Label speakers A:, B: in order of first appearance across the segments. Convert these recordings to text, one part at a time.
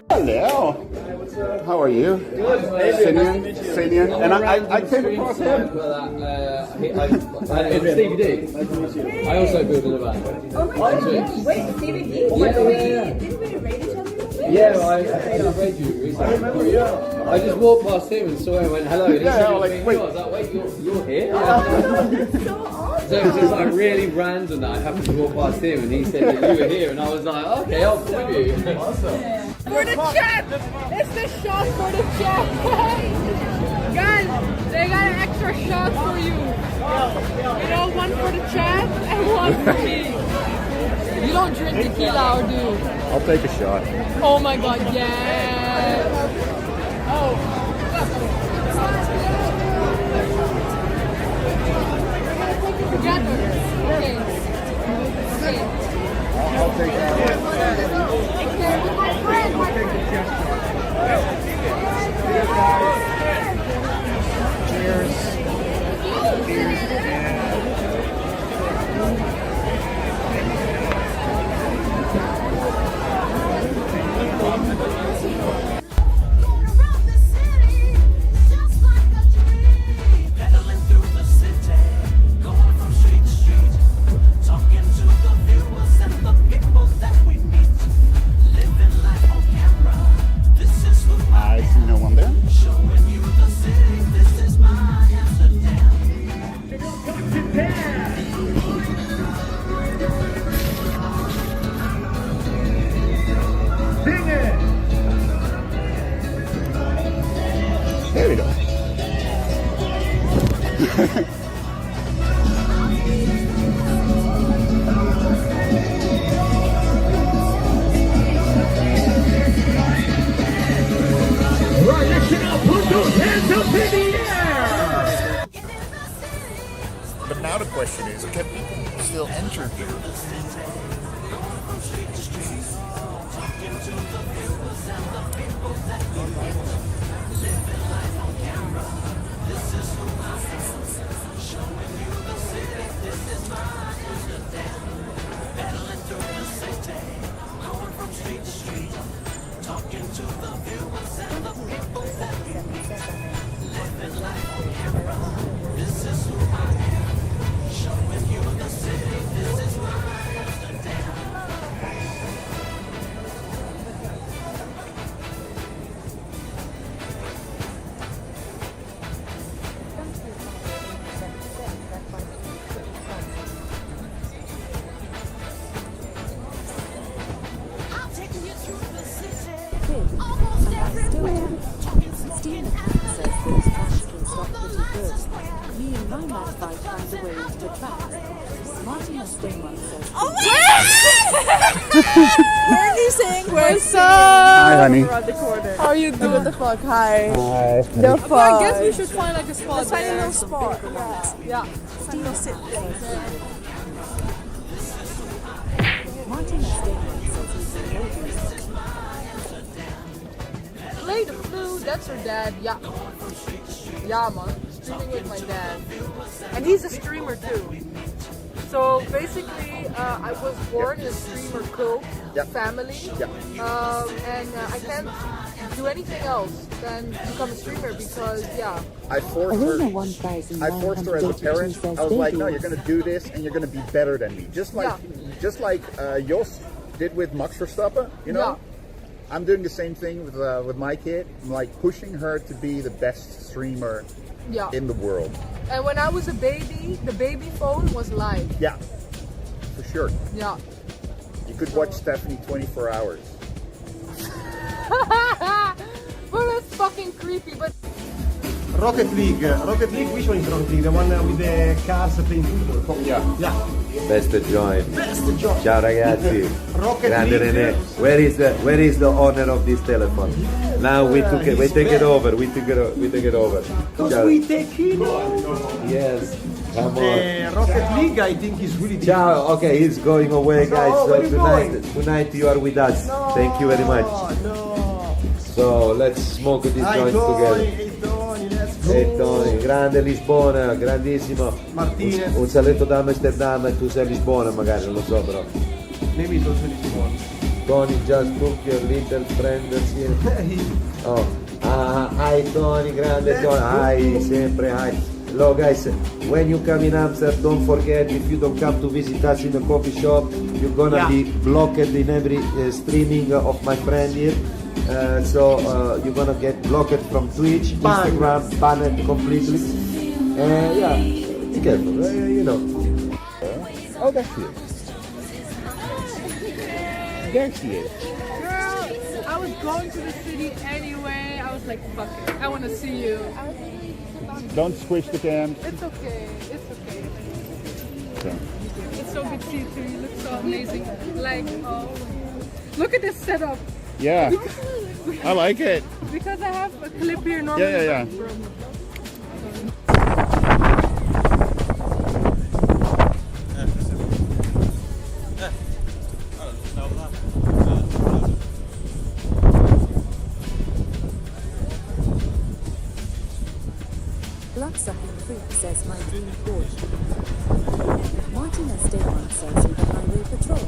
A: Hello. How are you?
B: Good.
A: Sinian. And I came across him.
B: Stevie D. I also built in a van.
C: Oh my god, wait, Stevie D? Didn't we rate each other?
B: Yeah, I read you recently. I remember, I just walked past him and saw him and went, hello. And he said,
A: like, wait.
B: I was like, wait, you're here?
C: So awesome.
B: So it was just like really random that I happened to walk past him and he said that you were here and I was like, okay, I'll come with you.
A: Awesome.
D: For the chat! It's the shot for the chat! Guys, they got an extra shot for you. You know, one for the chat and one for me. You don't drink tequila or do?
A: I'll take a shot.
D: Oh my god, yes! Oh. Together. Okay.
A: I'll take that. Cheers. I see no one there. There we go.
E: Right, listen up, put those hands up in the air!
A: But now the question is, can people still enter here?
D: What's up?
A: Hi, honey.
D: How are you doing? What the fuck? Hi.
A: Hi.
D: The fuck? I guess we should find like a spot. Let's find a little spot. Yeah.
C: Steve, sit there.
D: Play the flute. That's her dad. Yeah. Yeah, man. Streaming with my dad. And he's a streamer too. So basically, I was born in a streamer cult family. And I can't do anything else than become a streamer because,
A: I forced her as a parent. I was like, no, you're going to do this and you're going to be better than me. Just like Jos did with Max Verstappen, you know? I'm doing the same thing with my kid. I'm like pushing her to be the best streamer in the world.
D: And when I was a baby, the baby phone was live.
A: Yeah, for sure.
D: Yeah.
A: You could watch Stephanie 24 hours.
D: Well, that's fucking creepy, but...
E: Rocket League, which one is Rocket League? The one with the cars playing football?
A: Yeah.
F: Best joint. Ciao ragazzi.
E: Rocket
F: Grande
E: League.
F: René. Where is the owner of this telephone? Now we take it over.
E: Because we take it over.
F: Yes. Come on.
E: The Rocket League, I think, is really
F: Ciao. Okay, he's going away, guys.
E: No,
F: So
E: where you going?
F: tonight you are with us. Thank you very much.
E: No.
F: So let's smoke this joint together. E Tony, grande Lisbona, grandissimo.
E: Martinez.
F: Un saluto da Amsterdam e tu sei a Lisbona magari, non lo so però.
E: Maybe it's also Lisbon.
F: Tony just took your little friend here. Oh, hi Tony, grande Tony. Hi, sempre hi. Hello guys, when you come in Amsterdam, don't forget, if you don't come to visit us in the coffee shop, you're gonna be blocked in every streaming of my friend here. So you're gonna get blocked from Twitch, Instagram, banned completely. Yeah, be careful, you know.
A: Oh, there she is. There she is.
D: Girl, I was going to the city anyway. I was like, fuck it. I want to see you.
A: Don't squish the cam.
D: It's okay. It's okay.
A: Okay.
D: It's so good to see you too. You look so amazing. Like, oh, look at this setup.
A: Yeah, I like it.
D: Because I have a clip here normally.
A: Yeah.
G: Blood-sucking freak says my dream Porsche. Martin Esteban says in the highway patrol.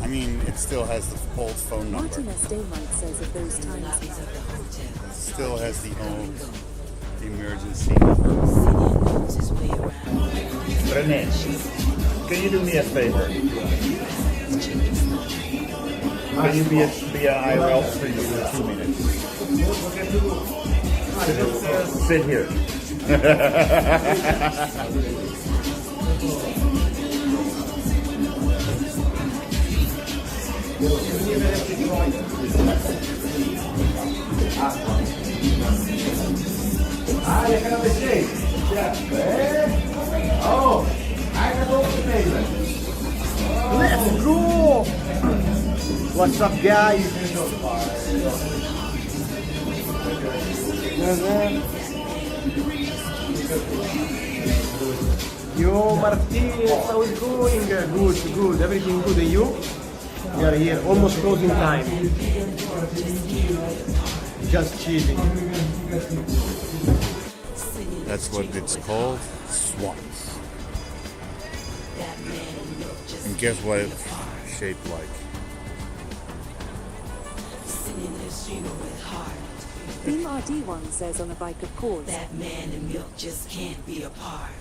A: I mean, it still has the old phone number.
G: Martin Esteban says of those times.
A: It still has the old emergency number. René, can you do me a favor? Can you be a IRL streamer for 2 minutes? Sit here.
E: Je gaat naar de wc. Ja. Oh, hij gaat op de nemen. Let's go! What's up, guys? Yo, Martin, how is it going? Good. Everything good, and you? We are here, almost closing time. Just chilling.
A: That's what it's called, swans. And guess what it's shaped like?
G: Team RD1 says on a bike of course.
H: That man and milk just can't be apart.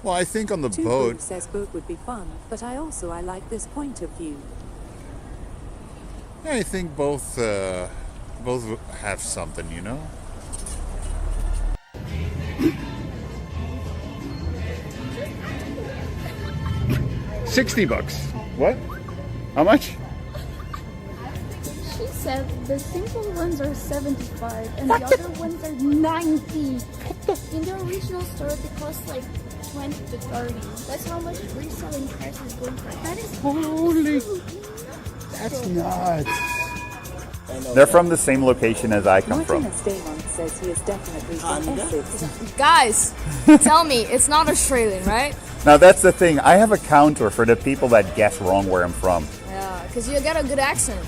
A: Well, I think on the
G: Tupu
A: boat.
G: says boat would be fun, but I like this point of view.
A: I think both have something, you know. $60. What? How much?
I: She said the simple ones are 75 and the other ones are 90. In the original store they cost like 20 to 30. That's how much reselling price is going for. That is
A: Holy, that's nuts. They're from the same location as I come
G: Martin
A: from.
G: Esteban says he is definitely from Essex.
J: Guys, tell me, it's not Australian, right?
A: Now that's the thing. I have a counter for the people that guess wrong where I'm from.
J: Yeah, because you got a good accent.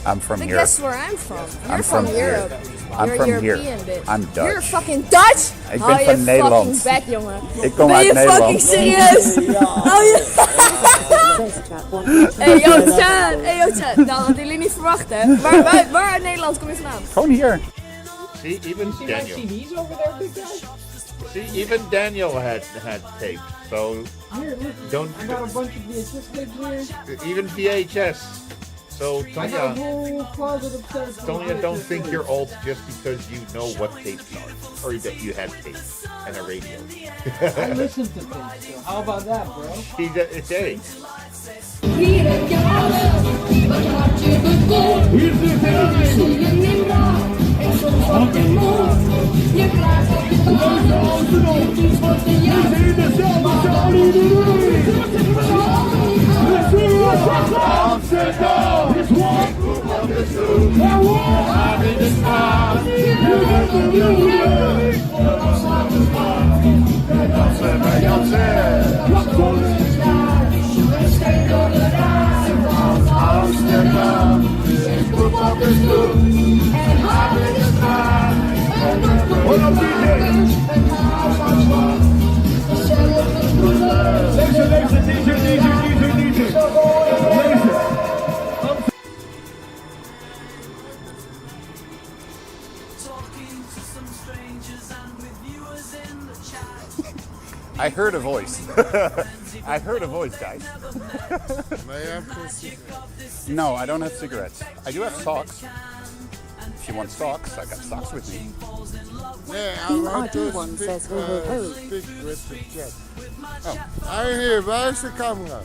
A: I'm from
J: But
A: here.
J: guess where I'm from? You're
A: I'm
J: from
A: from here.
J: Europe.
A: I'm
J: You're
A: from
J: European,
A: here.
J: bitch.
A: I'm Dutch.
J: You're fucking Dutch?
A: Ik
J: Hou
A: ben
J: je
A: van Nederland.
J: fucking bek, jongen.
A: Ik kom
J: Ben
A: uit
J: je fucking
A: Nederland.
J: serieus? Hou je... Hey yo, chat! Hey yo, chat! Nou, hadden jullie niet verwacht, hè? Waar uit Nederland kom je vandaan?
A: Gewoon hier. See, even Daniel.
D: TV's over there, big guy?
A: See, even Daniel had tape. So
D: Here, look.
A: don't.
D: I got a bunch of VHS tapes here.
A: Even VHS. So
D: I got a
A: Tonya,
D: whole closet upstairs.
A: Tonya, don't think you're old just because you know what tapes are, or that you had tapes and a radio.
D: I listen to things, so how about that, bro?
A: It's a.
E: Deze, DJ.
A: I heard a voice. I heard a voice, guys.
E: May I have some cigarettes?
A: No, I don't have cigarettes. I do have socks. If you want socks, I got socks with me.
E: Yeah, I
G: Team
E: want to
G: RD1
E: speak,
G: says ho ho ho.
E: speak with the cat.
A: Oh.
E: I hear, var är kameran?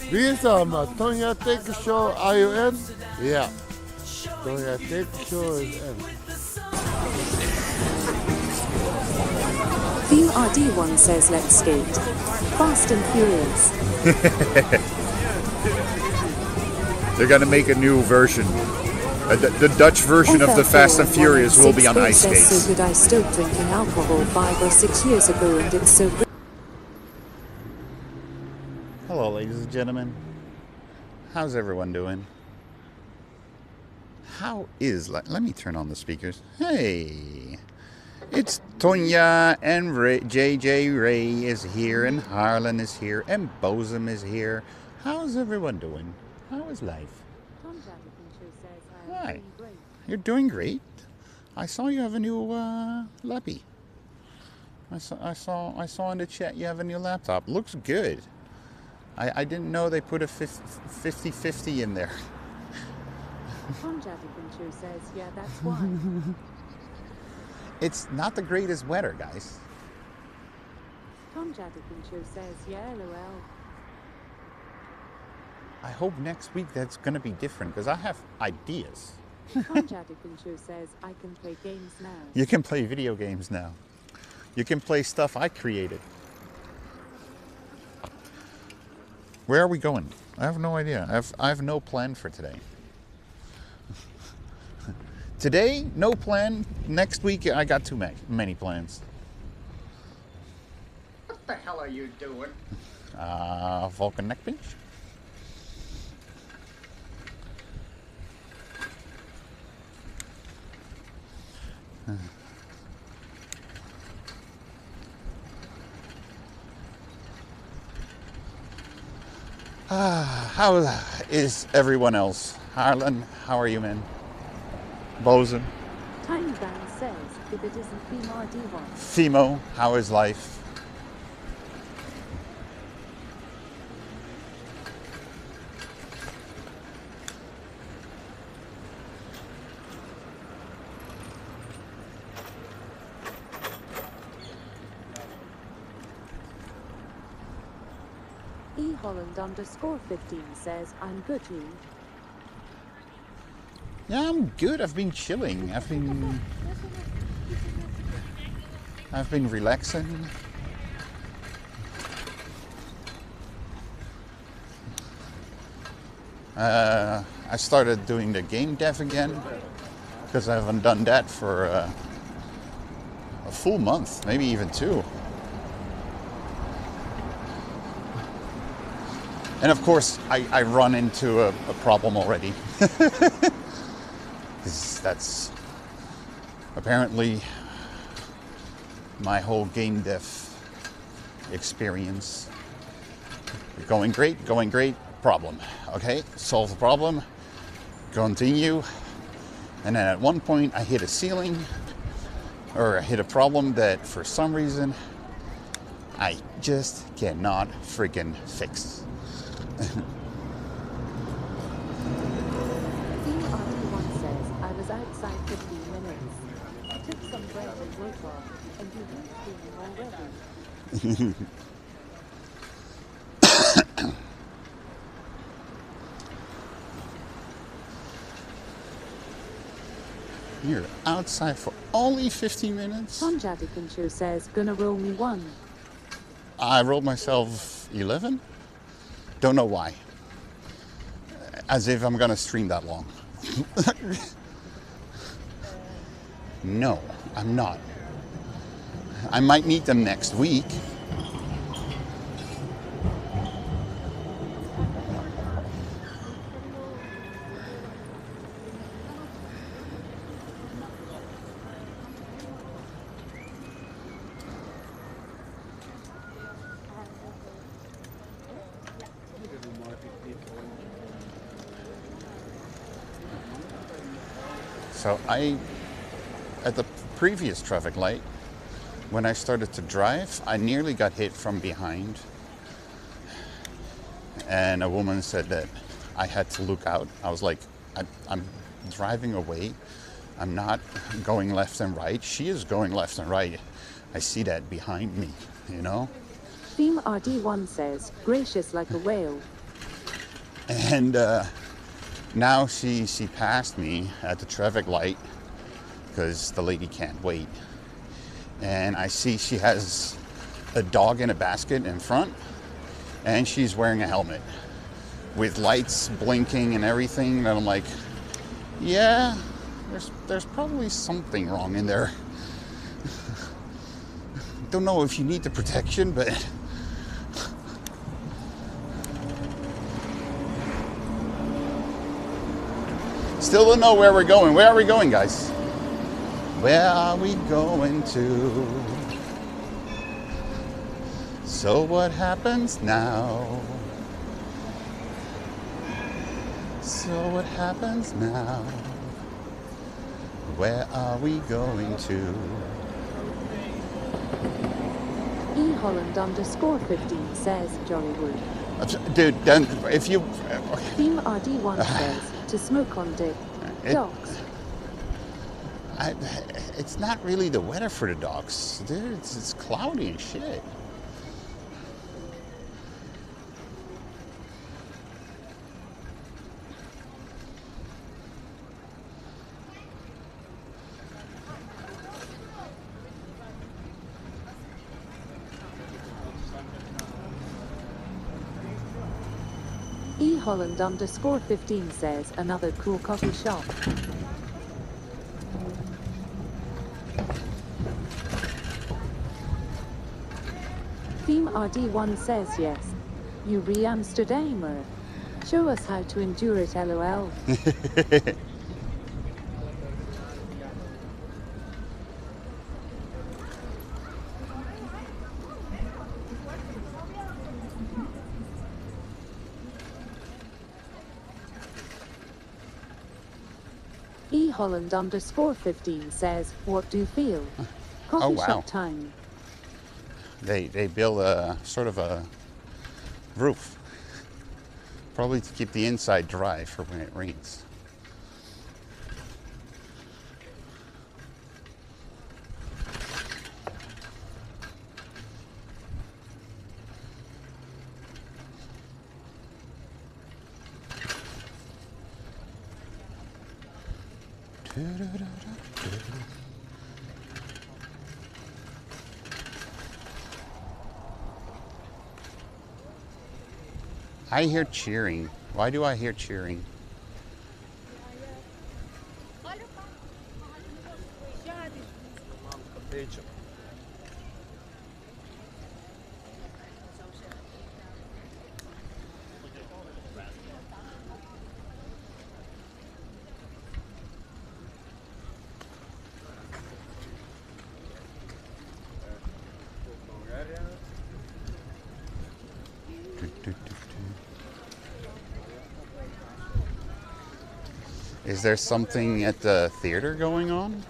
E: Vi samma, Tonja Take Show, are you in? Yeah. Tonja Take Show is in.
G: Team RD1 says let's skate. Fast and Furious.
A: They're gonna make a new version. The Dutch version of the Fast and Furious will be on ice skates.
G: So good I stopped drinking alcohol 5 or 6 years ago and it's so good.
A: Hello, ladies and gentlemen. How's everyone doing? Let me turn on the speakers. Hey, it's Tonja and JJ Ray is here, and Harlan is here, and Bozum is here. How's everyone doing? How is life? Hi. You're doing great. I saw you have a new lappy. I saw in the chat you have a new laptop. Looks good. I didn't know they put a 50-50 in there.
G: says, yeah, that's why.
A: It's not the greatest weather, guys.
G: Tom Jadikincho says, yeah, lol.
A: I hope next week that's going to be different, because I have ideas.
G: Tom Jadikincho says, I can play games now.
A: You can play video games now. You can play stuff I created. Where are we going? I have no idea. I have no plan for today. Today, no plan. Next week, I got too many plans.
K: What the hell are you doing?
A: Vulcan neck pinch. How is everyone else? Harlan, how are you, man? Bosun?
G: Tiny Bang says, if it isn't Fimo D1.
A: Fimo, how is life?
G: Holland_15 says, I'm good, you.
A: Yeah, I'm good. I've been chilling. I've been relaxing. I started doing the game dev again, because I haven't done that for a full month, maybe even 2. And of course, I run into a problem already. That's apparently my whole game dev experience. Going great, problem. Okay, solve the problem, continue. And then at one point I hit a ceiling, or I hit a problem that for some reason I just cannot freaking fix.
G: I was outside 15 minutes. I took some bread and woke off, and you weren't feeling already.
A: You're outside for only 15 minutes?
G: Tom Jadikincho says, gonna roll me 1.
A: I rolled myself 11? Don't know why. As if I'm gonna stream that long. No, I'm not. I might need them next week. So at the previous traffic light, when I started to drive, I nearly got hit from behind. And a woman said that I had to look out. I was like, I'm driving away. I'm not going left and right. She is going left and right. I see that behind me, you know?
G: Theme RD1 says, gracious like a whale.
A: And now she passed me at the traffic light because the lady can't wait. And I see she has a dog in a basket in front, and she's wearing a helmet with lights blinking and everything. And I'm like, yeah, there's probably something wrong in there. Don't know if you need the protection, but still don't know where we're going. Where are we going, guys? Where are we going to? So what happens now? So what happens now? Where are we going to?
G: eHolland_15 says Jollywood.
A: Dude, then if you...
G: Theme RD1 says to smoke on dick. Dogs.
A: It's not really the weather for the dogs. Dude, it's cloudy and shit.
G: eHolland_15 says another cool coffee shop. Theme RD1 says yes. You re-Amsterdamer. Show us how to endure it, LOL. eHolland_15 says, what do you feel? Coffee shop time.
A: They build a sort of a roof, probably to keep the inside dry for when it rains. I hear cheering. Why do I hear cheering? Is there something at the theater going on?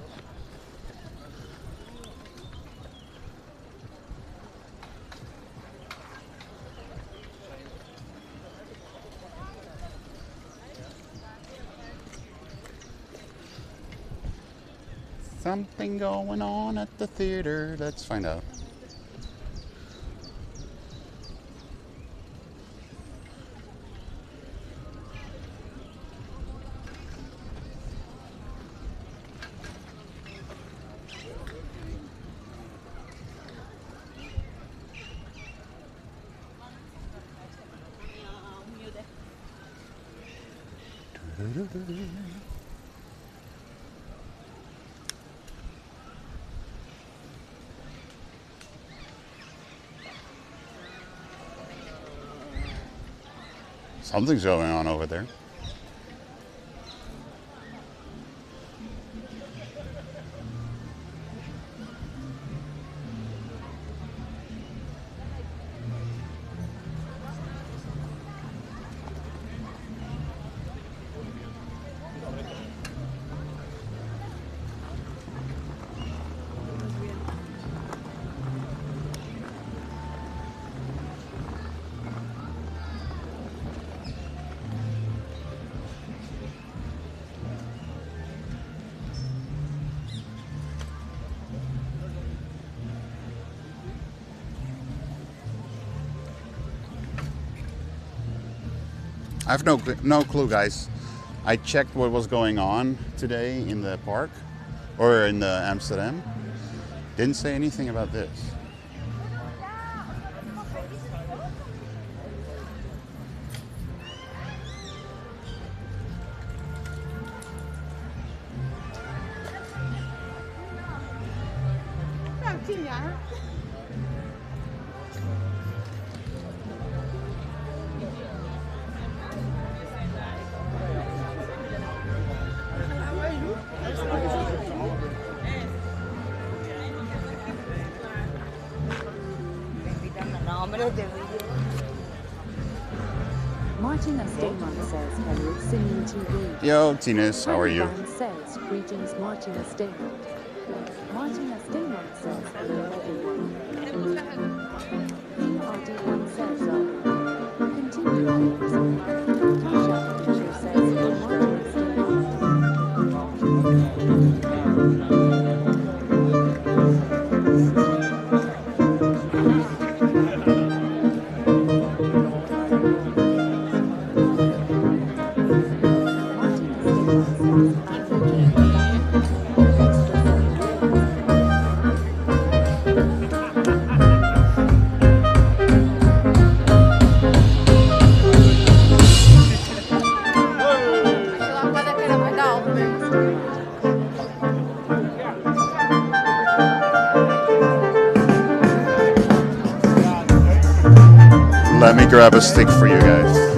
A: Something going on at the theater. Let's find out. Something's going on over there. I have no clue, guys. I checked what was going on today in the park, or in Amsterdam. Didn't say anything about this.
G: Martina Stamon says, hello, Singing TV.
A: Yo, Tines, how are you?
G: Everyone says, greetings, Martina Stamon. Martina Stamon says, hello, everyone. PRD1 says, continue, please. Tasha Fisher says, hello, Martina
A: Let me grab a stick for you guys.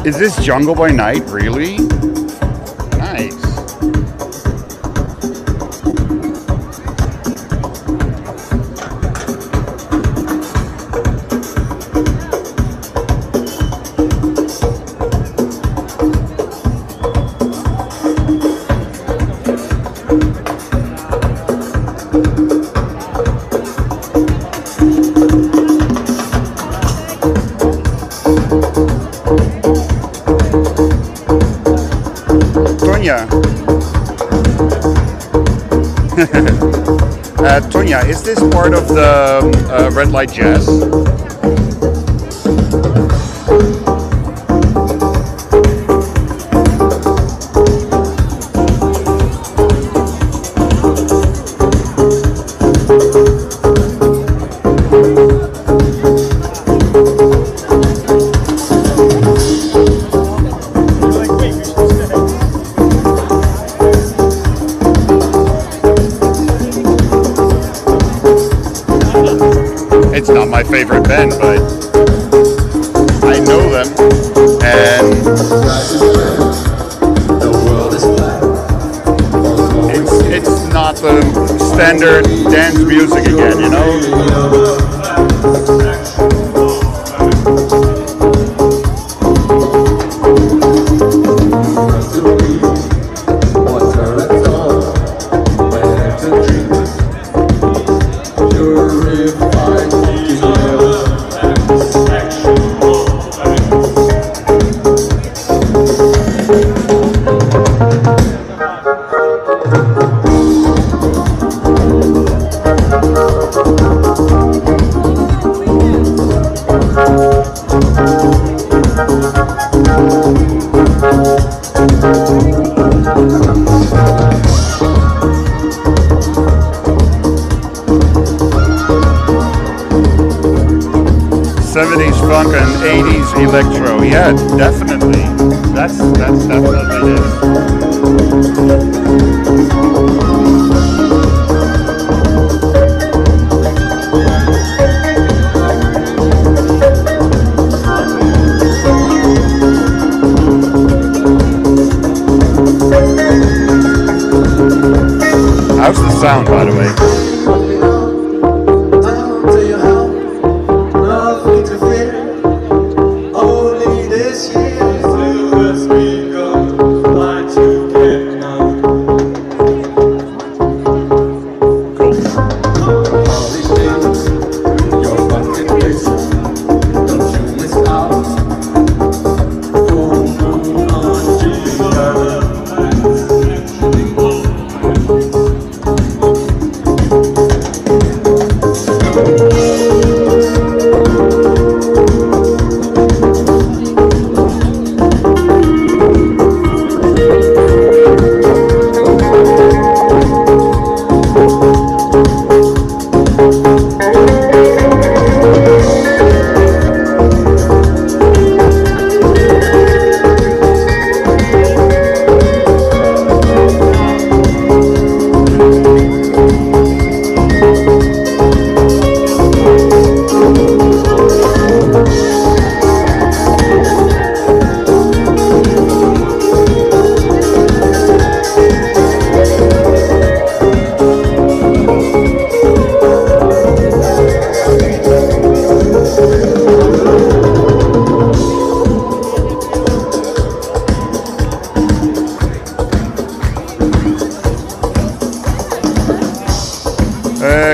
A: Is this Jungle by Night, really? Nice. Tonya, is this part of the Red Light Jazz? It's not my favorite band, but I know them, and it's not the standard dance music again, you know? Funk and 80s electro, yeah, definitely. That's definitely it. How's the sound, by the way?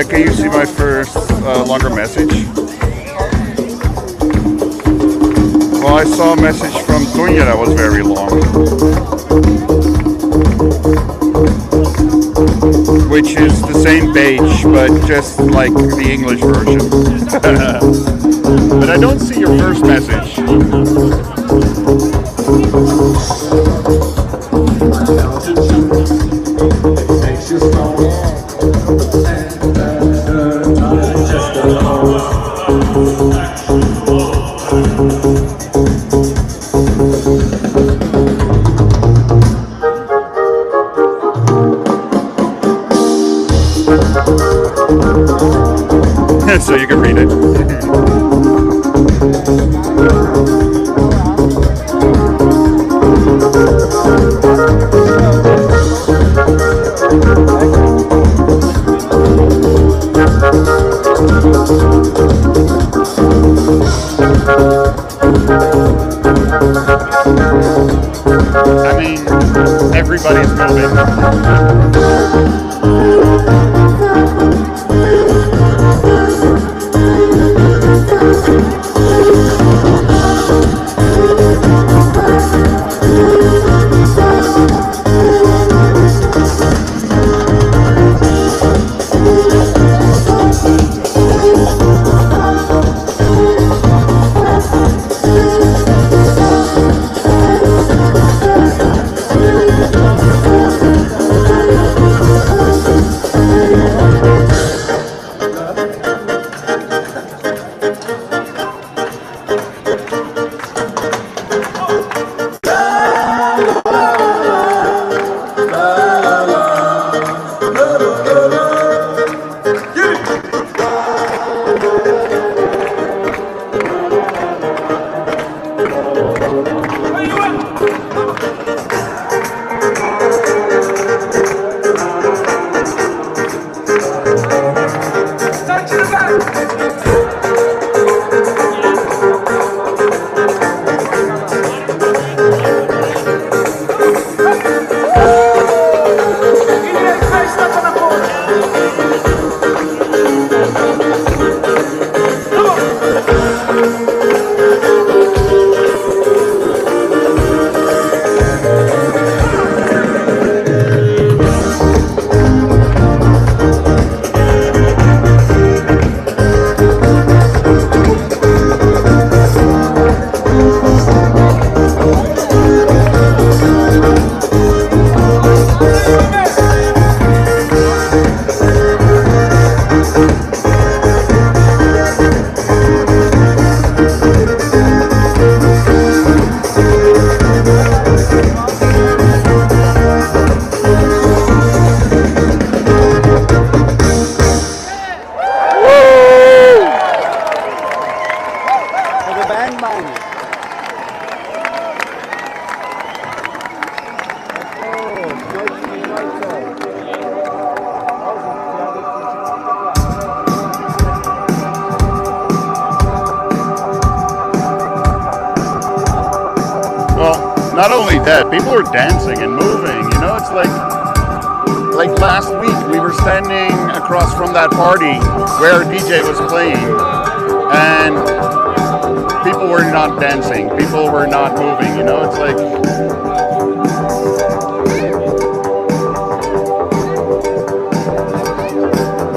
A: Can you see my first longer message? Well, I saw a message from Tonya that was very long, which is the same page, but just like the English version. But I don't see your first message. So you can read it. everybody's not only that, people are dancing and moving, you know, it's like last week we were standing across from that party where DJ was playing and people were not dancing, people were not moving, you know, it's like...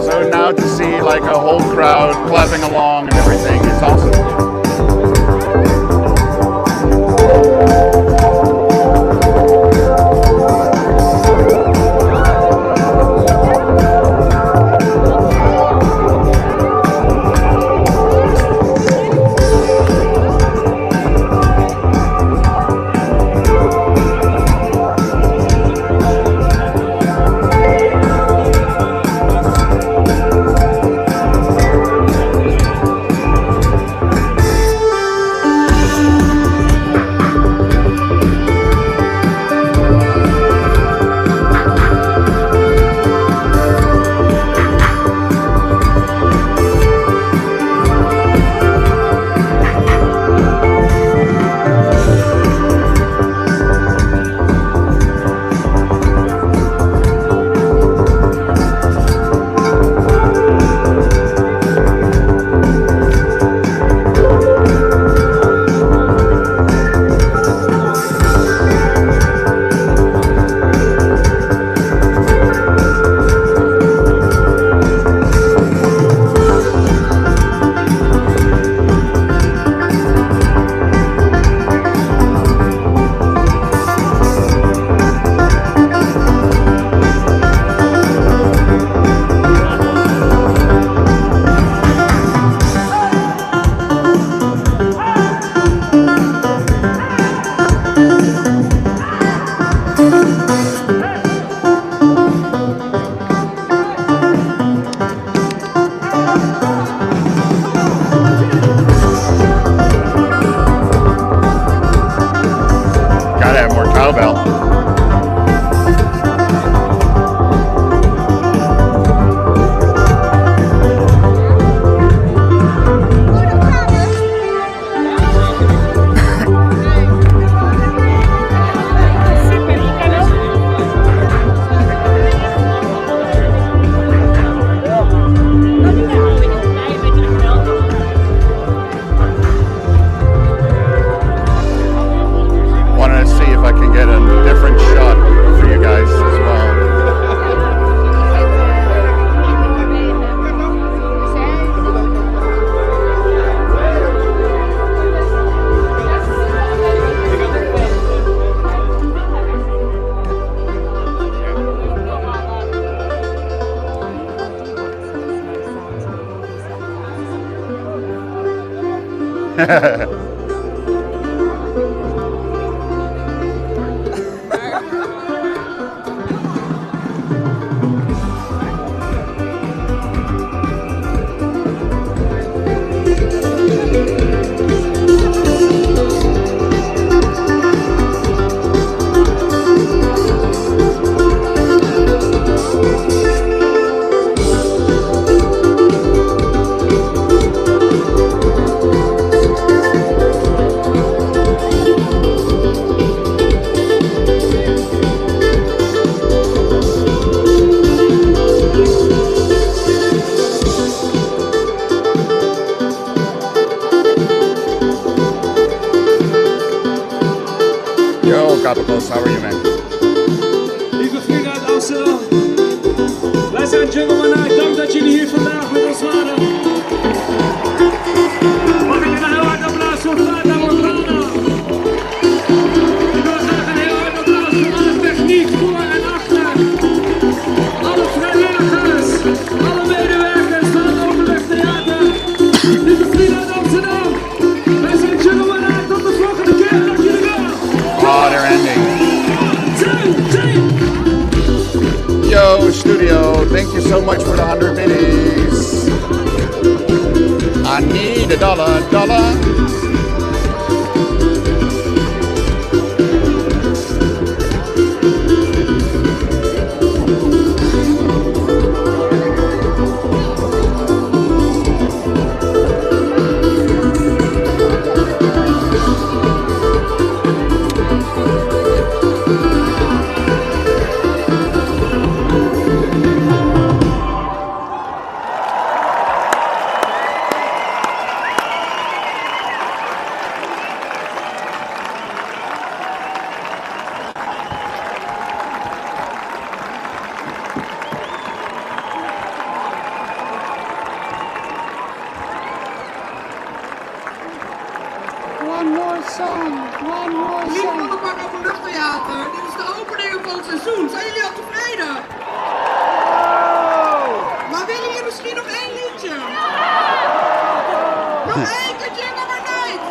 A: So now to see like a whole crowd clapping along and everything, it's awesome. Yo, Capitals, how are you, man?
L: Lieve vrienden uit Amsterdam. Wij zijn Jungle Night. Dank dat jullie hier vandaag met ons waren. Mag ik een heel hard applaus voor Fata Morgana. Ik wil graag een heel hard applaus voor alle techniek, voor en achter. Alle vrijwilligers, alle medewerkers van het Overleg Theater. Lieve vrienden uit Amsterdam. Wij zijn Jungle Night. Tot de volgende keer. Dank jullie wel.
A: Oh, they're ending. Yo, studio, thank you so much for the 100 biddies. I need a dollar.
I: One more song.
K: Lieve Mannenbak Openluchttheater, dit is de opening van het seizoen. Zijn jullie al tevreden? Maar willen jullie misschien nog één liedje? Nog één keer Jingle Maar Night!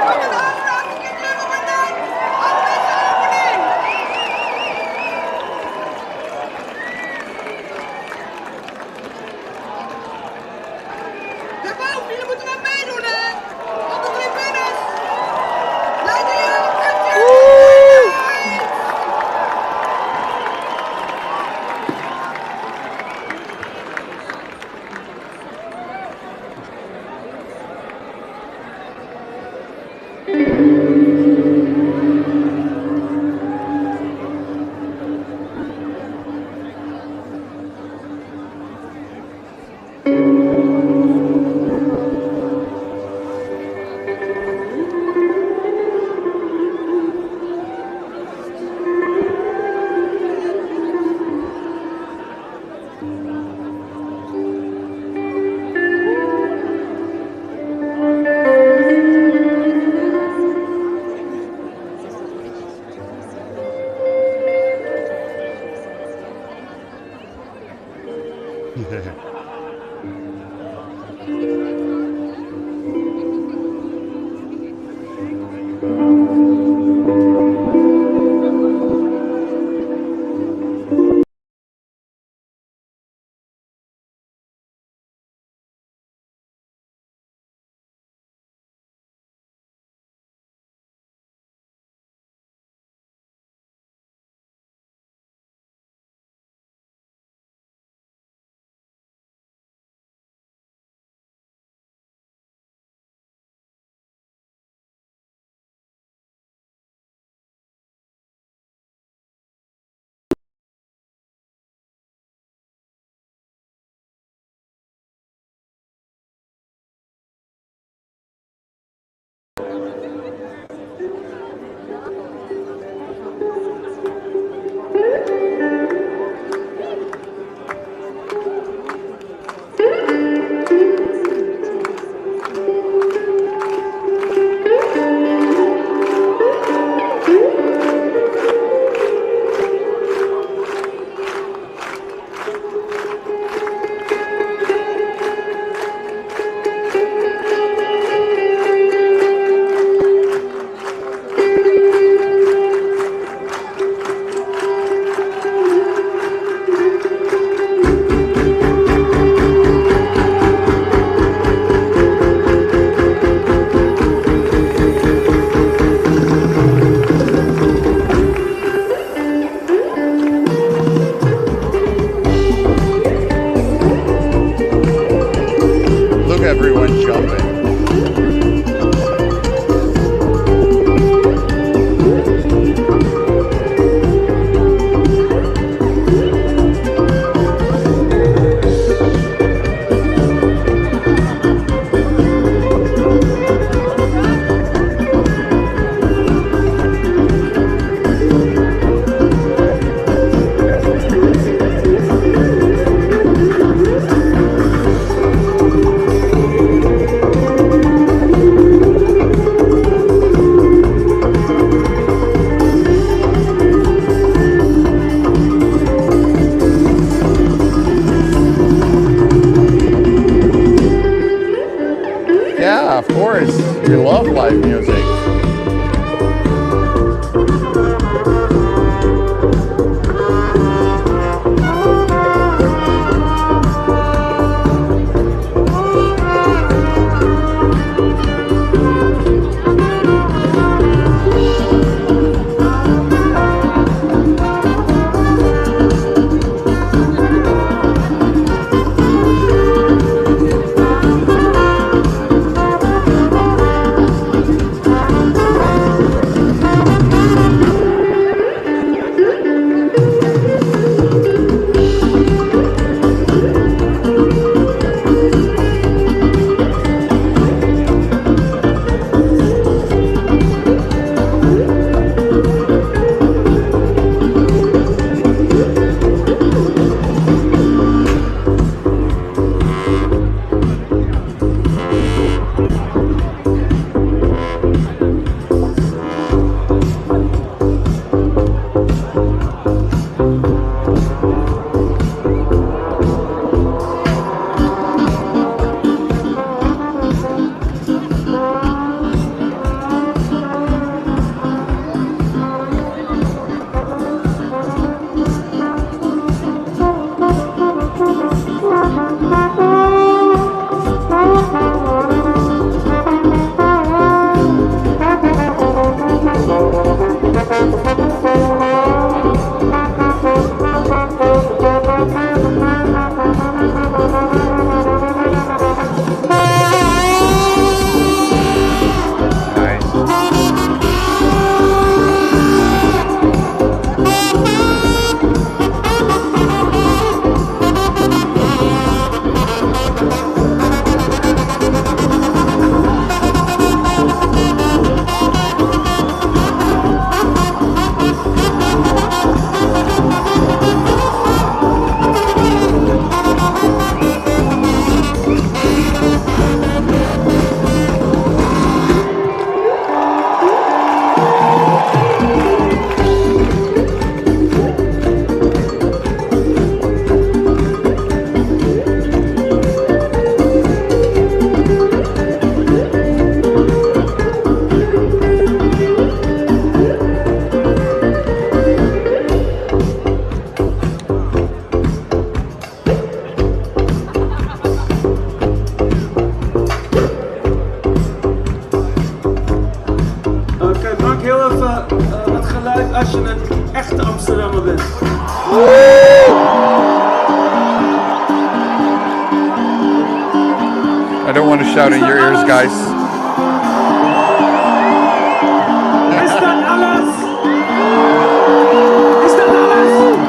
K: Nog een allerlaatste keer Jingle Maar Night! Af met de opening! Daarboven, jullie moeten wel meedoen, hè? Op de tribunes! Leiden jullie een
A: everyone jumping. Yeah, of course. We love live music.
L: als je een echte Amsterdammer bent.
A: I don't want to shout in your ears, guys.
L: Is dat alles? Is dat alles?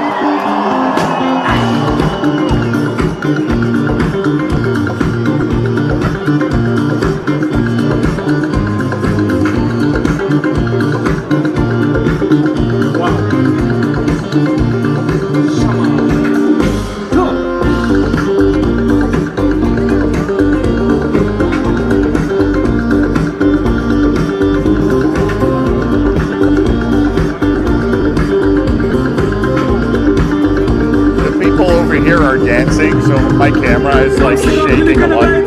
A: Over here are dancing, so my camera is like shaking a lot.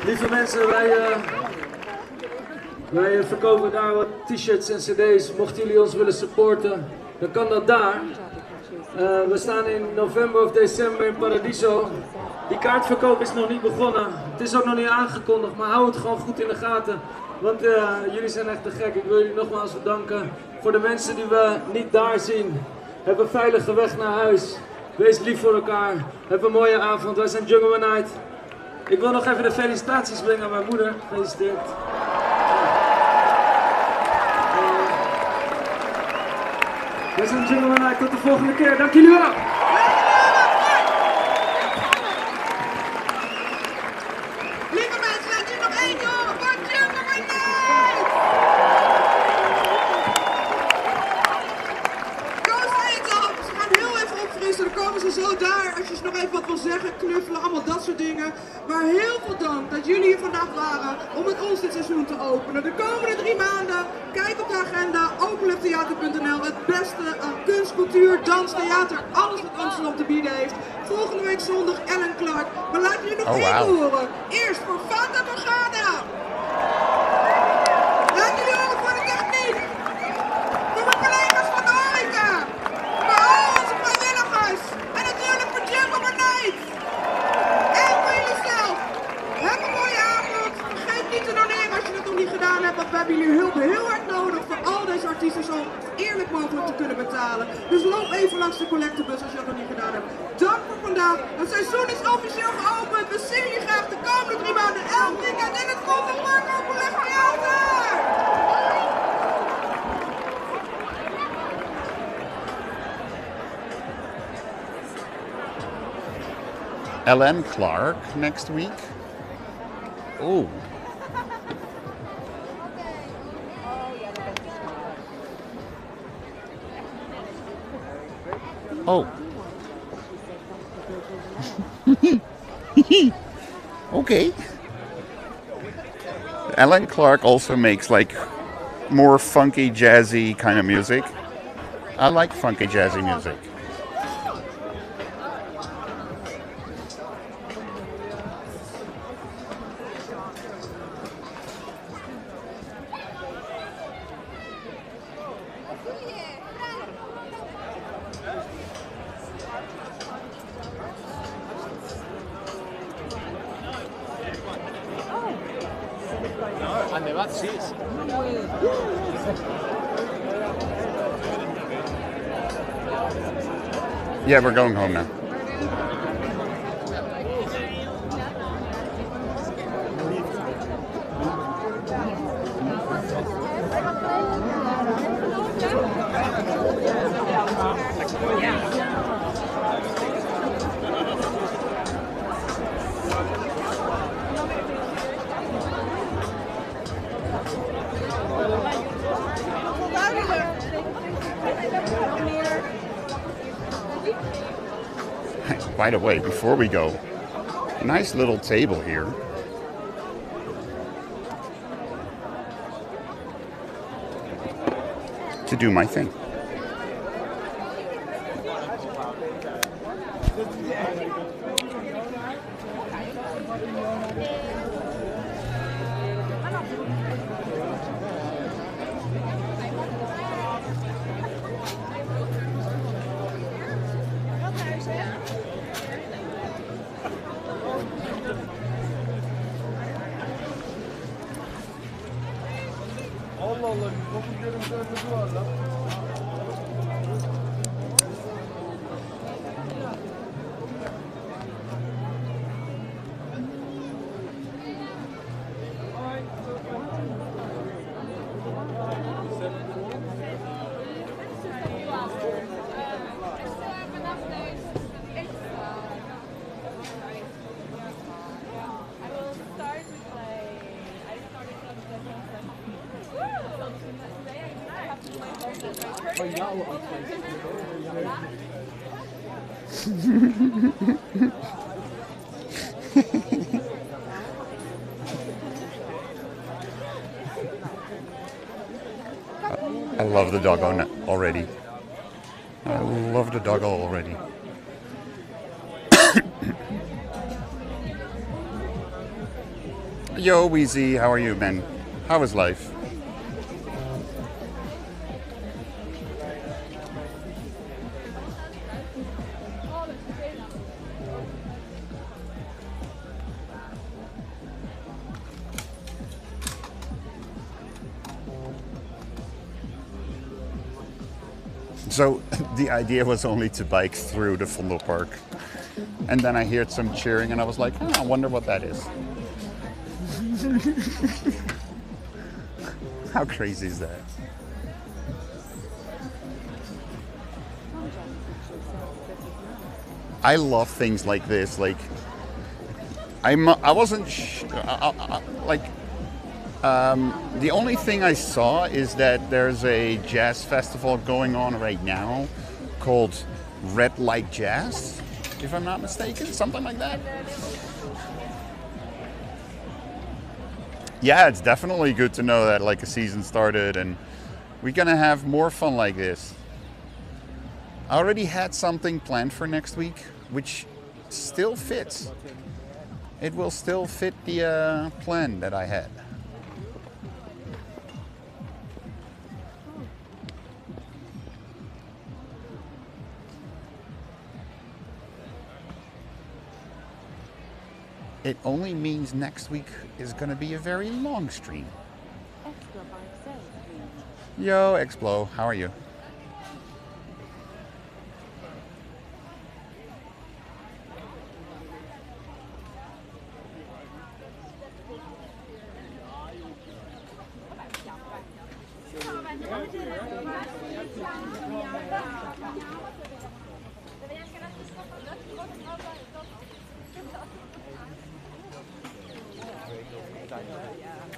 L: Lieve mensen, wij verkopen daar wat t-shirts en cd's. Mochten jullie ons willen supporten, dan kan dat daar. We staan in november of december in Paradiso. Die kaartverkoop is nog niet begonnen. Het is ook nog niet aangekondigd, maar hou het gewoon goed in de gaten. Want jullie zijn echt te gek. Ik wil jullie nogmaals bedanken. Voor de mensen die we niet daar zien, heb een veilige weg naar huis. Wees lief voor elkaar. Heb een mooie avond. Wij zijn Jungle Night. Ik wil nog even de felicitaties brengen aan mijn moeder. Gefeliciteerd. Wij zijn Jungle Night. Tot de volgende keer. Dank jullie wel.
K: Lieve mensen, laat je nog één horen van Jungle Night! Koos eet op. Ze gaan heel even opfrissen. Dan komen ze zo daar. Als je nog even wat wil zeggen, knuffelen, allemaal dat soort dingen. Maar heel veel dank dat jullie hier vandaag waren om met ons dit seizoen te openen. De komende 3 maanden, kijk op de agenda, openluchttheater.nl. Het beste aan kunst, cultuur, dans, theater, alles wat Amsterdam te bieden heeft. Volgende week zondag Ellen Clark. Maar laat jullie nog één horen. Eerst voor Fata Morgana. Laat jullie horen voor de techniek. Voor mijn collega's van de horeca. Voor al onze vrijwilligers. En natuurlijk voor Jungle Night. En voor jullie zelf. Heb een mooie avond. Vergeet niet te doneren als je dat nog niet gedaan hebt. Want we hebben jullie hulp heel hard nodig voor al deze artiesten zo eerlijk mogelijk te kunnen betalen. Dus loop even langs de collectebus als je dat nog niet gedaan hebt. Dank voor vandaag. Het seizoen is officieel geopend. We zien jullie graag de komende 3 maanden elk weekend in het Vondelpark Openlucht Theater.
A: Ellen Clark next week. Oh. Oh. Okay. Ellen Clark also makes like more funky, jazzy kind of music. I like funky, jazzy music. Yeah, we're going home now. By the way, before we go, nice little table here. To do my thing.
J: Woo!
A: I love the doggo already. I love the doggo already. Yo, Weezy, how are you, man? How is life? So the idea was only to bike through the Vondelpark. And then I heard some cheering and I was like, oh, I wonder what that is. How crazy is that? I love things like this. Like, I wasn't the only thing I saw is that there's a jazz festival going on right now called Red Light Jazz, if I'm not mistaken, something like that. Yeah, it's definitely good to know that like a season started and we're gonna have more fun like this. I already had something planned for next week, which still fits. It will still fit the plan that I had. It only means next week is going to be a very long stream. Yo, Explo, how are you?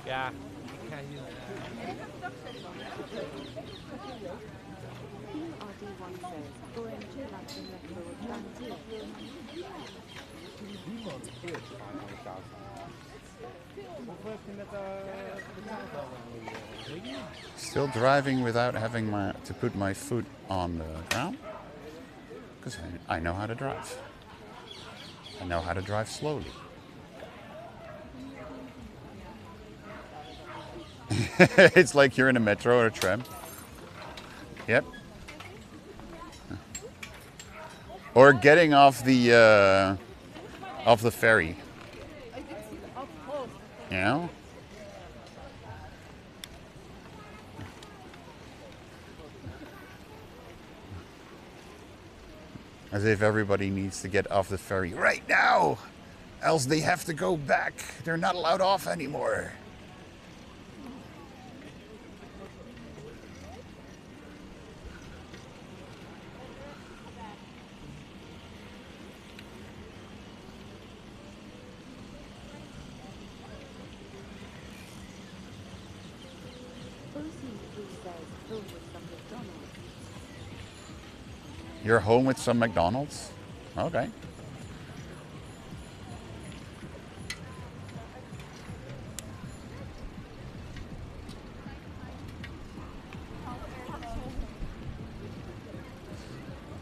M: Ja.
A: Still driving without having to put my foot on the ground? Because I know how to drive. I know how to drive slowly. It's like you're in a metro or a tram. Yep. Or getting off the ferry. You know? As if everybody needs to get off the ferry right now, else they have to go back. They're not allowed off anymore. You're home with some McDonald's? Okay.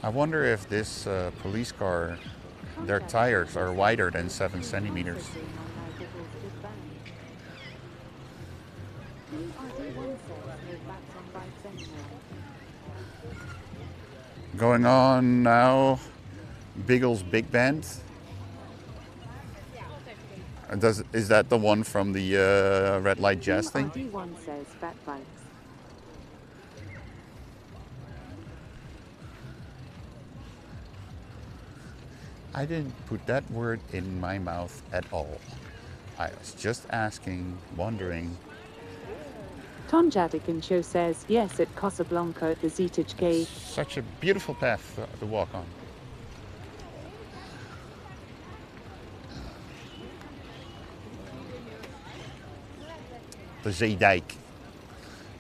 A: I wonder if this police car, their tires are wider than 7 centimeters. Going on now, Biggles Big Band. Is that the one from the Red Light Jazz thing?
G: RD1 says fat bikes.
A: I didn't put that word in my mouth at all. I was just asking, wondering.
G: Tom Jadikin Show says, yes, at Casablanca, the Zetage Gate.
A: Such a beautiful path to walk on. The Zeedijk.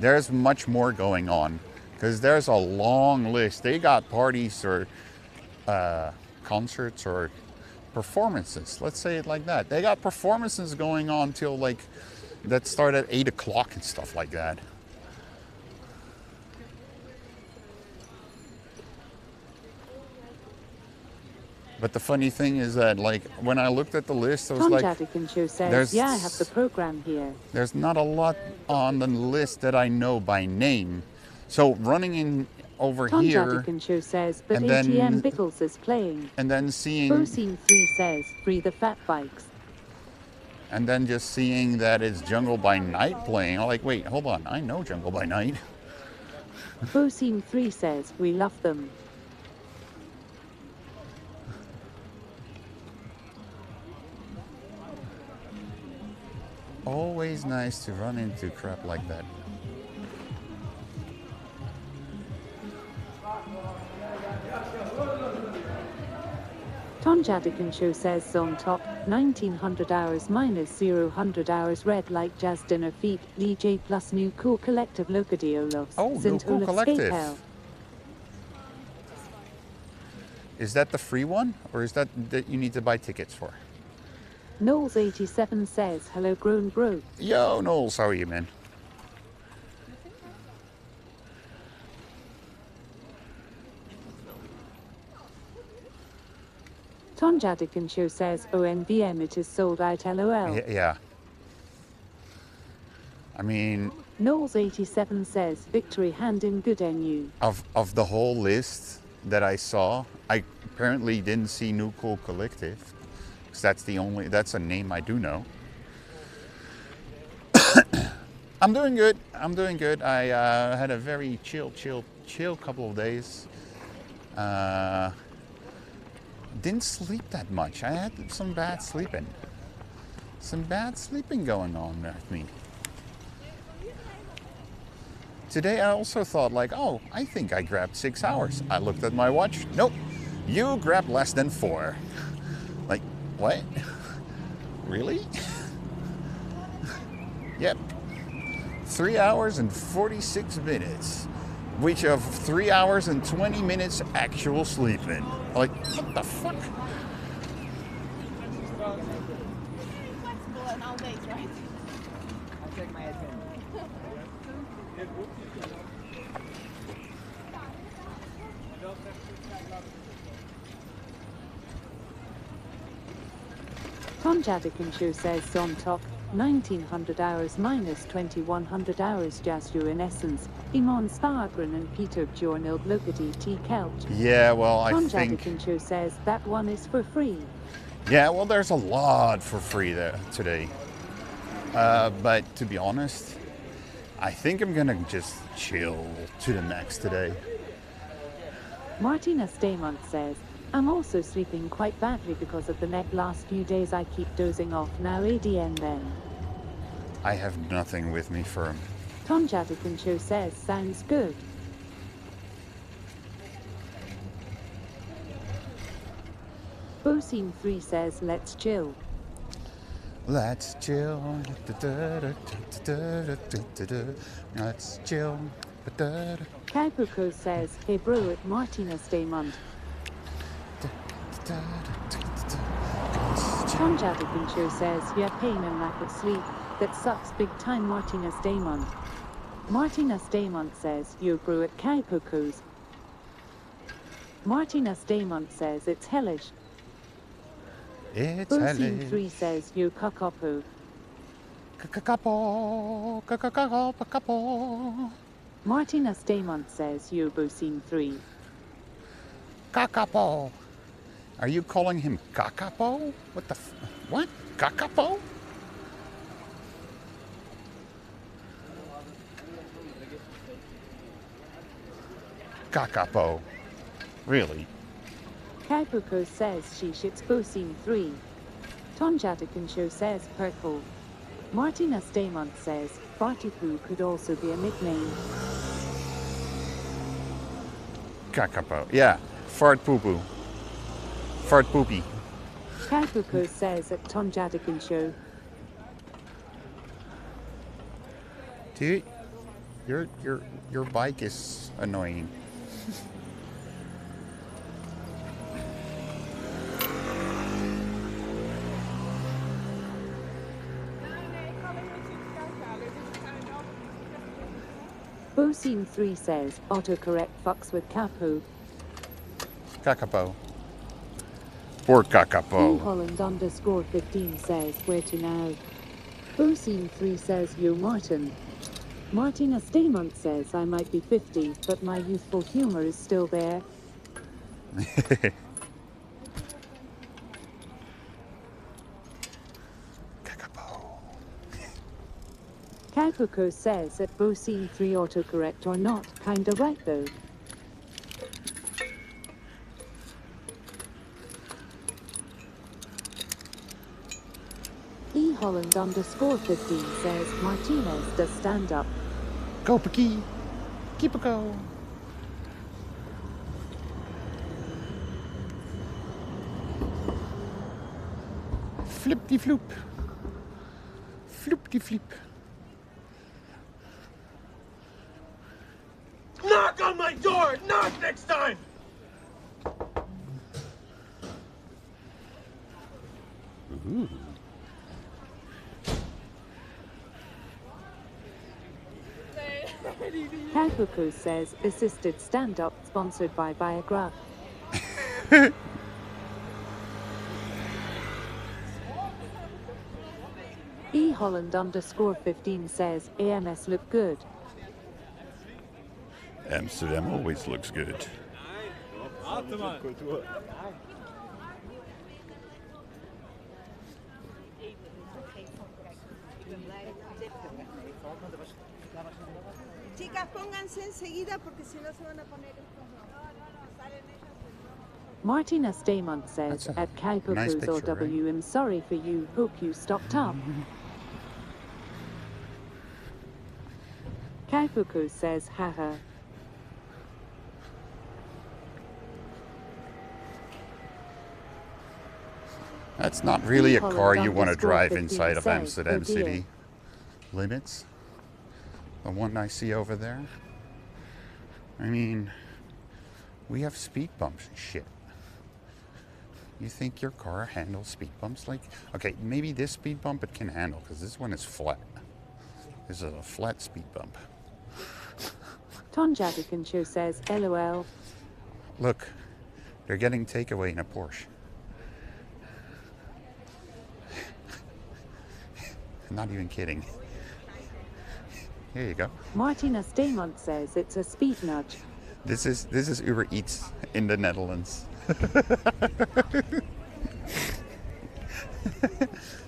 A: There's much more going on. Because there's a long list. They got parties or concerts or performances. Let's say it like that. They got performances going on till like that start at 8 o'clock and stuff like that. But the funny thing is that, like, when I looked at the list, I was like,
G: says, yeah, I have the program here.
A: There's not a lot on the list that I know by name. So running in over here,
G: says, but
A: and
G: ATM
A: then
G: Bickles is playing.
A: And then seeing
G: Bosine 3 says, free the fat bikes.
A: And then just seeing that it's Jungle by Night playing, I'm like, wait, hold on, I know Jungle by Night.
G: Bosine 3 says, we love them.
A: Always nice to run into crap like that.
G: Ton Jadikin Show says Zone Top, 1900 hours minus 0 hours red like jazz dinner feed, DJ plus new cool collective Locadiolos.
A: Oh, new cool collective. Is that the free one, or is that you need to buy tickets for?
G: Knowles87 says, hello grown bro.
A: Yo, Knowles, how are you, man?
G: Ton Jadikin Show says, ONVM, it is sold out LOL.
A: Yeah. I mean...
G: Knowles87 says, victory hand in good NU.
A: Of the whole list that I saw, I apparently didn't see New Cool Collective. Because that's a name I do know. I'm doing good. I had a very chill couple of days. Didn't sleep that much. I had some bad sleeping. Going on with me. Today I also thought like, oh, I think I grabbed 6 hours. I looked at my watch. Nope. You grabbed less than 4. Like, what? Really? Yep. 3 hours and 46 minutes. Which of 3 hours and 20 minutes actual sleeping. Like, what the fuck?
C: Flexible on all days, right?
N: I'll check my agenda.
G: Ton Jadikin Show says Zon Top, 1900 hours minus 2100 hours jazz you in essence. Iman Spargren and Peter Bjornild Locady T. Kelch.
A: Yeah, well, I
G: Ton
A: think...
G: Jadikin Show says that one is for free.
A: Yeah, well, there's a lot for free there today. But to be honest, I think I'm gonna just chill to the max today.
G: Martina Staymont says, I'm also sleeping quite badly because of the neck last few days. I keep dozing off now. ADN then.
A: I have nothing with me firm.
G: Ton Jadikin Show says, sounds good. Bosine 3 says, let's chill.
A: Let's chill. Let's chill.
G: Kaipuko says, hey bro, at Martina Staymont. Ton Jadikin Show says, yeah, pain and lack of sleep. That sucks big time. Martina Staymont. Martina Staymont says, yo bro at Kaipuko's. Martina Staymont says, it's hellish.
A: It's
G: Bosine
A: hellish.
G: 3 says, yo kakapo.
A: Kakapo.
G: Martina Staymont says, yo Bosine 3.
A: Kakapo. Are you calling him Kakapo? What the what? Kakapo? Kakapo. Really?
G: Kaipuko says she shits Bosine 3. Ton Jadikin Show says purple. Martina Staymont says Farty Poo could also be a nickname.
A: Kakapo. Yeah. Fart poo poo. Fart poopy.
G: Kaipuko says at Ton Jadikin Show.
A: Dude, Your bike is annoying.
G: Bosine3 says, autocorrect fucks with Capo.
A: Kakapo. Poor Kakapo.
G: Holland_15 says, where to now? Bosine3 says, yo Martin. Martina Staymont says, I might be 50, but my youthful humor is still there. Kaikuko says that Bosine3 autocorrect or not, kinda right though. Holland_15 says Martinez does stand up.
A: Go Paki. Keep a go. Flip-de-floop. Floop-de-flip.
L: Knock on my door! Knock next time!
A: Ooh.
G: Kaikuko says assisted stand-up sponsored by Viagra. Holland_15 says AMS look good.
A: Amsterdam always looks good.
C: Chicas, pónganse enseguida porque si no se van a poner
G: Martina Staymont says, at Kaikuko's
A: nice
G: or
A: picture,
G: W, I'm sorry for you, hope you stocked up. Kaikuko says, haha.
A: That's not really a car you want to drive
G: 15
A: inside of
G: says,
A: Amsterdam
G: oh dear.
A: city limits. The one I see over there. I mean, we have speed bumps and shit. You think your car handles speed bumps? Like, okay, maybe this speed bump it can handle because this one is flat. This is a flat speed bump.
G: Tonjatikan Show says, LOL.
A: Look, they're getting takeaway in a Porsche. Not even kidding. Here you go.
G: Martina Staymont says it's a speed nudge.
A: This is Uber Eats in the Netherlands.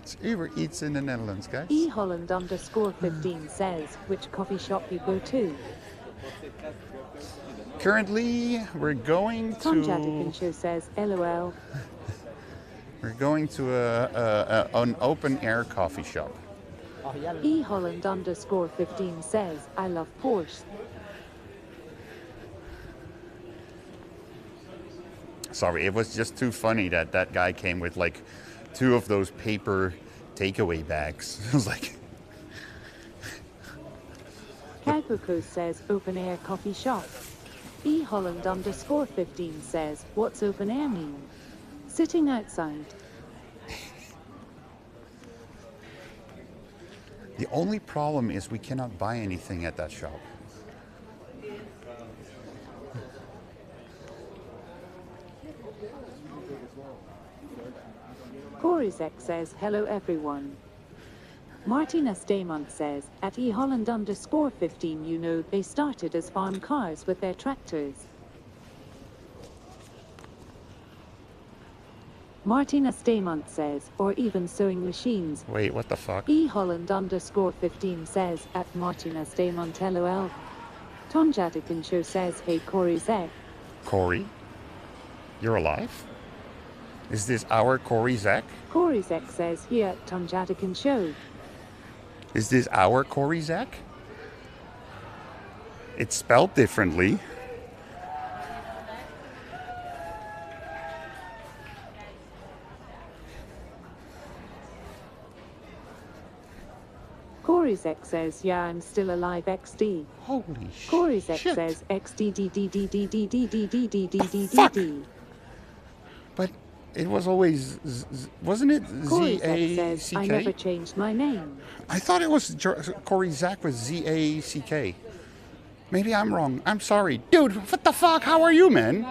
A: It's Uber Eats in the Netherlands, guys.
G: Holland_15 says, which coffee shop you go to?
A: Currently, we're going to.
G: Tonjatikan Show says, LOL.
A: We're going to an open air coffee shop.
G: Holland_15 says, I love Porsche.
A: Sorry, it was just too funny that that guy came with like 2 of those paper takeaway bags. I was like.
G: Kaikuko says, open air coffee shop. Holland_15 says, what's open air mean? Sitting outside.
A: The only problem is we cannot buy anything at that shop.
G: Korizek says, hello everyone. Martina Staymont says, at Holland_15 you know they started as farm cars with their tractors. Martina Staymont says, or even sewing machines.
A: Wait, what the fuck?
G: Holland_15 says, at Martina Staymont LOL. Tonjatikan Show says, hey Korizek.
A: Corey? You're alive? Is this our Corey Zach?
G: Korizek says, here at Tonjatikan Show.
A: Is this our Corey Zach? It's spelled differently.
G: Coryzek says, yeah, I'm still alive, XD.
A: Holy
G: Coryzek
A: shit.
G: says, XDDDDDDDDDDDDDD.
A: But it was always, wasn't it
G: Coryzek says, I never
A: Z-A-C-K?
G: changed my name.
A: I thought it was Corey Zach was Z-A-C-K. Maybe I'm wrong. I'm sorry. Dude, what the fuck? How are you, man?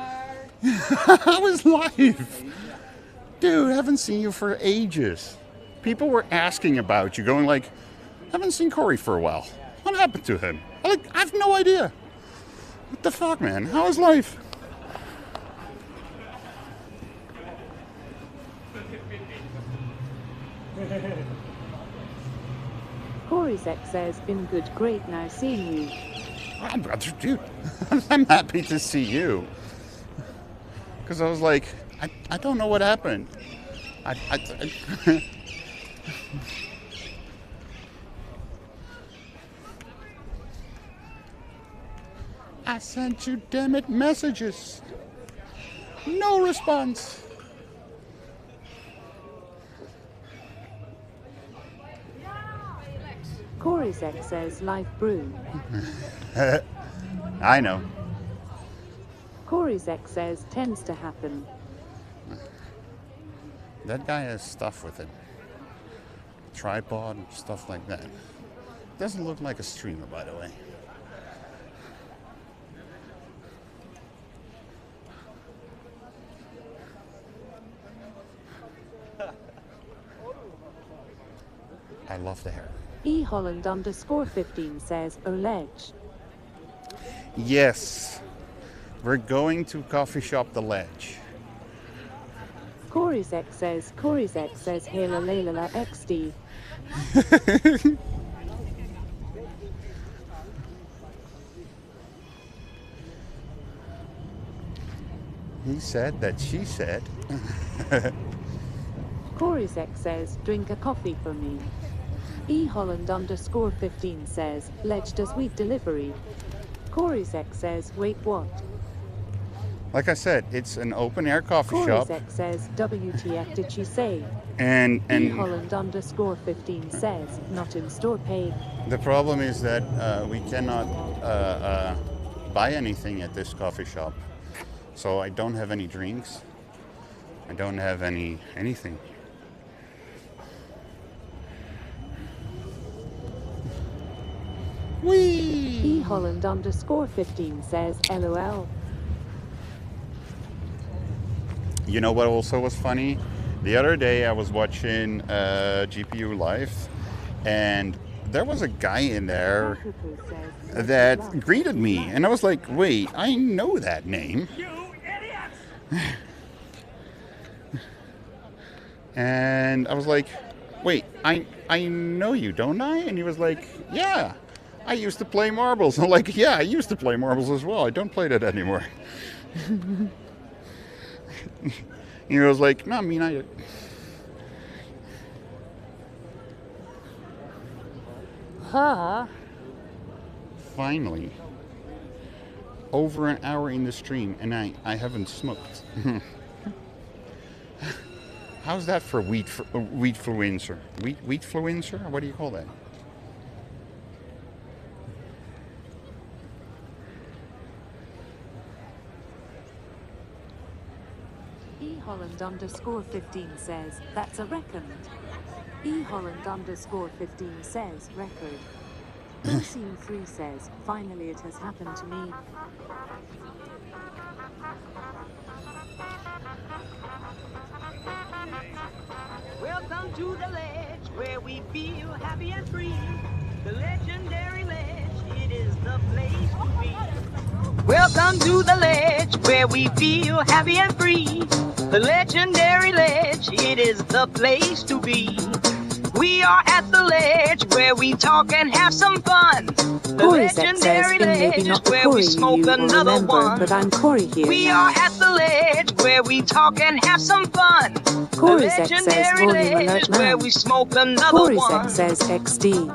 A: How is life? Dude, I haven't seen you for ages. People were asking about you, going like, I haven't seen Corey for a while. What happened to him? I have no idea. What the fuck, man? How is life?
G: Coryzek says, been good, great, now seeing you.
A: Dude, I'm happy to see you. Because I was like, I don't know what happened. I sent you, damn it, messages. No response.
G: Coryzek says, life brew.
A: I know.
G: Coryzek says, tends to happen.
A: That guy has stuff with him. Tripod, stuff like that. Doesn't look like a streamer, by the way. I love the hair.
G: eHolland_15 says, Oledge.
A: Yes. We're going to coffee shop The Ledge.
G: Coryzek says, Hela Layla XD.
A: He said that she said.
G: Coryzek says, drink a coffee for me. eHolland_15 says, Ledge does wheat delivery. Coryzek says, wait, what?
A: Like I said, it's an open air coffee shop.
G: Coryzek says, WTF did she say?
A: And
G: eHolland_15 says, not in store paid.
A: the problem is that we cannot buy anything at this coffee shop. So I don't have any drinks. I don't have anything.
G: Whee! eHolland_15 says, LOL.
A: You know what also was funny? The other day I was watching GPU Live, and there was a guy in there that greeted me, and I was like, wait, I know that name. And I was like, wait, I know you, don't I? And he was like, yeah, I used to play marbles. I'm like, yeah, I used to play marbles as well. I don't play that anymore. He was like, no, me neither.
G: Huh?
A: Finally, over an hour in the stream, and I haven't smoked. How's that for wheatfluencer? Wheatfluencer? What do you call that?
G: eHolland_15 says, that's a record. eHolland_15 says, record. Scene 3 says, finally it has happened to me.
O: Welcome to the ledge where we feel happy and free. The legendary ledge, it is the place to be. Welcome to the ledge where we feel happy and free. The legendary ledge, it is the place to be. We are at the ledge where we talk and have some fun. The legendary ledge is where we smoke another one.
G: But I'm Corey here.
O: We are at the ledge where we talk and have some fun. The legendary ledge is where we smoke another one.
G: Coryzek says XD.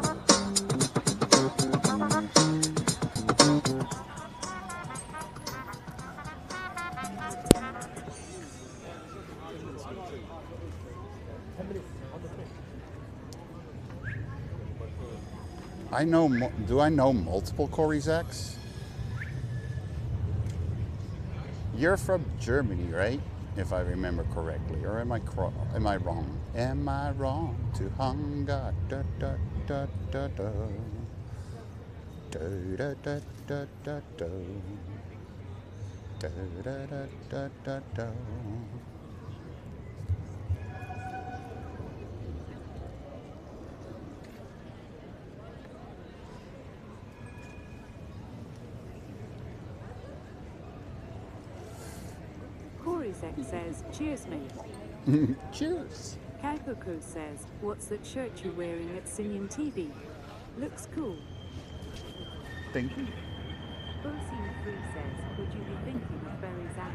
A: Do I know multiple Corey Zacks? You're from Germany, right? If I remember correctly, or am I wrong? Am I wrong to hunger? Da da da da da. Da da da da da da. Da da da da da da.
G: Korizek says, cheers, mate.
A: Cheers.
G: Kaikuku says, what's that shirt you're wearing at Singing TV? Looks cool.
A: Thank you.
G: Bosine 3 says, would you be thinking of Barry Zach?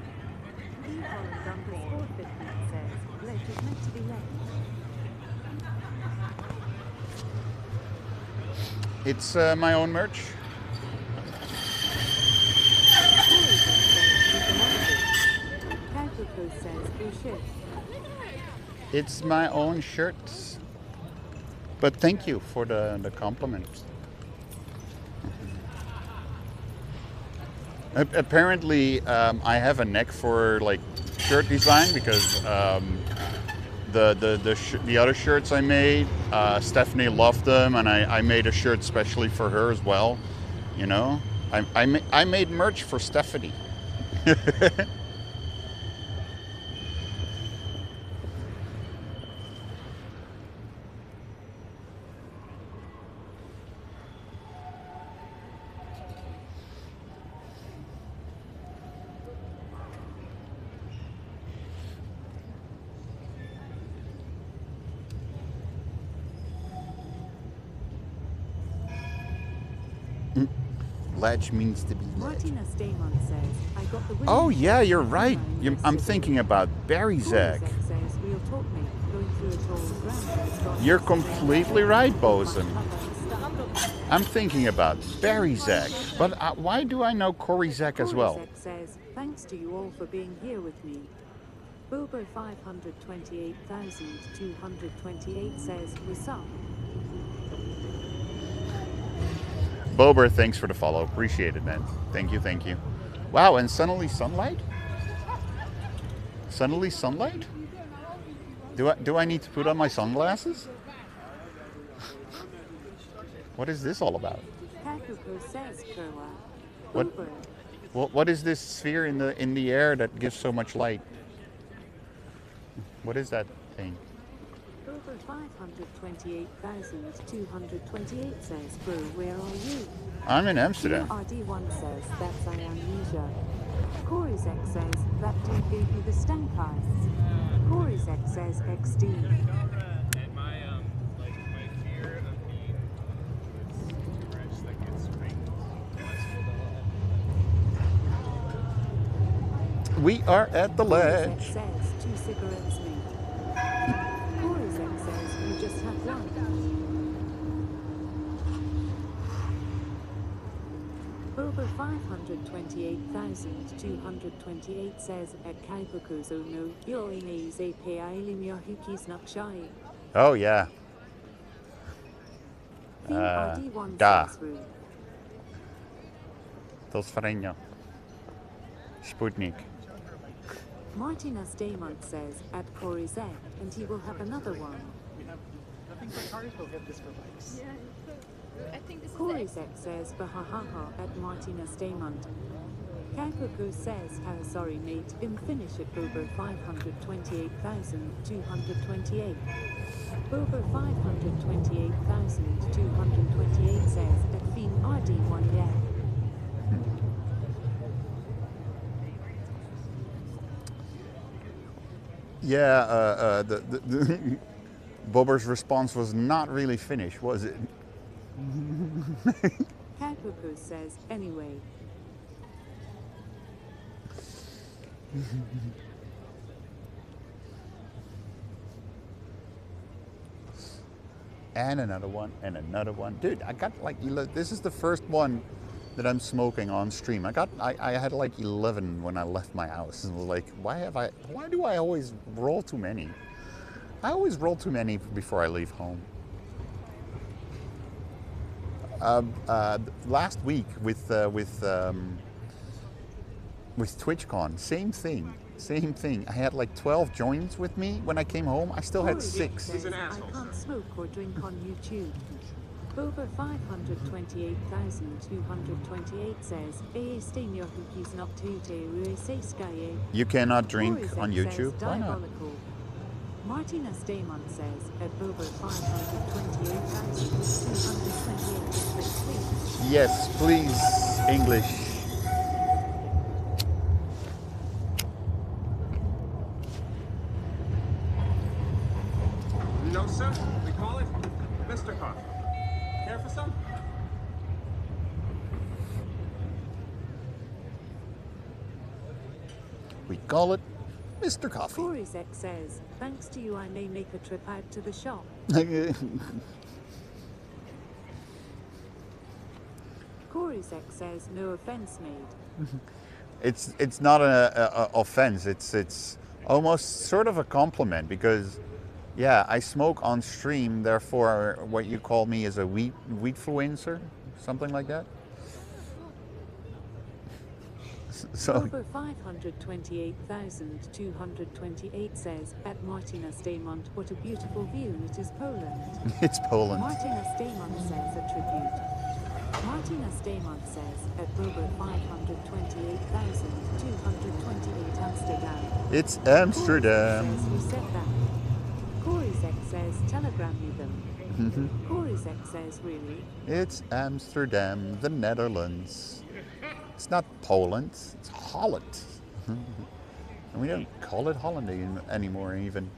G: _50 says, ledge is meant to be left.
A: It's my own merch.
G: Kaikuku says, oh shit.
A: It's my own shirts. But thank you for the compliment. Apparently, I have a neck for like shirt design because the other shirts I made, Stephanie loved them, and I made a shirt specially for her as well. You know, I made merch for Stephanie. Ledge means to be led.
G: Martina Staymon says, I got the
A: Oh yeah, you're right. I'm thinking about Barry Zach.
G: says, we'll talk, mate. Going through a tall ground.
A: You're completely right, Bosun. I'm thinking about Barry Zach. But why do I know Corey Zach as well?
G: Korizek says, thanks to you all for being here with me. Bobo 528,228 says, what's up?
A: Bober, thanks for the follow. Appreciate it, man. Thank you, thank you. Wow, and Suddenly Sunlight? Suddenly Sunlight? Do I need to put on my sunglasses? What is this all about? What is this sphere in the air that gives so much light? What is that thing?
G: Over 528,228 says, bro, where are you?
A: I'm in Amsterdam.
G: RD1 says, that's amnesia. Korizek says, that dude gave you the stank eyes. Korizek says, XD.
M: And my fear of being rich that gets spanked.
A: We are at the ledge.
G: Korizek says, 2 cigarettes, mate. Korizek says, you just have one. Over 528,228 says, at Kaipukuzo no, you're in a zapailim yahukis nakshai.
A: Oh, yeah. Da. Tot Farenjo. Sputnik.
G: Martina Staymont says, at Korizek, and he will have another one.
N: Nothing but cars will get this for bikes.
I: Yeah. I think this is
G: Korizek says, bahahaha, at Martina Staymont. Kakuku says, how sorry mate, finish at Bobo 528,228. Bobo 528,228 says, at Fiend RD1 yeah.
A: Yeah, the Bobber's response was not really finished, was it?
G: Kakuku says, anyway.
A: And another one, and another one. Dude, I got like, this is the first one that I'm smoking on stream. I had like 11 when I left my house. And like, why do I always roll too many? I always roll too many before I leave home. last week with TwitchCon, same thing. Same thing. I had like 12 joins with me. When I came home, I still had 6.
G: Says, I can't smoke or drink on YouTube. Boba 528,228 says,
A: You cannot drink on YouTube? Why not?
G: Martina Staymon says, at Boba 528,228.
A: Yes, please, English.
M: No, sir. We call it Mr. Coffee. Care for some?
A: We call it Mr. Coffee.
G: Korizek says, thanks to you I may make a trip out to the shop. Korizek says, no offense made.
A: It's not an offense. It's almost sort of a compliment because, yeah, I smoke on stream. Therefore, what you call me is a weedfluencer, something like that. So.
G: Over 528,228 says, at Martina Staymont, what a beautiful view, it is Poland.
A: It's Poland.
G: Martina Staymont says a tribute. Martina Staymont says, at Boba 528,228 Amsterdam.
A: It's Amsterdam.
G: Says, who said that? Korizek says, telegram me them. Korizek says, really?
A: It's Amsterdam, the Netherlands. It's not Poland, it's Holland. And we don't call it Holland anymore even.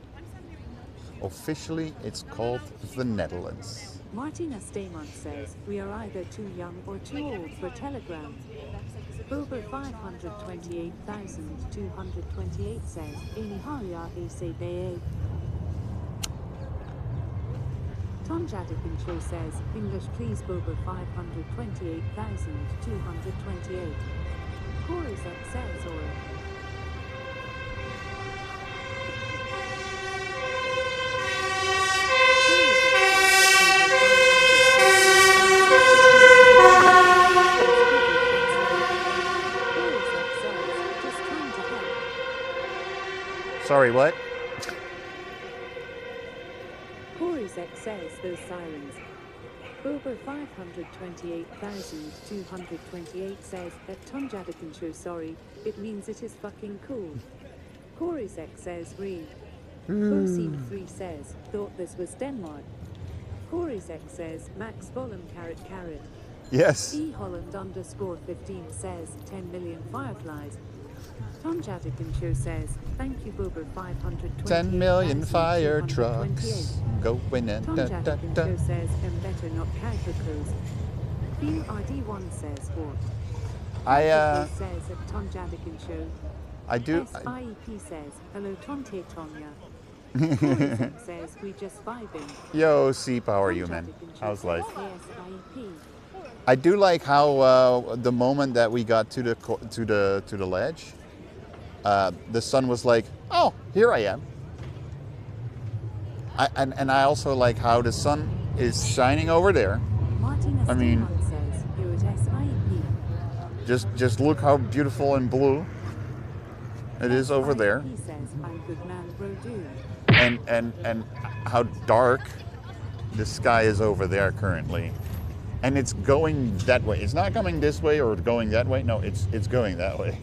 A: Officially, it's called the Netherlands.
G: Martina Staymont says, we are either too young or too old for Telegram. Boba 528,228 says, Eni Haria ECBA. Tom Jadikin Show says, English please Boba 528,228. Korizek says, or...
A: Sorry, what?
G: Korizek says those sirens. Boba 528,228 says that Tom Jadikin Show sorry, it means it is fucking cool. Korizek says read. Bosine 3 says, thought this was Denmark. Korizek says, Max Bollum carrot.
A: Yes.
G: E Holland _15 says, 10 million fireflies. Tom Jadikin Show says, thank you Boba 528.
A: 10 million fire trucks going in.
G: Tom Jadikin Show says, better not casuals. Beam RD1 says, what? says at Tom Jadikin Show.
A: I do.
G: SIEP says, hello Tonte Tonya. Korizek says, we just vibing.
A: Yo, Seep, how are you, man? How's life?
G: SIEP.
A: I do like how the moment that we got to the ledge, the sun was like, oh, here I am. And I also like how the sun is shining over there. I mean, just look how beautiful and blue it is over there. And how dark the sky is over there currently. And it's going that way. It's not coming this way or going that way. No, it's going that way.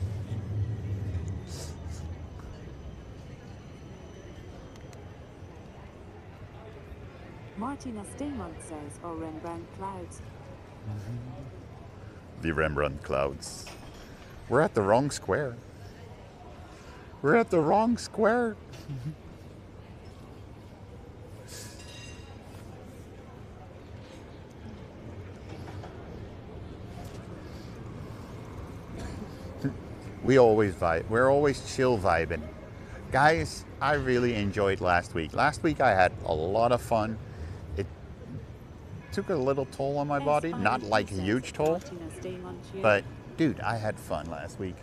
G: Martina Staymont says, or Rembrandt clouds.
A: The Rembrandt clouds. We're at the wrong square. We're at the wrong square. We always vibe. We're always chill vibing. Guys, I really enjoyed last week. Last week I had a lot of fun. It took a little toll on my body. Not like a huge toll. But dude, I had fun last week.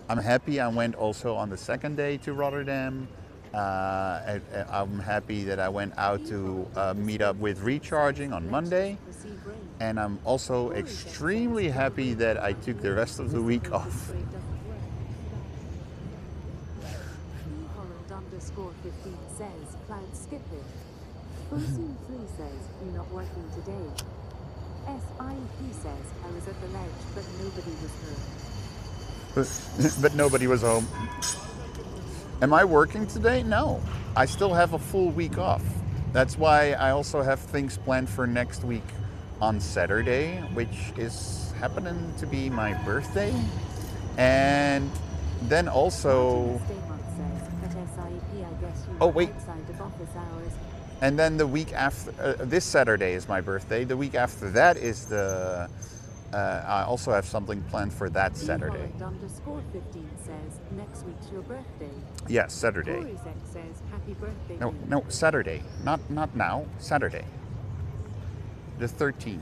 A: I'm happy I went also on the second day to Rotterdam. I'm happy that I went out to meet up with Recharging on Monday. And I'm also extremely happy that I took the rest of the week off.
G: Holland_15 says, cloud skip it. Bosun3 says, you're not working today. SIP says, I was at the ledge, but nobody was home.
A: But nobody was home. Am I working today? No. I still have a full week off. That's why I also have things planned for next week on Saturday, which is happening to be my birthday. And then also... Oh, wait. And then the week after, this Saturday is my birthday. The week after that is the, I also have something planned for that Saturday.
G: Holland_15 says, next week's your birthday.
A: Yes, Saturday.
G: Says, happy birthday.
A: No, Saturday. Not now, Saturday. The 13th.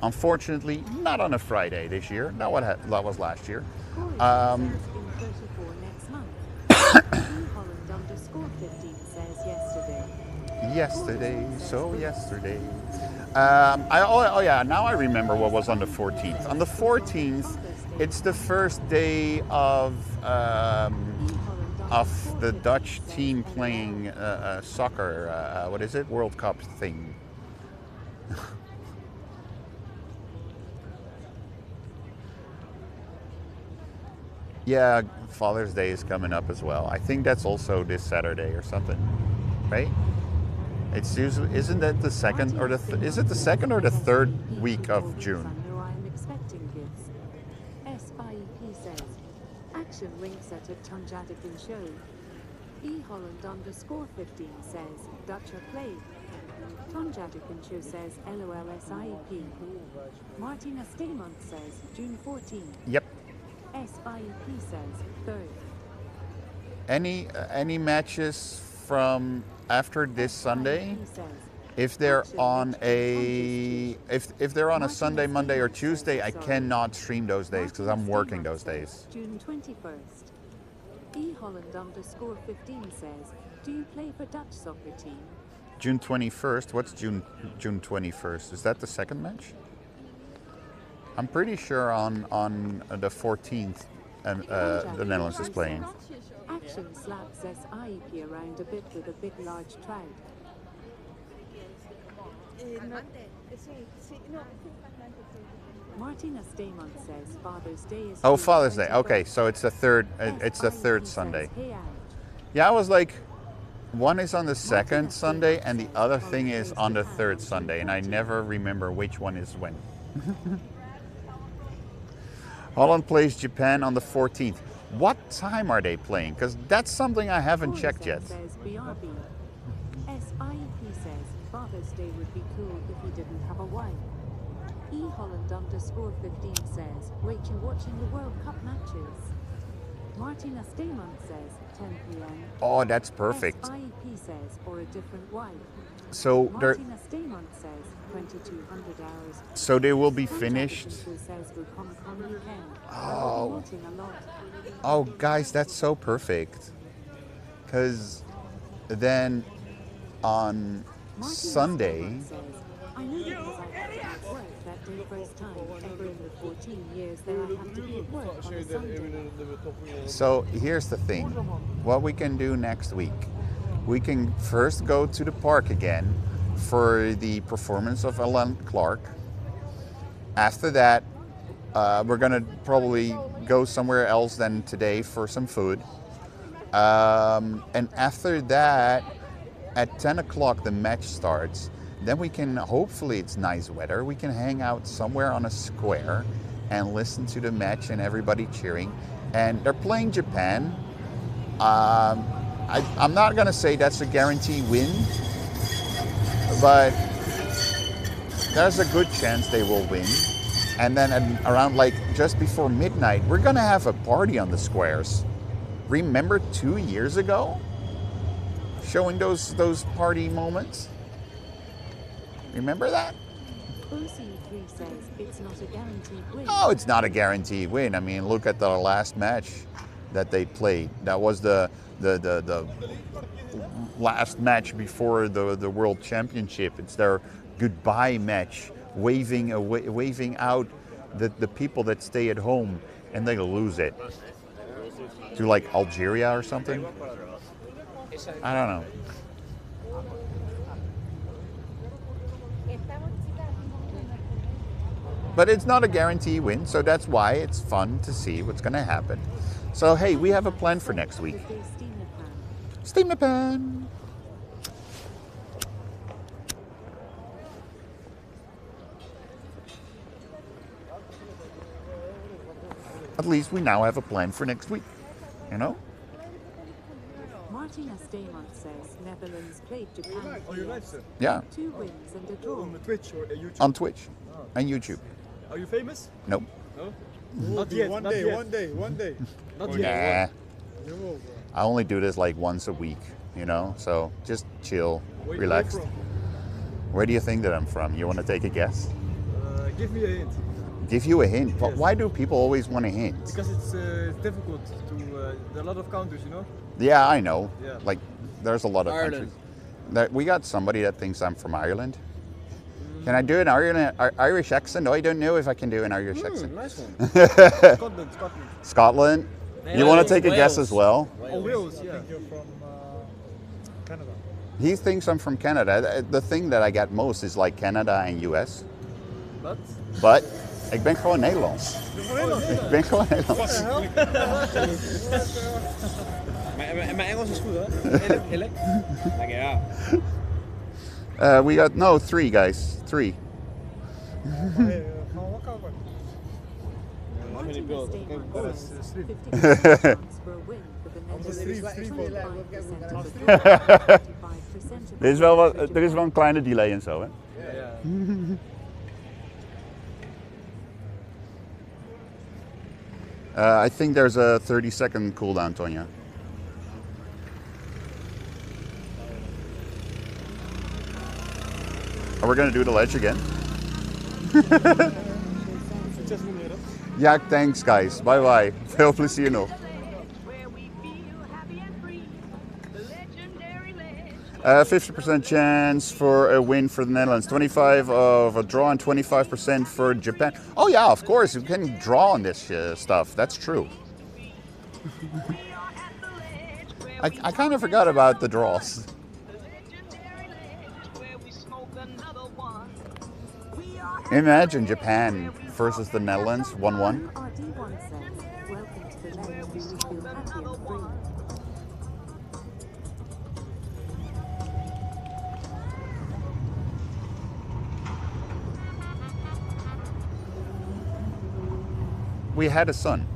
A: Unfortunately, not on a Friday this year. That was last year.
G: Holland_15 says yesterday.
A: Yesterday. Oh yeah, now I remember what was on the 14th. On the 14th, it's the first day of the Dutch team playing soccer. What is it? World Cup thing. Yeah, Father's Day is coming up as well. I think that's also this Saturday or something, right? It's usually, isn't that the second or is it the second or the third week of June?
G: I'm expecting gifts. SIP says, action links at a Tonjadican show. Holland_15 says, Dutch are played. Tonjadican show says, LOL SIP. Martina Stamont says, June 14th.
A: Yep.
G: SIP says, 3rd.
A: Any matches from after this Sunday? If they're on a if they're on a Sunday, Monday, or Tuesday, I cannot stream those days because I'm working those days.
G: June 21st. Holland_15 says, do you play for Dutch soccer team?
A: June 21st. What's June 21st? Is that the second match? I'm pretty sure on the 14th, the Netherlands is playing.
G: Action slaps SIP around a bit with a big large trout. Martina Stamont says Father's Day is...
A: Oh, Father's Day. Okay, so it's the third. It's the third Sunday. Yeah, I was like, one is on the second Sunday, and the other thing is on the third Sunday, and I never remember which one is when. Holland plays Japan on the 14th. What time are they playing? Because that's something I haven't checked yet.
G: Says BRB. SIP says Father's Day would be cool if he didn't have a wife. Holland_15 says, wait, you watching the World Cup matches? Martina Stamont says 10 p.m.
A: Oh, that's perfect.
G: SIP says, or a different wife.
A: So
G: Martina Stamont says 2200 hours.
A: So they will be finished.
G: Oh.
A: Oh, guys, that's so perfect. Because then on Sunday.
G: I know because I had to be at work that day first time ever in the 14 years that I have to be at work on a Sunday.
A: So here's the thing. What we can do next week. We can first go to the park again for the performance of Alan Clark. After that, we're gonna probably go somewhere else than today for some food. And after that, at 10 o'clock the match starts. Then we can, hopefully it's nice weather, we can hang out somewhere on a square and listen to the match and everybody cheering. And they're playing Japan. I'm not gonna say that's a guaranteed win, but there's a good chance they will win. And then around like just before midnight, we're gonna have a party on the squares. Remember 2 years ago? Showing those party moments? Remember that?
G: OC3 says it's not a guaranteed win.
A: Oh, it's not a guaranteed win. I mean, look at the last match that they played. That was the last match before the World Championship. It's their goodbye match waving out the people that stay at home, and they lose it to like Algeria or something. I don't know. But it's not a guarantee win, so that's why it's fun to see what's going to happen. So hey, we have a plan for next week. Steam the pan. At least we now have a plan for next week, you know?
G: Martina Stamont says Netherlands played Japan.
P: Oh, you're live, sir?
A: Yeah.
G: 2 wins and a draw.
P: On Twitch or YouTube?
A: On Twitch and YouTube.
P: Are you famous?
A: Nope.
P: No? Not yet.
N: One
P: not
N: day,
P: yet.
N: one day, one day.
P: Not
A: Nah.
P: yet.
N: You will, bro.
A: I only do this like once a week, you know? So just chill,
P: Where
A: relax.
P: you from?
A: Where do you think that I'm from? You want to take a guess?
P: Give me a hint.
A: Give you a hint.
P: Yes.
A: Why do people always want a hint?
P: Because it's difficult to. There are a lot of countries, you know.
A: Yeah, I know.
P: Yeah.
A: Like, there's a lot of
B: Ireland.
A: countries. We got somebody that thinks I'm from Ireland. Can I do an Irish accent? I don't know if I can do an Irish accent.
P: Nice one. Scotland.
A: Scotland. You want to take a guess as well?
P: Oh, Wales,
N: I
P: yeah.
N: think you're from Canada.
A: He thinks I'm from Canada. The thing that I get most is like Canada and US. But ik ben gewoon Nederlands. Ik ben gewoon Nederlands.
P: Mijn Engels is goed, hè? Eerlijk? Ja.
A: We got, 3 guys. 3.
G: Martina Stamont says 50% chance for a win for the Netherlands. 25%
A: Er is wel een kleine delay en zo, hè?
P: Ja.
A: I think there's a 30-second cooldown, Tonya. Are we gonna do the ledge again? Ja, thanks guys. Bye bye. Veel plezier nog. 50% chance for a win for the Netherlands, 25 of a draw and 25% for Japan. Oh yeah, of course, you can draw on this stuff. That's true. I kind of forgot about the draws. Imagine Japan versus the Netherlands, 1-1. We had a son.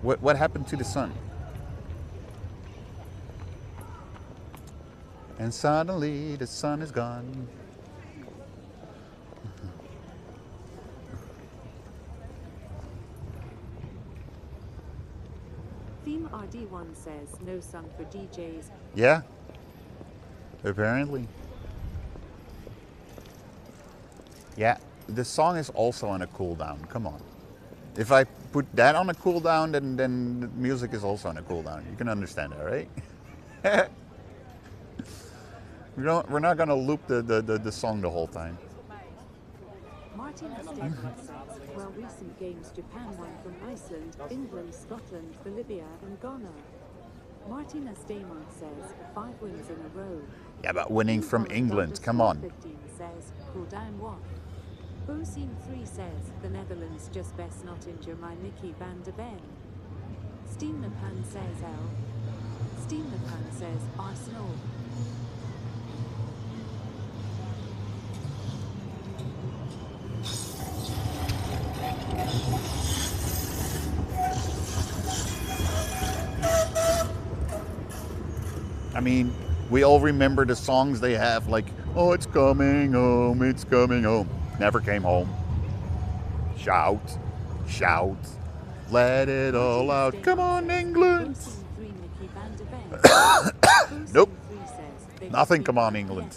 A: What happened to the sun? And suddenly the sun is gone.
G: Theme RD1 says no song for DJs.
A: Yeah. Apparently. Yeah, the song is also on a cooldown. Come on. If I put that on a cooldown, then the music is also on a cooldown. You can understand that, right? We're not gonna loop the song the whole time.
G: Martina Stamont says, well, recent games Japan won from Iceland, England, Scotland, Bolivia and Ghana. Martina Stamont says 5 wins in a row.
A: Yeah, but winning from England, come on.
G: 15 says, cool down what? Boseen 3 says, the Netherlands just best not injure my Mickey van der Ven. Steam the Pan says L. Steam the Pan says Arsenal.
A: I mean, we all remember the songs they have, like, oh, it's coming home, it's coming home. Never came home. Shout, shout, let it all out. Come on, England. Nope. Nothing, come on, England.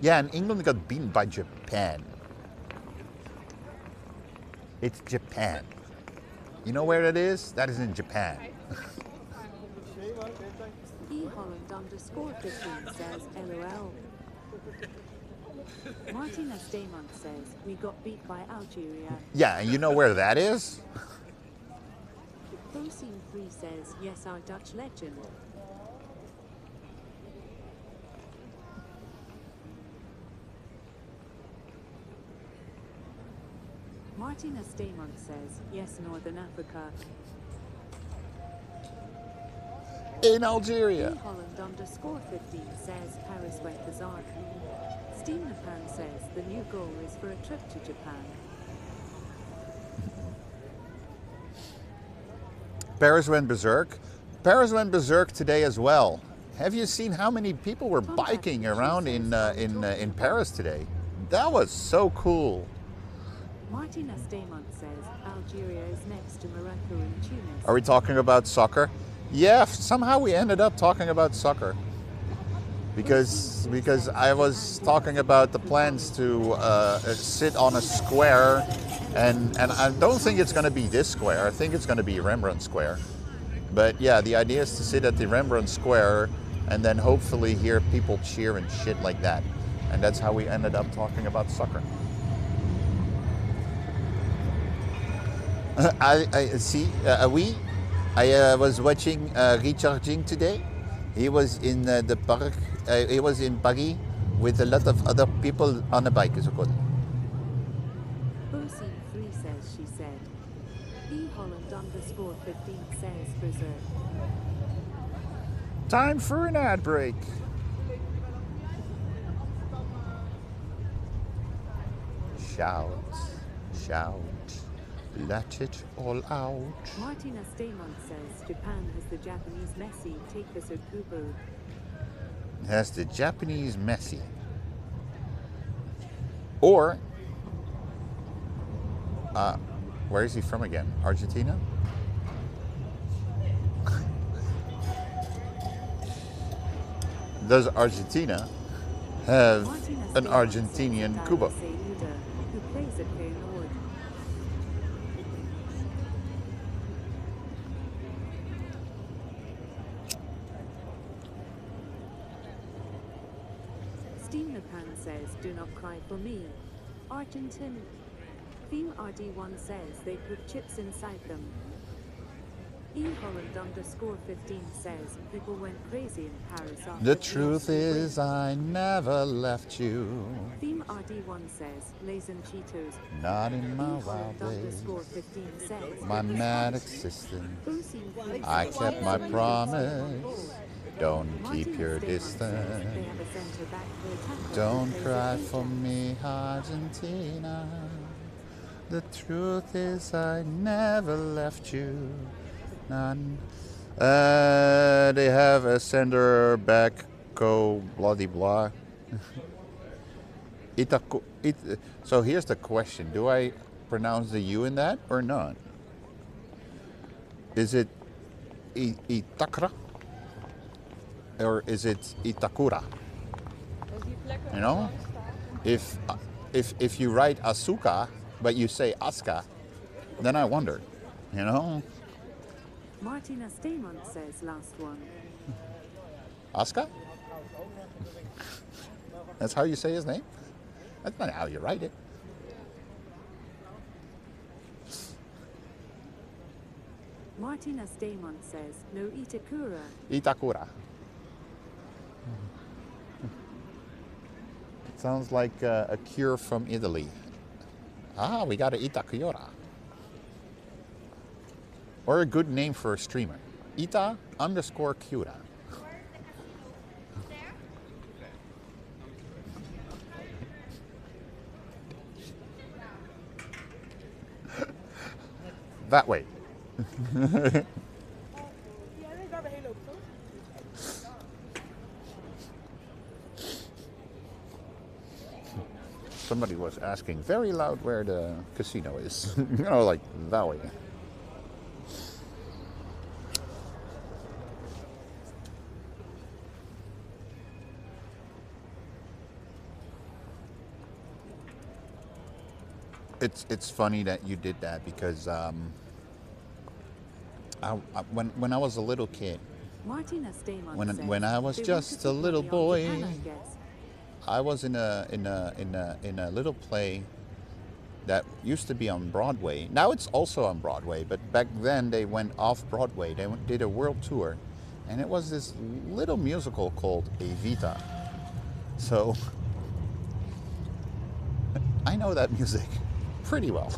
A: Yeah, and England got beaten by Japan. It's Japan. You know where that is? That is in Japan.
G: Holland_15 says LOL. Martina Staymont says, we got beat by Algeria.
A: Yeah, and you know where that is?
G: Prosim3 says, yes, our Dutch legend. Martina Staymont says, yes, Northern Africa.
A: In Algeria.
G: Holland_15 says, Paris went bizarre. Steam Japan says, the new goal is for a trip to Japan.
A: Paris went berserk. Paris went berserk today as well. Have you seen how many people were biking around in Paris today? That was so cool.
G: Martina Staymont says, Algeria is next to Morocco and Tunis.
A: Are we talking about soccer? Yeah, somehow we ended up talking about soccer. Because I was talking about the plans to sit on a square, and I don't think it's going to be this square. I think it's going to be Rembrandt Square. But yeah, the idea is to sit at the Rembrandt Square and then hopefully hear people cheer and shit like that. And that's how we ended up talking about soccer. I see. I was watching Recharging today. He was in the park. He was in Paris with a lot of other people on a bike.
G: Prosim3 says, she said. Holland_15 says, berserk.
A: Time for an ad break. Shout, shout. Let it all out.
G: Martina Staymont says Japan has the Japanese Messi. Take this at Kubo.
A: Has the Japanese Messi. Or, where is he from again? Argentina? Does Argentina have an Argentinian Cuba?
G: Who plays at Feyenoord. Steam Japan says, do not cry for me. Argentine. Theme RD1 says they put chips inside them. Holland_15 says people went crazy in Paris after
A: The truth is I never left you.
G: Theme RD1 says Lays and Cheetos.
A: Not in my wild days.
G: Holland_15 says
A: My mad existence. I kept my promise. Don't keep your distance. Don't cry for me, Argentina. The truth is I never left you. None. They have a sender back, go bloody blah. So here's the question: do I pronounce the U in that or not? Is it Itakra or is it Itakura? You know, if you write Asuka but you say Aska, then I wonder. You know.
G: Martina Staymont says last one.
A: Aska? That's how you say his name? That's not how you write it.
G: Martina Staymont says no Itakura.
A: Itakura. Sounds like a cure from Italy. Ah, we got an Itakura. Or a good name for a streamer. Ita_Cura. That way. Somebody was asking very loud where the casino is. You know, like that way. It's funny that you did that because when I was a little kid,
G: Martina Staymon says,
A: when I was
G: they
A: just
G: wanted
A: a
G: to
A: little
G: put me on
A: boy,
G: Japan, I guess.
A: I was in a little play that used to be on Broadway. Now it's also on Broadway, but back then they went off Broadway. They did a world tour, and it was this little musical called Evita. So I know that music pretty well.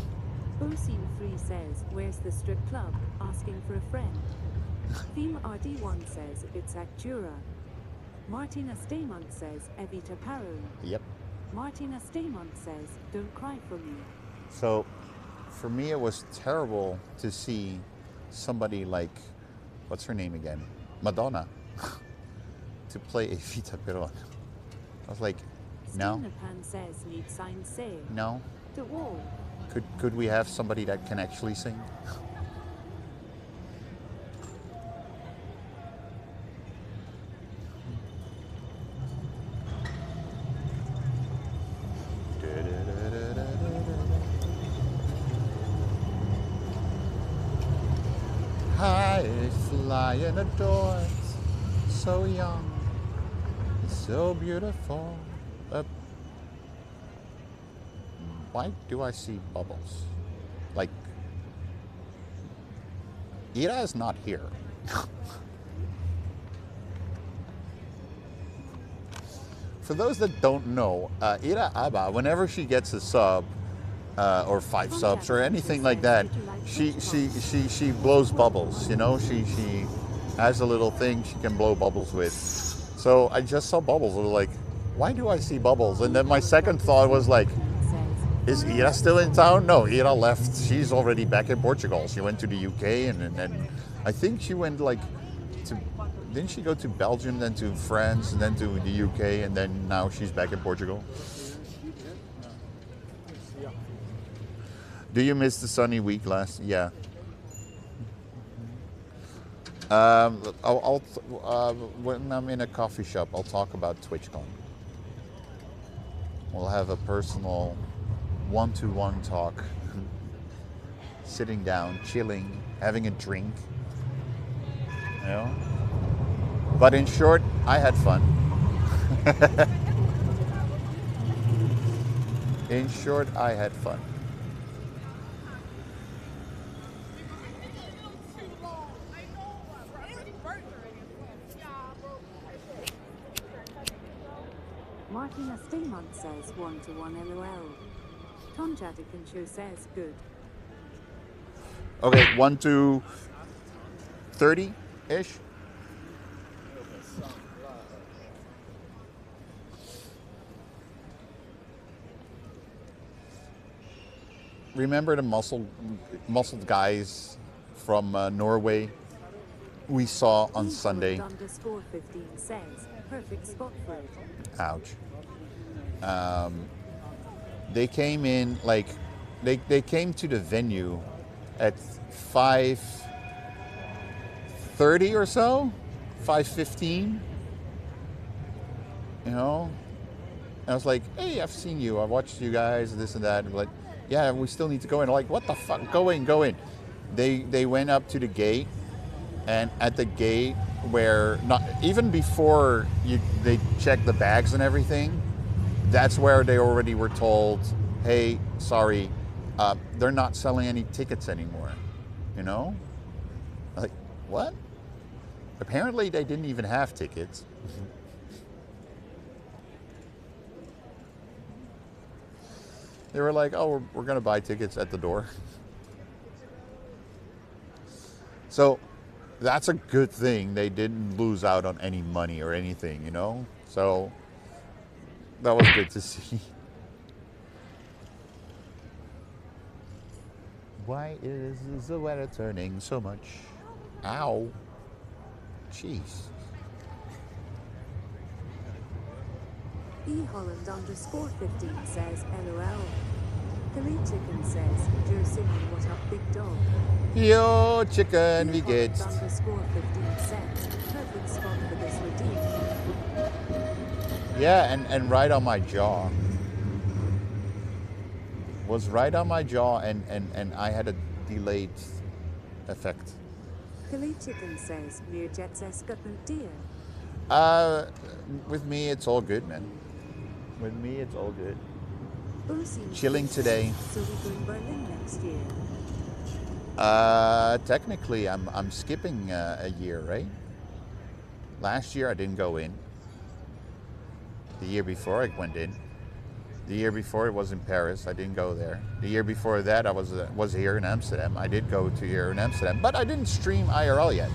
G: Ocean3 says, where's the strip club? Asking for a friend. Theme RD1 says, it's Actura. Martina Staymont says, Evita Parone.
A: Yep.
G: Martina Staymont says, don't cry for me.
A: So for me, it was terrible to see somebody like, what's her name again? Madonna, to play Evita Perón. I was like, no.
G: Pan says, need signs say.
A: No.
G: The wall.
A: Could we have somebody that can actually sing? High flying adored, so young, so beautiful. Why do I see bubbles? Like, Ira is not here. For those that don't know, Ira Abba, whenever she gets a sub, or 5 subs or anything like that, she blows bubbles. You know, she has a little thing she can blow bubbles with. So I just saw bubbles. I was like, why do I see bubbles? And then my second thought was like, is Ira still in town? No, Ira left. She's already back in Portugal. She went to the UK and I think she went like to, didn't she go to Belgium, then to France, and then to the UK, and then now she's back in Portugal? Do you miss the sunny week last? Yeah. When I'm in a coffee shop, I'll talk about TwitchCon. We'll have a personal one-to-one talk, sitting down, chilling, having a drink, you know. But in short, I had fun. In short, I had fun.
G: Martina Staymont says 1-to-1 LOL. Tom Jadikin Show says good.
A: Okay, 1 to 30-ish. Remember the muscled guys from Norway we saw on Sunday?
G: _15 says perfect spot for it.
A: Ouch. They came in like they came to the venue at 5:30 or so, 5:15. You know, and I was like, "Hey, I've seen you. I watched you guys, this and that." And like, yeah, we still need to go in. Like, what the fuck? Go in. They went up to the gate, and at the gate where not even before they checked the bags and everything, that's where they already were told, hey, sorry, they're not selling any tickets anymore. You know? Like, what? Apparently they didn't even have tickets. They were like, oh, we're going to buy tickets at the door. So that's a good thing. They didn't lose out on any money or anything, you know? So that was good to see. Why is the weather turning so much? Ow. Jeez.
G: Holland _15 says LOL. Philly Chicken says, Joe Simon, what up, big dog?
A: Yo, chicken, wie geht's?
G: _15 says, perfect spot for this redeem.
A: Yeah, and right on my jaw. Was right on my jaw, and I had a delayed effect.
G: Khalid Chicken says, Meer Jets Escutment dear.
A: With me, it's all good, man. With me, it's all good.
G: Bullseye
A: Chilling today.
G: So we go in Berlin next year.
A: Technically, I'm skipping a year, right? Last year I didn't go in. The year before I went in. The year before it was in Paris. I didn't go there. The year before that I was here in Amsterdam. I did go to here in Amsterdam, but I didn't stream IRL yet.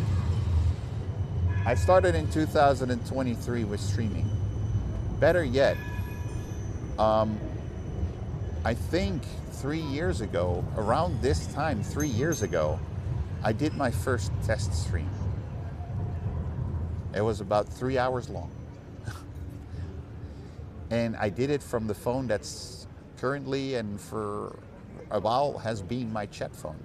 A: I started in 2023 with streaming. Better yet, I think 3 years ago, around this time, 3 years ago, I did my first test stream. It was about 3 hours long. And I did it from the phone that's currently and for a while has been my chat phone.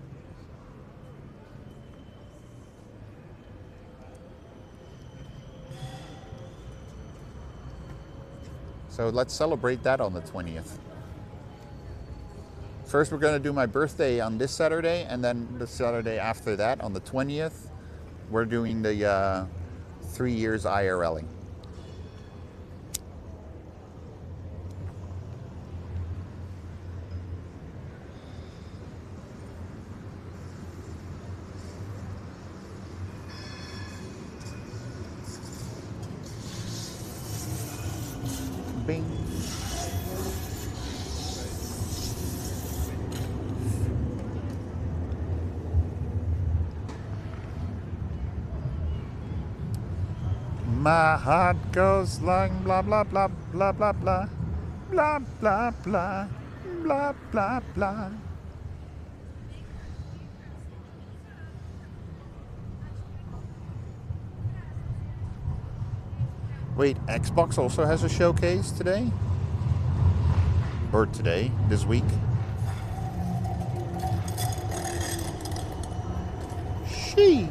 A: So let's celebrate that on the 20th. First, we're going to do my birthday on this Saturday, and then the Saturday after that, on the 20th, we're doing the 3 years IRLing. Bing. My heart goes like blah blah blah blah blah blah blah blah blah blah blah blah. Wait, Xbox also has a showcase today? Or today, this week? Jeez.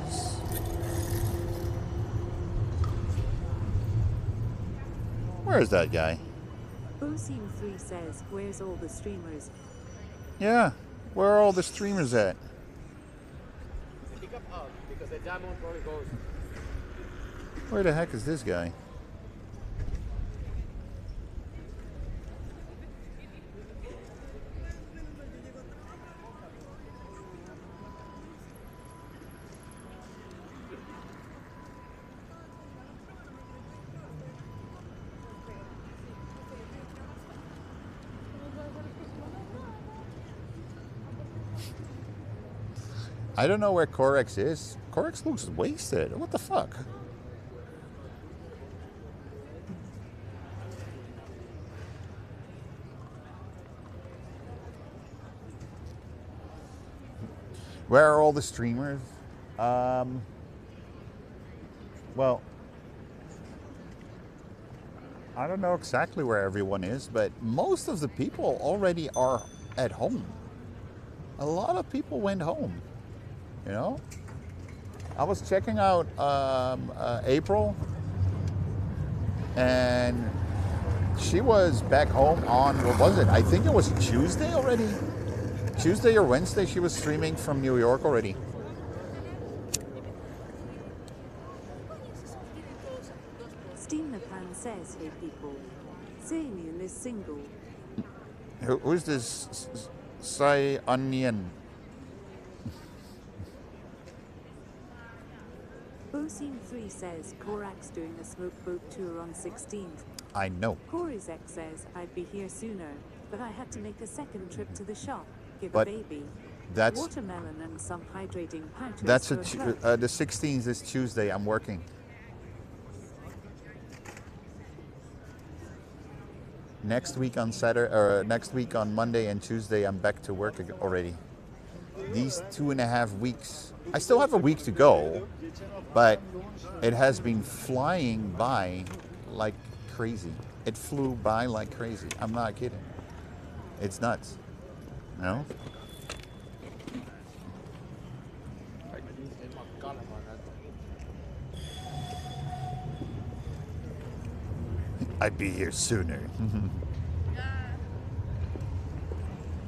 A: Where's that guy?
G: Bosim3 says, where's all the streamers?
A: Yeah, where are all the streamers at?
P: Pick up out because the diamond probably goes.
A: Where the heck is this guy? I don't know where Corex is. Corex looks wasted. What the fuck? Where are all the streamers? Well, I don't know exactly where everyone is, but most of the people already are at home. A lot of people went home. You know, I was checking out April, and she was back home on, what was it? I think it was Tuesday already. Tuesday or Wednesday, she was streaming from New York already.
G: Steam the Pan says, hey people, Zanian is single.
A: Who's this Sai Onion?
G: Bosim3 says, Korak's doing a smoke boat tour on 16th.
A: I know.
G: Korizek says, I'd be here sooner, but I had to make a second trip to the shop, give
A: But
G: a baby
A: that's
G: watermelon and some hydrating pouches.
A: that's
G: for a cat.
A: the 16th is Tuesday. I'm working. Next week on Saturday, or next week on Monday and Tuesday, I'm back to work already. These 2.5 weeks, I still have a week to go, but it has been flying by like crazy. It flew by like crazy. I'm not kidding. It's nuts. No? I'd be here sooner.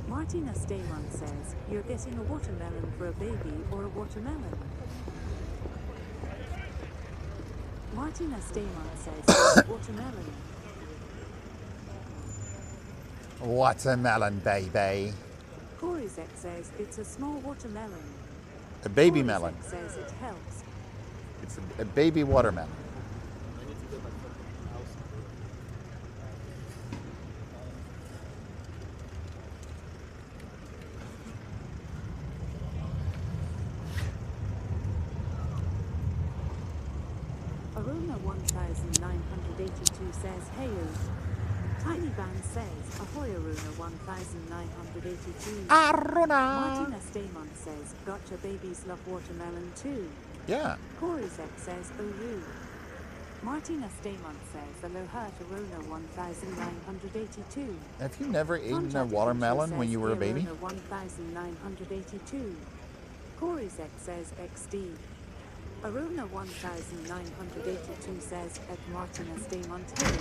G: Martina Staymon says, you're getting a watermelon for a baby or a watermelon? Martina Staymont says watermelon.
A: Watermelon, baby.
G: Coryzek says it's a small watermelon.
A: A baby
G: Coryzek
A: melon.
G: says it helps.
A: It's a baby watermelon.
G: Arona 1982 says heyo. Tiny Band says ahoy Arona 1982.
A: Arona!
G: Martina Staymont says gotcha babies love watermelon too.
A: Yeah.
G: Coryzek says OU. Martina Staymont says aloha to Rona 1982.
A: Have you never eaten a watermelon when you were a baby?
G: Rona 1982. Coryzek says XD. Arona 1982 says at Martina Staymont Hill.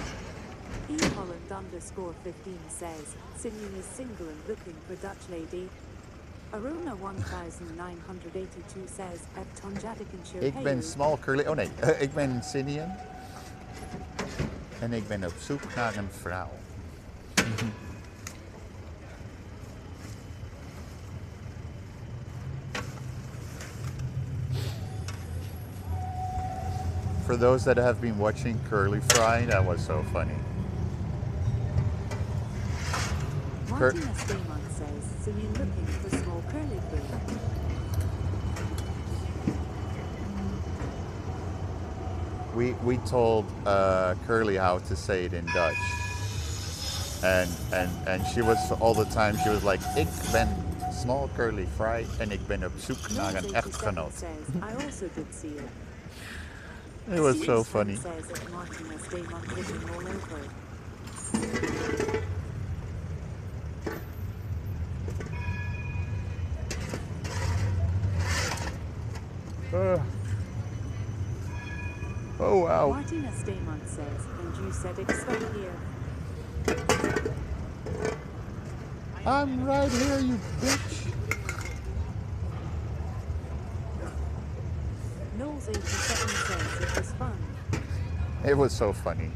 G: E Holland _15 says Simeon is single and looking for Dutch lady. Arona 1982 says at Tonjadikenshire.
A: Ik ben small curly. Oh nee, ik ben Simeon. En ik ben op zoek naar een vrouw. For those that have been watching Curly Fry, that was so funny.
G: Martina Staymont says Simeon looking for small curly thing.
A: We told Curly how to say it in Dutch, and she was all the time she was like, ik ben small curly fry en ik ben op zoek naar een echtgenoot.
G: Says I also did see it.
A: It was so funny.
G: Says that Martina Staymont living all over.
A: Oh wow.
G: Martina Staymont says, and you said expect here.
A: I'm right here, you bitch.
G: Knowles 87 says it was fun.
A: It was so funny.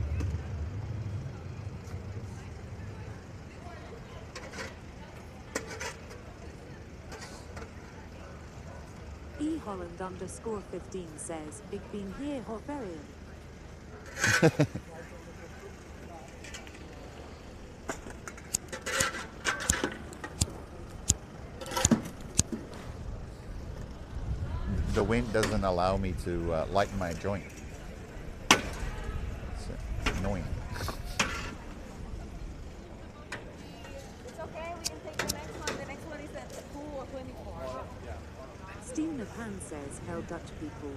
G: E Holland _15 says, ik ben hier Horverian.
A: The wind doesn't allow me to light my joint. It's annoying.
J: It's okay, we can take the next one. The next one is at 2 or 24.
G: Steve Napan says, hell Dutch people.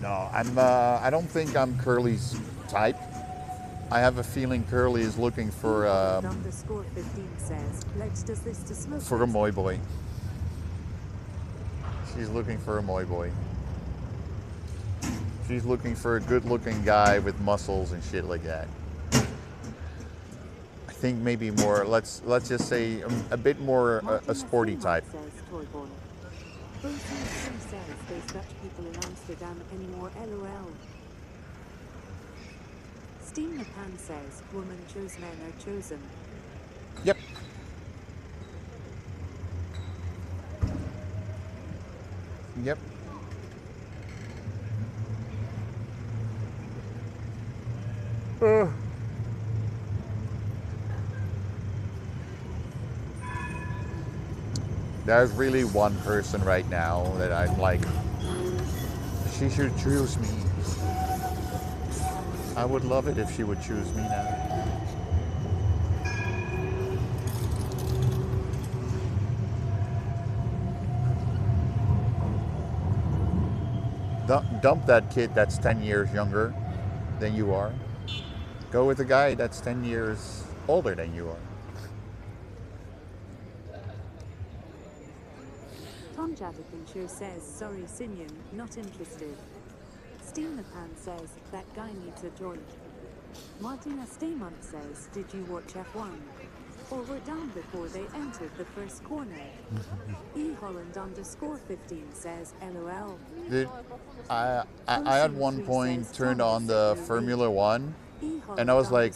A: No, I don't think I'm Curly's type. I have a feeling Curly is looking for
G: _15 says, let's does this to smoke.
A: for a mooi boy. She's looking for a mooi boy. She's looking for a good-looking guy with muscles and shit like that. I think maybe more. Let's just say a bit more a sporty type.
G: Says Toy Boy. says there's Dutch people in Amsterdam anymore. LOL. Steve Napan says women chose, men are chosen.
A: Yep. Yep. There's really one person right now that I'm like, she should choose me. I would love it if she would choose me now. Dump that kid that's 10 years younger than you are. Go with a guy that's 10 years older than you are.
G: Tom Jadikinshire says, sorry Simeon, not interested. Steve Napan says, that guy needs a joint. Martina Staymont says, did you watch F1? or were down before they entered the first corner. eHolland_15 says LOL.
A: Dude, I at one point turned on the Formula One, and I was like,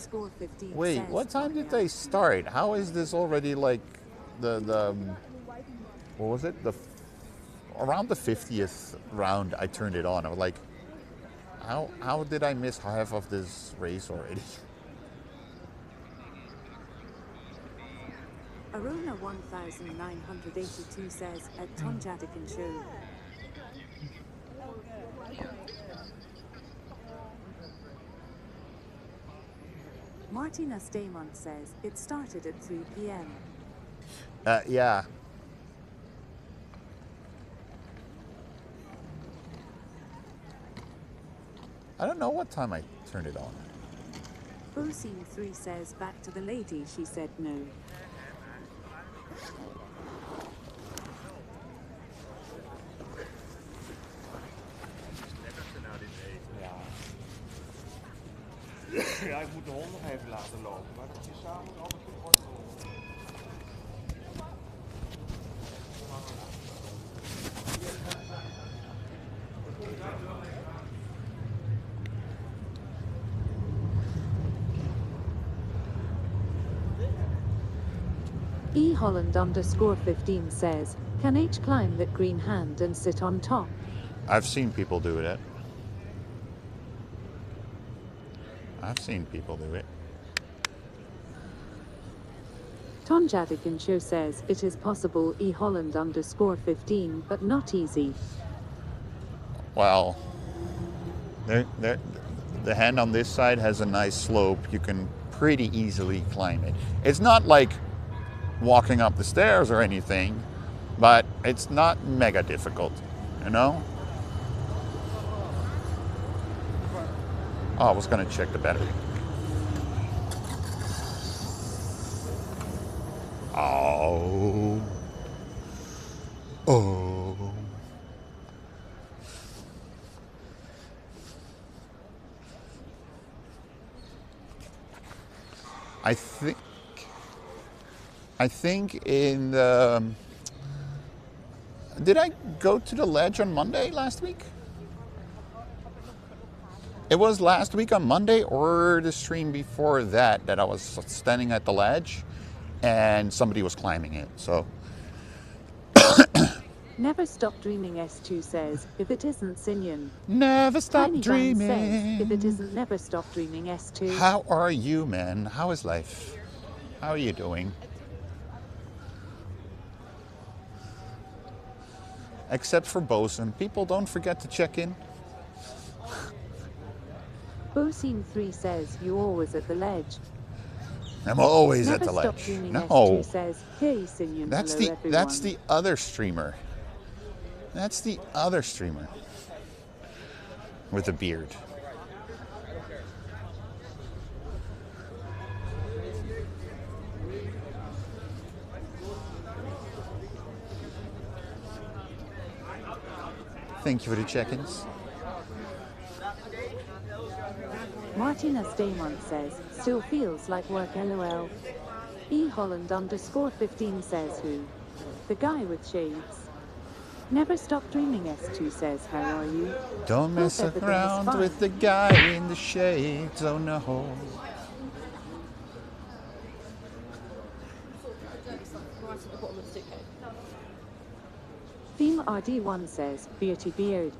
A: wait, what time did they start? How is this already like the what was it? Around the 50th round I turned it on. I was like, how did I miss half of this race already?
G: Arona 1982 says at Tom Jadikin Show. Martina Stamont says it started at 3 p.m.
A: Yeah. I don't know what time I turned it on.
G: Bosine3 says back to the lady, she said no.
P: Ja, ik moet de hond nog even laten lopen, maar dat is s'avonds altijd goed worden.
G: eHolland_15 says, can H climb that green hand and sit on top?
A: I've seen people do that. I've seen people do it.
G: Tom Jadikin Show says it is possible eHolland_15, but not easy.
A: Well, the hand on this side has a nice slope. You can pretty easily climb it. It's not like walking up the stairs or anything, but it's not mega difficult, you know? Oh, I was gonna check the battery. Oh. Oh. I think in the... Did I go to the ledge on Monday last week? It was last week on Monday or the stream before that I was standing at the ledge and somebody was climbing it, so...
G: Never Stop Dreaming S2 says, if it isn't Sinyan.
A: Never stop
G: Tiny Van
A: dreaming.
G: says, if it isn't Never Stop Dreaming S2.
A: How are you, man? How is life? How are you doing? Except for Bosun. People don't forget to check in.
G: Bosine3 says, you always at the ledge.
A: I'm always
G: Never
A: at the
G: Stop
A: ledge.
G: Dreaming
A: No.
G: S2 says, hey Sinyan,
A: That's
G: hello
A: that's
G: everyone.
A: the other streamer. That's the other streamer. With a beard. Thank you for the check-ins.
G: Martina Stamont says, still feels like work LOL. eHolland_15 says who? The guy with shades. Never Stop Dreaming S2 says, how are you?
A: Don't mess
G: Hope everything is
A: around
G: fine.
A: with the guy in the shades, oh no.
G: Theme RD1 says, Beardy Beard.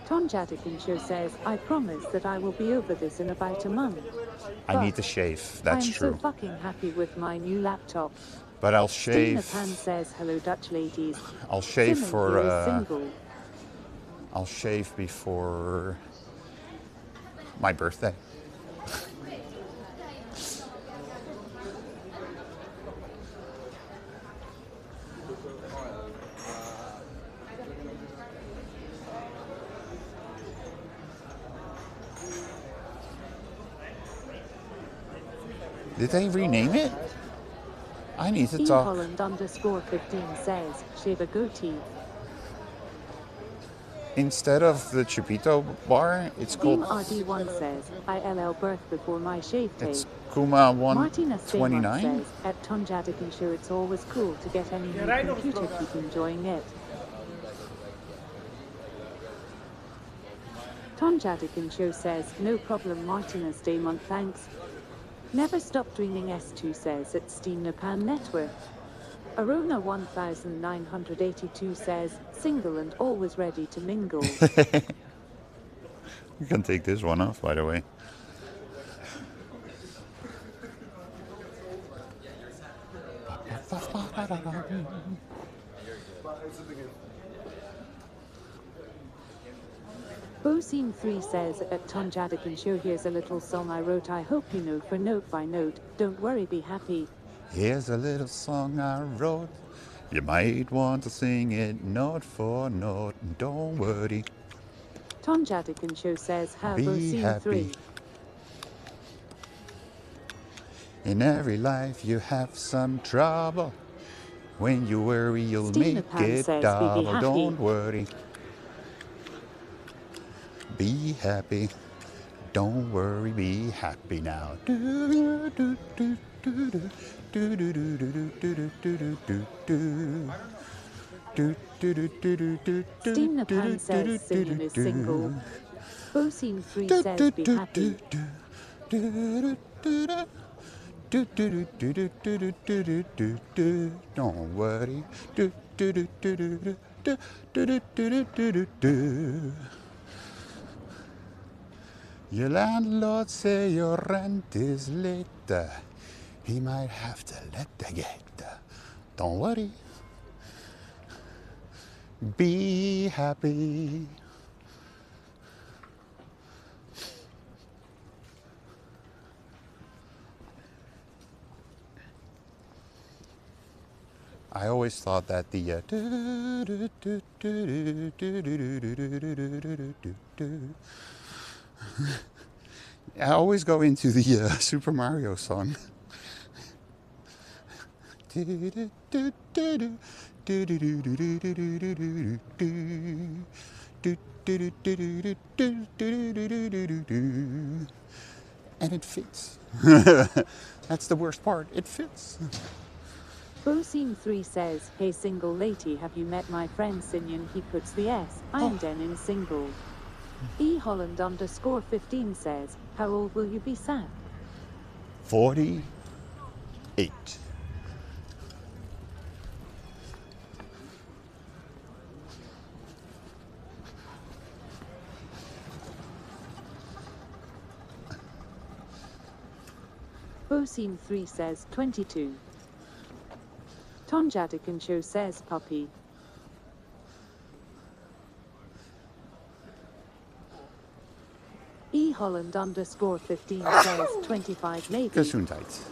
G: Tom Jadikin Show says, I promise that I will be over this in about a month.
A: I need to shave, that's
G: I'm
A: true.
G: so fucking happy with my new laptop.
A: But I'll
G: Stina
A: shave.
G: Pan says, hello Dutch ladies.
A: I'll shave
G: Simon
A: for
G: here is single.
A: I'll shave before my birthday. Did they rename it? I need to talk.
G: eHolland_15 says, shave a goatee.
A: Instead of the Chupito bar, it's
G: Team
A: called.
G: RD1 says, ILL birth before my shave tape.
A: It's Kuma
G: Martina Stamont
A: 129.
G: says, at Tonjadikin show it's always cool to get any new computer, keep enjoying it. Tonjadikin show says, no problem Martina Stamont, thanks. Never stop dreaming S2 says, at Steam Japan Network. Arona 1982 says, single and always ready to mingle.
A: You can take this one off, by the way.
G: Bosine3 says, at Tonjadikin show here's a little song I wrote, I hope you know for note by note, don't worry be happy.
A: Here's a little song I wrote. You might want to sing it note for note. Don't worry.
G: Tonjadikin show says, how
A: Be
G: Bosine3.
A: happy. In every life you have some trouble. When you worry, you'll make it double. Don't worry. Be happy. Don't worry, be happy now.
G: Steam Napan says singing is single. Bosine3 says be happy.
A: Don't worry. Your landlord say your rent is late. He might have to let the gate. Don't worry. Be happy. I always thought that the I always go into the Super Mario song. And it fits. That's the worst part. It fits.
G: Bosine3 says, hey single lady, have you met my friend Sinyan? He puts the S. I'm den in single. eHolland_15 says, how old will you be, Sam?
A: 48.
G: Bosine3 says 22. Tonjadikin show says puppy. eHolland_15 says 25 maybe.
A: Gesundheit.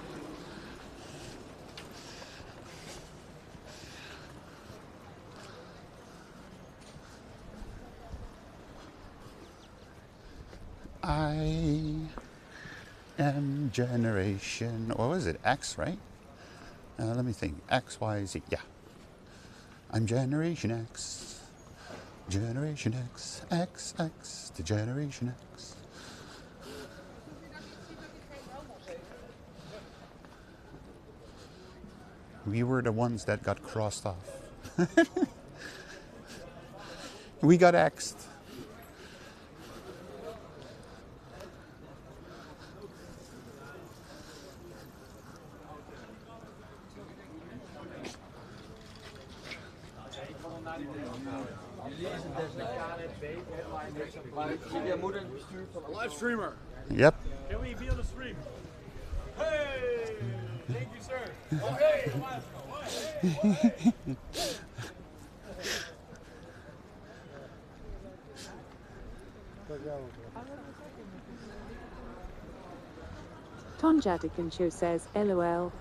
A: I am generation, what was it, X, right? Let me think, X, Y, Z, yeah. I'm Generation X. Generation X, XX to Generation X. We were the ones that got crossed off. We got X'd.
M: Live streamer.
A: Yep.
M: Can we be on the stream? Hey! Thank you, sir. Oh, hey!
G: Tonjadikin show says LOL.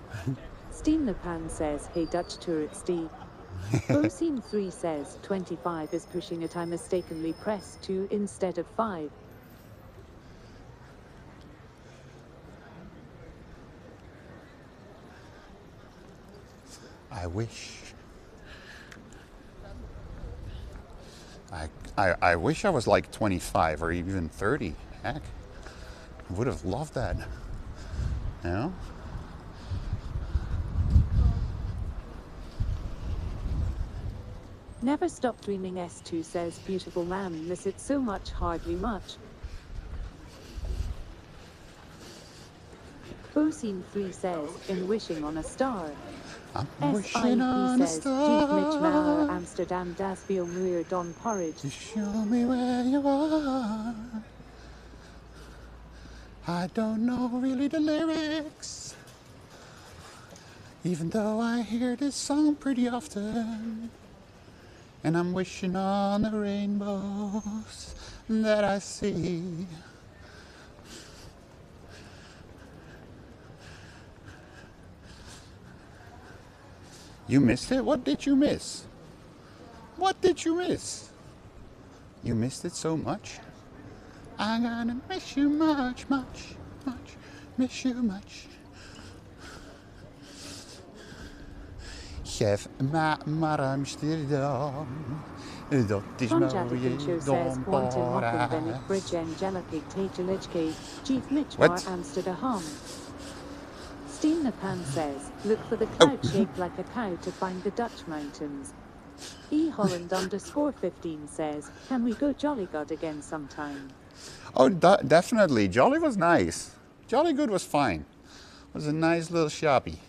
G: Steam Napan says hey Dutch turret Steve. Bosine3 says 25 is pushing it, I mistakenly pressed 2 instead of 5.
A: I wish I wish I was like 25 or even 30. Heck, I would have loved that. You know?
G: Never stop dreaming. S2 says, beautiful man, miss it so much, hardly much. Bosine3 says, in wishing on a star.
A: I'm wishing on a
G: says,
A: star.
G: Duke Mitch Mauer, Amsterdam, das veel muur don porridge.
A: To show me where you are. I don't know really the lyrics, even though I hear this song pretty often. And I'm wishing on the rainbows that I see. You missed it? What did you miss? What did you miss? You missed it so much? I'm gonna miss you much, much, much, miss you much. Geef me maar Amsterdam, dat is mooie Dompora. What?
G: Amsterdam. Steen Napan says, look for the cloud shaped like a cow to find the Dutch mountains. Holland_15 says, can we go Jolly God again sometime?
A: Oh, definitely. Jolly was nice. Jolly Good was fine. It was a nice little shoppy.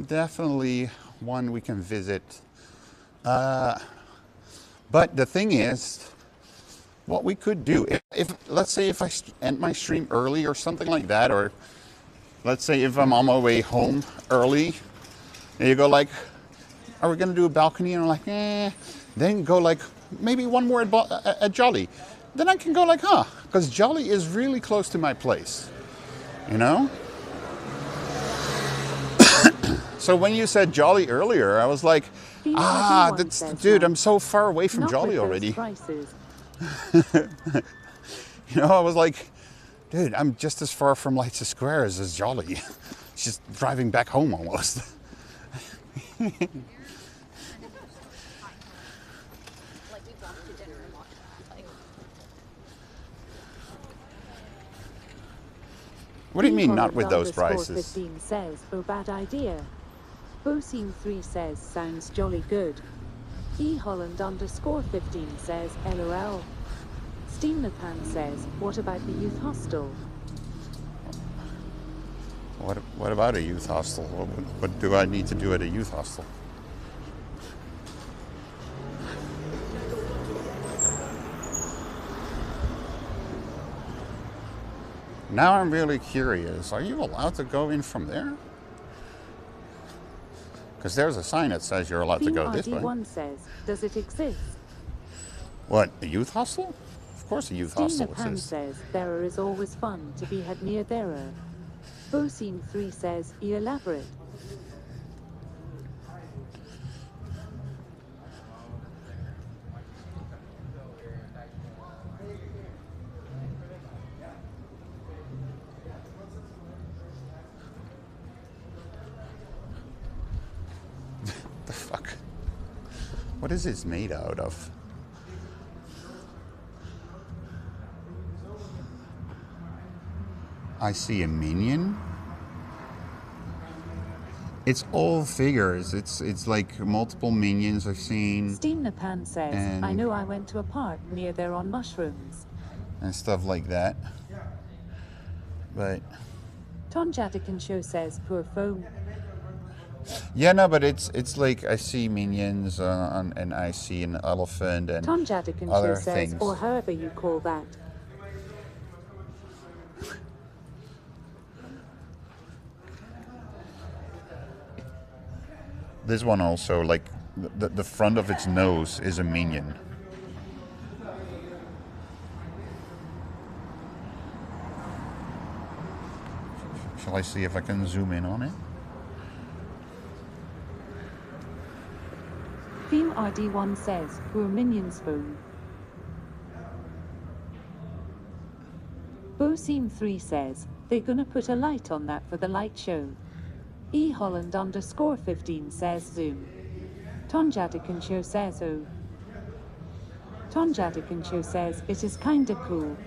A: Definitely one we can visit. But the thing is, what we could do, if let's say if I end my stream early or something like that, or let's say if I'm on my way home early, and you go like, are we going to do a balcony? And I'm like, then go like, maybe one more at Jolly. Then I can go like, because Jolly is really close to my place, you know? So when you said Jolly earlier, I was like, dude, I'm so far away from Jolly already. You know, I was like, dude, I'm just as far from Lights of Squares as Jolly. It's just driving back home almost. What do you mean, not with those prices?
G: 15 says, oh, bad idea. Bosine3 says, sounds jolly good. Holland_15 says, LOL. Steamnapan says, what about the youth hostel?
A: What about a youth hostel? What do I need to do at a youth hostel? Now I'm really curious. Are you allowed to go in from there? Because there's a sign that says you're allowed to go this way.
G: RD1 says, does it exist?
A: What, a youth hostel? Of course a youth hostel
G: Steamnapan
A: exists.
G: says, there is always fun to be had near there. Bosine3 says, elaborate.
A: The fuck? What is this made out of? I see a minion. It's all figures. It's like multiple minions I've seen.
G: Steamnapan says, I know I went to a park near there on mushrooms.
A: And stuff like that. But
G: Tonjatican Show says, poor phone.
A: yeah, no, but it's like I see minions and I see an elephant and
G: Tonjatican
A: other
G: Show says,
A: things.
G: or however you call that.
A: This one also, like the front of its nose is a minion. Shall I see if I can zoom in on it?
G: Theme RD1 says, poor minions phone. Bosine3 says, they're gonna put a light on that for the light show. Holland_15 says zoom. Tonjatican Show says oh. Tonjadikancho says, it is kinda cool.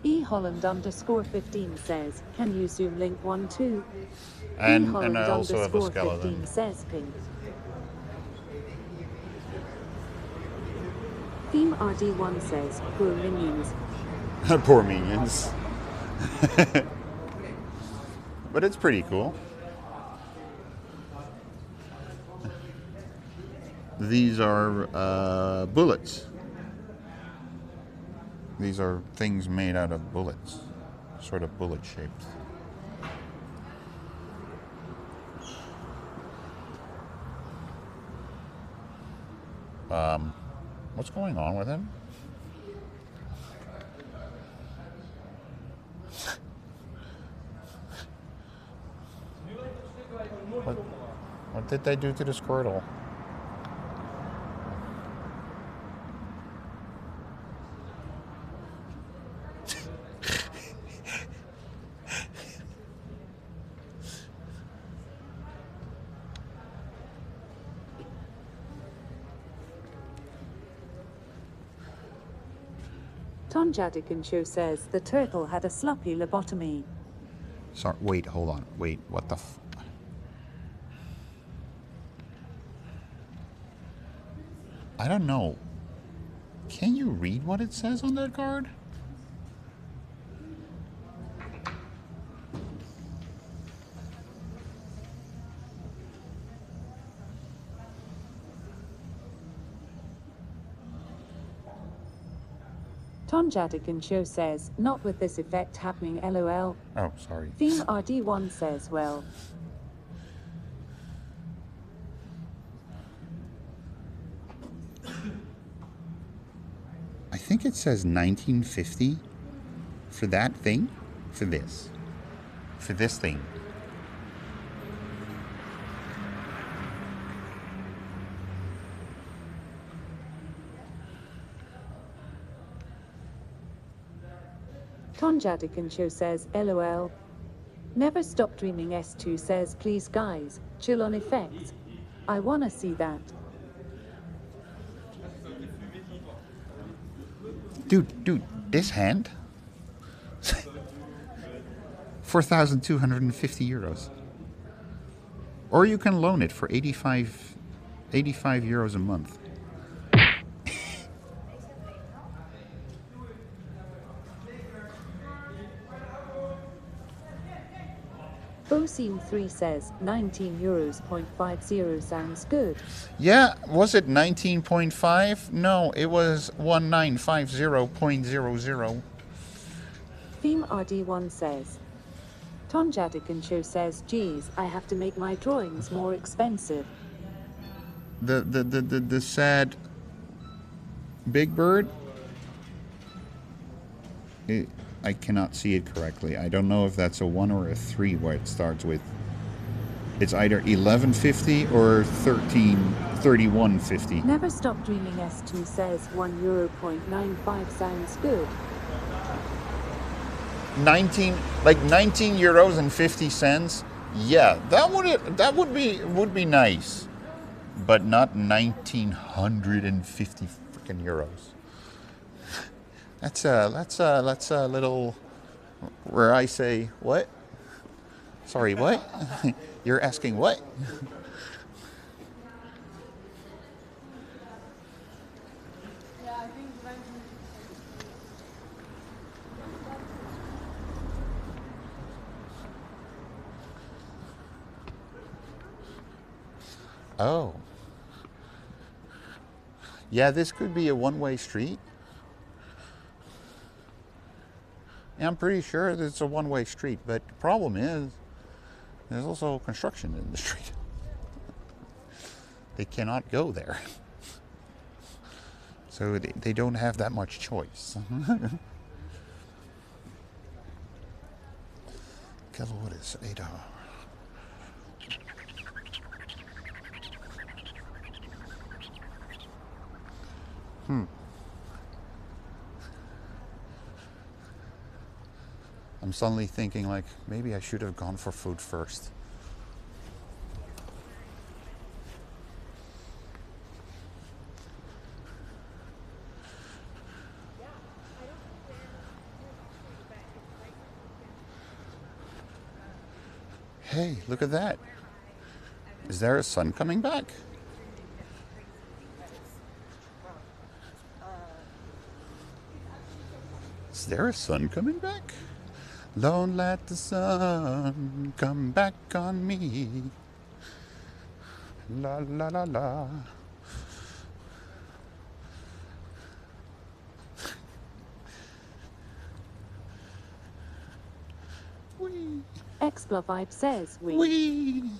G: eHolland_15 says, can you zoom link 1 2?
A: And I also have a
G: eHolland_15
A: skeleton.
G: says ping. Theme RD1 says, poor minions.
A: Poor minions. But it's pretty cool. These are bullets. These are things made out of bullets, sort of bullet shaped. What's going on with him? What did they do to the Squirtle?
G: Tonjadikancho says, the turtle had a sloppy lobotomy.
A: Sorry, wait, hold on. Wait, what the I don't know. Can you read what it says on that card?
G: Tonjadikancho says, not with this effect happening LOL.
A: Oh, sorry.
G: Theme RD1 says, well.
A: I think it says 1950 for that thing, for this thing.
G: Tonjadikancho says, LOL. Never stop dreaming S2 says, please guys, chill on effects. I wanna see that.
A: Dude, this hand? 4,250 euros. Or you can loan it for 85 euros a month.
G: Boseem3 says, 19 euros.50 sounds good.
A: Yeah, was it 19.5? No, it was 1950.00.
G: Theme RD1 says, Tonjadikancho says, geez, I have to make my drawings more expensive.
A: The sad big bird? I cannot see it correctly. I don't know if that's a 1 or a 3 where it starts with. It's either 11.50 or 31.50.
G: Never stop dreaming S2 says €1.95 sounds good.
A: 19 euros and 50 cents. Yeah, that would be nice, but not 1950 freaking euros. That's a little where I say what? Sorry, what? You're asking what? Oh. Yeah, this could be a one-way street. Yeah, I'm pretty sure that it's a one-way street, but the problem is there's also construction in the street. They cannot go there. So they don't have that much choice. Kilowatt is 8 hours. I'm suddenly thinking, like, maybe I should have gone for food first. Hey, look at that. Is there a sun coming back? Is there a sun coming back? Don't let the sun come back on me. La la la la.
G: Expla Vibe says we.
A: Wee.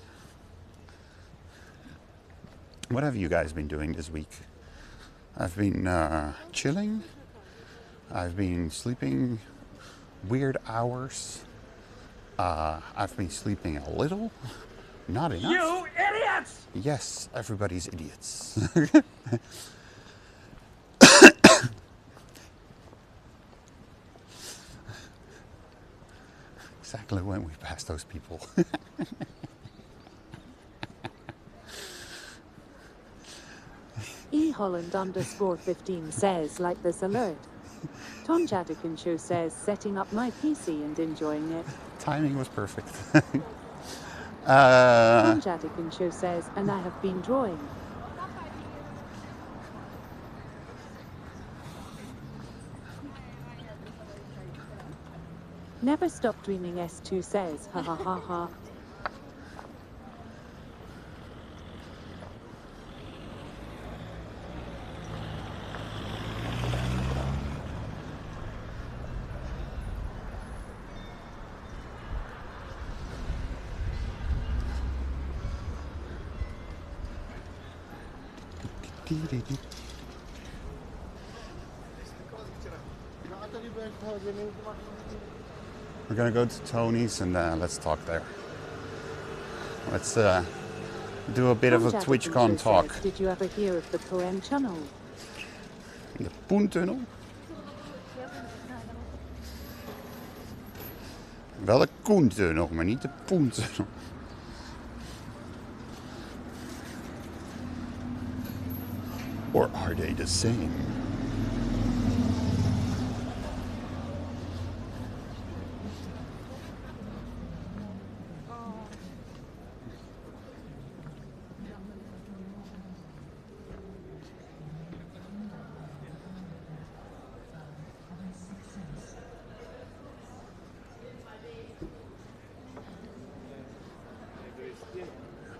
A: What have you guys been doing this week? I've been chilling. I've been sleeping weird hours. I've been sleeping a little, not enough.
L: You idiots!
A: Yes, everybody's idiots. Exactly when we pass those people.
G: eholland_15 says, like this alert. Tom Jadikin Show says, setting up my PC and enjoying it.
A: Timing was perfect.
G: Tom Jadikin Show says, and I have been drawing. Never stop dreaming S2 says, ha ha ha ha.
A: We're gonna go to Tony's and let's talk there. Let's do a bit of a TwitchCon-Talk.
G: Says, did you ever hear of the Poem Channel?
A: De Poentunnel? Wel de Koentunnel, maar niet de Poentunnel. Or are they the same?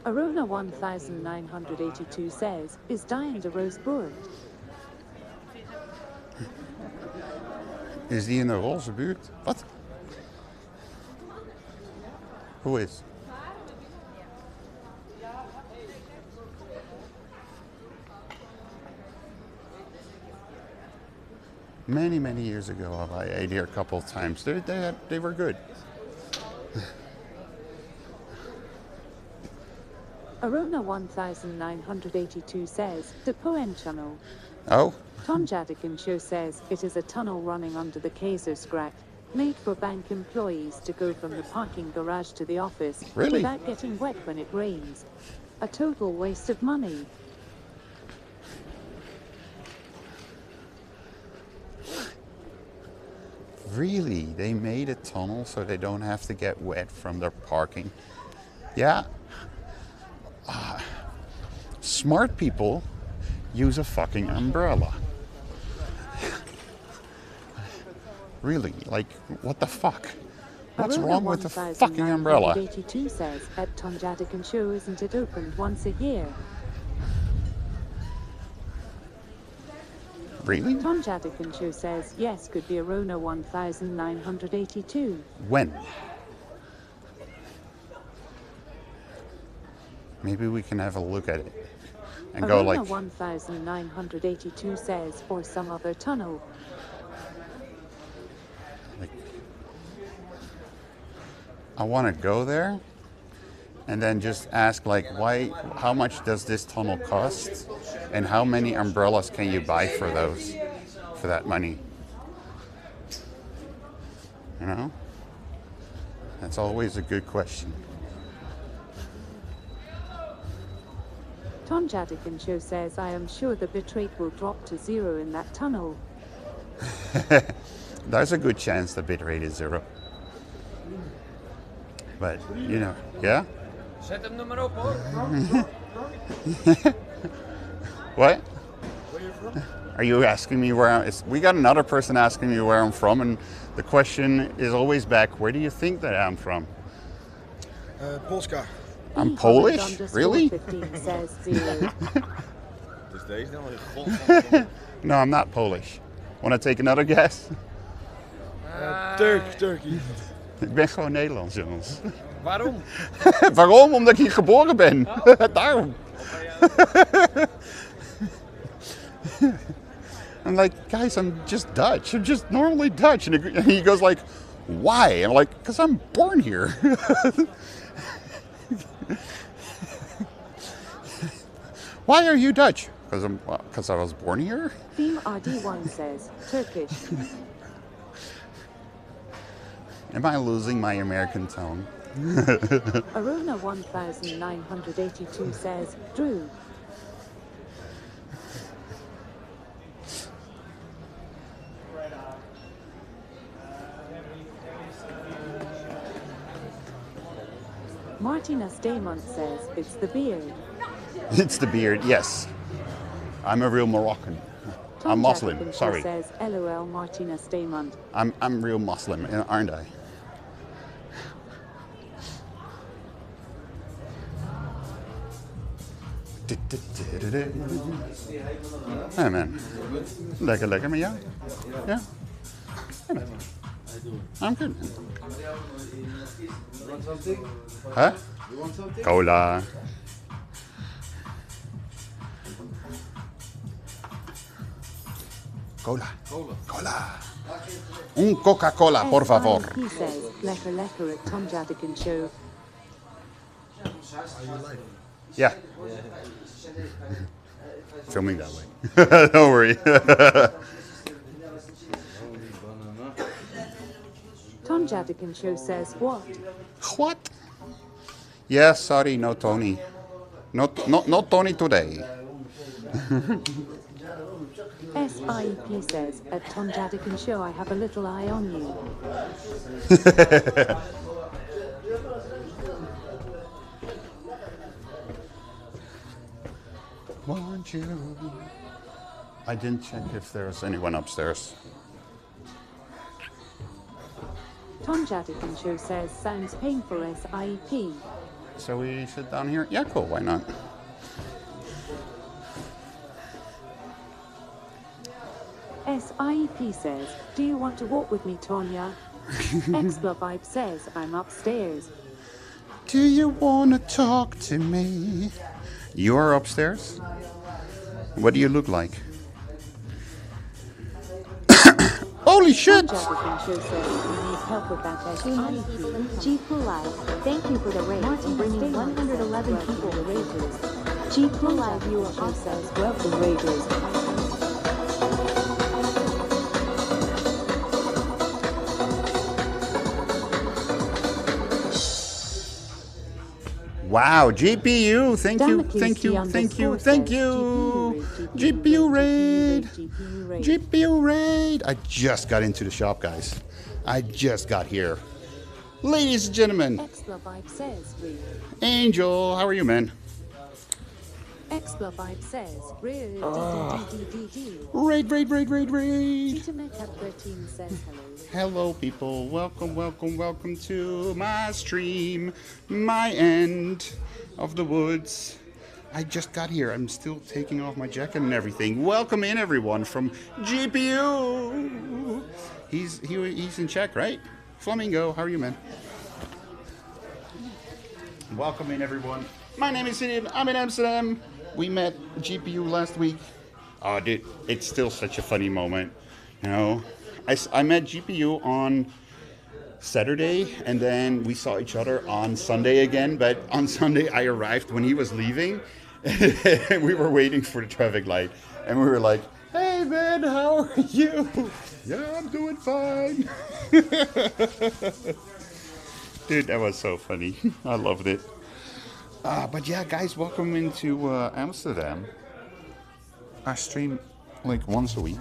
G: Arona 1982 says, is dying de Roosboord?
A: Is die in de roze buurt? Wat? Who is? Many years ago, I ate here a couple of times. They were good.
G: Arona 1982 says, the Poem Channel.
A: Oh?
G: Tom Jadikin Show says, it is a tunnel running under the Kaiserstraat, made for bank employees to go from the parking garage to the office
A: Really?
G: without getting wet when it rains. A total waste of money.
A: Really? They made a tunnel so they don't have to get wet from their parking? Yeah. Smart people use a fucking umbrella. Really? Like, what the fuck? What's
G: Arona
A: wrong with the fucking umbrella?
G: 1982 says, at Tom Jadikin Show, isn't it opened once a year?
A: Really?
G: Tom Jadikin Show says, yes, could be Arona 1982.
A: When? Maybe we can have a look at it and go
G: Arona
A: like,
G: 1982 says, or some other tunnel.
A: I want to go there and then just ask like, how much does this tunnel cost and how many umbrellas can you buy for that money? You know? That's always a good question.
G: Tom Jadikin Show says, I am sure the bitrate will drop to 0 in that tunnel.
A: There's a good chance the bitrate is 0. But, you know, yeah?
B: Zet hem er maar op hoor.
A: What?
N: Where you from?
A: Are you asking me where we got another person asking me where I'm from, and the question is always back, where do you think that I'm from?
N: Polska.
A: I'm Polish? Really? No, I'm not Polish. Want to take another guess?
N: Turkey.
A: Ik ben gewoon Nederlands, jongens.
B: Waarom?
A: Waarom? Omdat ik hier geboren ben.
B: Oh.
A: Daarom. I'm like, guys, I'm just Dutch. I'm just normally Dutch. And he goes like, why? And I'm like, because I'm born here. Why are you Dutch? Because I was born here?
G: Theme RD1 says, Turkish.
A: Am I losing my American tone?
G: Arona 1982 says, Drew. Martinez Damon says, it's the beard.
A: It's the beard, yes. I'm a real Moroccan. I'm Muslim,
G: Jackson
A: sorry.
G: says, LOL Martinez Damon.
A: I'm real Muslim, aren't I? Hey man, lekker met jou? Ja? I'm good.
F: You want something?
A: Huh?
F: You want something?
A: Cola. Cola. Cola. Un Coca-Cola, por favor.
G: He says, lekker at Tom Jadigan show.
A: Yeah. Filming that way. Don't worry.
G: Tom Jadigan show says, what?
A: What? Yeah, sorry, no Tony. No Tony today.
G: SIP says, at Tom Jadigan show I have a little eye on you.
A: Want you. I didn't check if there's anyone upstairs.
G: Tom Jadigan show says, sounds painful SIP.
A: So we sit down here? Yeah, cool, why not?
G: SIP says, do you want to walk with me, Tonya? Expla Vibe says, I'm upstairs.
A: Do you want to talk to me? You are upstairs? What do you look like? Holy shit!
G: Tom Jadigan show says, we need help with that SIP. G Live, thank you for the raid and bringing 111 people to Raiders. G Live viewer show says, welcome Raiders.
A: Wow, GPU, thank you. GPU raid. I just got into the shop, guys. I just got here. Ladies and gentlemen.
G: Expla Vibe says,
A: Angel, how are you, man?
G: Expla Vibe says, raid. Peter Metcalf 13 says hello.
A: Hello, people. Welcome to my stream, my end of the woods. I just got here. I'm still taking off my jacket and everything. Welcome in, everyone, from GPU. He's in Czech, right? Flamingo, how are you, man? Welcome in, everyone. My name is Sidian. I'm in Amsterdam. We met GPU last week. Oh, dude, it's still such a funny moment, you know. I met GPU on Saturday, and then we saw each other on Sunday again. But on Sunday, I arrived when he was leaving, and we were waiting for the traffic light. And we were like, hey, man, how are you? Yeah, I'm doing fine. Dude, that was so funny. I loved it. But yeah, guys, welcome into Amsterdam. I stream like once a week.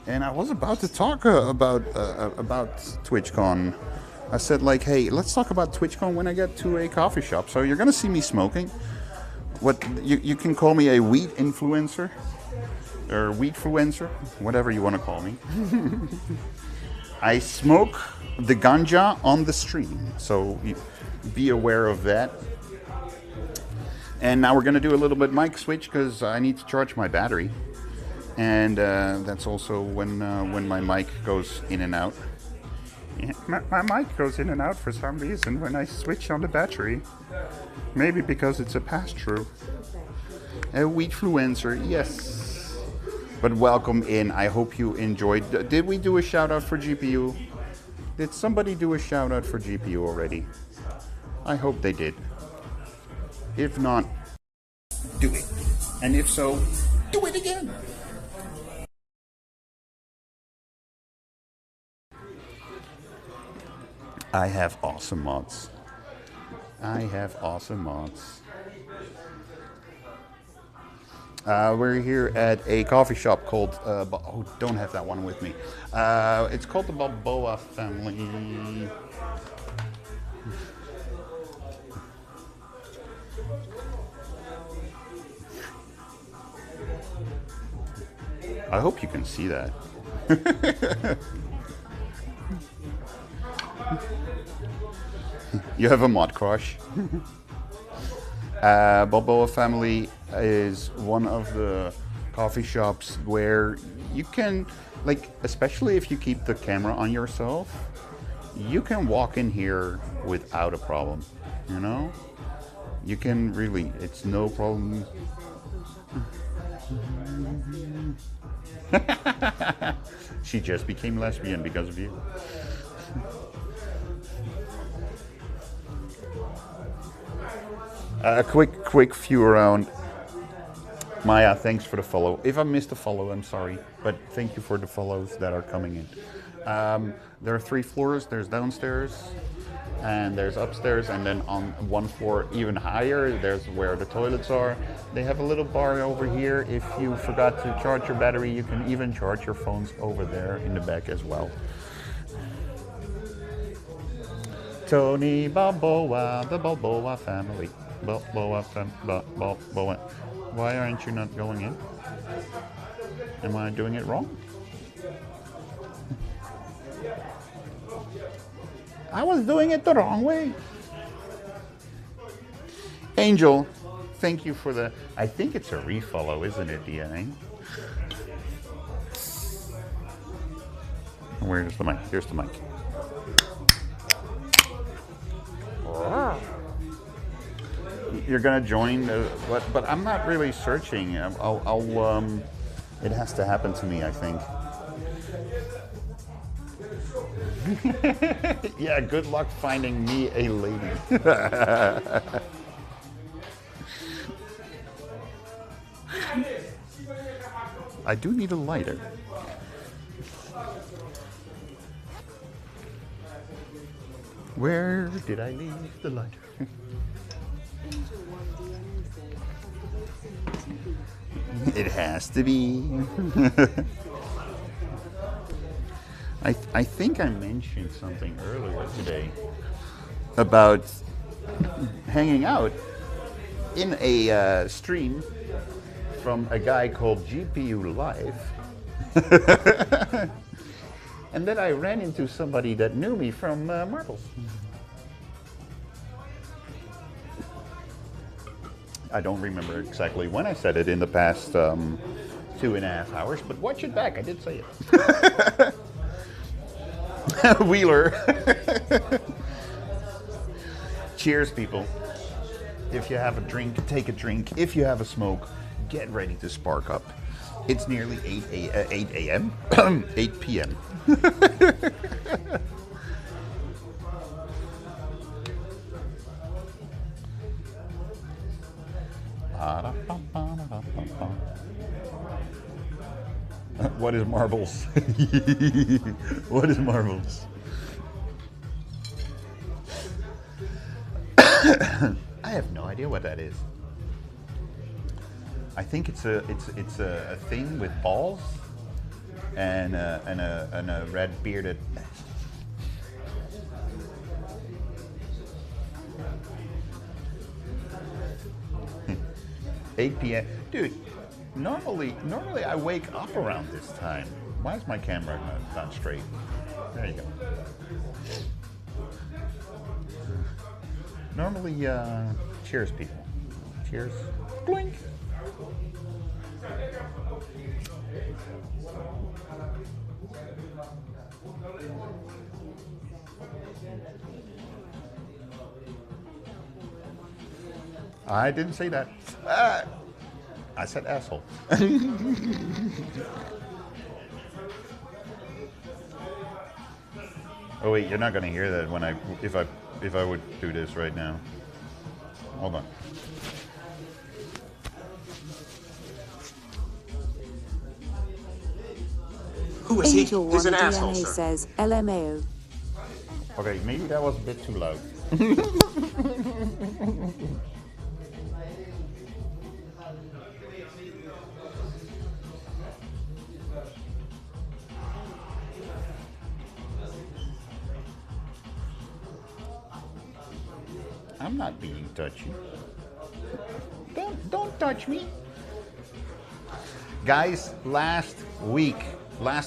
A: And I was about to talk about TwitchCon I said like, hey, let's talk about TwitchCon when I get to a coffee shop. So you're gonna see me smoking. What you can call me a weed influencer or weedfluencer, whatever you want to call me. I smoke the ganja on the stream, so be aware of that. And now we're gonna do a little bit mic switch because I need to charge my battery, and that's also when my mic goes in and out. Yeah, my mic goes in and out for some reason when I switch on the battery. Maybe because it's a pass-through. A weedfluencer, yes. But welcome in. I hope you enjoyed. Did we do a shout-out for GPU? Did somebody do a shout-out for GPU already? I hope they did. If not, do it. And if so, do it again. I have awesome mods. I have awesome mods. We're here at a coffee shop called, oh, don't have that one with me. It's called the Balboa family. I hope you can see that. You have a mod crush. Balboa family is one of the coffee shops where you can, like, especially if you keep the camera on yourself, you can walk in here without a problem, you know? You can really, it's no problem. She just became lesbian because of you. A quick view around. Maya, thanks for the follow. If I missed a follow, I'm sorry, but thank you for the follows that are coming in. There are 3 floors. There's downstairs, and there's upstairs, and then on one floor even higher, there's where the toilets are. They have a little bar over here. If you forgot to charge your battery, you can even charge your phones over there in the back as well. Tony Balboa, the Balboa family. Balboa. Why aren't you not going in? Am I doing it wrong? I was doing it the wrong way. Angel, thank you for the... I think it's a refollow, isn't it, DNA? Where's the mic? Here's the mic. You're gonna join, but I'm not really searching. It has to happen to me, I think. Yeah, good luck finding me a lady. I do need a lighter. Where did I leave the lighter? It has to be. I think I mentioned something earlier today about hanging out in a stream from a guy called GPU Live. And then I ran into somebody that knew me from Marbles. I don't remember exactly when I said it in the past 2.5 hours, but watch it back. I did say it. Wheeler. Cheers, people. If you have a drink, take a drink. If you have a smoke, get ready to spark up. It's nearly 8 a.m. 8 p.m. What is marbles? What is marbles? I have no idea what that is. I think it's a thing with balls and a red bearded. 8 p.m. Dude, normally I wake up around this time. Why is my camera not straight? There you go. Normally, cheers, people. Cheers. Blink. I didn't say that. I said asshole. Oh wait, you're not gonna hear that when if I would do this right now. Hold on.
G: Who is he? He's an asshole, sir. Says LMAO.
A: Okay, maybe that was a bit too loud. I'm not being touchy. Don't touch me. Guys, last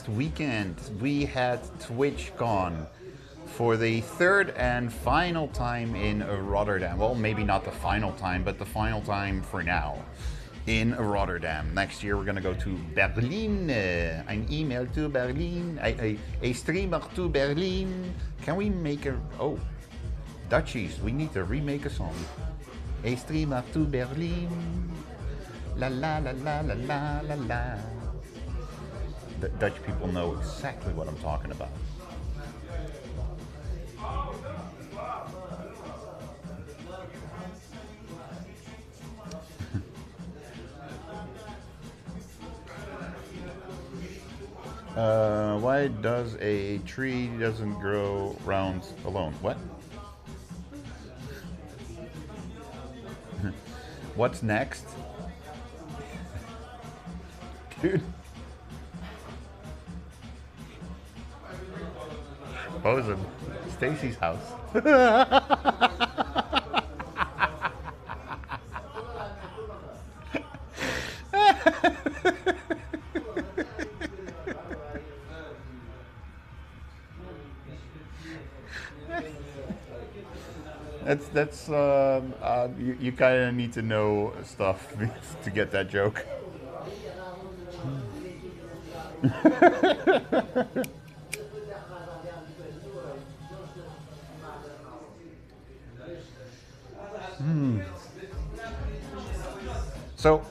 A: weekend, we had TwitchCon for the third and final time in Rotterdam. Well, maybe not the final time, but the final time for now in Rotterdam. Next year, we're going to go to Berlin. An email to Berlin. A streamer to Berlin. Can we make a... Oh, Dutchies, we need to remake a song. A streamer to Berlin. La la la la la la la la. The Dutch people know exactly what I'm talking about. Why does a tree doesn't grow round alone? What? What's next? Dude. Bosun. Stacy's house. That's you kind of need to know stuff to get that joke. So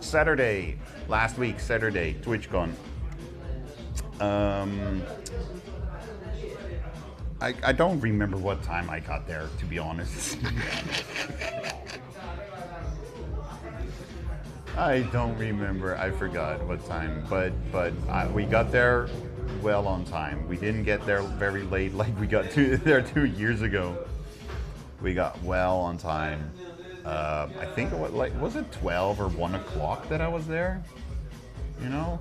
A: last week, Saturday, TwitchCon. I don't remember what time I got there, to be honest. I don't remember. I forgot what time, but we got there well on time. We didn't get there very late, like we got there 2 years ago. We got well on time. I think it was it 12 or 1 o'clock that I was there? You know?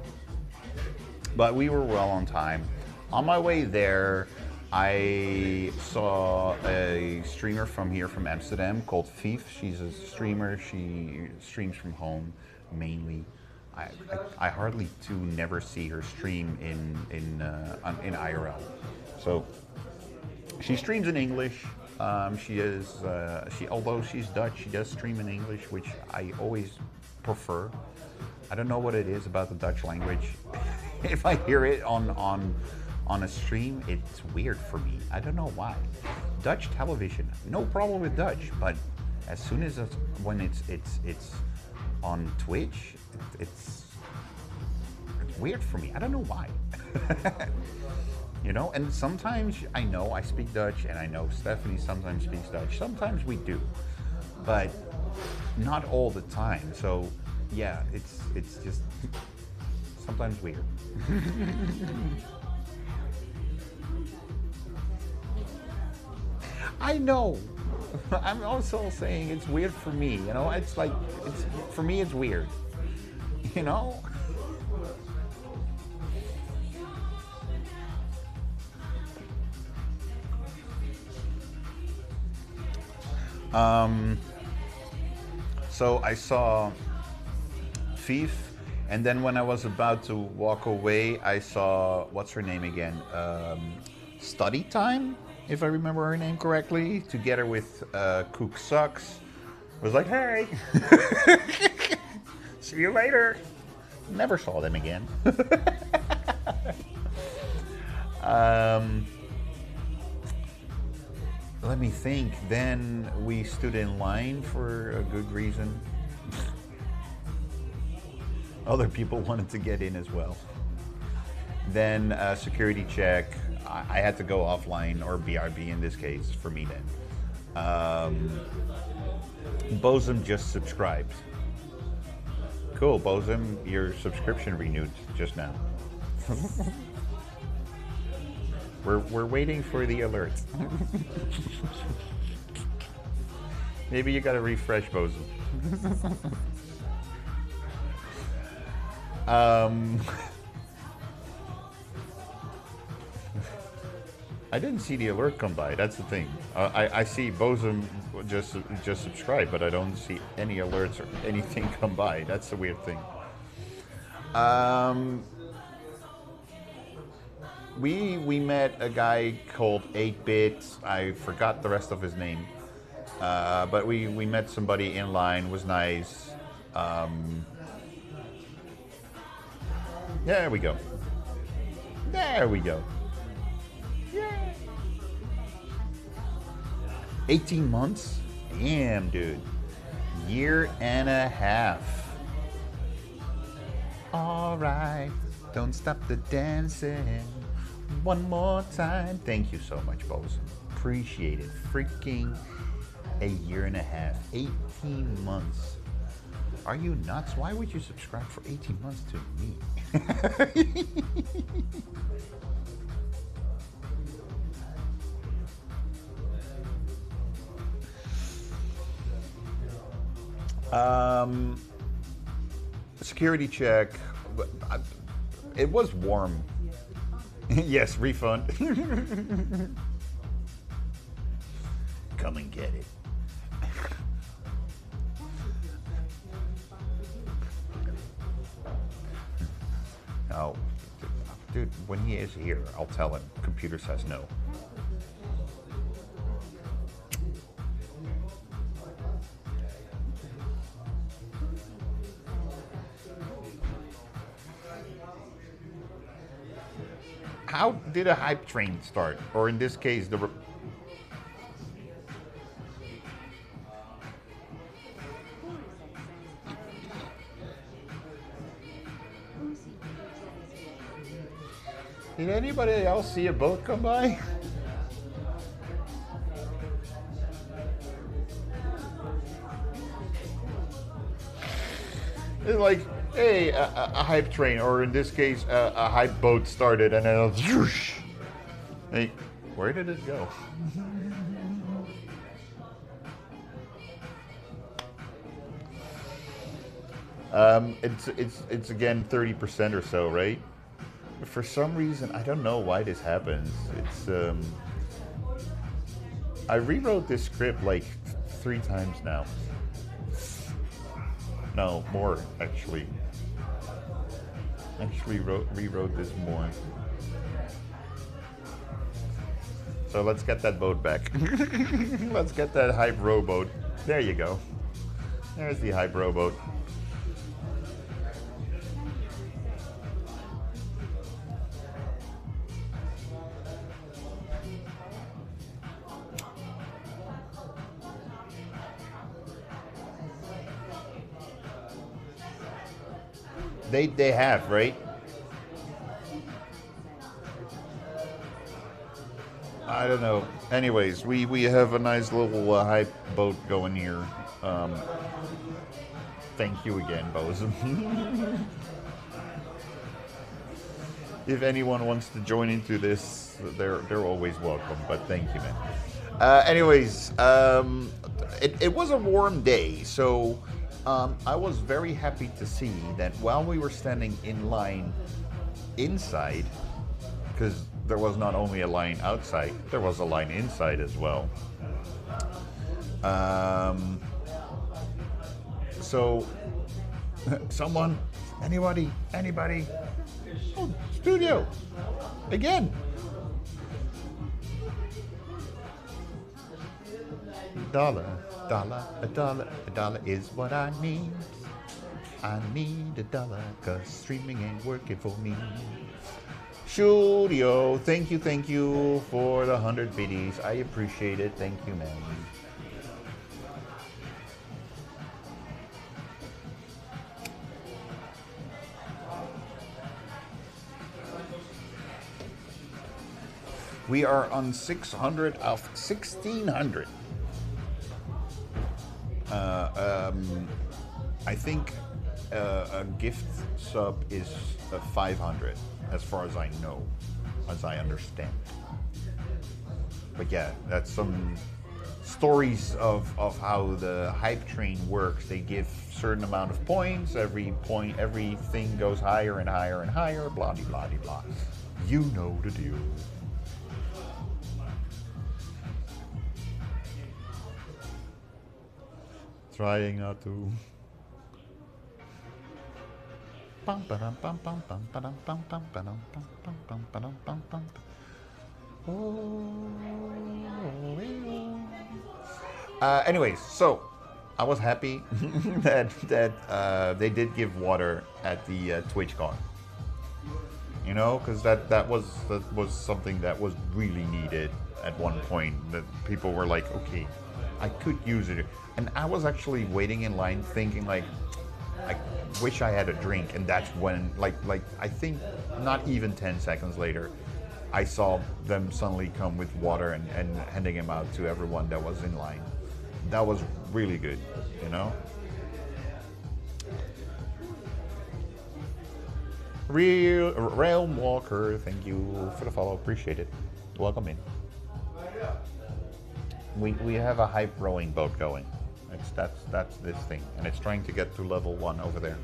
A: But we were well on time. On my way there, I saw a streamer from Amsterdam called Fief. She's a streamer. She streams from home mainly. I hardly never see her stream in IRL. So she streams in English. Although she's Dutch, she does stream in English, which I always prefer. I don't know what it is about the Dutch language. If I hear it on a stream, it's weird for me. I don't know why. Dutch television, no problem with Dutch, but as soon as when it's on Twitch, it's weird for me. I don't know why. You know, and sometimes I know I speak Dutch, and I know Stephanie sometimes speaks Dutch. Sometimes we do, but not all the time. So yeah, it's just sometimes weird. I know. I'm also saying it's weird for me. You know, it's like for me it's weird. You know. So I saw Afif. And then when I was about to walk away, I saw, what's her name again? Study Time, if I remember her name correctly, together with Kook Sucks. I was like, hey, see you later. Never saw them again. Let me think. Then we stood in line for a good reason. Other people wanted to get in as well. Then security check. I had to go offline, or BRB in this case, for me then. Bosom just subscribed. Cool, Bosom, your subscription renewed just now. We're waiting for the alert. Maybe you gotta refresh, Bosom. I didn't see the alert come by. That's the thing. I see Bosom just subscribe, but I don't see any alerts or anything come by. That's the weird thing. We met a guy called 8-Bit. I forgot the rest of his name, but we met somebody in line. Was nice. There we go. There we go. Yay. 18 months? Damn, dude. Year and a half. Alright. Don't stop the dancing. One more time. Thank you so much, Bosun. Appreciate it. Freaking a year and a half. 18 months. Are you nuts? Why would you subscribe for 18 months to me? Security check. It was warm. Yes, refund. Come and get it. Oh, dude, when he is here, I'll tell him. Computer says no. How did a hype train start? Or in this case, the... Did anybody else see a boat come by? It's like, hey, a hype train, or in this case, a hype boat started, and then whoosh. Hey, where did it go? It's again 30% or so, right? For some reason, I don't know why this happens. It's I rewrote this script like 3 times now. No, more actually. Rewrote this more. So let's get that boat back. Let's get that hype rowboat. There you go. There's the hype rowboat. They have, right? I don't know. Anyways, we have a nice little hype boat going here. Thank you again, Bosun. If anyone wants to join into this, they're always welcome. But thank you, man. Anyways, it was a warm day, so. I was very happy to see that while we were standing in line inside, because there was not only a line outside, there was a line inside as well. So Someone, anybody. Oh, studio. Again. A dollar is what I need. I need $1 'cause streaming ain't working for me. Studio, thank you for the 100 biddies. I appreciate it. Thank you, man. We are on 600 of 1600. I think a gift sub is 500, as far as I know, as I understand. But yeah, that's some stories of how the hype train works. They give certain amount of points. Everything goes higher and higher and higher. Blah de blah de blah. You know the deal. Trying not to. Anyways, so I was happy that they did give water at the TwitchCon. You know, because that was something that was really needed at one point. That people were like, okay, I could use it, and I was actually waiting in line, thinking like, I wish I had a drink, and that's when, like I think not even 10 seconds later, I saw them suddenly come with water and handing them out to everyone that was in line. That was really good, you know? Realm Walker, thank you for the follow, appreciate it. Welcome in. We have a hype rowing boat going. That's this thing, and it's trying to get to level 1 over there.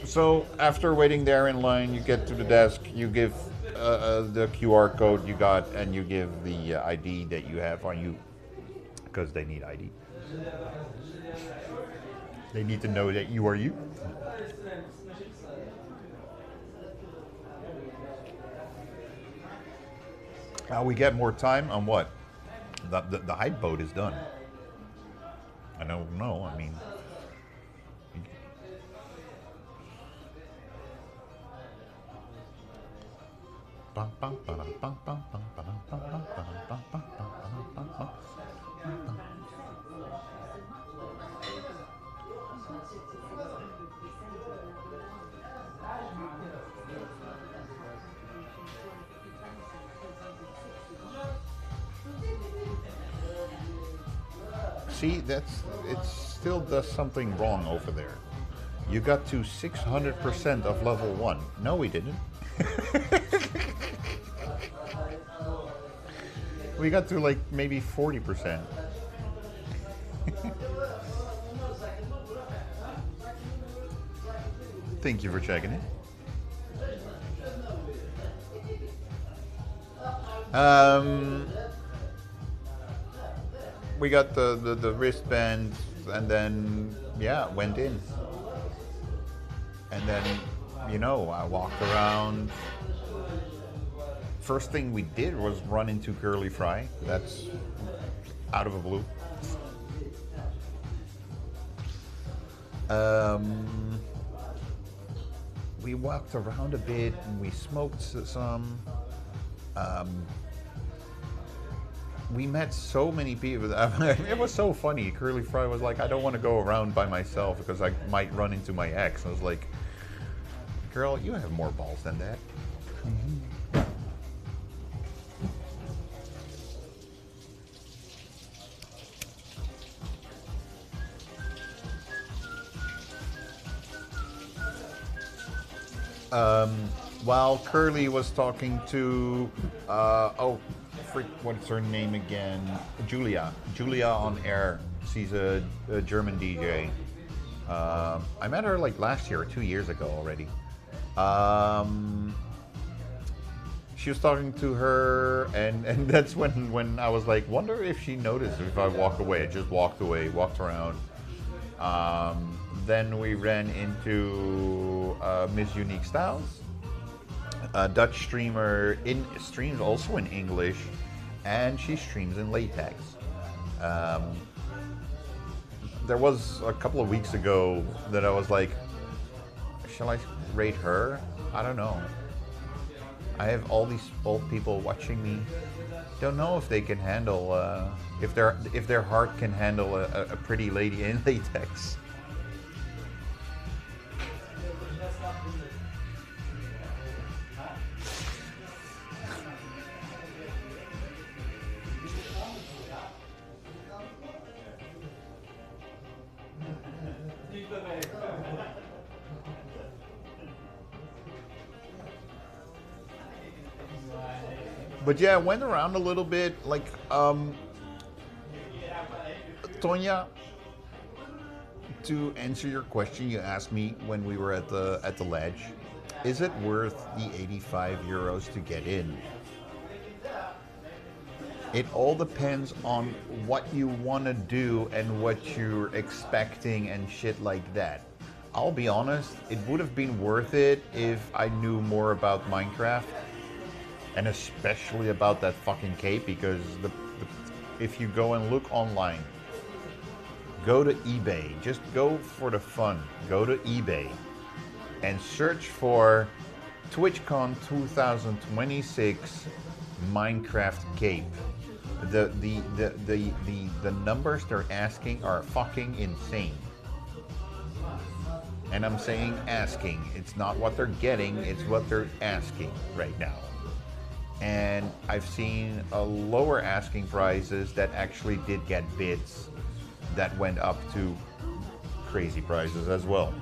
A: So after waiting there in line, you get to the desk, you give the QR code you got, and you give the ID that you have on you, because they need ID. They need to know that you are you. Now we get more time on what? The hype boat is done. I don't know, I mean... See, it still does something wrong over there. You got to 600% of level 1. No, we didn't. We got to like maybe 40%. Thank you for checking it. We got the wristband, and then yeah, went in. And then, you know, I walked around. First thing we did was run into Curly Fry. That's out of the blue. We walked around a bit and we smoked some. We met so many people. It was so funny. Curly Fry was like, I don't want to go around by myself because I might run into my ex. I was like, girl, you have more balls than that. While Curly was talking to, what's her name again? Julia on air. She's a German DJ. I met her like last year or 2 years ago already. she was talking to her, and that's when I was like, wonder if she noticed if I walk away. I just walked away, walked around. Then we ran into Miss Unique Styles, a Dutch streamer, streams also in English, and she streams in latex. There was a couple of weeks ago that I was like, shall I rate her? I don't know. I have all these old people watching me. Don't know if they can handle, if their heart can handle a pretty lady in latex. But yeah, I went around a little bit, like, Tonya, to answer your question you asked me when we were at the ledge, is it worth the 85 euros to get in? It all depends on what you want to do and what you're expecting and shit like that. I'll be honest, it would have been worth it if I knew more about Minecraft. And especially about that fucking cape, because if you go and look online, go to eBay, just go for the fun, go to eBay and search for TwitchCon 2026 Minecraft cape. The numbers they're asking are fucking insane. And I'm saying asking, it's not what they're getting, it's what they're asking right now. And I've seen lower asking prices that actually did get bids that went up to crazy prices as well.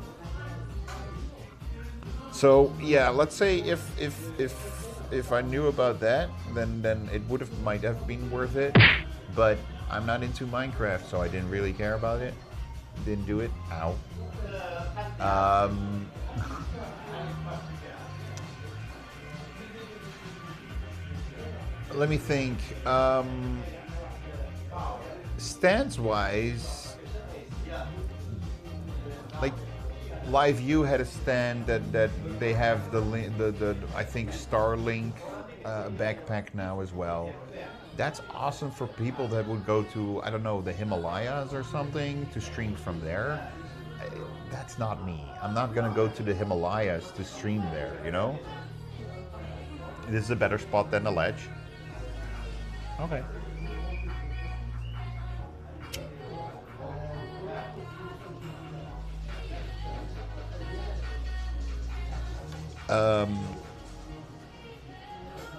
A: So yeah, let's say if I knew about that, then it might have been worth it. But I'm not into Minecraft, so I didn't really care about it. Didn't do it. Ow. Let me think. Stance-wise, like Live View had a stand that they have the I think Starlink backpack now as well. That's awesome for people that would go to, I don't know, the Himalayas or something to stream from there. That's not me. I'm not gonna go to the Himalayas to stream there, you know? This is a better spot than the ledge. Okay.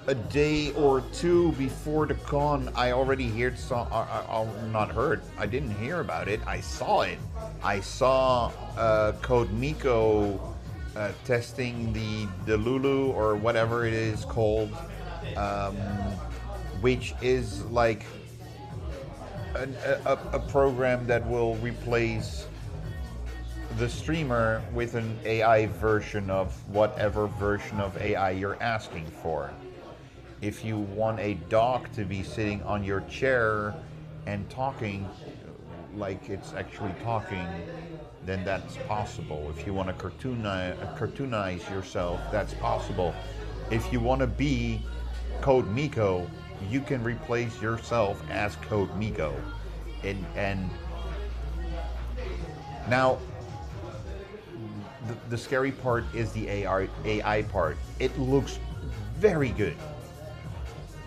A: A day or two before the con, I already I didn't hear about it. I saw it. I saw Code Miko testing the Lulu or whatever it is called, which is like a program that will replace the streamer with an AI version of whatever version of AI you're asking for. If you want a dog to be sitting on your chair and talking like it's actually talking, then that's possible. If you want to cartoonize yourself, that's possible. If you want to be Code Miko, you can replace yourself as Code Miko. And now, the scary part is the AI part. It looks very good.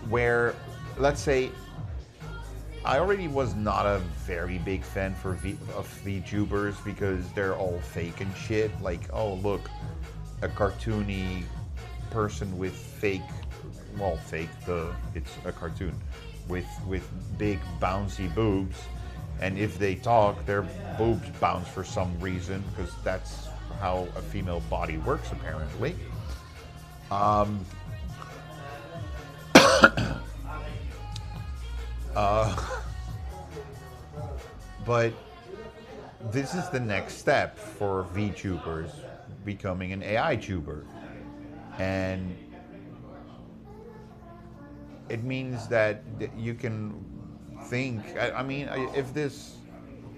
A: Where, let's say, I already was not a very big fan of VTubers because they're all fake and shit. Like, oh look, a cartoony person with it's a cartoon with big bouncy boobs, and if they talk, their boobs bounce for some reason because that's how a female body works apparently. But this is the next step for VTubers becoming an AI tuber, and it means that you can think. I mean, if this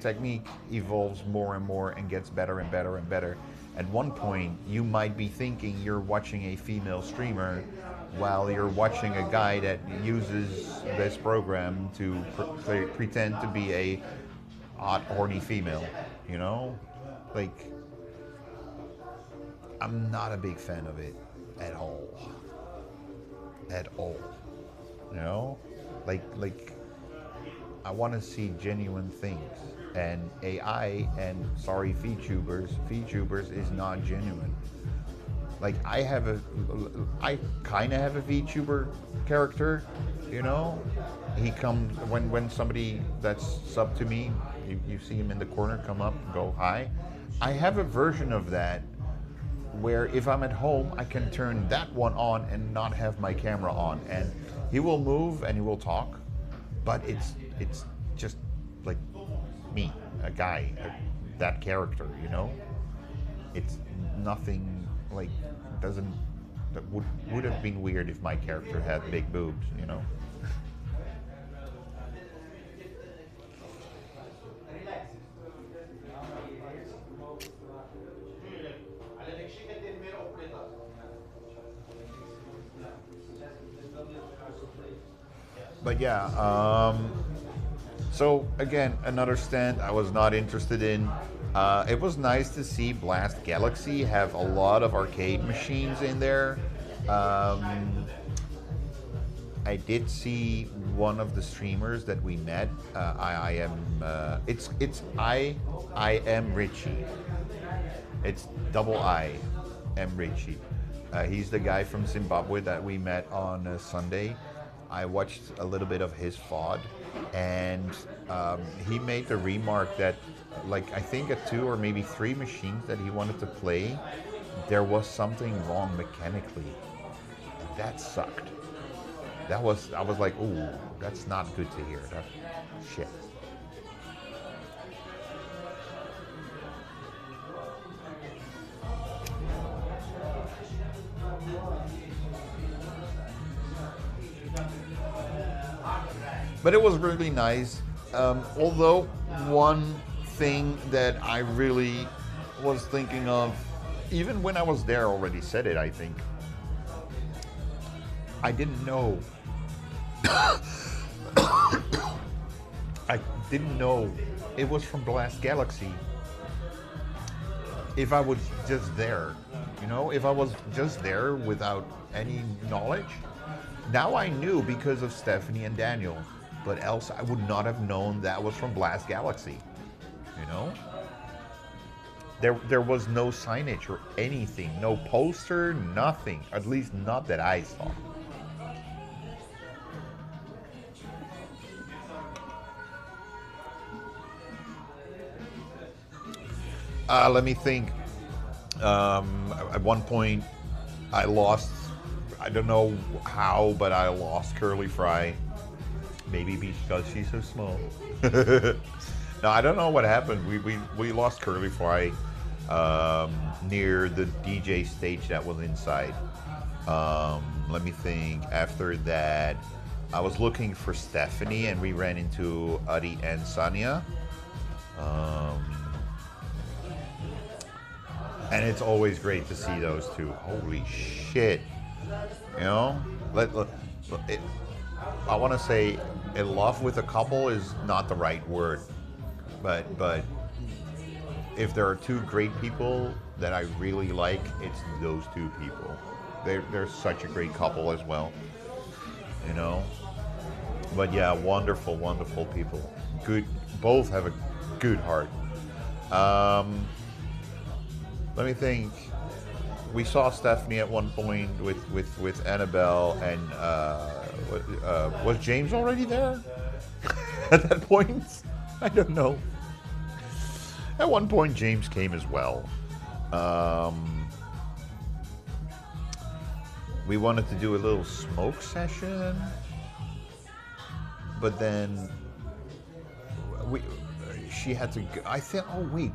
A: technique evolves more and more and gets better and better and better, at one point you might be thinking you're watching a female streamer while you're watching a guy that uses this program to pretend to be a hot, horny female, you know? Like, I'm not a big fan of it at all. At all. You know? Like I want to see genuine things. And AI and, sorry, VTubers is not genuine. Like, I kind of have a VTuber character, you know? He comes, when somebody that's sub to me, you see him in the corner, come up, go hi. I have a version of that where if I'm at home, I can turn that one on and not have my camera on. And he will move and he will talk, but it's just like me, a guy, that character, you know? It's nothing like, that would have been weird if my character had big boobs, you know? But yeah, so again, another stand I was not interested in. It was nice to see Blast Galaxy have a lot of arcade machines in there. I did see one of the streamers that we met. I am Richie. It's double I am Richie. He's the guy from Zimbabwe that we met on Sunday. I watched a little bit of his VOD, and he made the remark that, like, I think at 2 or maybe 3 machines that he wanted to play, there was something wrong mechanically. And that sucked. I was like, ooh, that's not good to hear. That shit. But it was really nice. Although one thing that I really was thinking of, even when I was there, already said it, I think. I didn't know. I didn't know it was from Blast Galaxy. If I was just there, you know, if I was just there without any knowledge. Now I knew because of Stephanie and Daniel. But else I would not have known that was from Blast Galaxy, you know? There was no signage or anything, no poster, nothing, at least not that I saw. Let me think. At one point I lost, I don't know how, but I lost Curly Fry. Maybe because she's so small. No, I don't know what happened. We lost Curly Fry near the DJ stage that was inside. Let me think. After that, I was looking for Stephanie, and we ran into Adi and Sanya. And it's always great to see those two. Holy shit! You know, I want to say, in love with a couple is not the right word, but if there are two great people that I really like, it's those two people. They're such a great couple as well, you know. But yeah, wonderful, wonderful people. Good, both have a good heart. Let me think. We saw Stephanie at one point with Annabelle, and was James already there at that point? I don't know. At one point, James came as well. We wanted to do a little smoke session, but then she had to go. I think. Oh wait,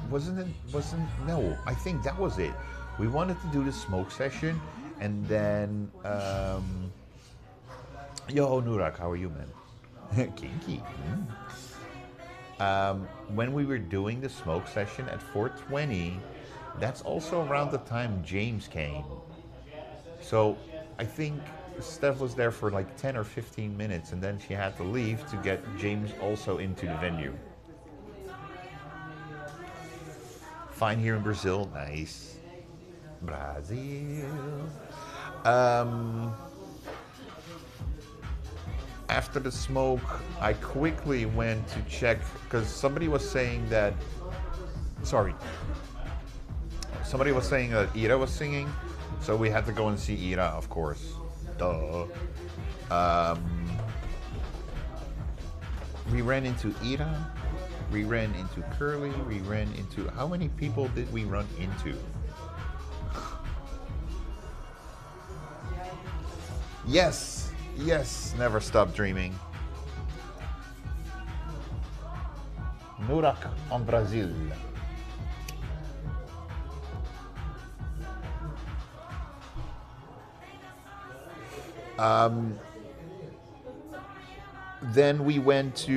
A: no. I think that was it. We wanted to do the smoke session, and then Yo, Nurak, how are you, man? Kinky. When we were doing the smoke session at 420, that's also around the time James came. So I think Steph was there for like 10 or 15 minutes, and then she had to leave to get James also into the venue. Fine here in Brazil, nice. Brazil. After the smoke, I quickly went to check because somebody was saying that. Sorry. Somebody was saying that Ira was singing, so we had to go and see Ira, of course. Duh. We ran into Ira. We ran into Curly. We ran into. How many people did we run into? Yes, yes, never stop dreaming. Nurak on Brazil. Then we went to.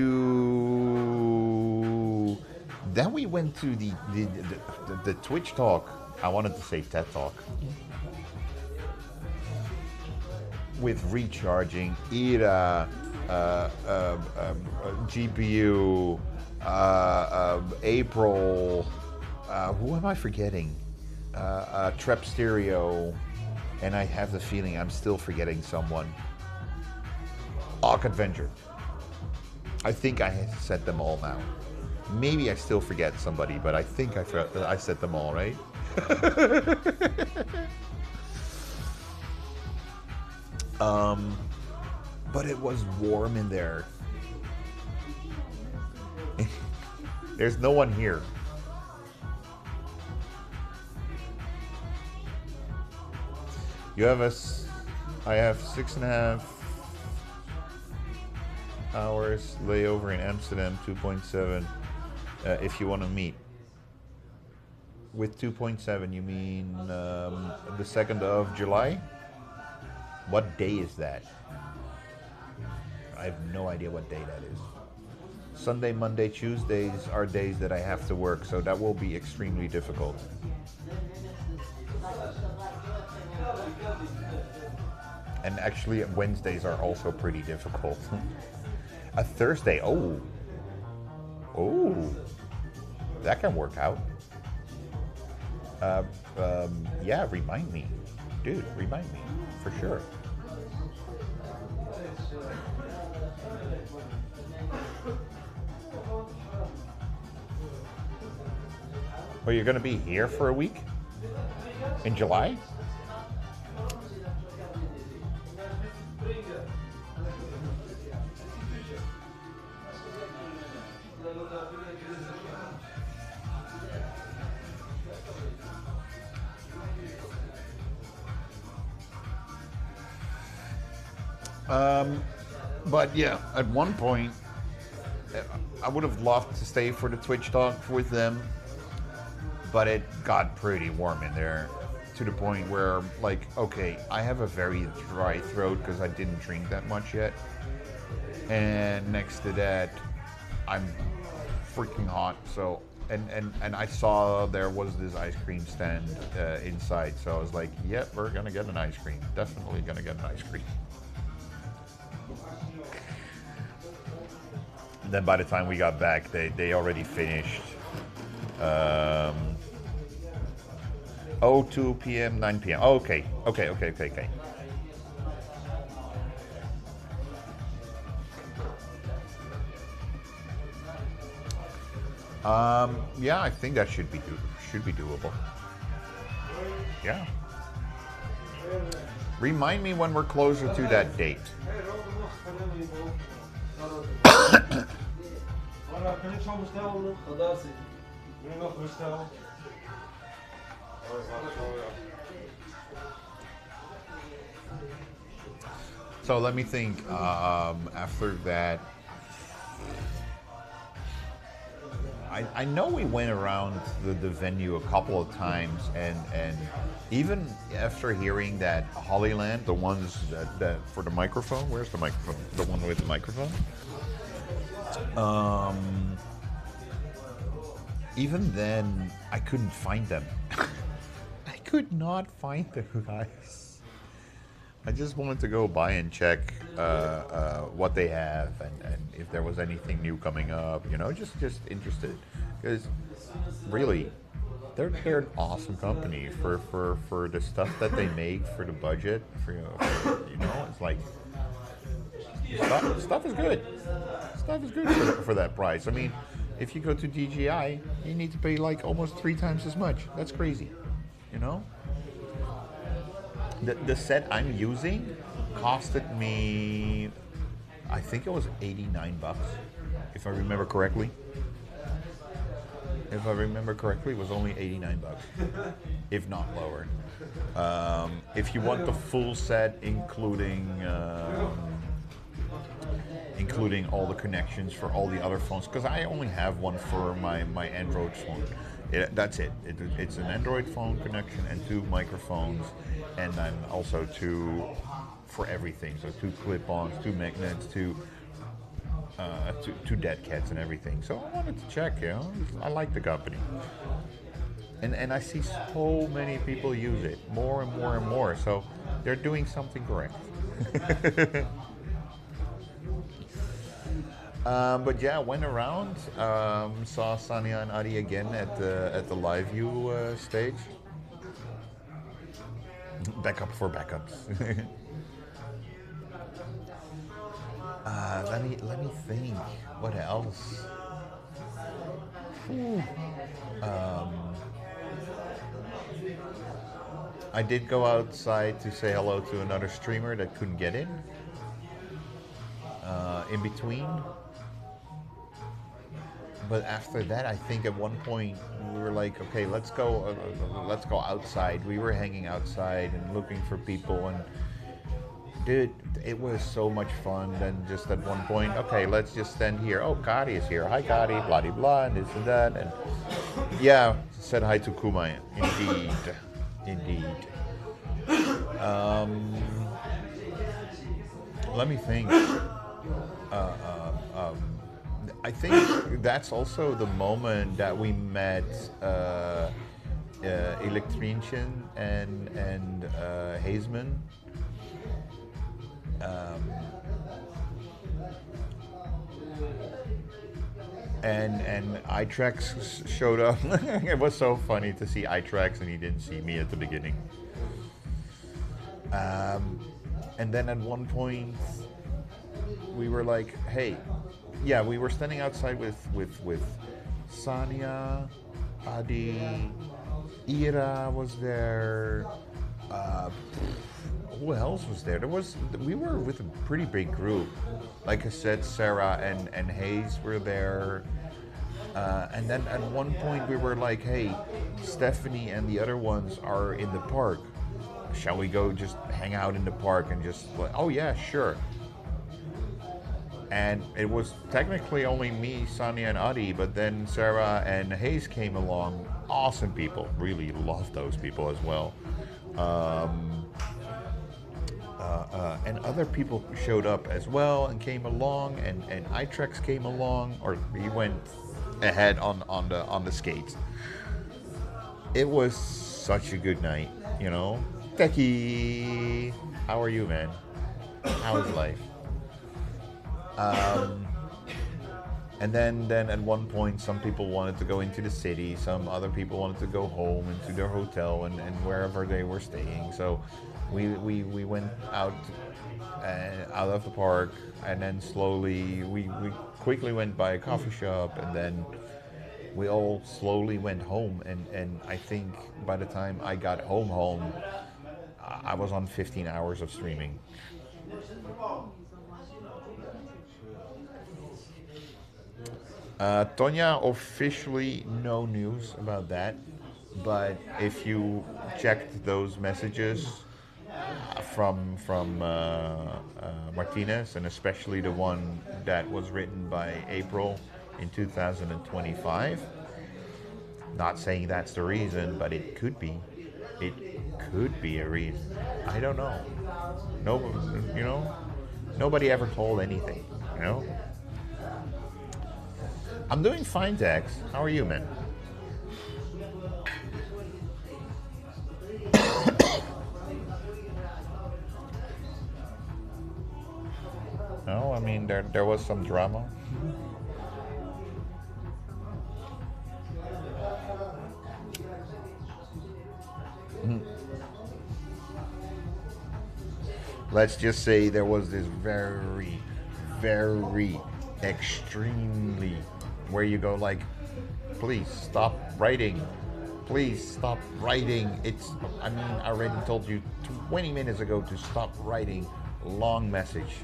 A: Then we went to the Twitch talk. I wanted to say TED talk. With recharging, Ira, GPU, April, who am I forgetting? Trap Stereo, and I have the feeling I'm still forgetting someone. Arc Adventure. I think I said them all now. Maybe I still forget somebody, but I think I said them all, right? But it was warm in there. There's no one here. You have I have 6.5 hours layover in Amsterdam, 2.7. If you want to meet. With 2.7, you mean the 2nd of July? What day is that? I have no idea what day that is. Sunday, Monday, Tuesdays are days that I have to work, so that will be extremely difficult. And actually, Wednesdays are also pretty difficult. A Thursday, oh, that can work out. Yeah, remind me, dude. Remind me for sure. Well, you're gonna be here for a week in July? But yeah, at one point, I would have loved to stay for the Twitch talk with them, but it got pretty warm in there to the point where, like, okay, I have a very dry throat because I didn't drink that much yet. And next to that, I'm freaking hot. So, and I saw there was this ice cream stand inside. So I was like, yep, we're going to get an ice cream. Definitely going to get an ice cream. And then by the time we got back, they already finished. 2 p.m., 9 p.m. Oh, okay. Yeah, I think that should be doable. Yeah. Remind me when we're closer to that date.
E: Kan ik zo bestellen nog? Dat is nu nog bestellen.
A: So let me think. After that, I know we went around the venue a couple of times, and even after hearing that Hollyland, the ones that for the microphone, where's the microphone? The one with the microphone. Even then, I couldn't find them. I could not find them, guys. I just wanted to go by and check what they have and if there was anything new coming up. You know, just interested, because really, they're an awesome company for the stuff that they make, for the budget. For you know, it's like stuff is good. Stuff is good for that price. I mean, if you go to DJI, you need to pay like almost 3 times as much. That's crazy, you know? The set I'm using costed me, I think it was $89, if I remember correctly. If I remember correctly, it was only $89, if not lower. If you want the full set, including all the connections for all the other phones, because I only have one for my Android phone. That's it. It's an Android phone connection and 2 microphones, and then also 2 for everything. So 2 clip-ons, 2 magnets, 2 dead cats and everything. So I wanted to check, you know. I like the company. And I see so many people use it, more and more and more. So they're doing something correct. But yeah, went around, saw Sania and Adi again at the live view stage. Backup for backups. Let me think. What else? I did go outside to say hello to another streamer that couldn't get in. In between. But after that, I think at one point we were like, okay, let's go outside. We were hanging outside and looking for people, and dude, it was so much fun. Then just at one point, okay, let's just stand here. Oh, Kari is here. Hi, Kari. Blah blah blah, and this and that, and yeah, said hi to Kuma. Indeed. Let me think. I think that's also the moment that we met Electrician and Hazeman. And iTrax showed up. It was so funny to see iTrax, and he didn't see me at the beginning. And then at one point, we were like, hey, yeah, we were standing outside with Sania, Adi, Ira was there. Who else was there? We were with a pretty big group. Like I said, Sarah and Hayes were there. And then at one point we were like, hey, Stephanie and the other ones are in the park. Shall we go just hang out in the park and just like, oh yeah, sure. And it was technically only me, Sania, and Adi, but then Sarah and Hayes came along. Awesome people. Really love those people as well. And other people showed up as well and came along, and iTrex came along, or he went ahead on the skates. It was such a good night, you know. Becky, how are you, man? How's life? And then at one point, some people wanted to go into the city, some other people wanted to go home into their hotel and wherever they were staying. So we went out of the park, and then slowly we quickly went by a coffee shop, and then we all slowly went home. And I think by the time I got home, I was on 15 hours of streaming. Tonya, officially no news about that, but if you checked those messages from Martinez, and especially the one that was written by April, in 2025. Not saying that's the reason, but it could be. It could be a reason. I don't know. No, you know, nobody ever told anything. You know. I'm doing fine, Dex. How are you, man? No, I mean there was some drama. Let's just say there was this very, very extremely where you go like, please stop writing. Please stop writing. I mean, I already told you 20 minutes ago to stop writing long message.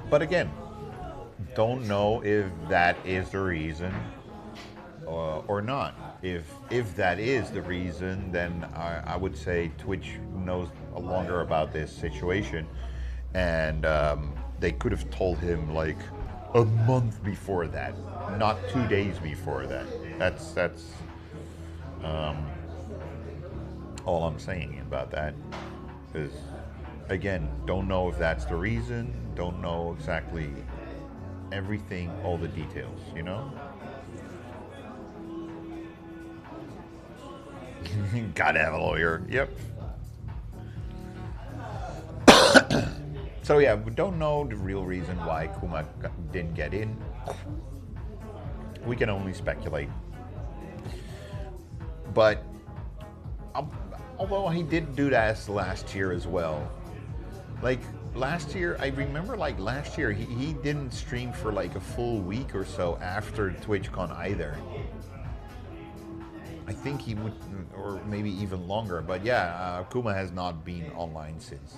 A: But again, don't know if that is the reason or not. If that is the reason, then I would say Twitch knows longer about this situation, and they could have told him like a month before that, not 2 days before that. That's all I'm saying about that. Is again, don't know if that's the reason. Don't know exactly everything, all the details, you know? Gotta have a lawyer. Yep. So yeah, we don't know the real reason why Kuma didn't get in. We can only speculate. But although he did do that last year as well. Like last year, I remember like last year, he didn't stream for like a full week or so after TwitchCon either. I think he would, or maybe even longer. But yeah, Kuma has not been online since.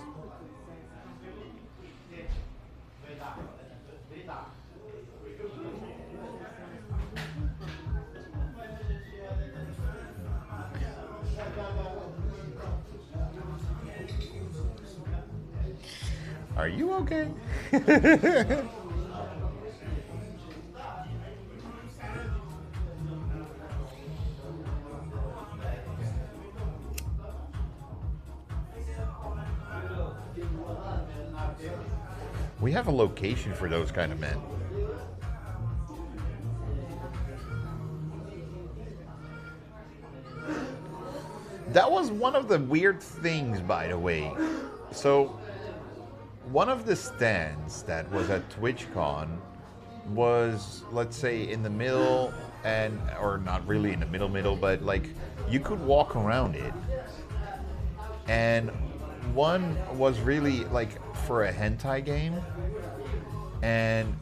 A: Are you okay? We have a location for those kind of men. That was one of the weird things, by the way. So, one of the stands that was at TwitchCon was, let's say, in the middle, or not really in the middle, but like you could walk around it. And one was really like for a hentai game, and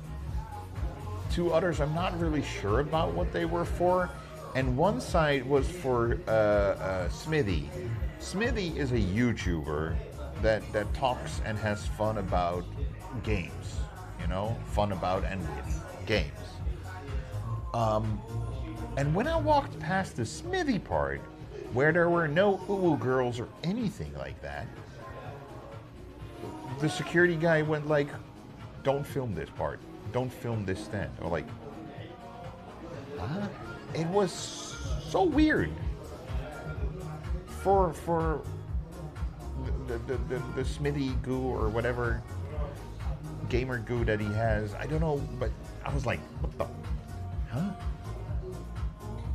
A: two others I'm not really sure about what they were for. And one side was for Smithy. Smithy is a YouTuber that talks and has fun about games, you know, fun about and with games. And when I walked past the Smithy part, where there were no ooh girls or anything like that, the security guy went like, "Don't film this part. Don't film this stand." Or like, huh? It was so weird for the Smithy goo or whatever gamer goo that he has. I don't know, but I was like, what the? Huh?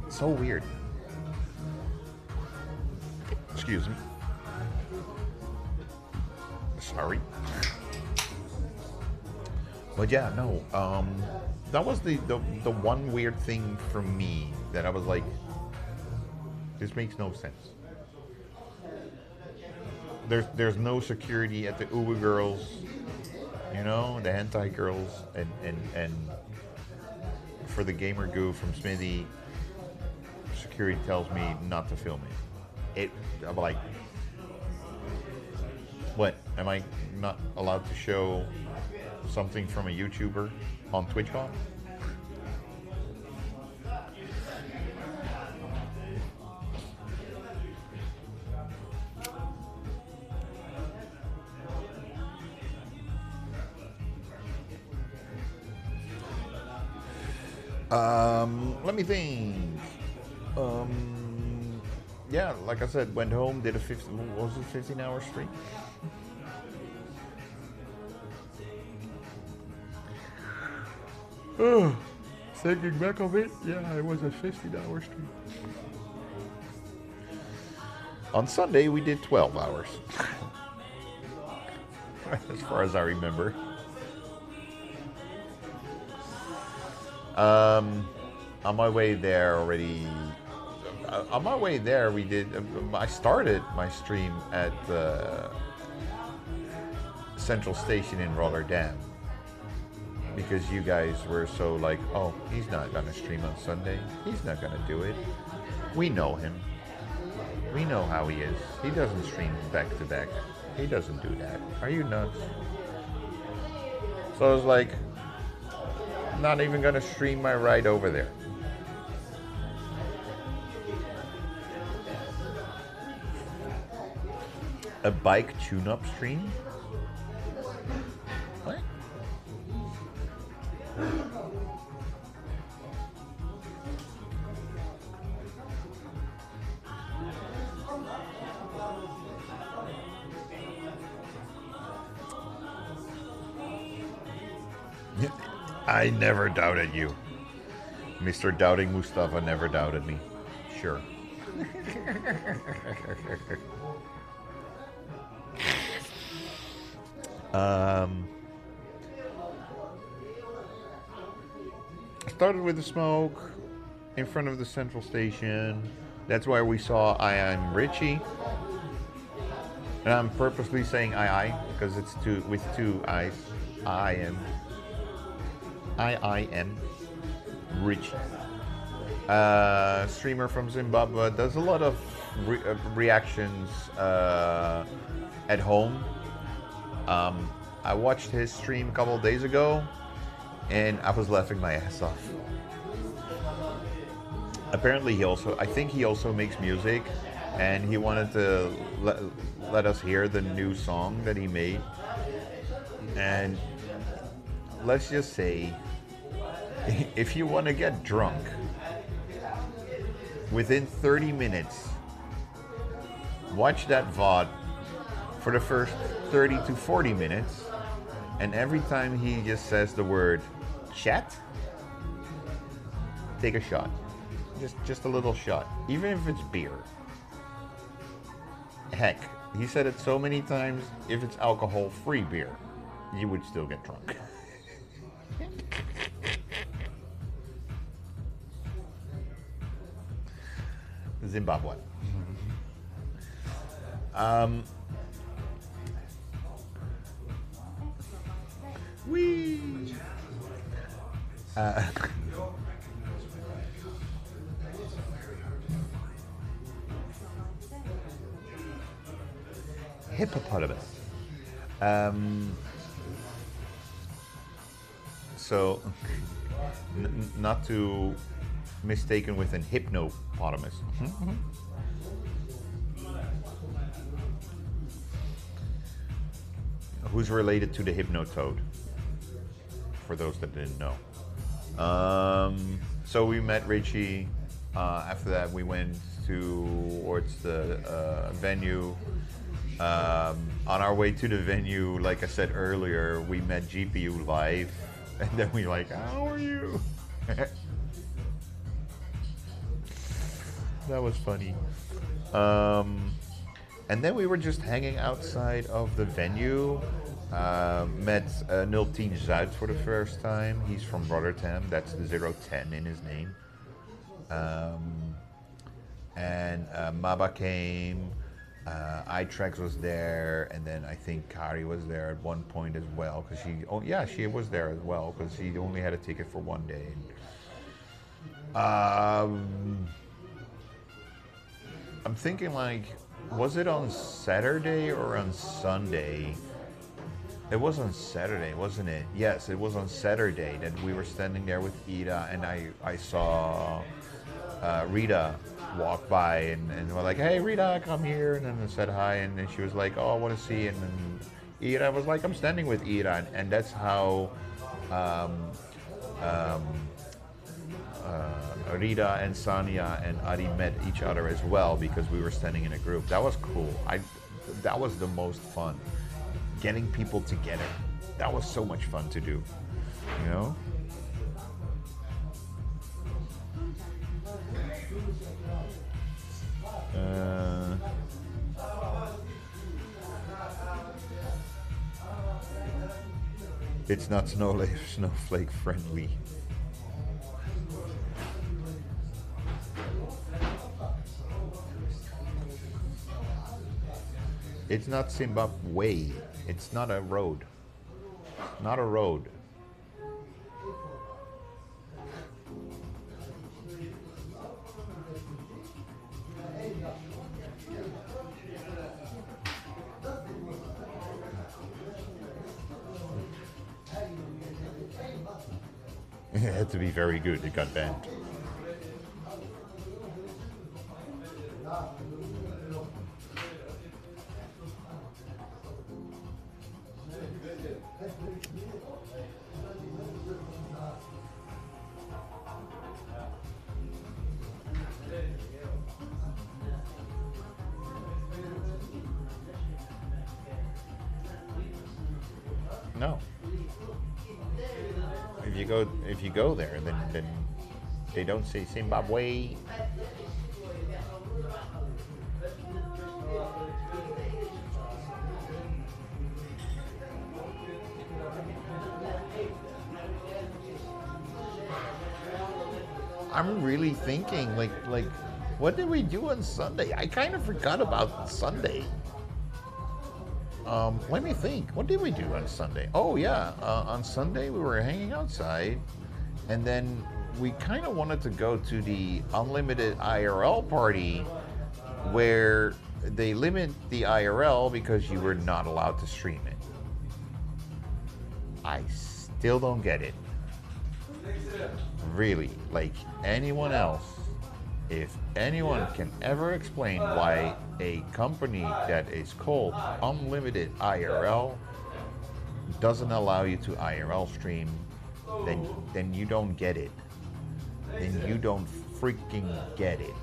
A: So weird. Excuse me. Sorry. But yeah, no. That was the one weird thing for me that I was like, this makes no sense. There's no security at the Uber Girls. You know, the hentai girls, and for the gamer goo from Smithy, security tells me not to film it. I'm like, what? Am I not allowed to show something from a YouTuber on TwitchCon? Let me think. Yeah, like I said, went home, did a 15-hour stream? Oh, thinking back of it, yeah, it was a 15-hour stream. On Sunday, we did 12 hours. As far as I remember. On my way there already, on my way there we did, I started my stream at the Central Station in Rotterdam. Because you guys were so like, oh, he's not going to stream on Sunday. He's not going to do it. We know him. We know how he is. He doesn't stream back to back. He doesn't do that. Are you nuts? So I was like, not even going to stream my ride over there. A bike tune-up stream? What? I never doubted you. Mr. Doubting Mustafa never doubted me. Sure. Started with the smoke in front of the Central Station. That's why we saw I Am Richie. And I'm purposely saying I because it's with two I's. I am Richie. Streamer from Zimbabwe, does a lot of reactions at home. I watched his stream a couple of days ago and I was laughing my ass off. Apparently I think he also makes music, and he wanted to let us hear the new song that he made. And let's just say, if you want to get drunk, within 30 minutes, watch that VOD for the first 30 to 40 minutes, and every time he just says the word chat, take a shot. Just a little shot, even if it's beer. Heck, he said it so many times, if it's alcohol-free beer, you would still get drunk. Zimbabwe. Wee. Hippopotamus. So, not to mistaken with an hypnopotamus. Who's related to the hypnotoad? For those that didn't know. So we met Richie. After that, we went towards the venue. On our way to the venue, like I said earlier, we met GPU live, and then we like, how are you? That was funny. And then we were just hanging outside of the venue. Met 010 Zuid for the first time. He's from Rotterdam. That's the 010 in his name. And Maba came. iTrex was there, and then I think Kari was there at one point as well, because she was there as well, because she only had a ticket for one day. I'm thinking, like, was it on Saturday or on Sunday? It was on Saturday, wasn't it? Yes, it was on Saturday that we were standing there with Ida, and I saw Rita walk by, and we're like, hey Rita, come here, and then I said hi, and then she was like, oh, I want to see, and then Ida was like, I'm standing with Ida, and that's how Rita and Sania and Adi met each other as well, because we were standing in a group. That was cool. That was the most fun, getting people together. That was so much fun to do, you know. It's not snowflake friendly. It's not Zimbabwe. It's not a road. Not a road. It had to be very good. It got banned. No. If you go there, then they don't say Zimbabwe. I'm really thinking, like, what did we do on Sunday? I kind of forgot about Sunday. Let me think. What did we do on Sunday? Oh yeah, on Sunday we were hanging outside, and then we kind of wanted to go to the unlimited IRL party, where they limit the IRL because you were not allowed to stream it. I still don't get it. Really, like anyone else, if anyone can ever explain why a company that is called Unlimited IRL doesn't allow you to IRL stream, then you don't get it. Then you don't freaking get it.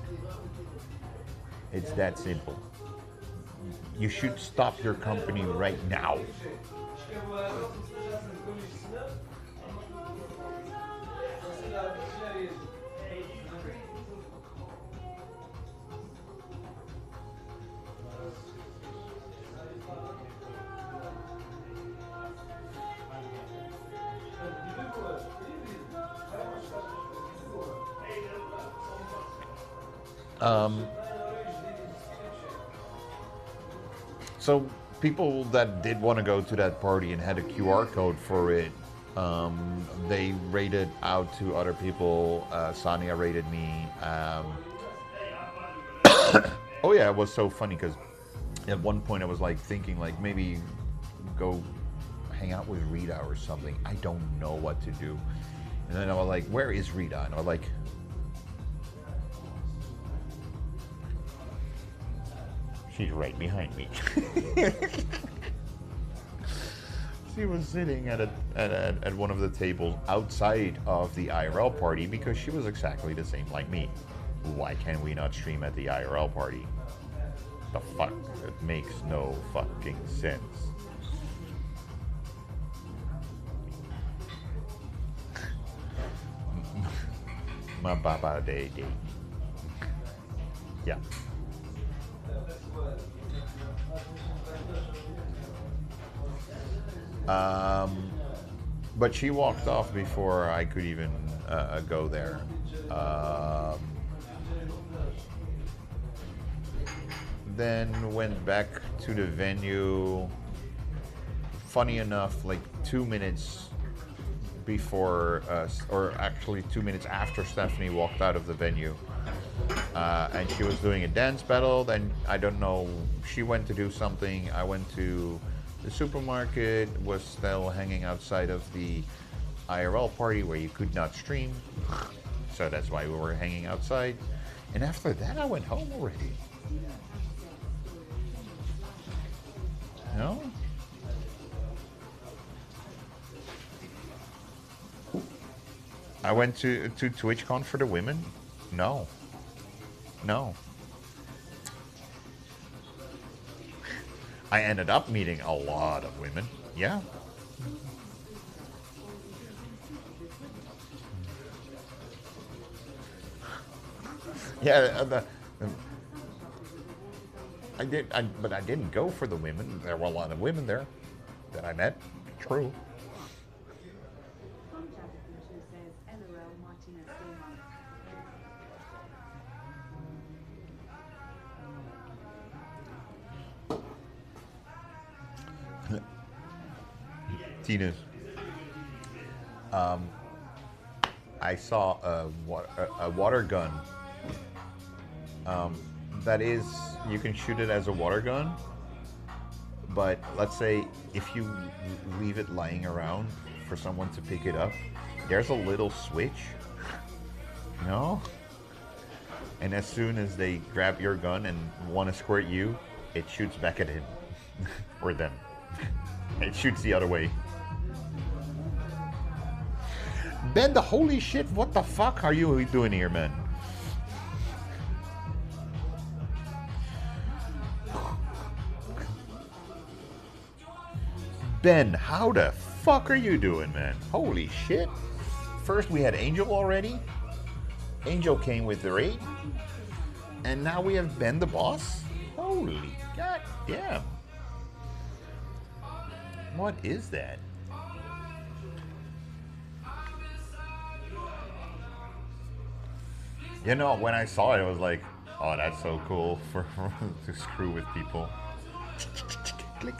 A: It's that simple. You should stop your company right now. So people that did want to go to that party and had a QR code for it, they rated out to other people. Sania rated me. Oh yeah, it was so funny because at one point I was like thinking like maybe go hang out with Rita or something. I don't know what to do. And then I was like, where is Rita? And I was like, she's right behind me. She was sitting at one of the tables outside of the IRL party because she was exactly the same like me. Why can we not stream at the IRL party? The fuck? It makes no fucking sense. My baba day. Yeah. But she walked off before I could even go there. then went back to the venue. Funny enough, like 2 minutes before us, or actually 2 minutes after Stephanie walked out of the venue, and she was doing a dance battle. Then I don't know, she went to do something. I went to the supermarket, was still hanging outside of the IRL party where you could not stream, so that's why we were hanging outside. And after that, I went home already. No? I went to TwitchCon for the women? No. No. I ended up meeting a lot of women. Yeah. Yeah, but I didn't go for the women. There were a lot of women there that I met. True. Tina's. I saw a water gun. That is, you can shoot it as a water gun, but let's say if you leave it lying around for someone to pick it up, there's a little switch, you know? And as soon as they grab your gun and want to squirt you, it shoots back at him or them. It shoots the other way. Ben, the holy shit, what the fuck are you doing here, man? Ben, how the fuck are you doing, man? Holy shit. First we had Angel already. Angel came with the raid. And now we have Ben the boss? Holy god damn. What is that? You know, when I saw it, I was like, oh, that's so cool for to screw with people. Click.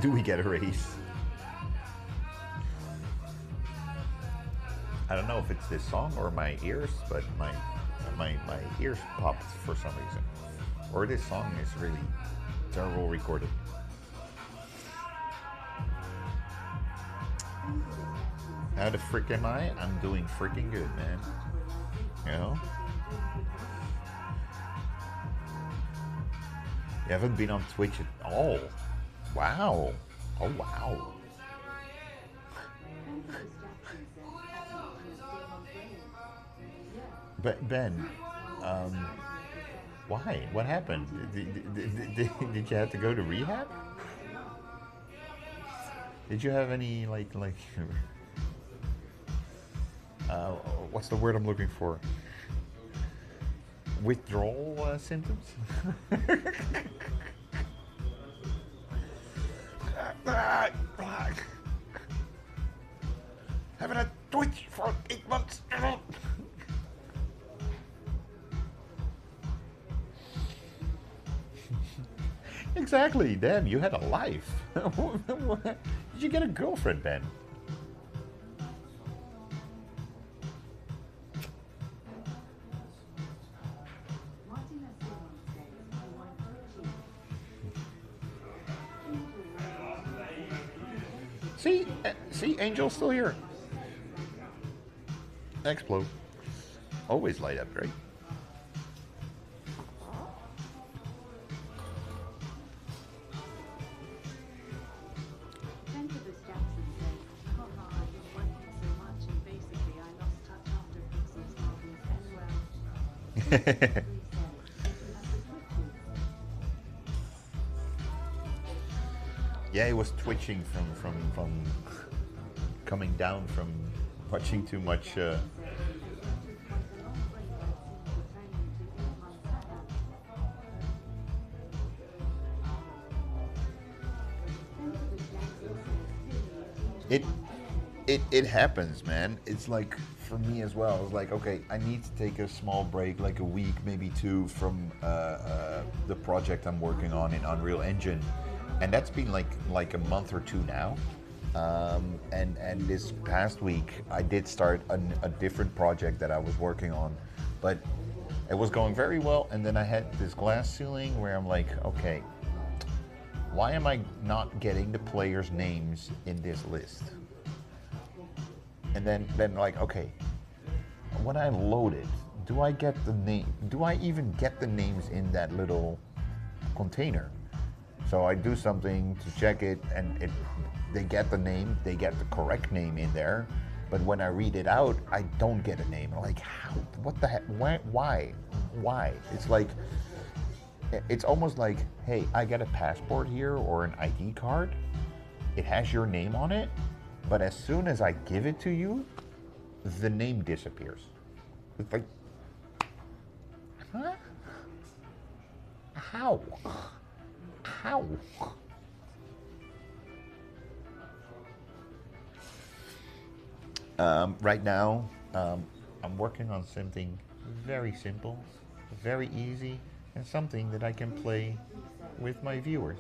A: Do we get a raise? I don't know if it's this song or my ears, but my ears popped for some reason. Or this song is really terrible recorded. How the frick am I? I'm doing freaking good, man. You know? You haven't been on Twitch at all. Wow. Oh, wow. But Ben, why? What happened? Did you have to go to rehab? Did you have any like what's the word I'm looking for? Withdrawal symptoms? Haven't had Twitch for 8 months. Exactly. Damn, you had a life. Did you get a girlfriend, Ben? See, Angel's still here. Explode. Always light up, right? Yeah, he was twitching from coming down from watching too much. it happens, man. It's like for me as well. It's like, okay, I need to take a small break, like a week, maybe 2, from the project I'm working on in Unreal Engine, and that's been like a month or 2 now. And this past week, I did start a different project that I was working on, but it was going very well. And then I had this glass ceiling where I'm like, okay, why am I not getting the players' names in this list? And then like, okay, when I load it, do I get the name? Do I even get the names in that little container? So I do something to check it, and they get the name, they get the correct name in there. But when I read it out, I don't get a name. I'm like, how? What the heck? Why? It's like, it's almost like, hey, I got a passport here or an ID card. It has your name on it, but as soon as I give it to you, the name disappears. It's like, huh? How? Right now, I'm working on something very simple, very easy, and something that I can play with my viewers.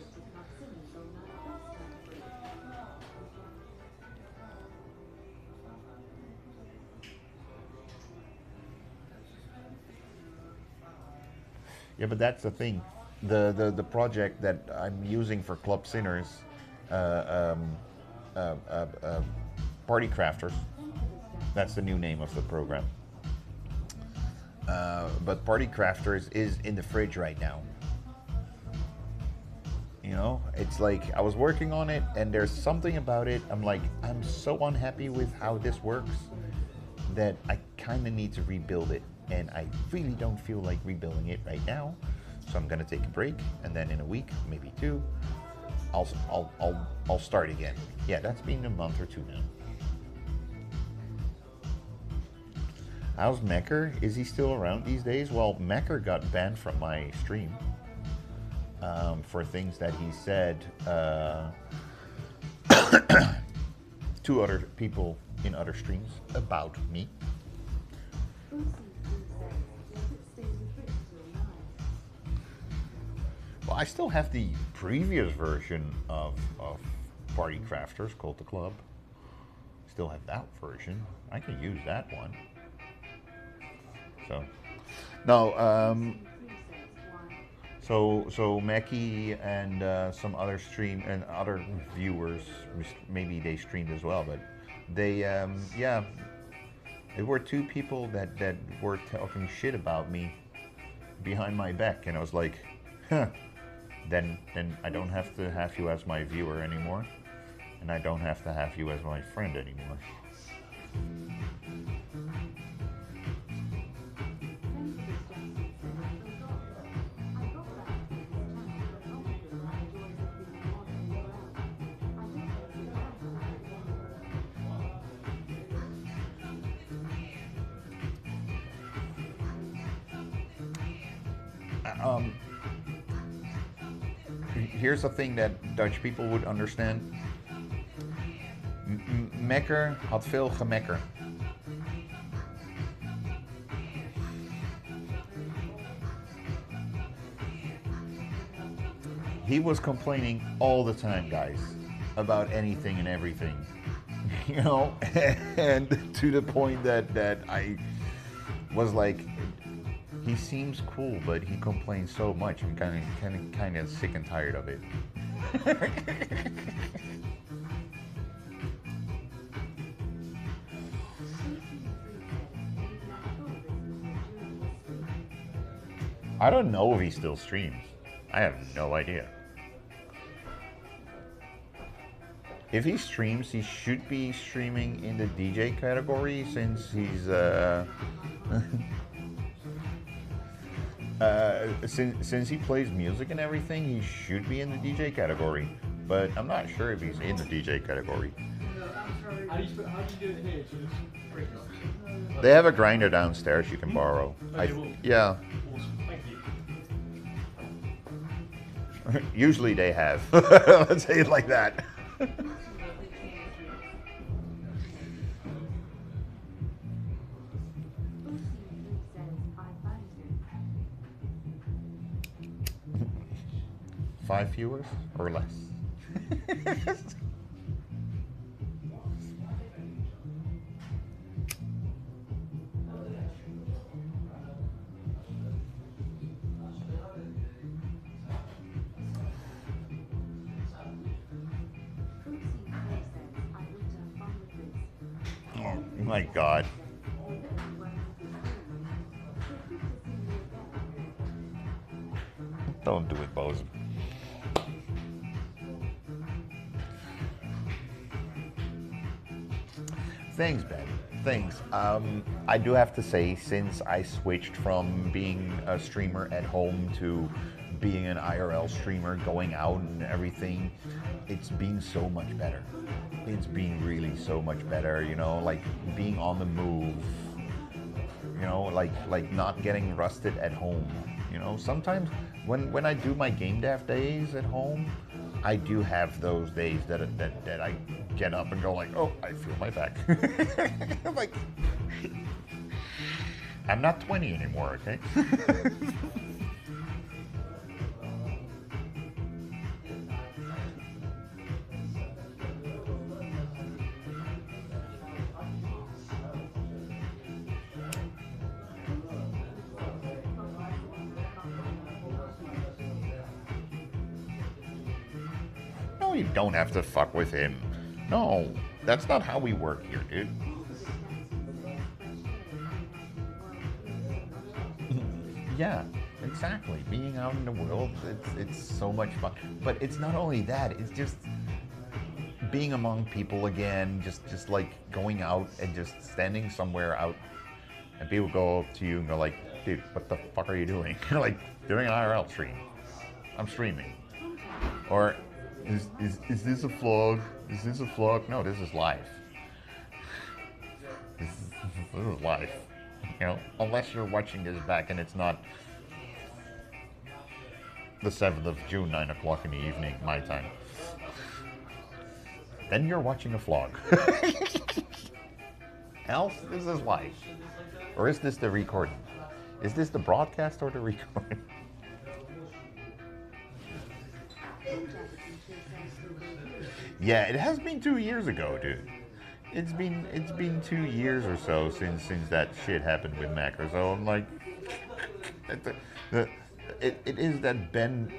A: Yeah, but that's the thing. The project that I'm using for Club Sinners, Party Crafters, that's the new name of the program. But Party Crafters is in the fridge right now. You know, it's like I was working on it, and there's something about it. I'm like, I'm so unhappy with how this works that I kind of need to rebuild it, and I really don't feel like rebuilding it right now. So I'm gonna take a break, and then in a week, maybe 2, I'll start again. Yeah, that's been a month or 2 now. How's Mecker? Is he still around these days? Well, Mecker got banned from my stream for things that he said to other people in other streams about me. Well, I still have the previous version of Party Crafters called The Club. Still have that version. I can use that one. So, no, so Mackie and some other stream and other viewers, maybe they streamed as well, but they, yeah, there were 2 people that were talking shit about me behind my back, and I was like, huh, then I don't have to have you as my viewer anymore, and I don't have to have you as my friend anymore. Here's a thing that Dutch people would understand. Mekker had veel gemekker. He was complaining all the time, guys, about anything and everything, you know, and to the point that I was like, he seems cool, but he complains so much. I'm kind of sick and tired of it. I don't know if he still streams. I have no idea. If he streams, he should be streaming in the DJ category, since he's since he plays music and everything, he should be in the DJ category. But I'm not sure if he's in the DJ category.
M: How do you do it here?
A: They have a grinder downstairs you can borrow. Yeah.
M: Awesome. Thank you.
A: Usually they have. Let's say it like that. 5 viewers or less. Oh my God. Don't do it, Bose. Thanks, Ben. Thanks. I do have to say, since I switched from being a streamer at home to being an IRL streamer, going out and everything, it's been so much better. It's been really so much better, you know, like being on the move, you know, like not getting rusted at home. You know, sometimes when I do my game dev days at home, I do have those days that I get up and go like, oh, I feel my back. I'm like, I'm not 20 anymore, okay? No, you don't have to fuck with him. No, that's not how we work here, dude. Yeah, exactly. Being out in the world, it's so much fun. But it's not only that, it's just being among people again, just like going out and just standing somewhere out and people go up to you and go like, dude, what the fuck are you doing? You're like, doing an IRL stream. I'm streaming. Or is this a vlog? Is this a vlog? No, this is live. This is live. You know, unless you're watching this back and it's not the 7th of June, 9 o'clock in the evening, my time. Then you're watching a vlog. Else, this is live. Or is this the recording? Is this the broadcast or the recording? Yeah, it has been 2 years ago, dude. It's been 2 years or so since that shit happened with Macro. So I'm like, it is that Ben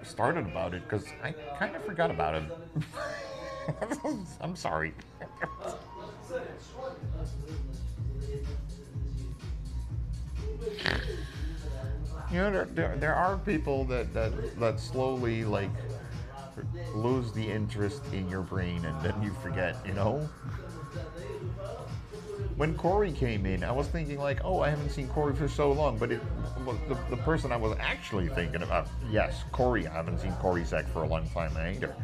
A: started about it because I kind of forgot about him. I'm sorry. You know, there are people that slowly like lose the interest in your brain and then you forget, you know? When Corey came in, I was thinking like, oh, I haven't seen Corey for so long, but the person I was actually thinking about, yes, Corey, I haven't seen Corey Zek for a long time either.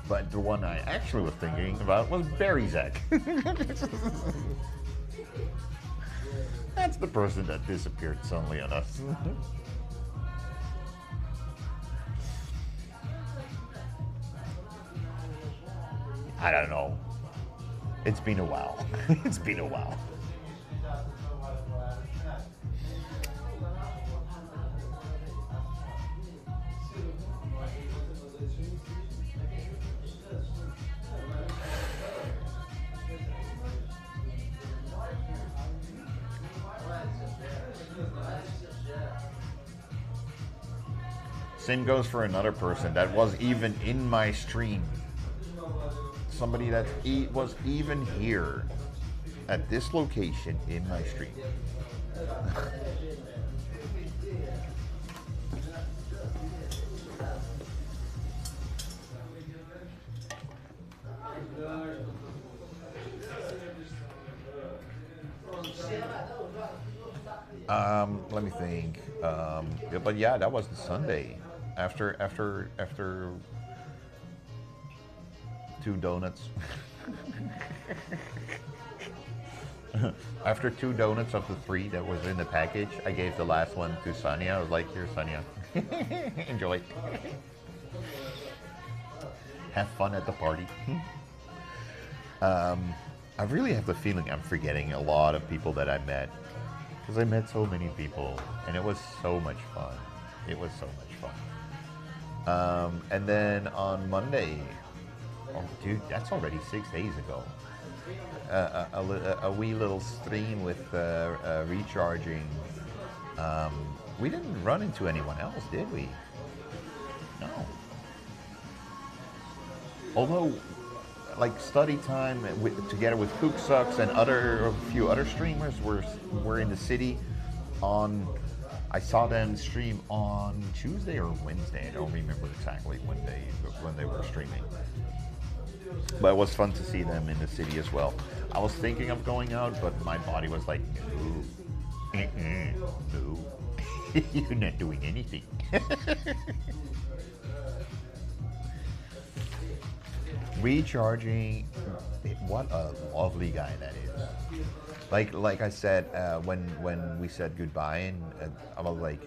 A: But the one I actually was thinking about was Barry Zek. That's the person that disappeared suddenly on us. I don't know. It's been a while. It's been a while. Same goes for another person that was even in my stream. Somebody that was even here at this location in my stream. Let me think. Yeah, but yeah, that was the Sunday after 2 donuts. After 2 donuts of the 3 that was in the package, I gave the last one to Sonia. I was like, here, Sonia, enjoy. Have fun at the party. I really have the feeling I'm forgetting a lot of people that I met, because I met so many people and it was so much fun. It was so much fun. And then on Monday, oh dude, that's already 6 days ago. A wee little stream with recharging. We didn't run into anyone else, did we? No. Although, like study time together with Cook Sucks and a few other streamers were in the city on. I saw them stream on Tuesday or Wednesday. I don't remember exactly when they were streaming. But it was fun to see them in the city as well. I was thinking of going out, but my body was like, no, no, you're not doing anything. Recharging, what a lovely guy that is. Like I said, when we said goodbye, and I was like,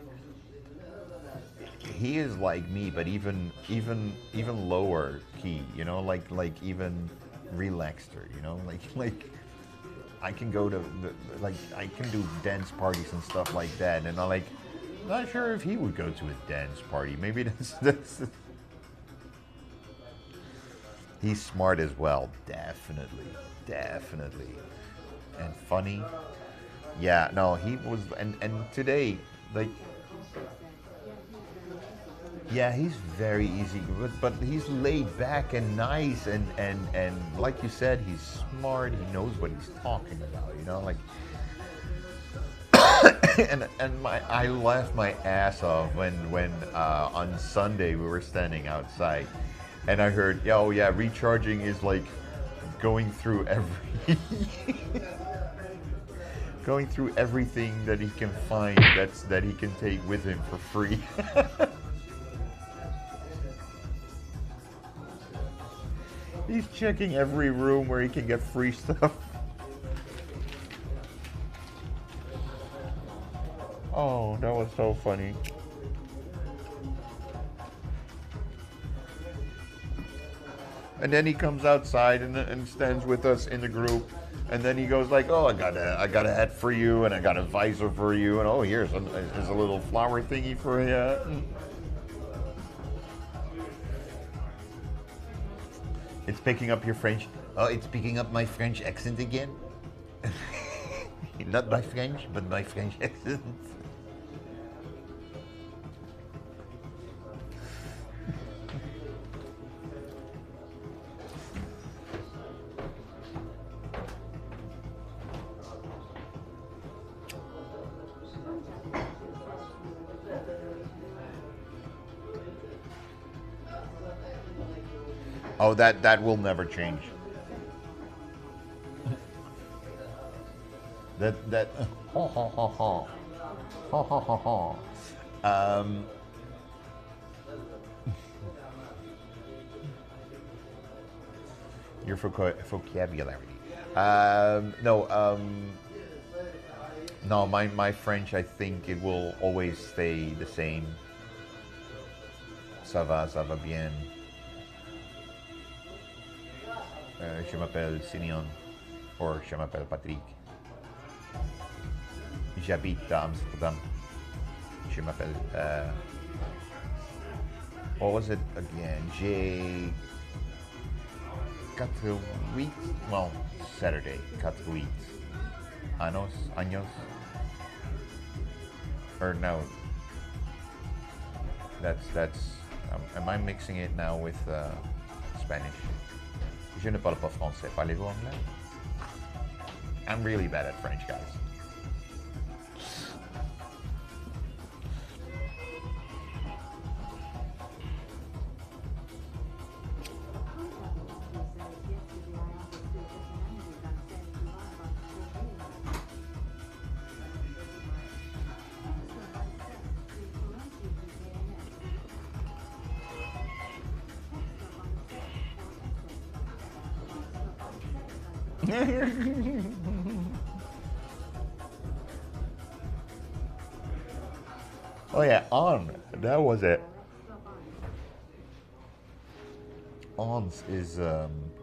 A: he is like me, but even lower key, you know, like even relaxeder, you know, like I can go to I can do dance parties and stuff like that, and I'm like, not sure if he would go to a dance party. Maybe that's he's smart as well, definitely, and funny. Yeah, no, he was, and today, like, yeah, he's very easy, but he's laid back and nice, and like you said, he's smart. He knows what he's talking about, you know, like. and I laughed my ass off when on Sunday we were standing outside, and I heard, oh yeah, recharging is like going through everything that he can find that he can take with him for free. He's checking every room where he can get free stuff. Oh, that was so funny. And then he comes outside and stands with us in the group, and then he goes like, "Oh, I got a hat for you, and I got a visor for you, and oh, here's a little flower thingy for you." It's picking up your French. Oh, it's picking up my French accent again. Not my French, but my French accent. Oh, that will never change. That ha ha ha ha ha ha ha ha. Your vocabulary. No, my French, I think it will always stay the same. Ça va bien. Je m'appelle Simeon, or je m'appelle Patrick. J'habite à Amsterdam. Je m'appelle. What was it again? J'ai 4 well, Saturday. 4 años. Or no. That's. Am I mixing it now with Spanish? Je ne parle pas français. Parlez-vous anglais? I'm really bad at French, guys. Oh yeah, on. That was it. Ons is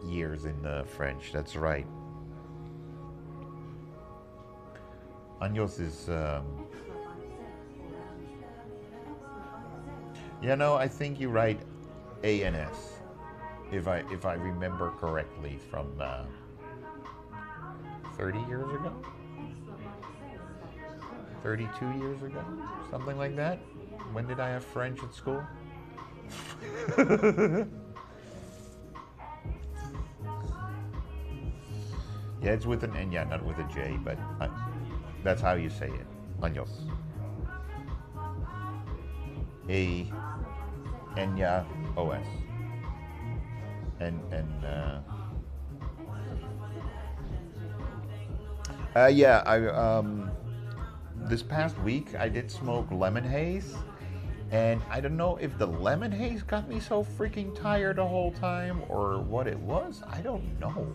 A: years in French. That's right. Años is You know, I think you write ANS, if I remember correctly from 30 years ago, 32 years ago, something like that. When did I have French at school? Yeah, it's with an Enya, not with a J, but that's how you say it. Años. Enya OS. Yeah, this past week I did smoke lemon haze, and I don't know if the lemon haze got me so freaking tired the whole time or what it was. I don't know,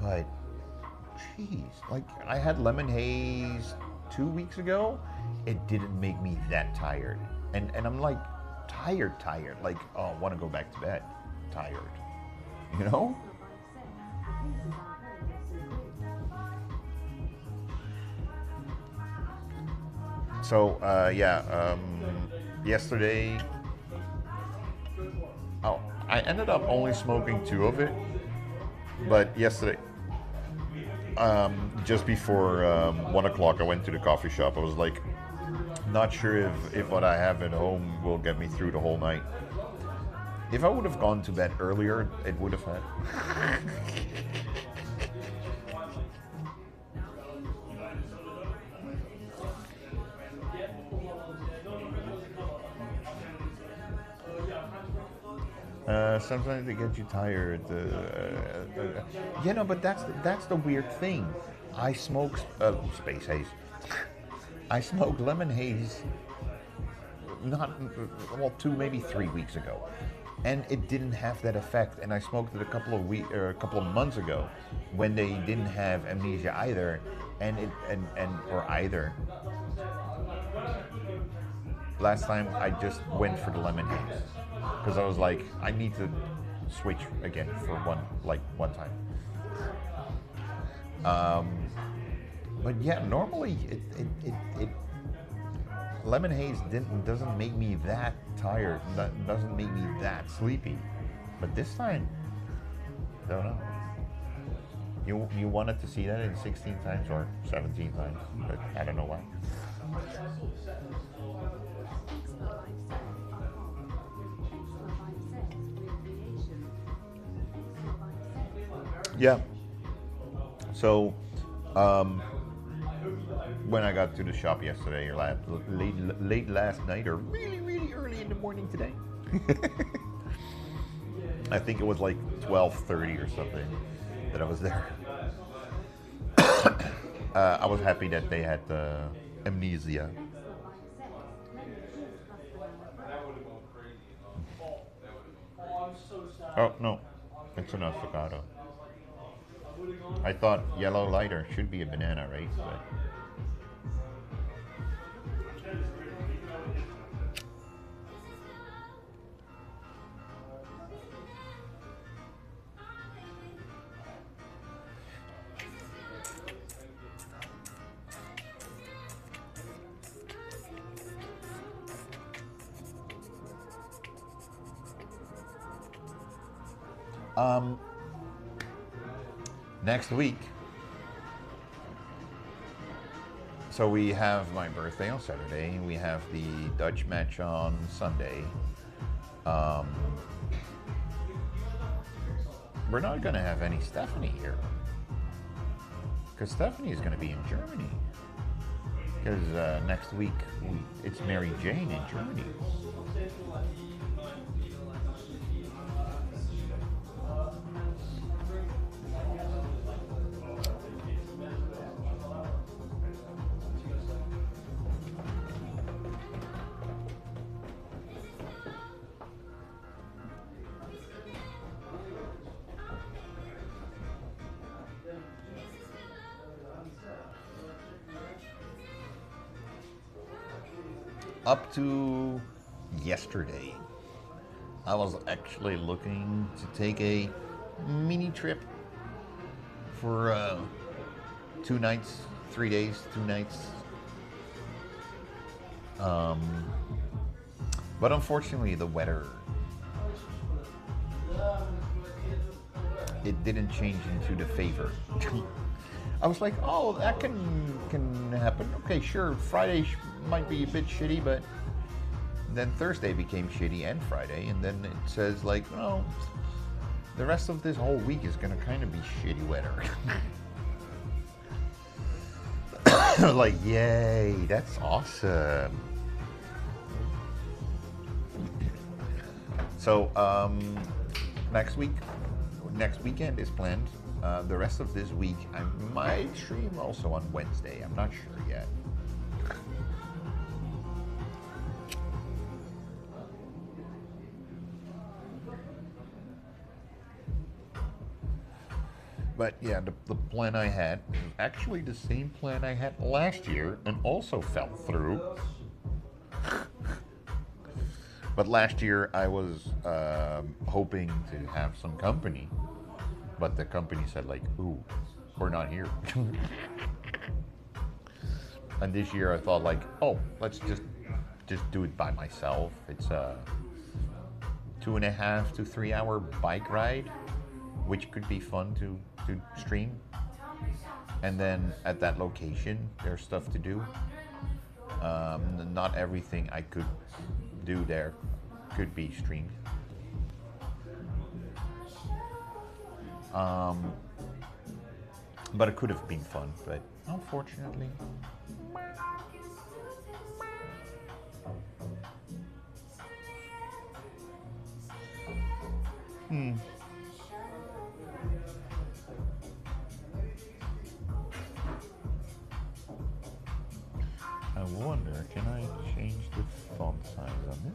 A: but jeez, like I had lemon haze 2 weeks ago. It didn't make me that tired, and I'm like tired, like, oh, I want to go back to bed, tired, you know. So yesterday, I ended up only smoking 2 of it, but yesterday, just before 1 o'clock, I went to the coffee shop. I was like, not sure if what I have at home will get me through the whole night. If I would have gone to bed earlier, it would have had. Sometimes they get you tired. But that's the weird thing. I smoke space haze. I smoked lemon haze two, maybe 3 weeks ago, and it didn't have that effect. And I smoked it a couple of months ago, when they didn't have amnesia either, or either. Last time I just went for the lemon haze because I was like, I need to switch again for one time. But yeah, normally it lemon haze doesn't make me that tired. That doesn't make me that sleepy. But this time, I don't know. You wanted to see that in 16 times or 17 times, but I don't know why. Yeah. So, when I got to the shop yesterday, or late last night, or really early in the morning today, I think it was like 12:30 or something that I was there. I was happy that they had amnesia. Oh no, it's an avocado. I thought yellow lighter should be a banana, right? But next week, so we have my birthday on Saturday, we have the Dutch match on Sunday. We're not going to have any Stephanie here, because Stephanie is going to be in Germany, because next week it's Mary Jane in Germany. Up to yesterday, I was actually looking to take a mini trip for 2 nights, 3 days, 2 nights. But unfortunately, the weather, it didn't change into the favor. I was like, oh, that can happen. Okay, sure, Friday might be a bit shitty, but then Thursday became shitty and Friday, and then it says like, no, the rest of this whole week is gonna kind of be shitty weather. Like, yay, that's awesome. So next weekend is planned. The rest of this week, I might stream also on Wednesday. I'm not sure yet. But yeah, the plan I had was actually the same plan I had last year and also fell through. But last year I was hoping to have some company, but the company said like, ooh, we're not here. And this year I thought like, oh, let's just do it by myself. It's a 2.5 to 3 hour bike ride, which could be fun to stream. And then at that location, there's stuff to do. Not everything I could do there could be streamed. But it could have been fun, but unfortunately. I wonder, can I change the font size on this?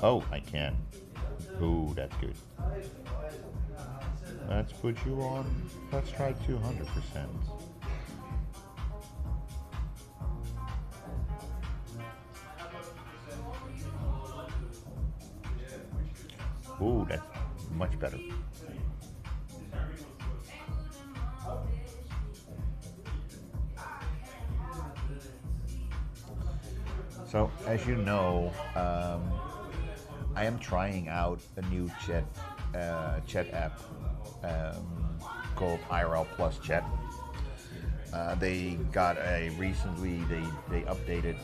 A: Oh, I can. Ooh, that's good. Let's put you on, let's try 200%. Ooh, that's much better. So, as you know, I am trying out a new chat app called IRL Plus Chat. They got recently they updated.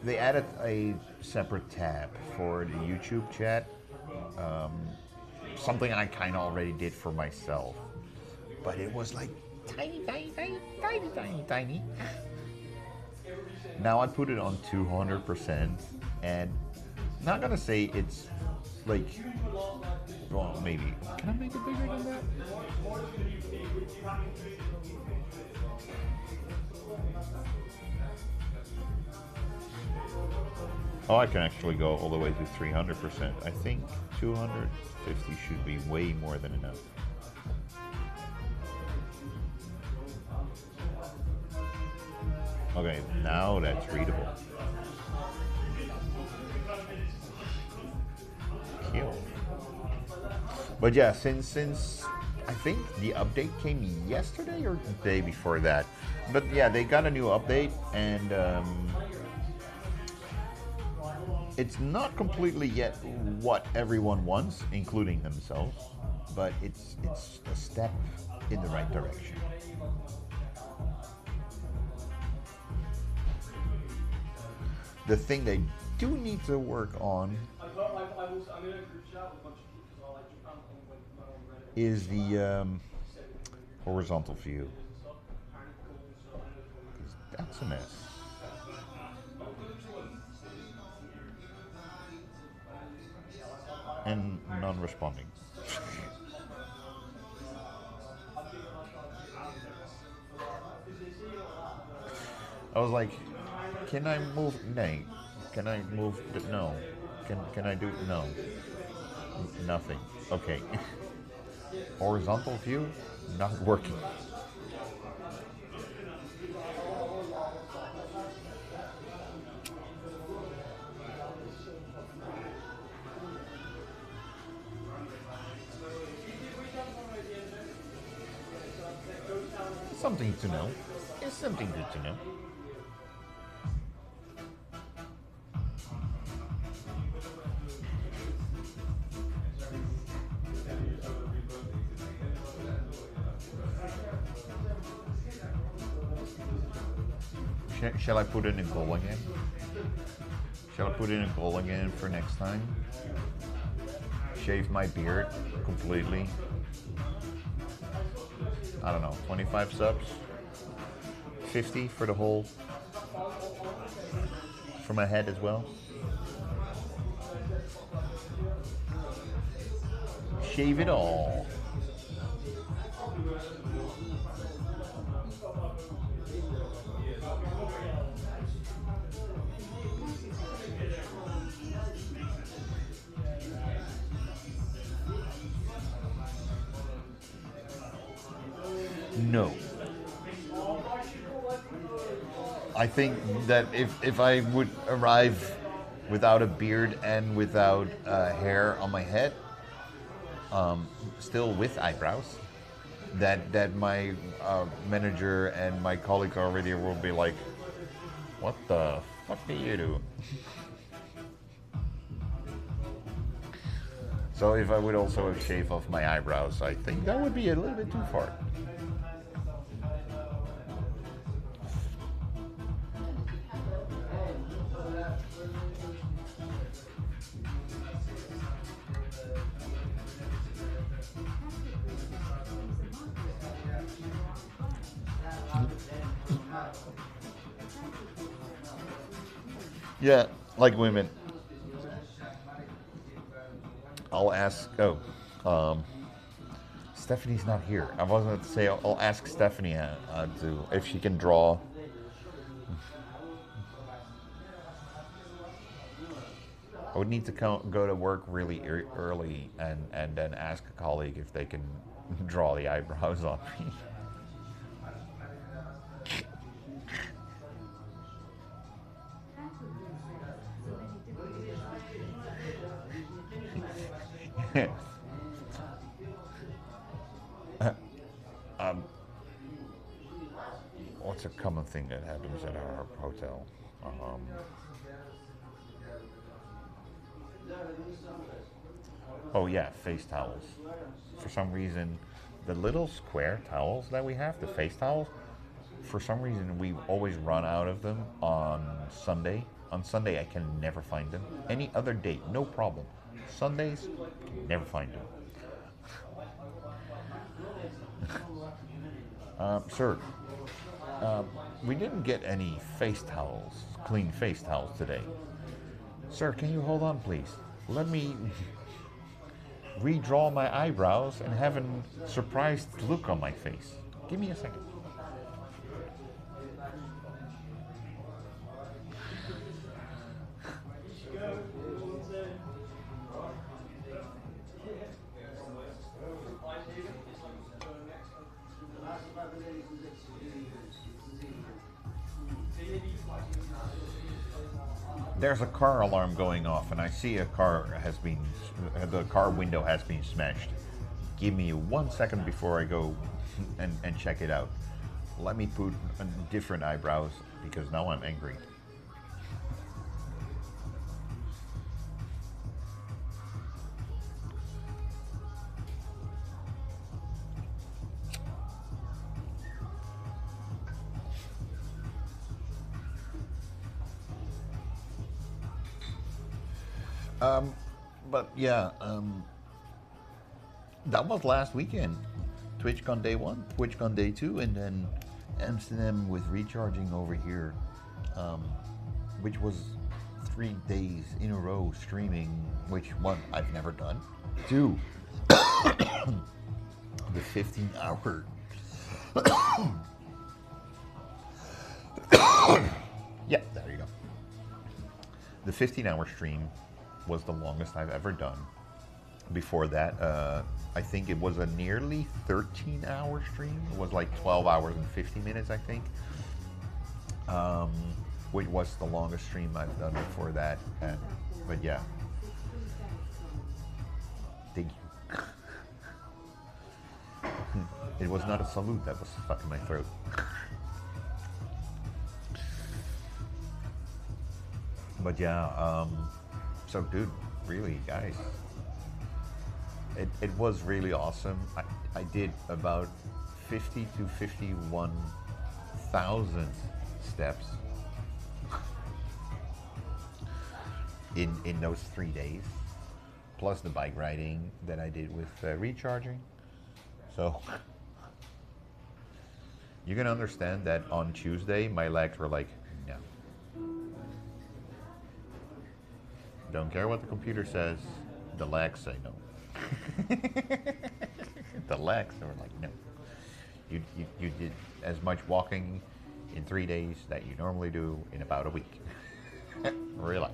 A: They added a separate tab for the YouTube chat. Something I kind of already did for myself, but it was like tiny. Now I put it on 200%, and not gonna say it's like, well, maybe. Can I make it bigger than that? Oh, I can actually go all the way to 300%. I think 250 should be way more than enough. Okay, now that's readable. Kill. But yeah, since I think the update came yesterday or the day before that. But yeah, they got a new update, and it's not completely yet what everyone wants, including themselves, but it's a step in the right direction. The thing they do need to work on is the horizontal view. 'Cause that's a mess. And non-responding. I was like, can I move? No. Can I move? No. Can I do? No. Nothing. Okay. Horizontal view, not working. something to know. It's something good to know. Shall I put in a goal again? Shall I put in a goal again for next time? Shave my beard completely. I don't know, 25 subs? 50 for the whole, for my head as well. Shave it all. No. I think that if I would arrive without a beard and without hair on my head, still with eyebrows, that my manager and my colleagues already will be like, what the fuck do you do? So if I would also shave off my eyebrows, I think that would be a little bit too far. Yeah, like women. I'll ask. Stephanie's not here. I was going to say I'll ask Stephanie if she can draw. I would need to go to work really early and then ask a colleague if they can draw the eyebrows on me. What's a common thing that happens at our hotel? Oh yeah, face towels. For some reason, the little square towels that we have, the face towels, for some reason we always run out of them on Sunday. On Sunday I can never find them. Any other day, no problem. Sundays, can never find them. Sir, we didn't get any face towels, clean face towels today. Sir, can you hold on, please? Let me redraw my eyebrows and have a surprised look on my face. Give me a second. There's a car alarm going off, and I see the car window has been smashed. Give me 1 second before I go and check it out. Let me put different eyebrows because now I'm angry. But yeah, that was last weekend. TwitchCon day 1, TwitchCon day 2, and then Amsterdam with recharging over here, which was 3 days in a row streaming, which 1, I've never done. 2, the 15-hour. Yeah, there you go. The 15-hour stream was the longest I've ever done. Before that, I think it was a nearly 13-hour stream. It was like 12 hours and 50 minutes, I think. Which was the longest stream I've done before that. But yeah. Thank you. It was not a salute that was stuck in my throat. But yeah, so dude, really, guys, it was really awesome. I did about 50 to 51,000 steps in those 3 days, plus the bike riding that I did with recharging. So you can understand that on Tuesday my legs were like, no. Don't care what the computer says, the legs say no. The legs were like, no. You did as much walking in 3 days that you normally do in about a week. Relax.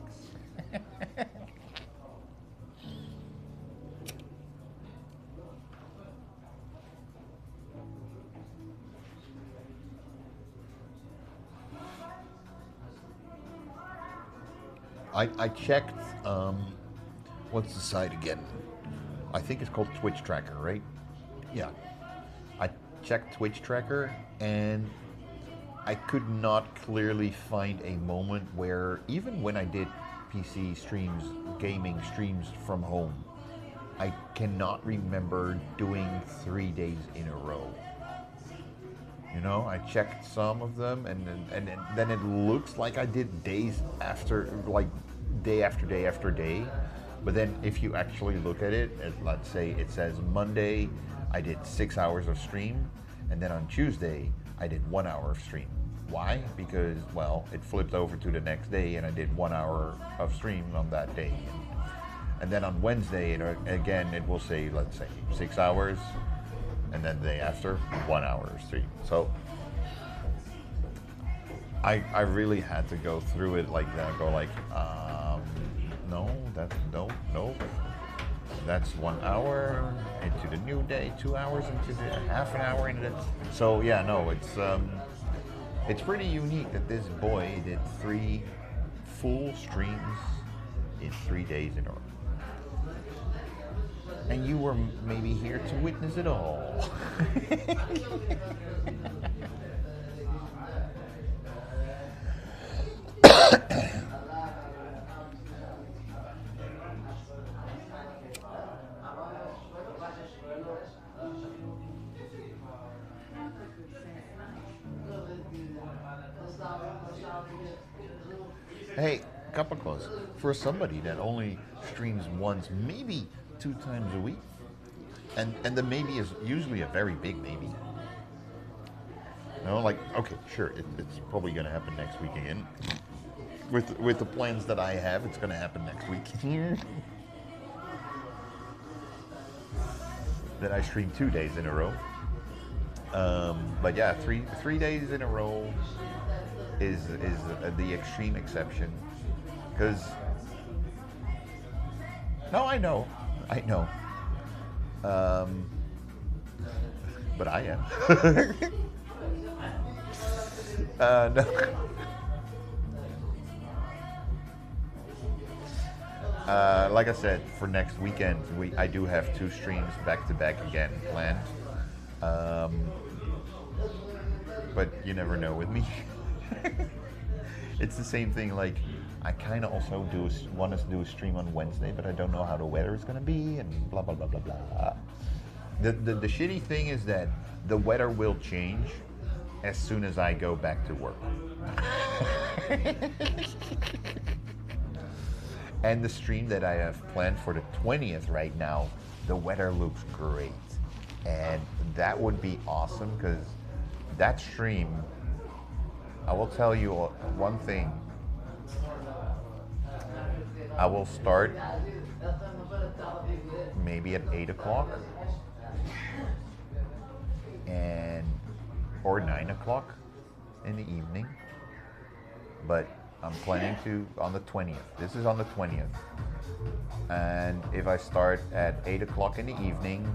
A: I checked, what's the site again? I think it's called Twitch Tracker, right? Yeah. I checked Twitch Tracker and I could not clearly find a moment where, even when I did PC streams, gaming streams from home, I cannot remember doing 3 days in a row. You know, I checked some of them, and then it looks like I did days after, like day after day after day. But then if you actually look at it, let's say it says Monday, I did 6 hours of stream, and then on Tuesday, I did 1 hour of stream. Why? Because, well, it flipped over to the next day, and I did 1 hour of stream on that day. And then on Wednesday, again, it will say, let's say, 6 hours, and then the day after, 1 hour of stream. So I really had to go through it like that, go like, no, that's 1 hour into the new day, 2 hours into the half an hour into the, so yeah, no, it's pretty unique that this boy did 3 full streams in 3 days in a row. And you were maybe here to witness it all. Hey, couple close. For somebody that only streams once, maybe 2 times a week, and the maybe is usually a very big maybe. You know, like, okay, sure, it's probably going to happen next week again. With the plans that I have, it's going to happen next week. Then I stream 2 days in a row. But yeah, three days in a row is the extreme exception. Because, no, I know. But I am. No. Like I said, for next weekend, I do have 2 streams back to back again planned. But you never know with me. It's the same thing, like, I kind of also want to do a stream on Wednesday, but I don't know how the weather is going to be, and blah, blah, blah, blah, blah. The shitty thing is that the weather will change as soon as I go back to work. And the stream that I have planned for the 20th right now, the weather looks great. And that would be awesome, because that stream, I will tell you one thing. I will start maybe at 8 o'clock or 9 o'clock in the evening, but I'm planning to on the 20th. This is on the 20th. And if I start at 8 o'clock in the evening,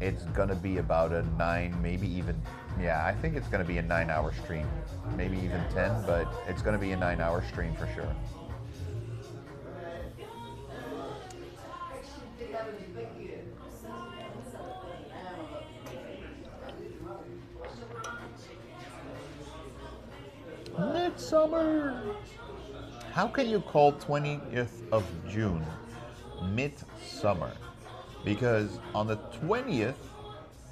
A: it's gonna be about a 9, maybe even, yeah, I think it's gonna be a 9-hour stream. Maybe even 10, but it's gonna be a 9-hour stream for sure. Midsummer. How can you call 20th of June midsummer? Because on the 20th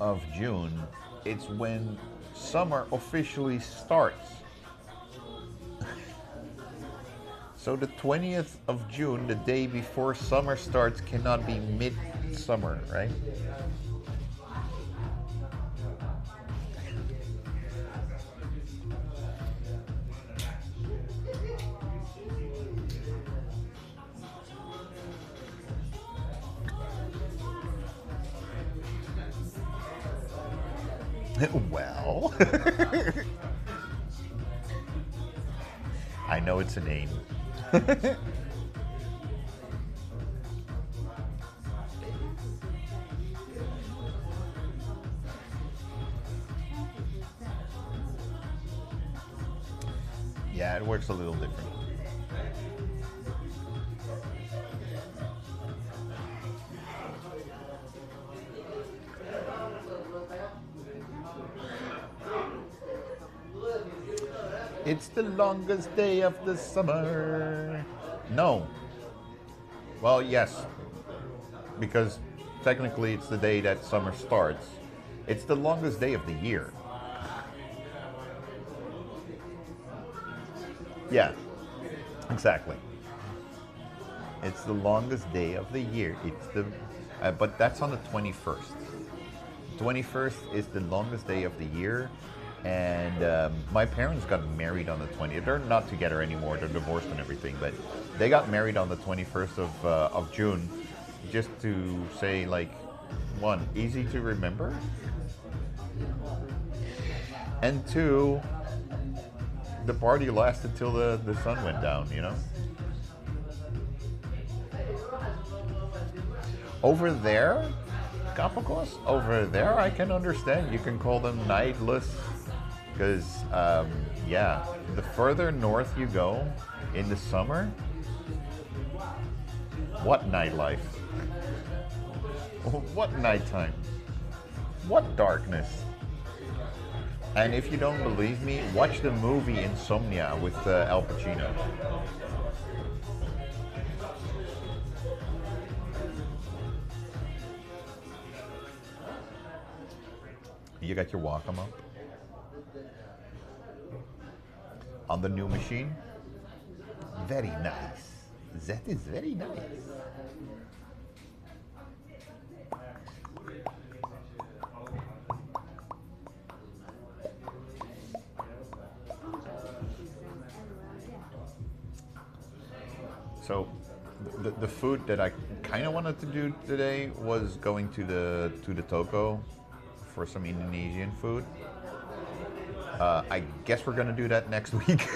A: of June, it's when summer officially starts. So the 20th of June, the day before summer starts, cannot be midsummer, right? Well, I know it's a name. Yeah, it works a little different. It's the longest day of the summer. No. Well, yes. Because technically it's the day that summer starts. It's the longest day of the year. Yeah, exactly. It's the longest day of the year. It's the, but that's on the 21st. 21st is the longest day of the year. And my parents got married on the 20th. They're not together anymore. They're divorced and everything. But they got married on the 21st of June, just to say, like, one, easy to remember, and two, the party lasted till the sun went down. You know. Over there, Capocos, over there, I can understand. You can call them nightless. Because, yeah, the further north you go in the summer, what nightlife? What nighttime? What darkness? And if you don't believe me, watch the movie Insomnia with Al Pacino. You got your Wacom up? On the new machine? Very nice. That is very nice. So, the food that I kind of wanted to do today was going to the toko for some Indonesian food. I guess we're gonna do that next week.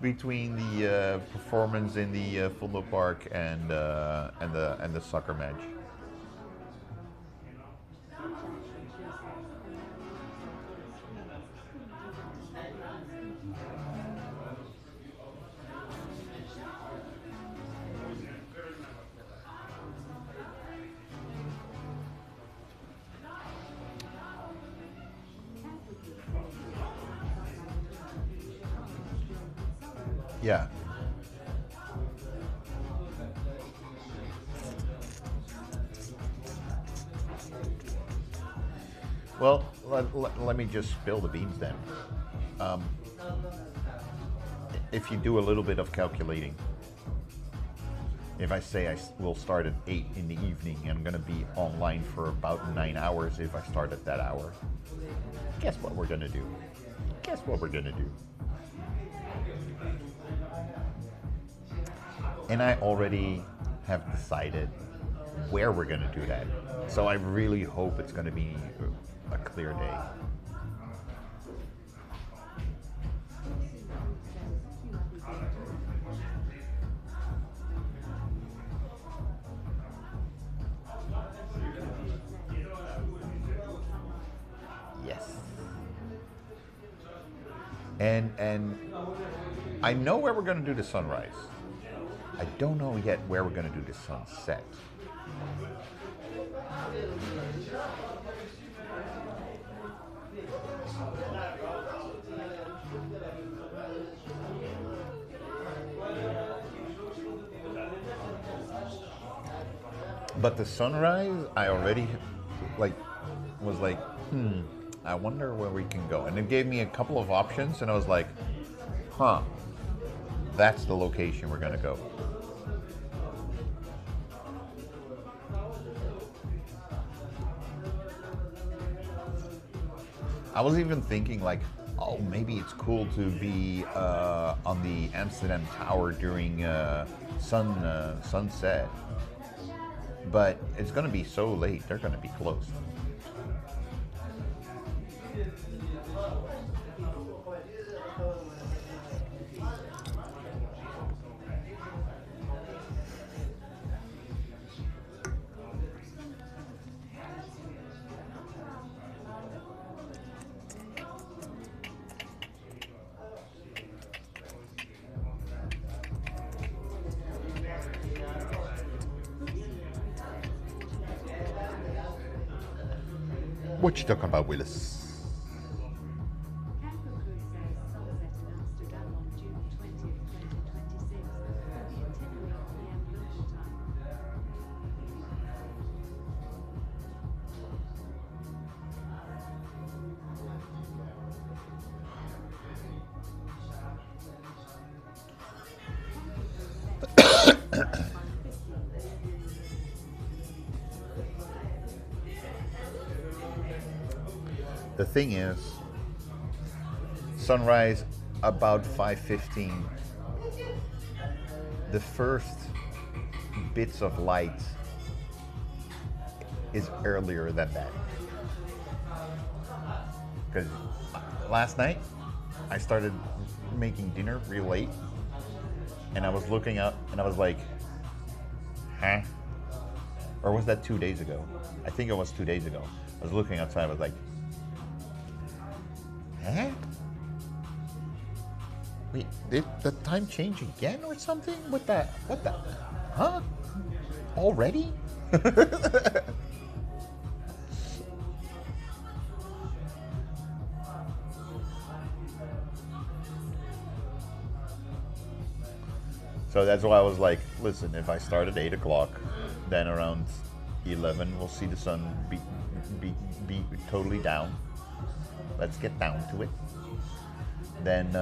A: Between the performance in the football park and the soccer match. Yeah. Well, let me just spill the beans then. If you do a little bit of calculating, if I say I will start at 8 in the evening, I'm going to be online for about 9 hours if I start at that hour. Guess what we're going to do? Guess what we're going to do? And I already have decided where we're going to do that. So I really hope it's going to be a clear day. Yes. And I know where we're going to do the sunrise. I don't know yet where we're going to do the sunset. But the sunrise, I already was like, I wonder where we can go. And it gave me a couple of options, and I was like, huh, that's the location we're gonna go. I was even thinking like, oh, maybe it's cool to be on the Amsterdam Tower during sunset. But it's gonna be so late, they're gonna be closed. What you talking about, Willis? The thing is, sunrise about 5:15. The first bits of light is earlier than that. Because last night I started making dinner real late, and I was looking up and I was like, huh? Or was that 2 days ago? I think it was 2 days ago. I was looking outside, I was like, huh? Wait, did the time change again or something? What the? Huh? Already? So that's why I was like, listen, if I start at 8 o'clock, then around 11 we'll see the sun be totally down. Let's get down to it. Then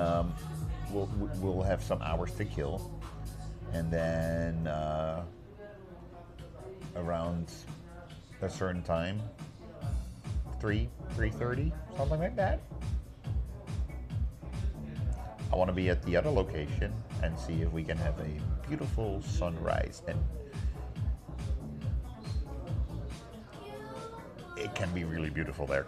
A: we'll have some hours to kill, and then around a certain time, 3:30, something like that, I want to be at the other location and see if we can have a beautiful sunrise. And it can be really beautiful there.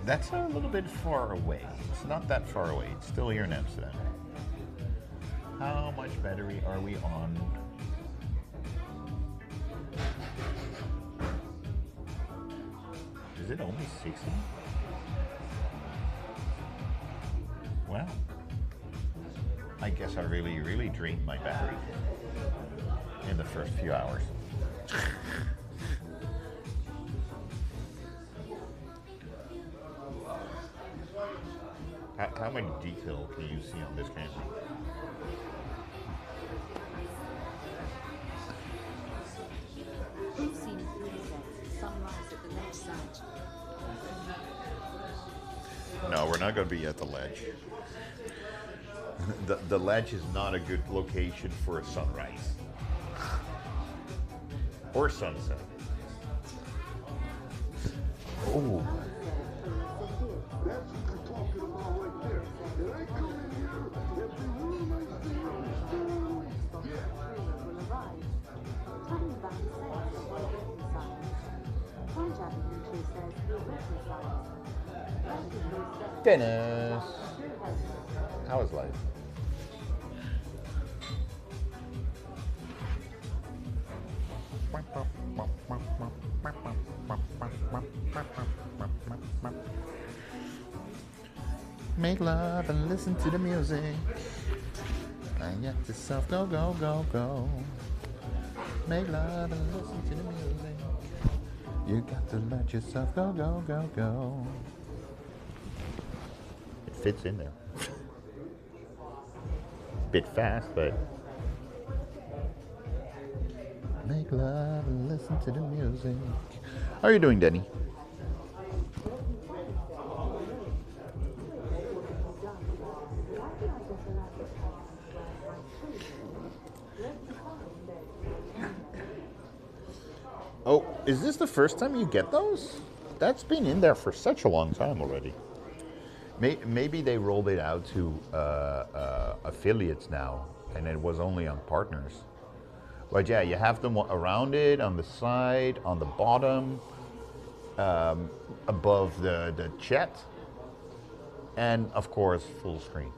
A: That's a little bit far away. It's not that far away. It's still here in Amsterdam. How much battery are we on? Is it only 60? Well, I guess I really drained my battery in the first few hours. How much detail can you see on this camera?
G: We've seen sunrise at the ledge side.
A: No, we're not going to be at the ledge. The ledge is not a good location for a sunrise or sunset. Oh. Dennis, how is life? Make love and listen to the music. And get yourself go, go, go, go. Make love and listen to the music. You got to let yourself go, go, go, go. It fits in there. Bit fast, but make love and listen to the music. How are you doing, Denny? Oh, is this the first time you get those? That's been in there for such a long time already. Maybe they rolled it out to affiliates now, and it was only on partners. But yeah, you have them around it, on the side, on the bottom, above the chat, and of course, full screen.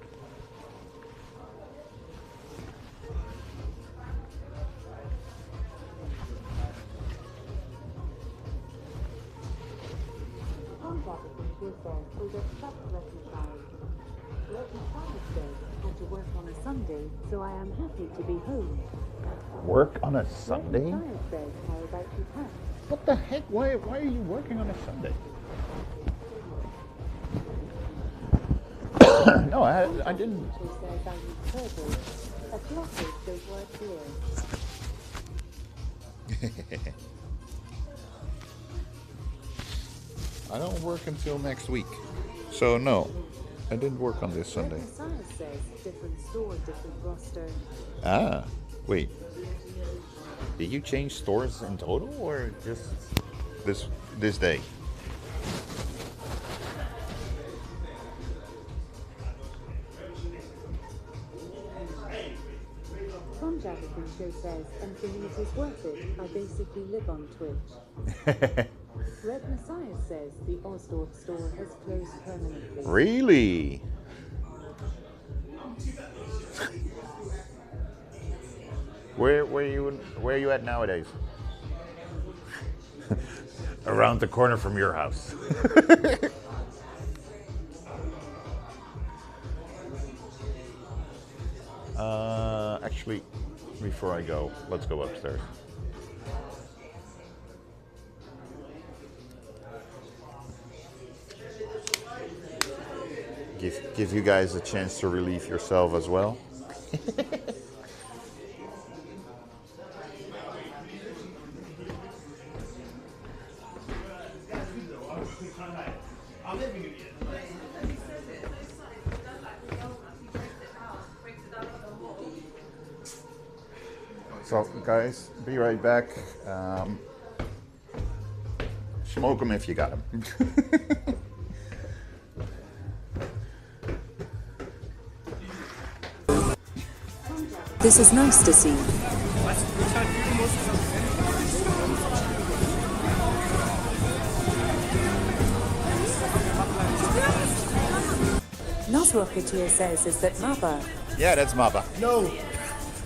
G: To work on a Sunday, so I am happy to be home.
A: Work on a Sunday?
G: Says, how about you, Pat?
A: What the heck? Why are you working on a Sunday? No, I didn't.
G: She says I use turtles. As blockers don't work here.
A: I don't work until next week. So no, I didn't work on this Sunday.
G: Messiah says different store, different roster.
A: Ah, wait. Did you change stores in total or just this day?
G: Tom Jefferson Show says, and for me it is worth it. I basically live on Twitch. Red Messiah says the Osdorf store has closed permanently.
A: Really? Where are you at nowadays? Around the corner from your house. Actually, before I go, let's go upstairs. Give you guys a chance to relieve yourself as well. So guys, be right back. Smoke them if you got them.
G: This is nice to see. Nasrocketeer says, is that Maba?
A: Yeah, that's Maba.
N: No.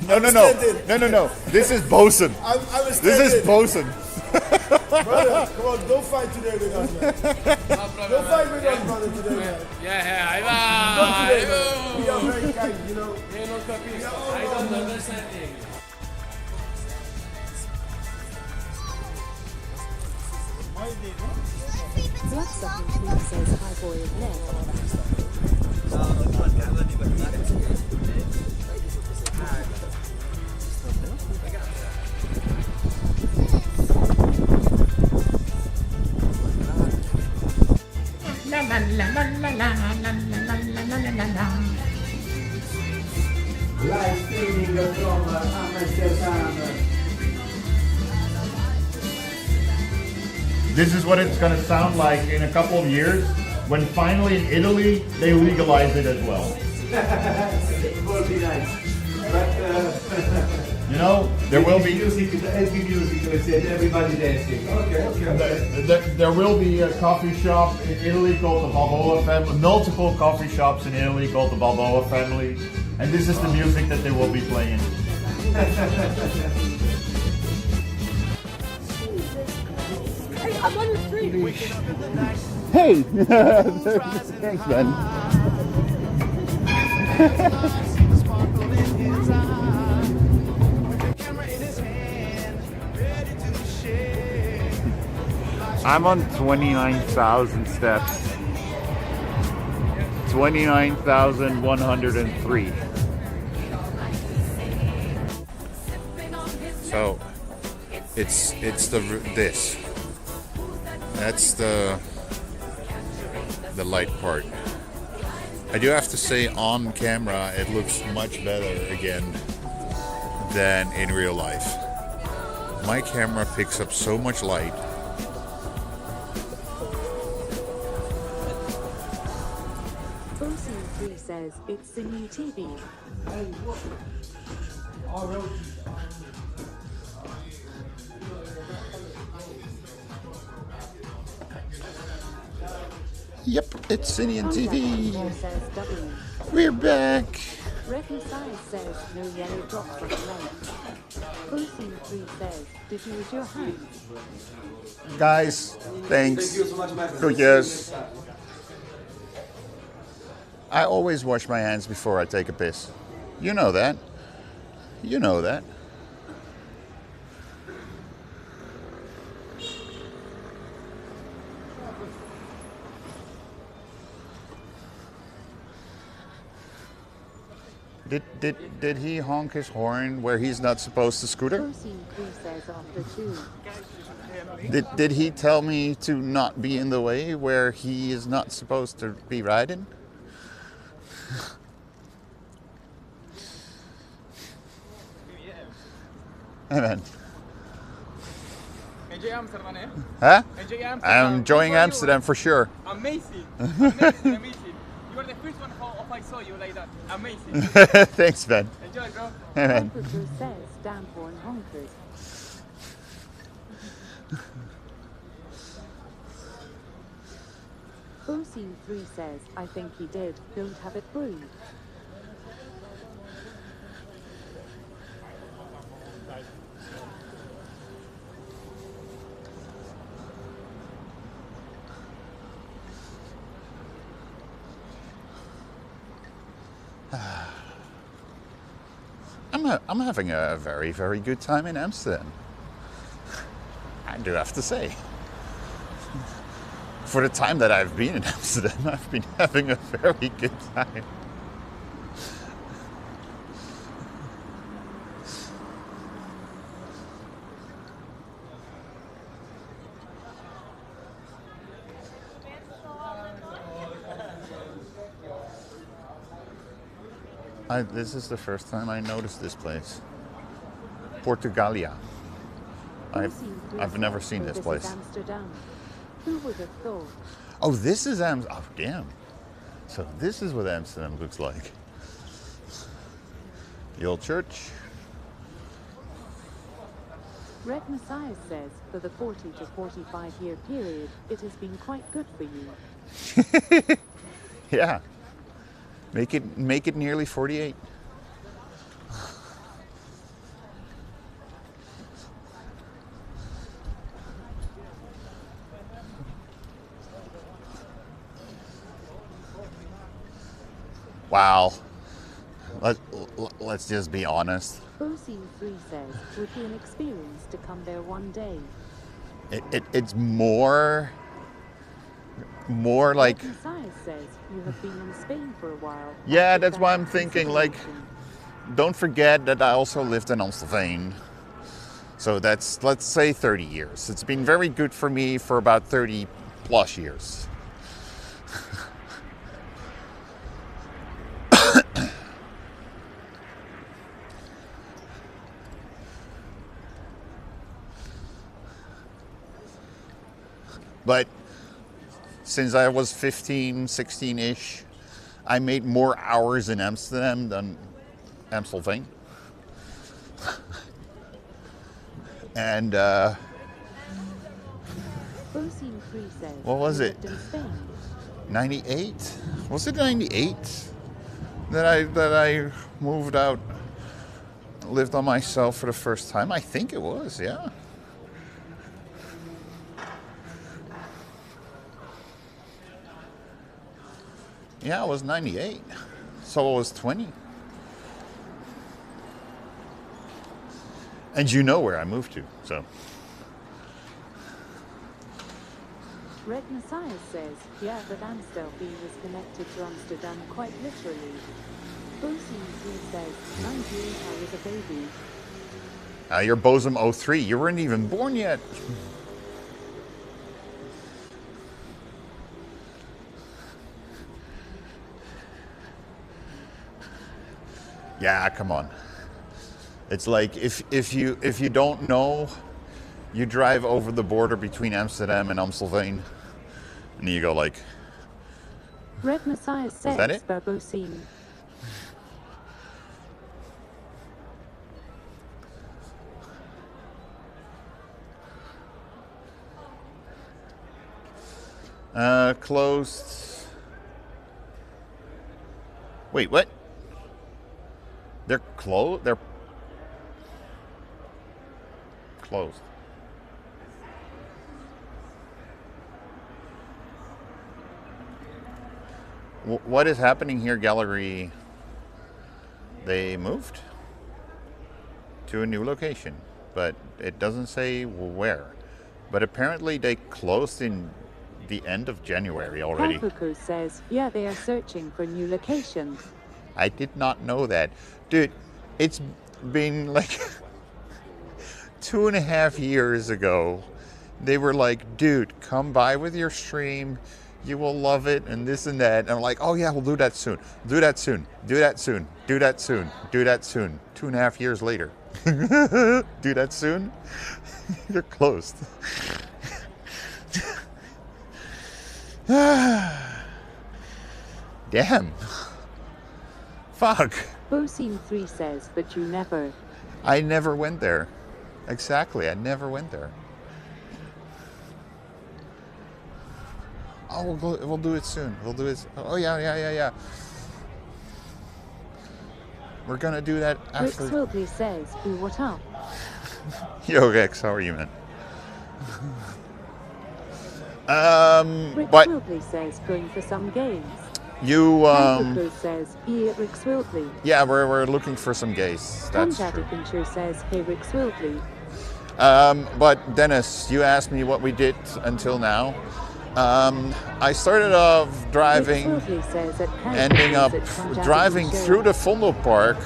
A: No. This is Bosun. This is Bosun.
N: Brother, come on, don't fight today with us, man. Don't fight with us, brother, today, man.
P: Yeah, I
N: Not today, man. We are very kind, you know.
P: I don't understand it.
G: Bloodsucking Queen says, hi boy of left.
E: Live streaming from Amsterdam.
A: This is what it's going to sound like in a couple of years when finally in Italy they legalize it as well.
E: It will be nice. But
A: you know, there will be
E: music, heavy music, let's say, everybody dancing. Okay.
A: There will be a coffee shop in Italy called the Balboa family, multiple coffee shops in Italy called the Balboa family, and this is the music that they will be playing.
D: I'm on your stream.
A: Hey! Thanks, man. I'm on 29,000 steps. 29,103. So it's this. That's the light part. I do have to say, on camera it looks much better again than in real life. My camera picks up so much light.
G: OC3 says it's the new TV.
A: Yep, it's Sinian TV.
G: Says W.
A: We're back.
G: Reckon Size says no yellow drops on the leg. OC3 says, did you use your hands?
A: Guys, thanks.
P: Thank you so much, my friend.
A: Good, yes. I always wash my hands before I take a piss. You know that. You know that. Did he honk his horn where he's not supposed to scooter?
G: OC3 says After-2.
A: Did he tell me to not be in the way where he is not supposed to be riding? Hey man.
P: Enjoy Amsterdam, eh?
A: Huh?
P: Enjoy Amsterdam.
A: I'm enjoying Amsterdam for sure.
P: Amazing. Amazing. You are the first one of I saw you like that. Amazing.
A: Thanks, man.
P: Enjoy, bro.
A: Hey man.
G: After-2 says damn horn honkers. OC3 says, I think he did. Don't have it brewed.
A: I'm having a very, very good time in Amsterdam. I do have to say. For the time that I've been in Amsterdam, I've been having a very good time. This is the first time I noticed this place. Portugalia. I've never seen this place.
G: Amsterdam. Who would have thought?
A: Oh, this is Amsterdam. Oh, damn. So this is what Amsterdam looks like. The old church.
G: Red Messiah says, for the 40 to 45 year period, it has been quite good for you.
A: Yeah. Make it nearly 48. Wow. Let's just be honest.
G: OC3 says, would be an experience to come there one day.
A: It's more like...
G: Messiah says, you have been in Spain for a while.
A: Yeah, that's why I'm thinking, like, don't forget that I also lived in Amstelveen. So that's, let's say, 30 years. It's been very good for me for about 30 plus years. But since I was 15, 16-ish, I made more hours in Amsterdam than Amstelveen. And what was it? 98? Was it 98 that I moved out, lived on myself for the first time? I think it was, yeah. Yeah, I was 98. So I was 20. And you know where I moved to, so.
G: Red Messiah says, yeah, but Amstelveen was connected to Amsterdam quite literally. Bosie says, 98, I was a baby.
A: You're Bosom 03. You weren't even born yet. Yeah, come on. It's like if you don't know, you drive over the border between Amsterdam and Amstelveen, and you go like.
G: Red Messiah says,
A: that it?
G: Barbosine.
A: Closed. Wait, what? They're closed? They're closed. What is happening here, gallery? They moved to a new location, but it doesn't say where. But apparently they closed in the end of January already.
G: Papuku says, yeah, they are searching for new locations.
A: I did not know that. Dude, it's been like 2.5 years ago. They were like, dude, come by with your stream. You will love it and this and that. And I'm like, oh yeah, we'll do that soon. Do that soon. Do that soon. Do that soon. Do that soon. 2.5 years later. Do that soon? You're closed. Damn. Fuck.
G: Bosim 3 says, but you never.
A: I never went there. Exactly, I never went there. Oh, we'll do it soon. We'll do it. Oh, yeah. We're gonna do that after.
G: Rick Swilkley says, ooh, what up?
A: Yo, Rex, how are you, man?
G: Rick
A: but
G: Swilkley says, going for some games.
A: you,
G: Papuku says, Rick Swilkley.
A: yeah, we're looking for some gays. That's true.
G: Conjadikincher says, hey, Rick Swilkley.
A: But Dennis, you asked me what we did until now. I started off driving, ending up driving through the Vondelpark,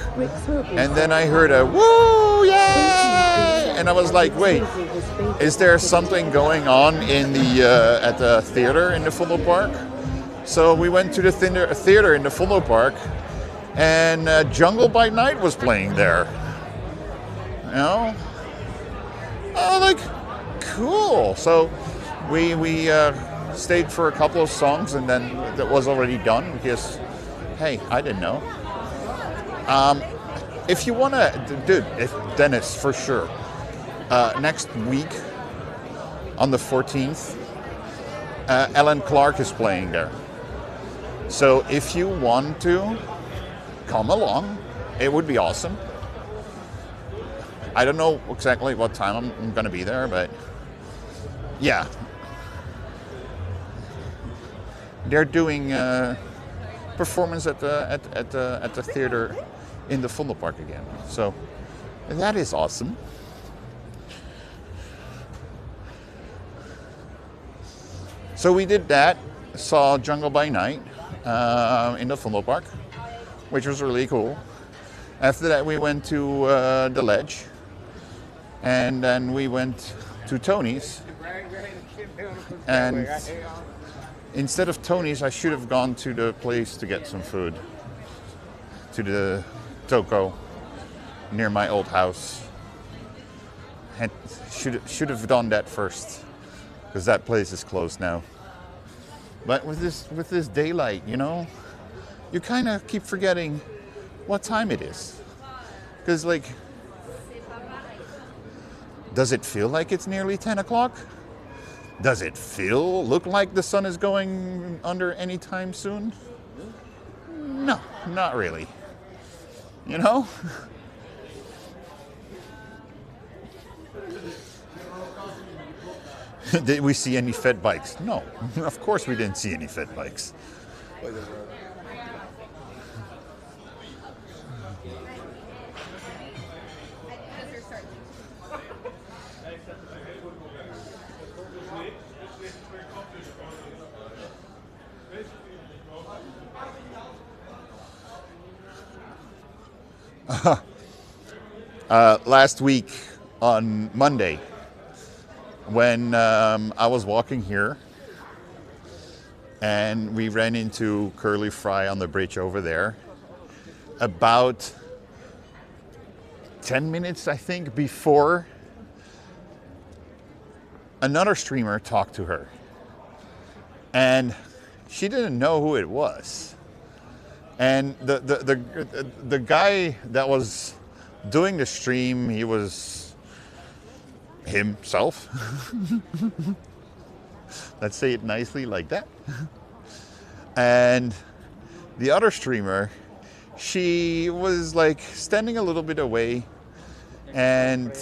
A: and then I heard a woo, yay! And I was like, wait, is there something going on in the at the theater in the Vondelpark? So we went to the theater in the Vondelpark, and Jungle by Night was playing there. You know? Oh, like, cool. So we stayed for a couple of songs, and then that was already done because, hey, I didn't know. If you want to, dude, Dennis, for sure. Next week, on the 14th, Alan Clark is playing there. So if you want to come along, it would be awesome. I don't know exactly what time I'm going to be there, but yeah. They're doing performance at the theater in the Vondelpark again. So that is awesome. So we did that, saw Jungle by Night in the Vondelpark, which was really cool. After that we went to the Ledge, and then we went to Tony's. And instead of Tony's, I should have gone to the place to get some food, to the Toko near my old house. And should have done that first, because that place is closed now. But with this daylight, you know, you kind of keep forgetting what time it is. Because, like, does it feel like it's nearly 10 o'clock? Does it look like the sun is going under anytime soon? No, not really. You know? Did we see any fed bikes? No, of course we didn't see any fed bikes. Last week on Monday, when I was walking here, and we ran into Curly Fry on the bridge over there, about 10 minutes, I think, before another streamer talked to her. And she didn't know who it was. And the guy that was doing the stream, he was himself. Let's say it nicely like that. And the other streamer, she was like standing a little bit away, and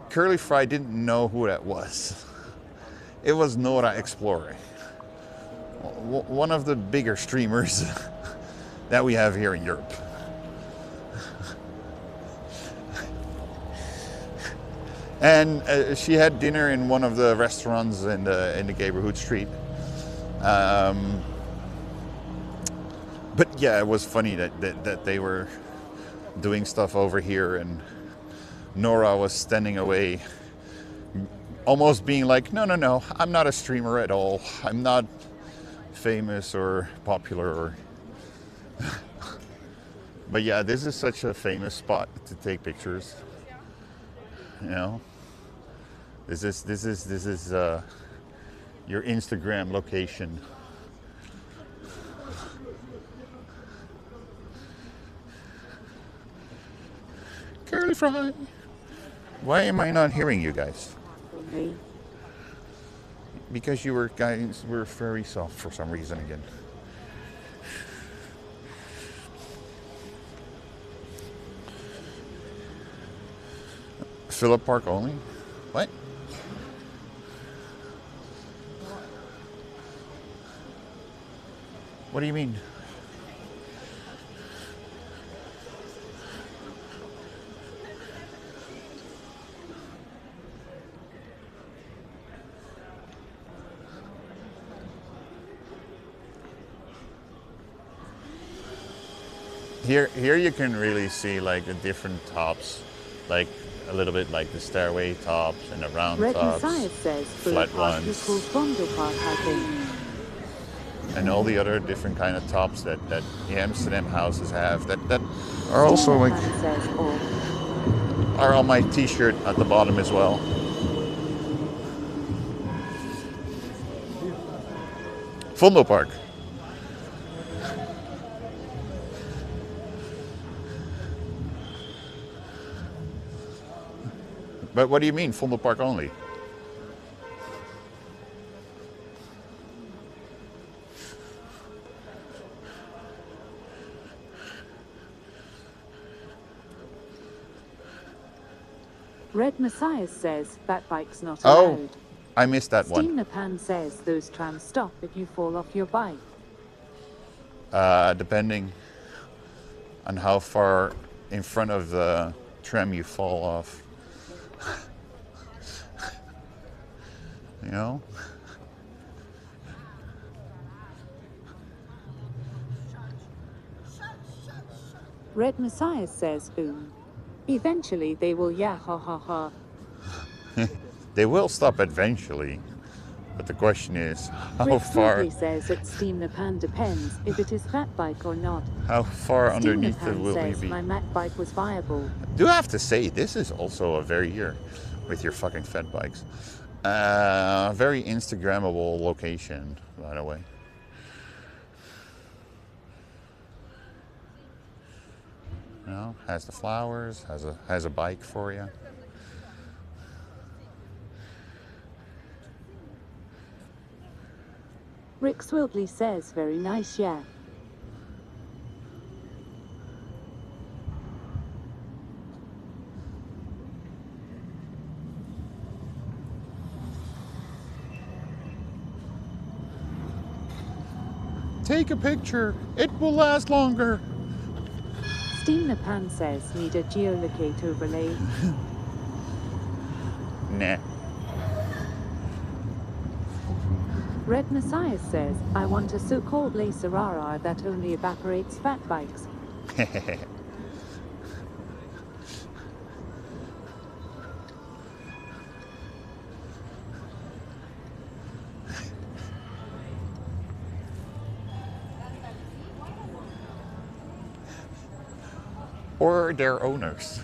A: Curly Fry didn't know who that was. It was Nora Explorer, one of the bigger streamers that we have here in Europe. And she had dinner in one of the restaurants in the Neighborhood Street. But yeah, it was funny that they were doing stuff over here, and Nora was standing away, almost being like, no, I'm not a streamer at all. I'm not famous or popular. Or But yeah, this is such a famous spot to take pictures. You know, this is your Instagram location. Curly Fry. Why am I not hearing you guys?
G: Okay.
A: Because you guys were very soft for some reason again. Phillip Park only? What? What do you mean? Here you can really see like the different tops, like a little bit like the stairway tops and the round
G: Red
A: tops,
G: Messiah says
A: flat ones, and all the other different kind of tops that the Amsterdam houses have that are also like are on my t-shirt at the bottom as well. Vondelpark. But what do you mean, Vondelpark only?
G: Red Messiah says that bike's not allowed.
A: Oh, I missed that one.
G: Steam Napan says those trams stop if you fall off your bike.
A: Depending on how far in front of the tram you fall off. You know?
G: Red Messiah says boom. Eventually they will ha ha ha.
A: They will stop eventually, but the question is how
G: Rick
A: far.
G: Smedley says that Steam Napan depends if it is fat bike or not.
A: How far
G: Steam
A: underneath it
G: Napan
A: will we
G: says
A: be?
G: my Mac bike was viable.
A: Do have to say, this is also a very year with your fucking fat bikes. Very Instagrammable location, by the way. You know, has the flowers, has a bike for you.
G: Rick Swilbley says very nice, yeah.
A: Take a picture. It will last longer.
G: Steam the Pan says, need a geolocate overlay.
A: Nah.
G: Red Messiah says, I want a so-called laser RR that only evaporates fat bikes.
A: Or their owners.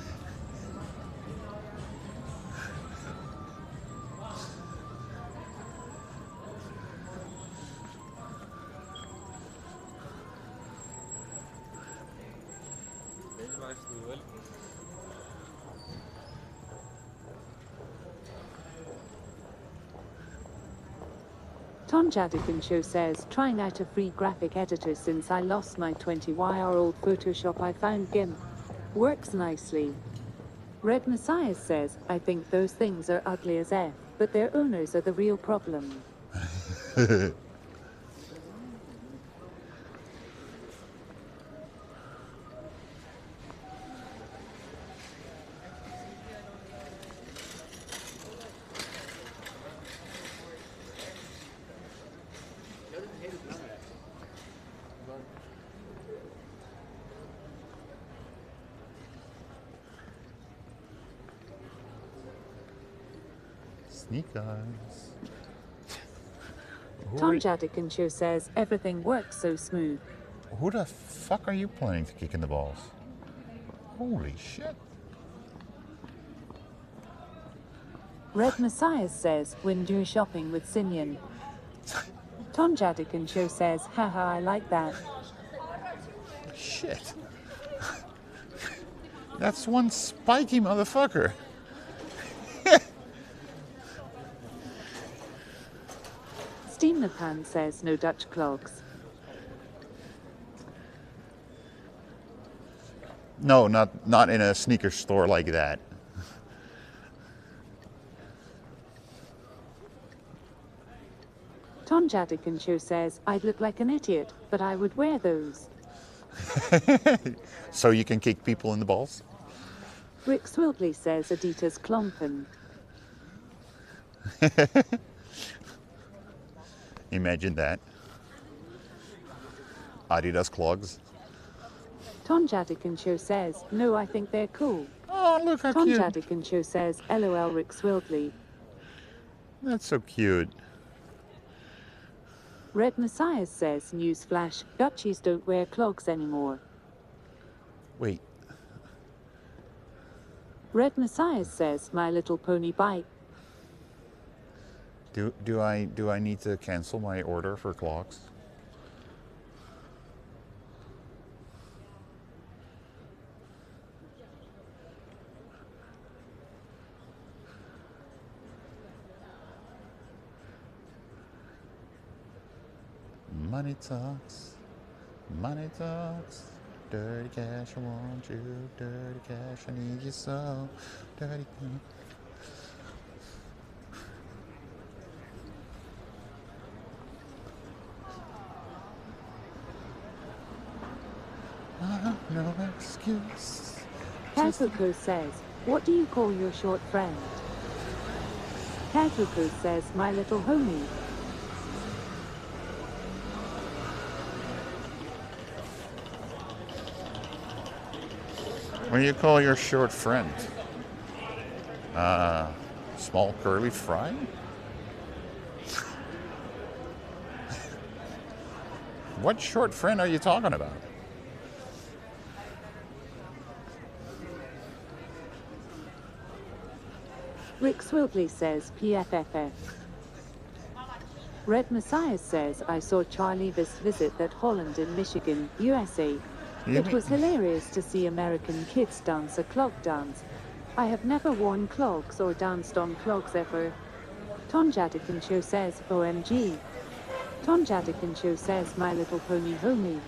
G: Tom Jadigan Show says, trying out a free graphic editor since I lost my 20-year-old Photoshop. I found GIMP. Works nicely. Red Messiah says, I think those things are ugly as F, but their owners are the real problem.
A: Sneakers.
G: Tom Jadigan Show says, everything works so smooth.
A: Who the fuck are you planning to kick in the balls? Holy shit.
G: Red Messiah says, when you're shopping with Sinian. Tom Jadigan Show says, haha, I like that.
A: Shit. That's one spiky motherfucker.
G: Steam the Pan says, no Dutch clogs.
A: No, not in a sneaker store like that.
G: Tom Jadigan Show says, I'd look like an idiot, but I would wear those.
A: So you can kick people in the balls?
G: Rick Swilgley says, Adidas Klompen.
A: Imagine that. Adidas clogs.
G: Tom Jadigan Show says, no, I think they're cool.
A: Oh, look how
G: Tom
A: cute.
G: Jadigan Show says, LOL Rick Swilgley.
A: That's so cute.
G: Red Messiah says, newsflash, Dutchies don't wear clogs anymore.
A: Wait.
G: Red Messiah says, My Little Pony bike.
A: Do I need to cancel my order for clogs? Money talks, dirty cash, I want you, dirty cash, I need you so, dirty cash. I have no excuse.
G: Kazuko says, what do you call your short friend? Kazuko says, my little homie.
A: What do you call your short friend? Small curly fry? What short friend are you talking about?
G: Rick Swilgley says, PFFF. Red Messiah says, I saw Charlie this visit at Holland in Michigan, USA. It was hilarious to see American kids dance a clog dance. I have never worn clogs or danced on clogs ever. Tom Jadigan Show says, OMG. Tom Jadigan Show says, My Little Pony homie.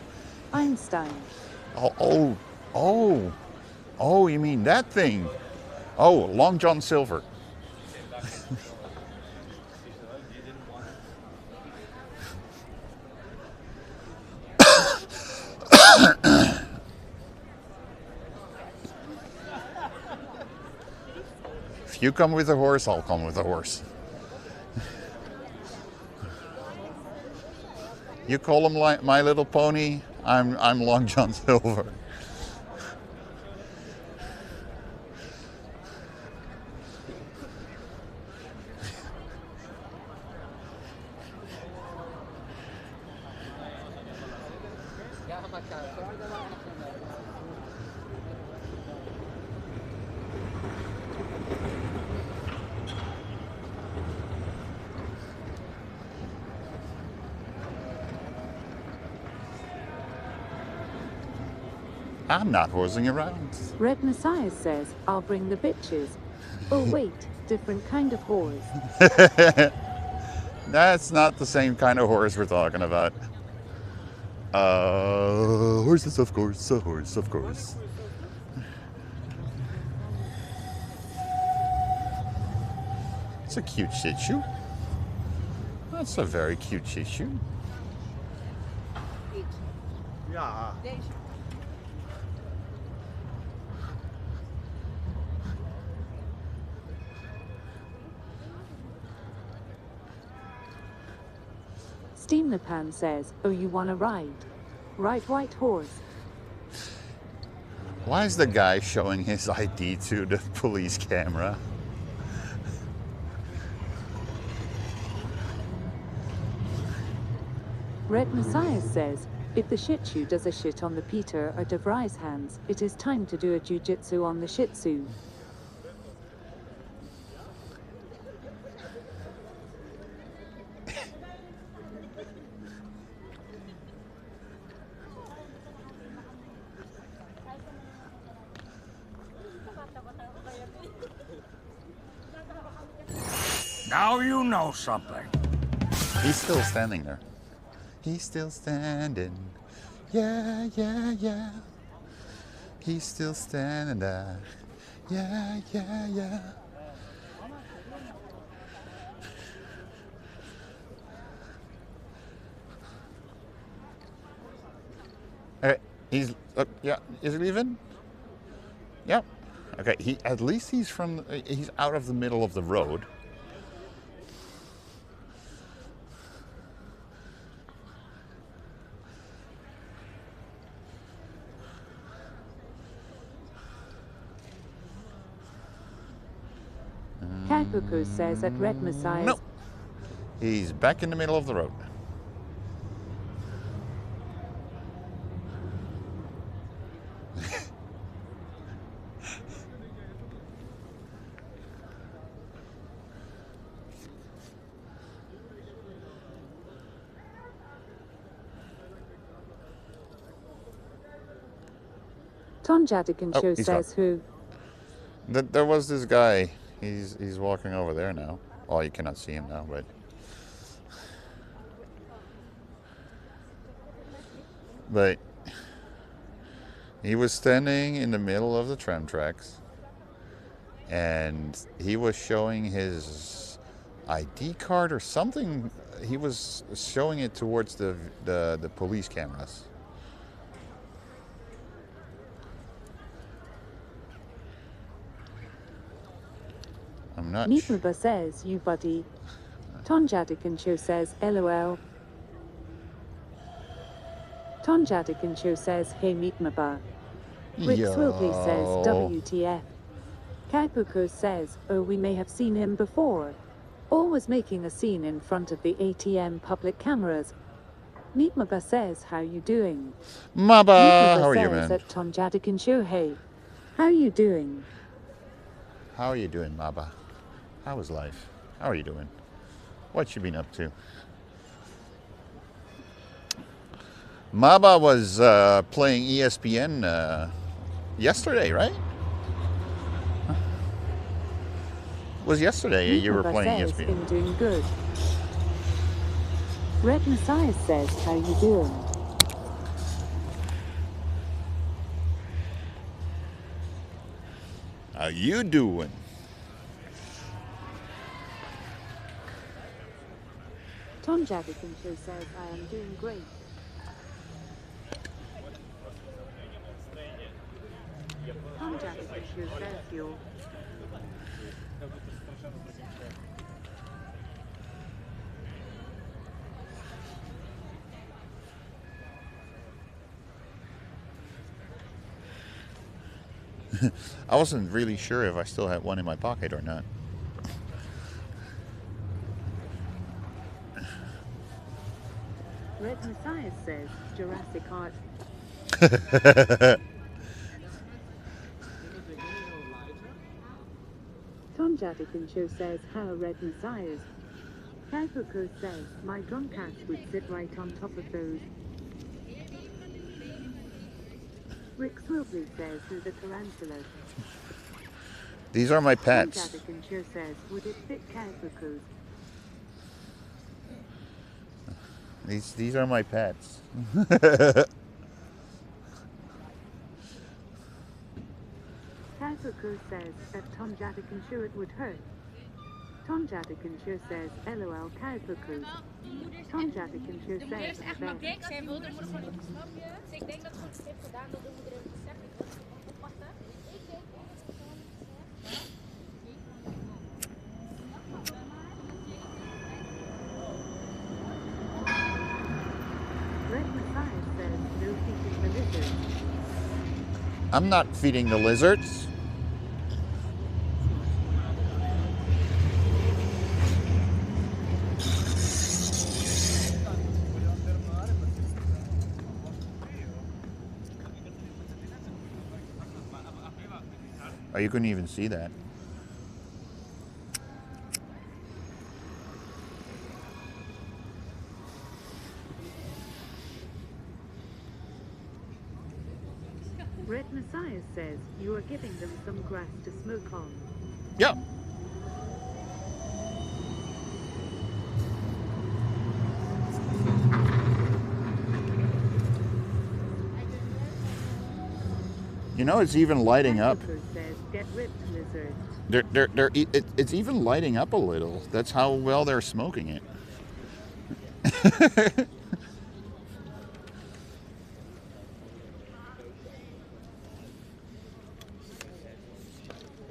G: Einstein.
A: Oh, you mean that thing? Oh, Long John Silver. If you come with a horse, I'll come with a horse. You call him My Little Pony, I'm Long John Silver. I'm not horsing around.
G: Red Messiah says, I'll bring the bitches. Oh wait, different kind of horse.
A: That's not the same kind of horse we're talking about. Horses, of course, a horse, of course. It's a cute Shih Tzu. That's a very cute Shih Tzu.
E: Yeah.
G: Steam the Pan says, oh, you want to ride? Ride white horse.
A: Why is the guy showing his ID to the police camera?
G: Red Messiah says, if the Shih Tzu does a shit on the Peter or DeVry's hands, it is time to do a jujitsu on the Shih Tzu.
Q: Now you know something.
A: He's still standing there. He's still standing. Yeah, yeah, yeah. He's still standing there. Yeah, yeah, yeah. Okay, he's yeah. Is he leaving? Yep. Okay. At least he's out of the middle of the road.
G: Kakuku says that Red Messiah.
A: No. He's back in the middle of the road.
G: Ton Jadikin Show says who?
A: There was this guy. He's walking over there now. Oh, you cannot see him now, but he was standing in the middle of the tram tracks, and he was showing his ID card or something. He was showing it towards the police cameras. I'm not sure.
G: Meatmaba says, you buddy. Ton Jadikin Show says, LOL. Ton Jadikin Show says, hey Meatmaba. Rick Swilkley says, WTF. Kaipuko says, oh, we may have seen him before. Always making a scene in front of the ATM public cameras. Meatmaba says, how you doing?
A: Maba, how are you, man?
G: At Ton Jadikin Show, hey. How you doing?
A: How are you doing, Maba? How is life? How are you doing? What you been up to? Maba was playing ESPN yesterday, right? It was yesterday you were playing ESPN.
G: Been doing good. Red Messiah says, how you doing?
A: How you doing?
G: Tom Jadikin Show says, I am doing great. Tom Jadikin Show says, you're...
A: I wasn't really sure if I still had one in my pocket or not.
G: Red Messiah says Jurassic Art. Tom Jadikin Show says how Red Messiahs. Kalpoko says my drunk ass would sit right on top of those. Rick Swibley says who's a tarantula.
A: These are my pets.
G: Tom Jadikin Show says would it fit Kalpoko's?
A: These are my pets.
G: Kalpoko says that Tom Jadikin Show it would hurt. Tom Jadikin Show says LOL Kalpoko. Tom Jadikin Show
J: De moeder
G: says
J: is echt maar gek. Zij wilde er snap je? Dus ik denk dat het goed heeft gedaan dat de moeder even gezegd heeft. Opwachten. Ik denk
G: Red Messiah says no feeding the lizards.
A: I'm not feeding the lizards. Oh, you couldn't even see that.
G: Red Messiah says you are giving them some grass to smoke on.
A: Yeah. You know, it's even lighting up.
G: Says get ripped, lizard.
A: It's even lighting up a little. That's how well they're smoking it.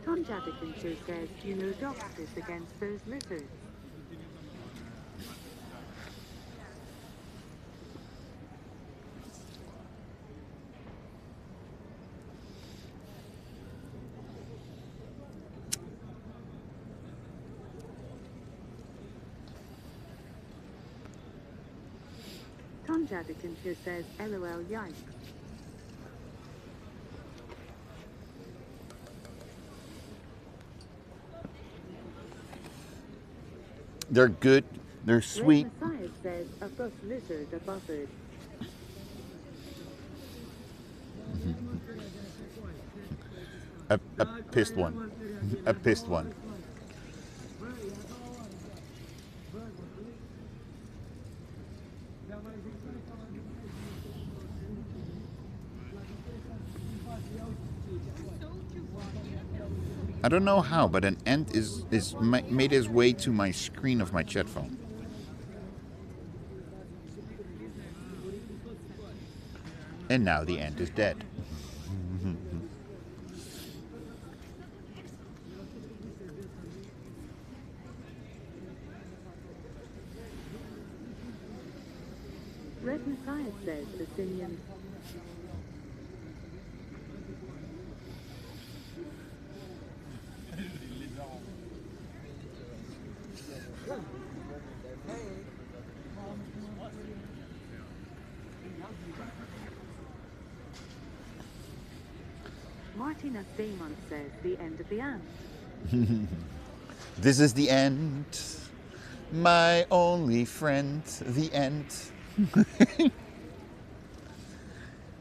G: Tom Jadikin Show says you know dogs piss against those lizards. Tom Jadikin Show says LOL yikes.
A: They're good. They're sweet.
G: Red Messiah says a buff lizard a buzzard.
A: A pissed one. A pissed one. I don't know how, but an ant made his way to my screen of my chat phone. And now the ant is dead.
G: Red Messiah says Athenian. Martina Damon says the end of the ant.
A: This is the end. My only friend, the ant.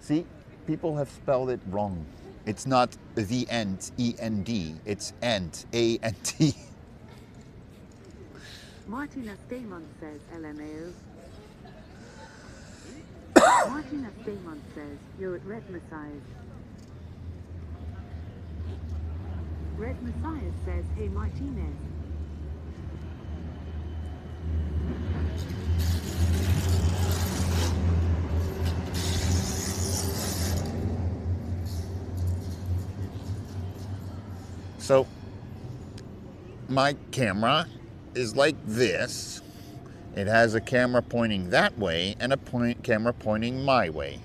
A: See, people have spelled it wrong. It's not the ant, E-N-D. It's ant, A-N-T.
G: Martina Damon says LMAO. Martina Damon says you're at Red Messiah. Red Messiah says hey Martinez.
A: So, my camera is like this. It has a camera pointing that way and a camera pointing my way.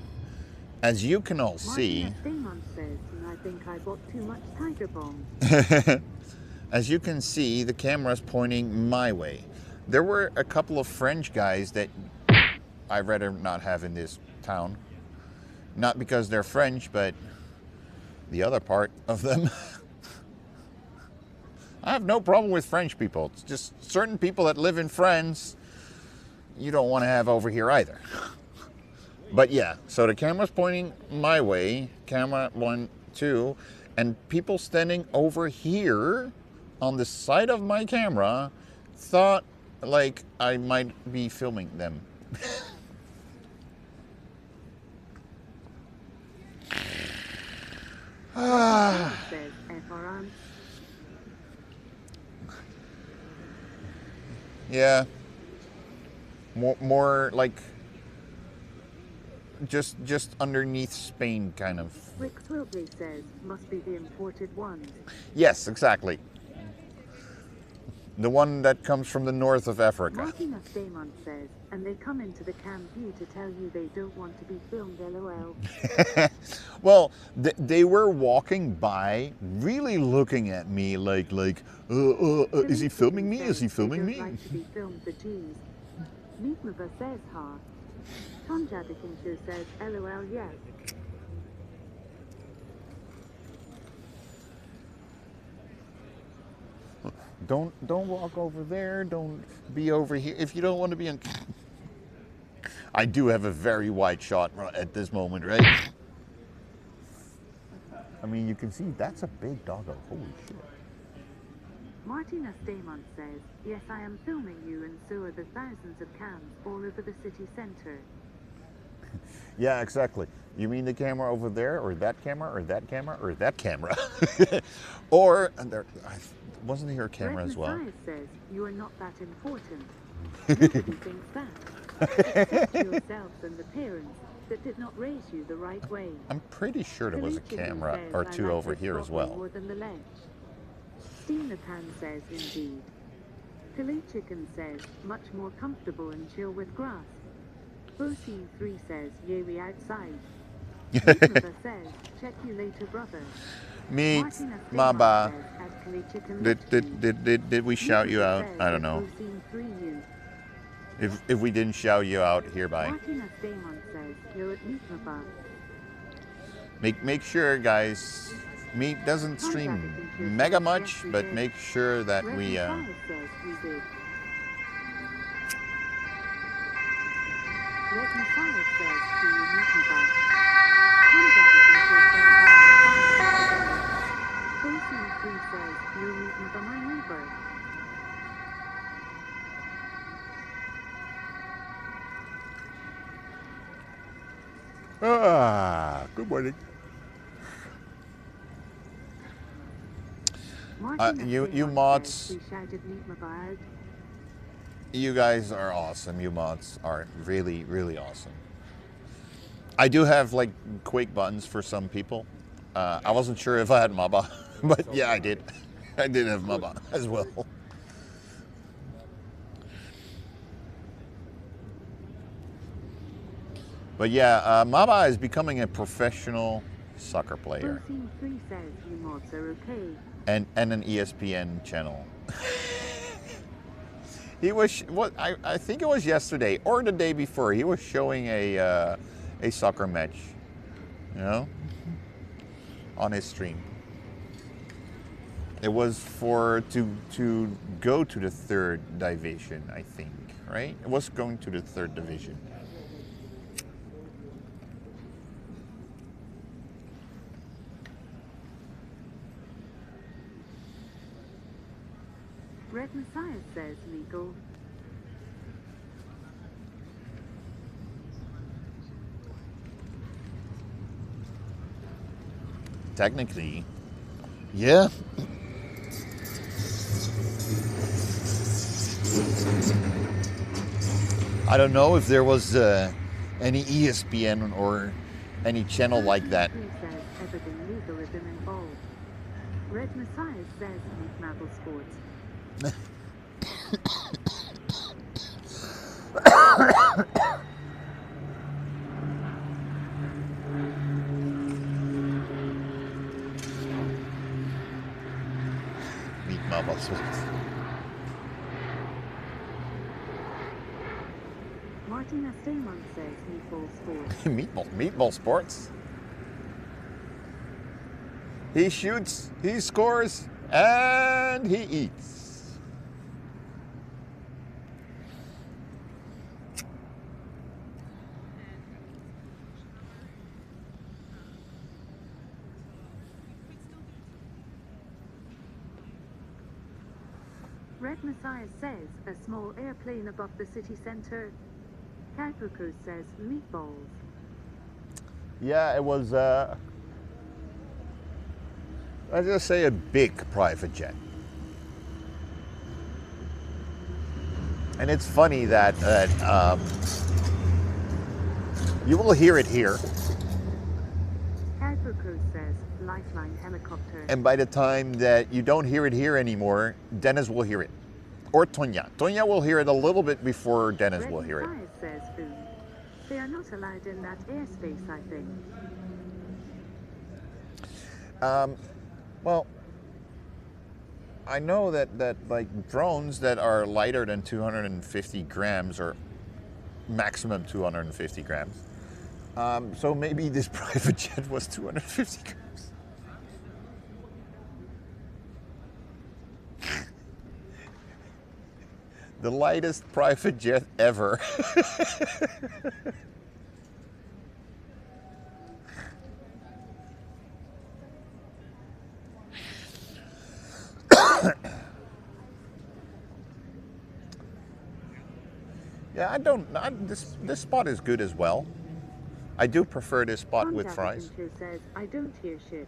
A: As you can all see,
G: I think I bought too much Tiger Bomb.
A: as you can see, the camera's pointing my way. There were a couple of French guys that I'd rather not have in this town. Not because they're French, but the other part of them. I have no problem with French people. It's just certain people that live in France, you don't want to have over here either. But yeah, so the camera's pointing my way, camera 1, 2, and people standing over here on the side of my camera thought like I might be filming them. Yeah. More like just underneath Spain, kind of.
G: Rick Wilby says, must be the imported ones.
A: Yes, exactly. The one that comes from the north of Africa.
G: Martina Damon says, and they come into the camp view to tell you they don't want to be filmed, LOL.
A: Well, they were walking by, really looking at me like, is he filming me? Is he filming me?
G: Like to be filmed for G's. Meatmother says, ha. Tom Jadikinchu says, LOL, yes.
A: Don't walk over there. Don't be over here. If you don't want to be in... I do have a very wide shot at this moment, right? I mean, you can see that's a big doggo. Holy shit.
G: Martina Damon says, yes, I am filming you, and so are the thousands of cams all over the city center.
A: Yeah, exactly. You mean the camera over there, or that camera, or that camera, or that camera? Or, and there, wasn't here a camera
G: Red
A: as well?
G: Messiah says, you are not that important. Nobody thinks that. Except yourselves and the parents that did not raise you the right way.
A: I'm pretty sure there was a camera
G: says,
A: or
G: I
A: two
G: like
A: over
G: this
A: here as
G: coffee
A: well.
G: More than the ledge. Steam the Pan says, indeed. Filet Chicken says, much more comfortable and chill with grass. Bosine 3 says, yay, we outside. Mother says, check you later, brother.
A: Meet
G: Martina
A: Maba.
G: says, add Filet Chicken
A: Did we shout you out? I don't know.
G: Bosine 3 you.
A: If we didn't shout you out hereby.
G: Martina Damon says, you're at Meet Maba.
A: Make sure, guys. Meat doesn't stream mega much, but make sure that we.
G: Red Messiah says we did. Red Messiah says, do you meet Maba? Tom Jabba says, Bosine 3 says, you'll meet Maba, my neighbor.
A: Good morning. You mods, you guys are awesome. You mods are really, really awesome. I do have like Quake buttons for some people. I wasn't sure if I had Maba, but yeah, I did. I did have Maba as well. But yeah, Maba is becoming a professional soccer player.
G: 3 says you mods are okay.
A: And an ESPN channel. He was I think it was yesterday or the day before. He was showing a soccer match, you know, on his stream. It was to go to the 3rd division, I think, right? It was going to the 3rd division.
G: Red Messiah says legal.
A: Technically, yeah. I don't know if there was any ESPN or any channel like that.
G: Says everything legalism involved. Red Messiah says meet Marble Sports.
A: Meatball sports.
G: Martina Steinman says meatball sports.
A: Meatball sports. He shoots, he scores, and he eats.
G: Red Messiah says a small airplane above the city centre. Kalpuku says meatballs.
A: Yeah, it was, let's just say a big private jet. And it's funny that you will hear it here.
G: Kalpuku says lifeline helicopter.
A: And by the time that you don't hear it here anymore, Dennis will hear it. Or Tonya. Tonya will hear it a little bit before Dennis will hear it.
G: Red Messiah says food. They are not allowed in that airspace, I think.
A: Well, I know that like drones that are lighter than 250 grams or maximum 250 grams. So maybe this private jet was 250 grams. The lightest private jet ever. Yeah, this spot is good as well. I do prefer this spot with fries.
G: Says, I don't hear shit.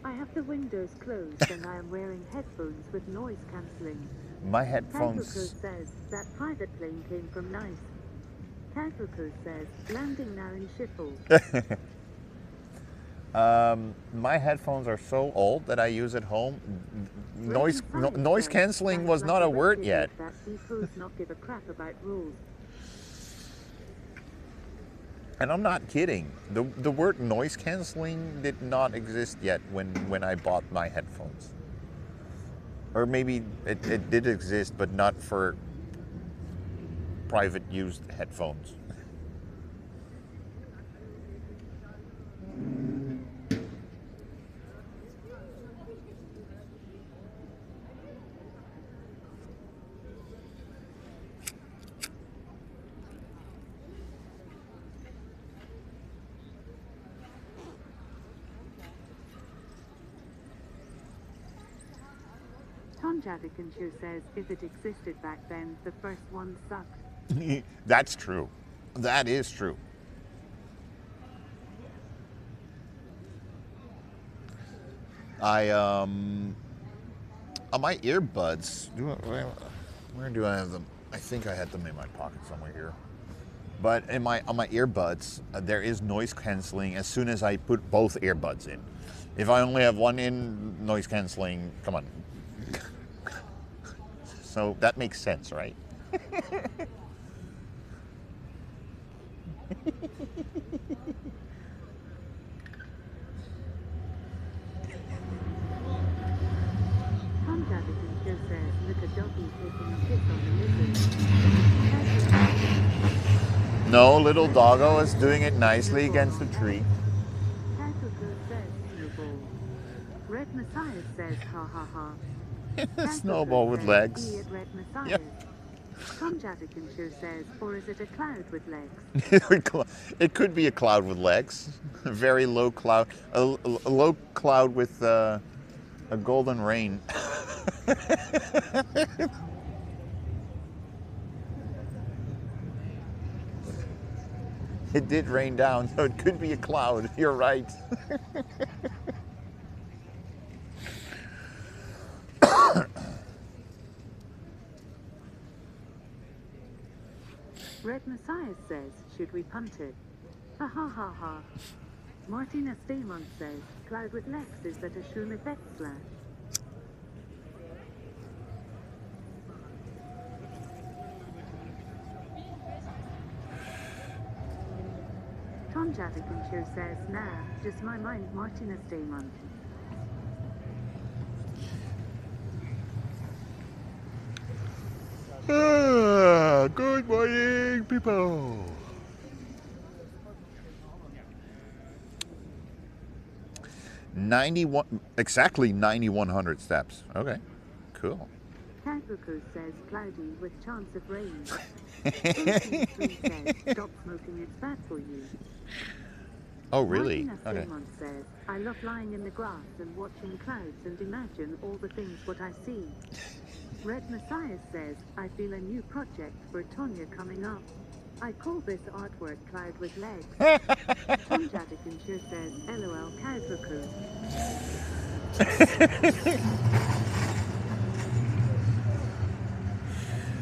G: I have the windows closed and I am wearing headphones with noise cancelling.
A: My headphones...
G: Kalpuku says that private plane came from Nice. Kalpuku says landing now in Schiphol.
A: My headphones are so old that I use at home. Noise cancelling was not a word yet.
G: That these fools not give a crap about rules.
A: And I'm not kidding. The word noise cancelling did not exist yet when I bought my headphones. Or maybe it did exist, but not for private used headphones.
G: Tom Jadikinshu says if it existed back then, the first one sucked.
A: That's true. That is true. On my earbuds, where do I have them? I think I had them in my pocket somewhere here. But on my earbuds, there is noise canceling as soon as I put both earbuds in. If I only have one in, noise canceling, come on. So that makes sense, right?
G: Tom Jadikinshu says look a doggy taking a piss on the lizard.
A: No, little doggo is doing it nicely against the tree.
G: Kalpuku says snowball. Red Messiah says ha ha ha.
A: Snowball with legs.
G: Red Messiah.
A: Yep.
G: Tom Jadikinshu says, or is it a cloud with legs?
A: It could be a cloud with legs. A very low cloud. A low cloud with a golden rain. It did rain down, so it could be a cloud. You're right.
G: Red Messiah says, should we punt it? Ha ha ha ha. Martina Steinman says, cloud with legs, is that a Shroom effect slash? Tom Jadikin says, nah, just my mind, Martinez Day month.
A: Good morning, people. Exactly 9,100 steps. Okay, cool.
G: Kabuko says cloudy with chance of rain. 3 says, stop smoking, it's bad for you.
A: Oh, really?
G: Martina
A: Okay.
G: Fremont says, I love lying in the grass and watching clouds and imagine all the things what I see. Red Messiah says, I feel a new project for Tonya coming up. I call this artwork Cloud with Legs. Tom Jadikin says, LOL Kabuko.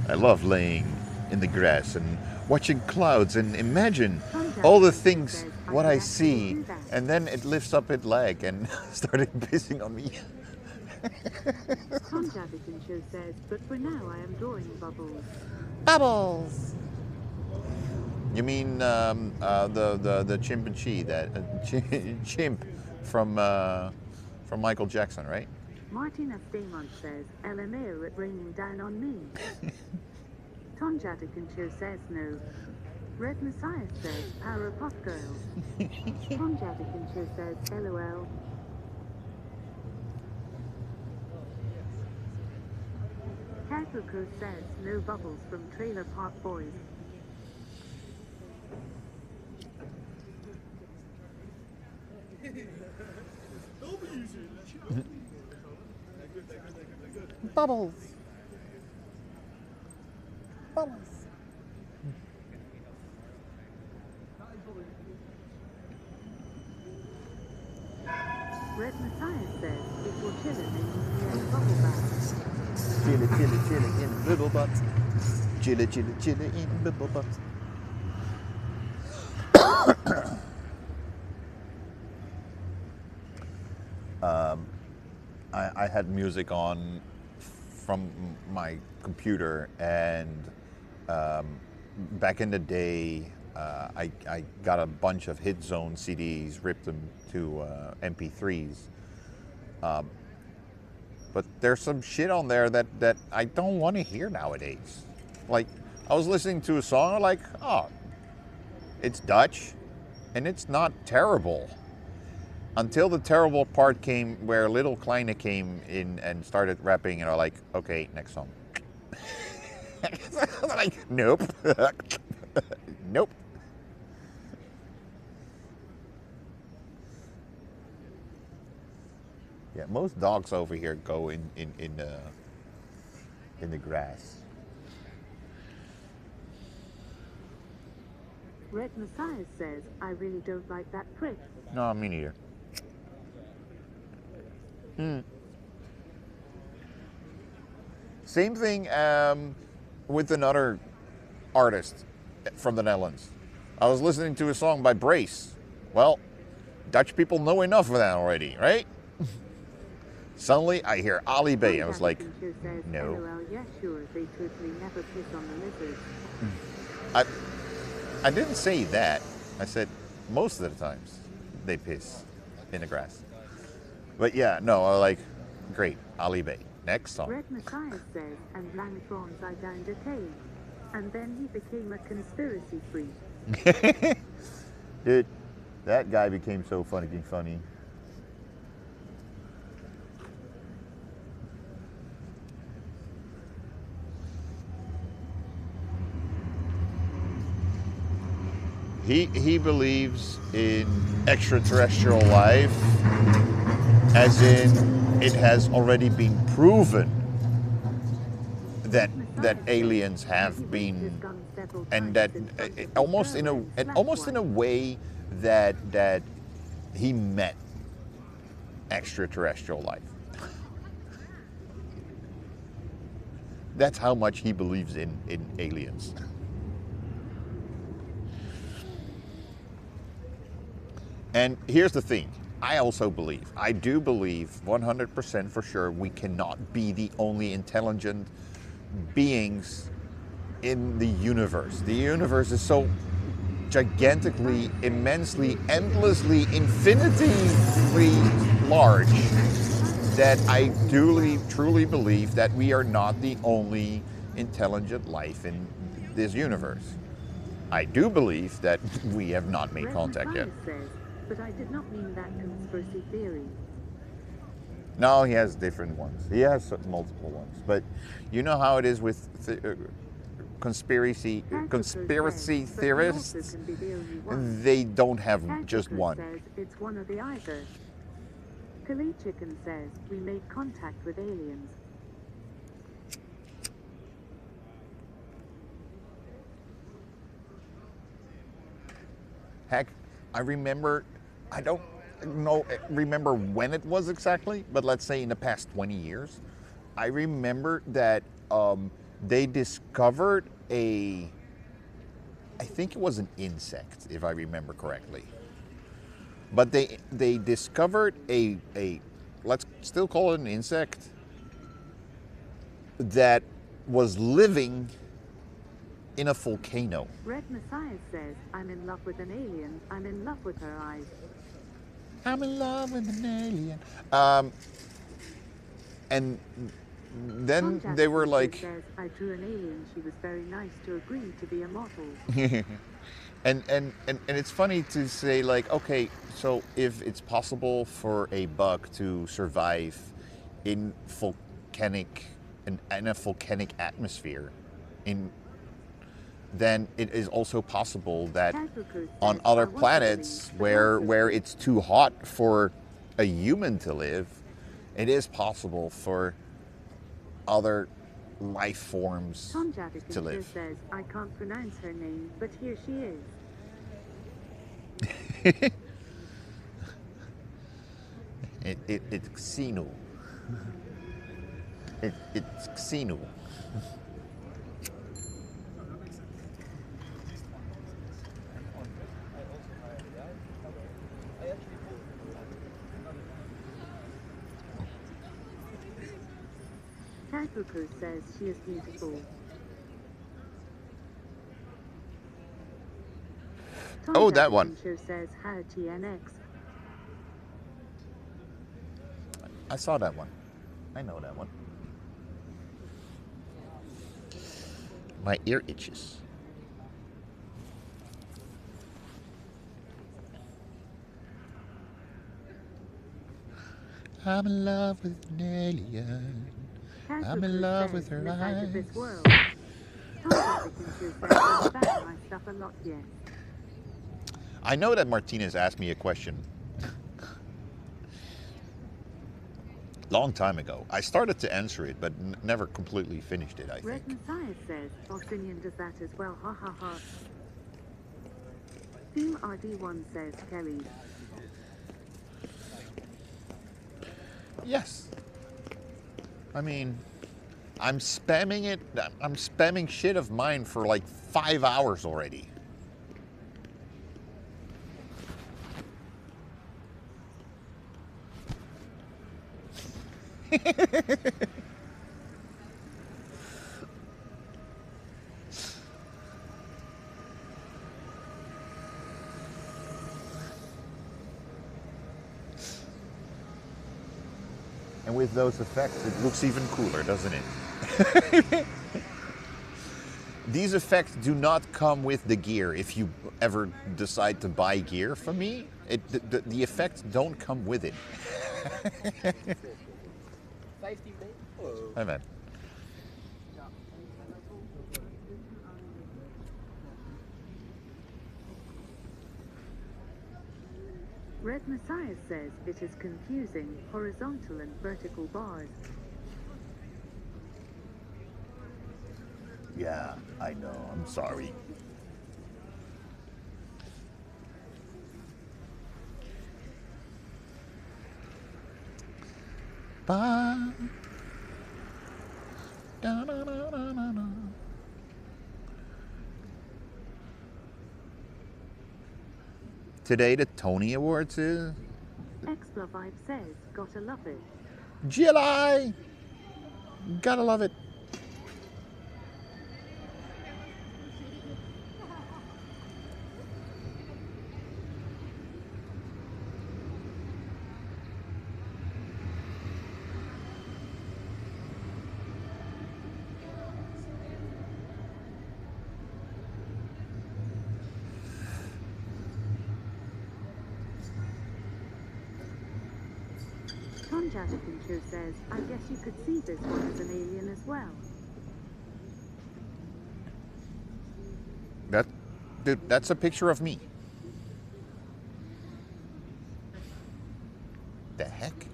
A: I love laying in the grass and watching clouds and imagine all the things what I see, and then it lifts up its leg and started pissing on me.
G: Tom Jadikin says, but for now I am drawing bubbles.
A: Bubbles. You mean the chimpanzee, that chimp from Michael Jackson, right?
G: Martina Stamont says, LMAO it raining down on me. Tom Jadikin says no. Red Messiah says, Power Pop Girls. Tom Jadikin says, LOL. Kabuko says, no bubbles from Trailer Park Boys.
A: Bubbles. Bubbles.
G: Red Messiah says, it will chill in the bubble bath.
A: Chilly, chilly, chilly in bubble butt. Chilly, chilly, chilly in bubble butt. I had music on from my computer, and back in the day, I got a bunch of Hit Zone CDs, ripped them to MP3s. But there's some shit on there that I don't want to hear nowadays. Like, I was listening to a song, like, oh, it's Dutch, and it's not terrible. Until the terrible part came where Little Kleine came in and started rapping, and I'm like, okay, next song. Like, nope. Nope. Yeah, most dogs over here go in the grass.
G: Red Messiah says, I really don't like that prick.
A: No, me neither. Same thing with another artist from the Netherlands. I was listening to a song by Brace. Well, Dutch people know enough of that already, right? Suddenly I hear Ali Bay. I was like, no.
G: LOL, yeah, sure, they totally never piss on the lizards.
A: I didn't say that. I said most of the times they piss in the grass. But yeah, no, I like, great, Ali Bay. Next song.
G: Red Messiah says, and Langfrons I downed a cave. And then he became a conspiracy freak.
A: Dude, that guy became so funny. He believes in extraterrestrial life, as in it has already been proven that aliens have been, and that almost in a way that he met extraterrestrial life. That's how much he believes in aliens. And here's the thing, I do believe 100% for sure we cannot be the only intelligent beings in the universe. The universe is so gigantically, immensely, endlessly, infinitely large that I truly believe that we are not the only intelligent life in this universe. I do believe that we have not made contact yet.
G: Says, but I did not mean that conspiracy theory.
A: No, he has different ones. He has multiple ones. But you know how it is with conspiracy theorists? They don't have just one.
G: Says it's one or the other. Kali Chicken says we made contact with aliens.
A: Heck, I don't remember when it was exactly, but let's say in the past 20 years, I remember that they discovered I think it was an insect, if I remember correctly. But they discovered a let's still call it an insect, that was living in a volcano.
G: Red Messiah says, I'm in love with an alien. I'm in love with her eyes.
A: I'm in love with an alien. And then they were like...
G: Says, I drew an alien. She was very nice to agree to be a model.
A: and it's funny to say, like, okay, so if it's possible for a bug to survive in a volcanic atmosphere, then it is also possible that on other planets where it's too hot for a human to live, it is possible for other life forms to live.
G: Says, I can't pronounce her name, but here she is.
A: It's Xenu. It's Xenu.
G: Kakuku says she is beautiful.
A: Oh, that one.
G: Says, hi, TNX.
A: I saw that one. I know that one. My ear itches. I'm in love with an alien. I'm in love with her eyes. I know that Martinez asked me a question long time ago. I started to answer it, but never completely finished it, I think.
G: Red Messiah says, Austinian does that as well, ha ha ha. Team RD1 says, Kelly.
A: Yes. I mean, I'm spamming it. I'm spamming shit of mine for like 5 hours already. And with those effects, it looks even cooler, doesn't it? These effects do not come with the gear. If you ever decide to buy gear from me, the effects don't come with it. Hi, man.
G: Red Messiah says it is confusing, horizontal and vertical bars.
A: Yeah, I know. I'm sorry. Bye. Da, da, da, da, da, da. Today the Tony Awards is...
G: Expla Vibe says, gotta love it.
A: GLI! Gotta love it.
G: Tom Jadakincho says, I guess you could see this one as an alien as well.
A: That's a picture of me. The heck?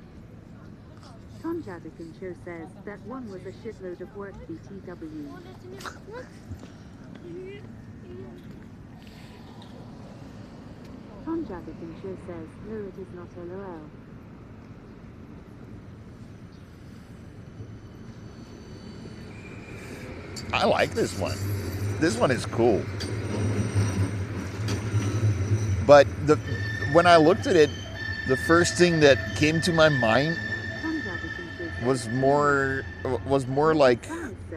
G: Tom Jadakincho says that one was a shitload of work BTW. Tom Jadakincho says, no it is not LOL.
A: I like this one. This one is cool. But when I looked at it, the first thing that came to my mind was more like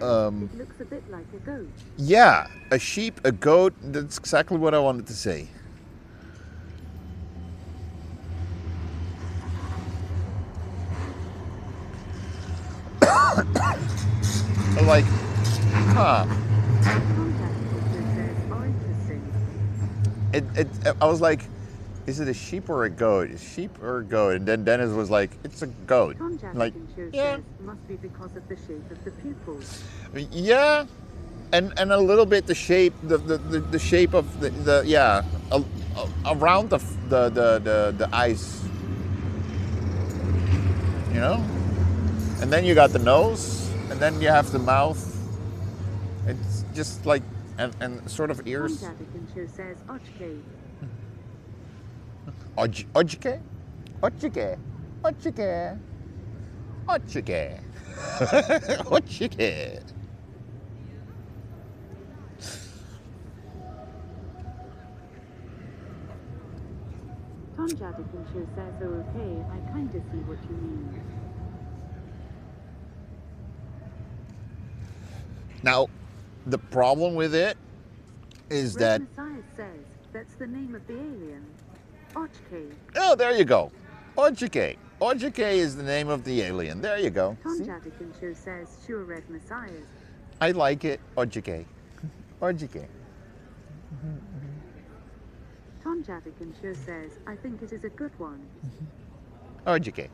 G: It looks a bit like a goat.
A: yeah, a sheep, a goat. That's exactly what I wanted to say. Like, huh. I was like, is it a sheep or a goat? A sheep or a goat? And then Dennis was like, it's a goat. Like, yeah.
G: Must be because of the shape of the pupils.
A: Yeah, and a little bit the shape, the shape of the yeah, around the eyes. You know, and then you got the nose, and then you have the mouth. It's just like and sort of ears.
G: Tom Jadakincho says Ochke.
A: Ochke? Ochke? Ochke? Ochke? Ochke?
G: Tom Jadakincho says, oh, okay, I kind of see what you mean.
A: Now, the problem with it is that...
G: Messiah says that's the name of the alien. Ochke.
A: Oh, there you go. Ochke. Ochke is the name of the alien. There you go.
G: Tom Jadakincho says, sure, Red Messiahs.
A: I like it. Ochke. Ochke.
G: Tom Jadakincho says, I think it is a good one.
A: Ochke.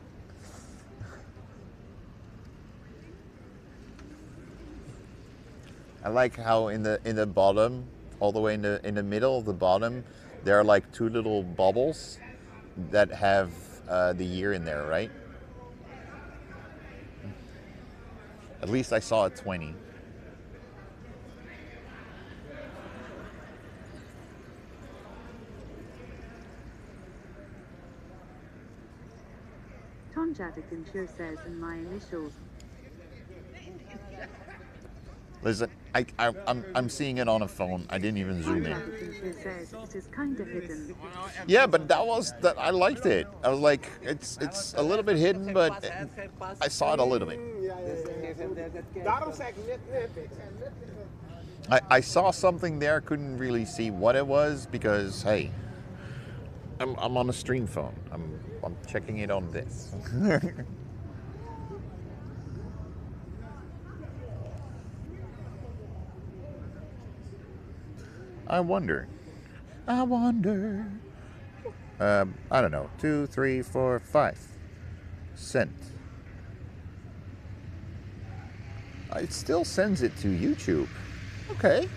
A: I like how in the bottom, all the way in the middle of the bottom, there are like two little bubbles that have the year in there, right? At least I saw a 20.
G: Tom Jadakincho says, in my initials.
A: Listen, I'm seeing it on a phone. I didn't even zoom in.
G: Jadakincho says it is kind of hidden.
A: Yeah, but I liked it. I was like, it's a little bit hidden, but I saw it a little bit. I saw something there, couldn't really see what it was because hey, I'm on a stream phone. I'm checking it on this. I wonder. I don't know. 2, 3, 4, 5 sent. It still sends it to YouTube. Okay.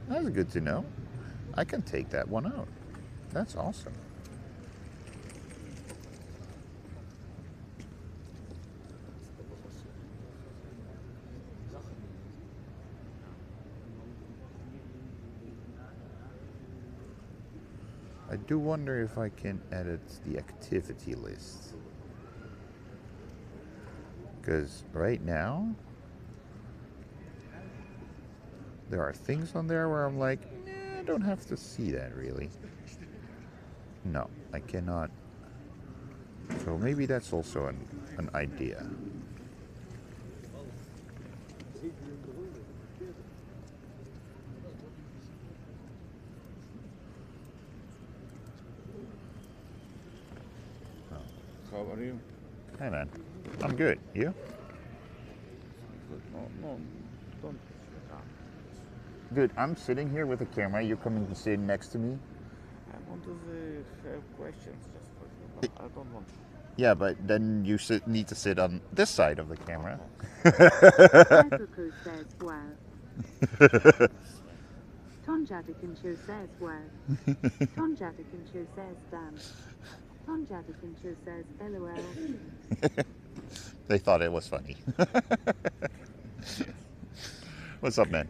A: That's good to know. I can take that one out. That's awesome. I do wonder if I can edit the activity list. Because right now, there are things on there where I'm like, nah, I don't have to see that really. No, I cannot. So maybe that's also an idea.
R: How are you?
A: Hey man, I'm good. You?
R: No, don't.
A: Dude, I'm sitting here with a camera. You're coming to sit next to me.
E: I want to have questions just for you, but I don't want to.
A: Yeah, but then you need to sit on this side of the camera.
G: Africa says wow. Tonjadikincho says wow. Tonjadikincho says damn. Tonjadikincho says LOL.
A: They thought it was funny. What's up, man?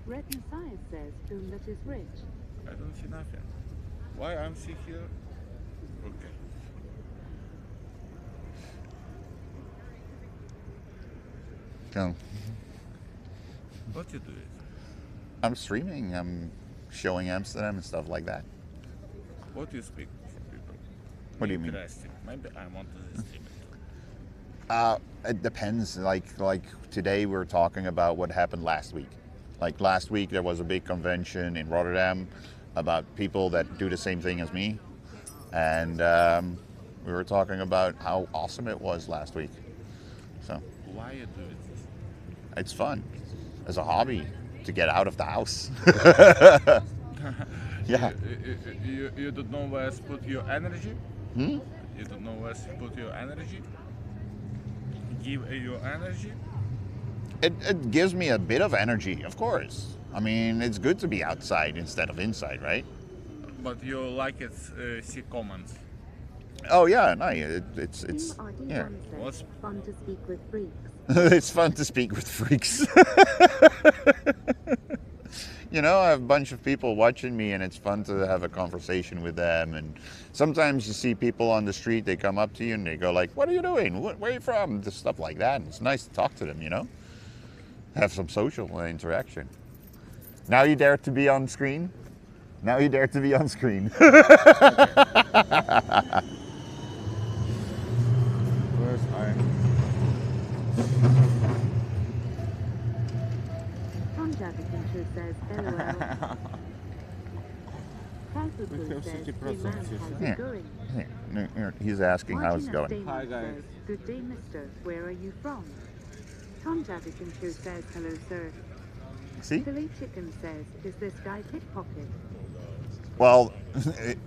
G: Red Messiah says whom that is rich.
E: I don't see nothing. Why I'm see here? Okay.
A: Oh.
E: What you do?
A: I'm streaming. I'm showing Amsterdam and stuff like that.
E: What do you speak for people?
A: What do you mean?
E: Interesting. Maybe I want to stream it.
A: It depends. Like today we're talking about what happened last week. Like last week there was a big convention in Rotterdam about people that do the same thing as me. And we were talking about how awesome it was last week. So
E: Why you do it?
A: it's fun as a hobby to get out of the house. Yeah.
E: You don't know where to put your energy?
A: Hmm?
E: You don't know where to put your energy? Give your energy?
A: It gives me a bit of energy, of course. I mean, it's good to be outside instead of inside, right?
E: But you like it, see comments.
A: Oh yeah, no, it's yeah.
G: What's fun to speak with freaks?
A: It's fun to speak with freaks. You know, I have a bunch of people watching me, and it's fun to have a conversation with them. And sometimes you see people on the street, they come up to you and they go like, "What are you doing? Where are you from?" Just stuff like that. And it's nice to talk to them, you know, have some social interaction. Now you dare to be on screen. Now you dare to be on screen.
E: Where's I?
G: Tonjadikincho says LOL. Kazuku says, "Hey man, how's
A: Yeah.
G: it going?"
A: He's asking how it's
G: Martina
A: going.
G: Damon says, "Good day, mister. Where are you from?" Tonjadikincho says, "Hello, sir."
A: See?
G: Philly Chicken says, "Is this guy pickpocket?"
A: Well,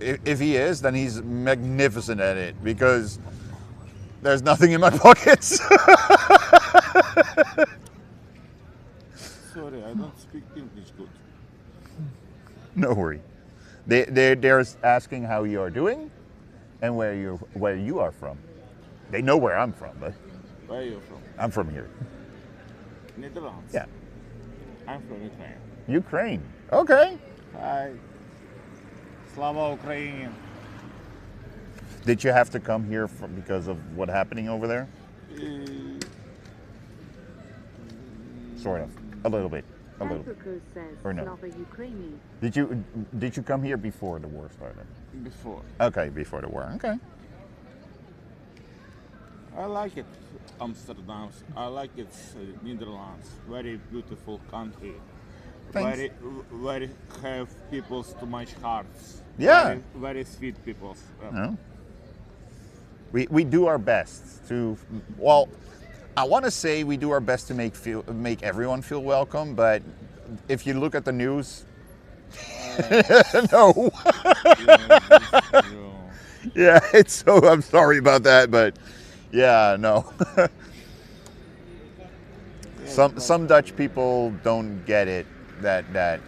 A: if he is, then he's magnificent at it because there's nothing in my pockets.
E: Sorry, I don't speak English good.
A: No worry. They're asking how you are doing and where you are from. They know where I'm from, but
E: Where are you from?
A: I'm from here.
E: Netherlands.
A: Yeah.
E: I'm from Ukraine.
A: Ukraine. Okay.
E: Hi. Slava Ukraine.
A: Did you have to come here because of what happening over there? Sort of. A little bit. A little bit.
G: Africa says,
A: Or no?
G: "Slava Ukraini."
A: Did you come here before the war started?
E: Before.
A: Okay, before the war. Okay.
E: I like it, Amsterdam. I like it, Netherlands. Very beautiful country.
A: Thanks.
E: Very have people too much hearts.
A: Yeah.
E: Very sweet people.
A: No. We do our best to, well, I want to say we do our best to make everyone feel welcome, but if you look at the news, no. Yeah, it's so, I'm sorry about that, but yeah, no. Some Dutch people don't get it that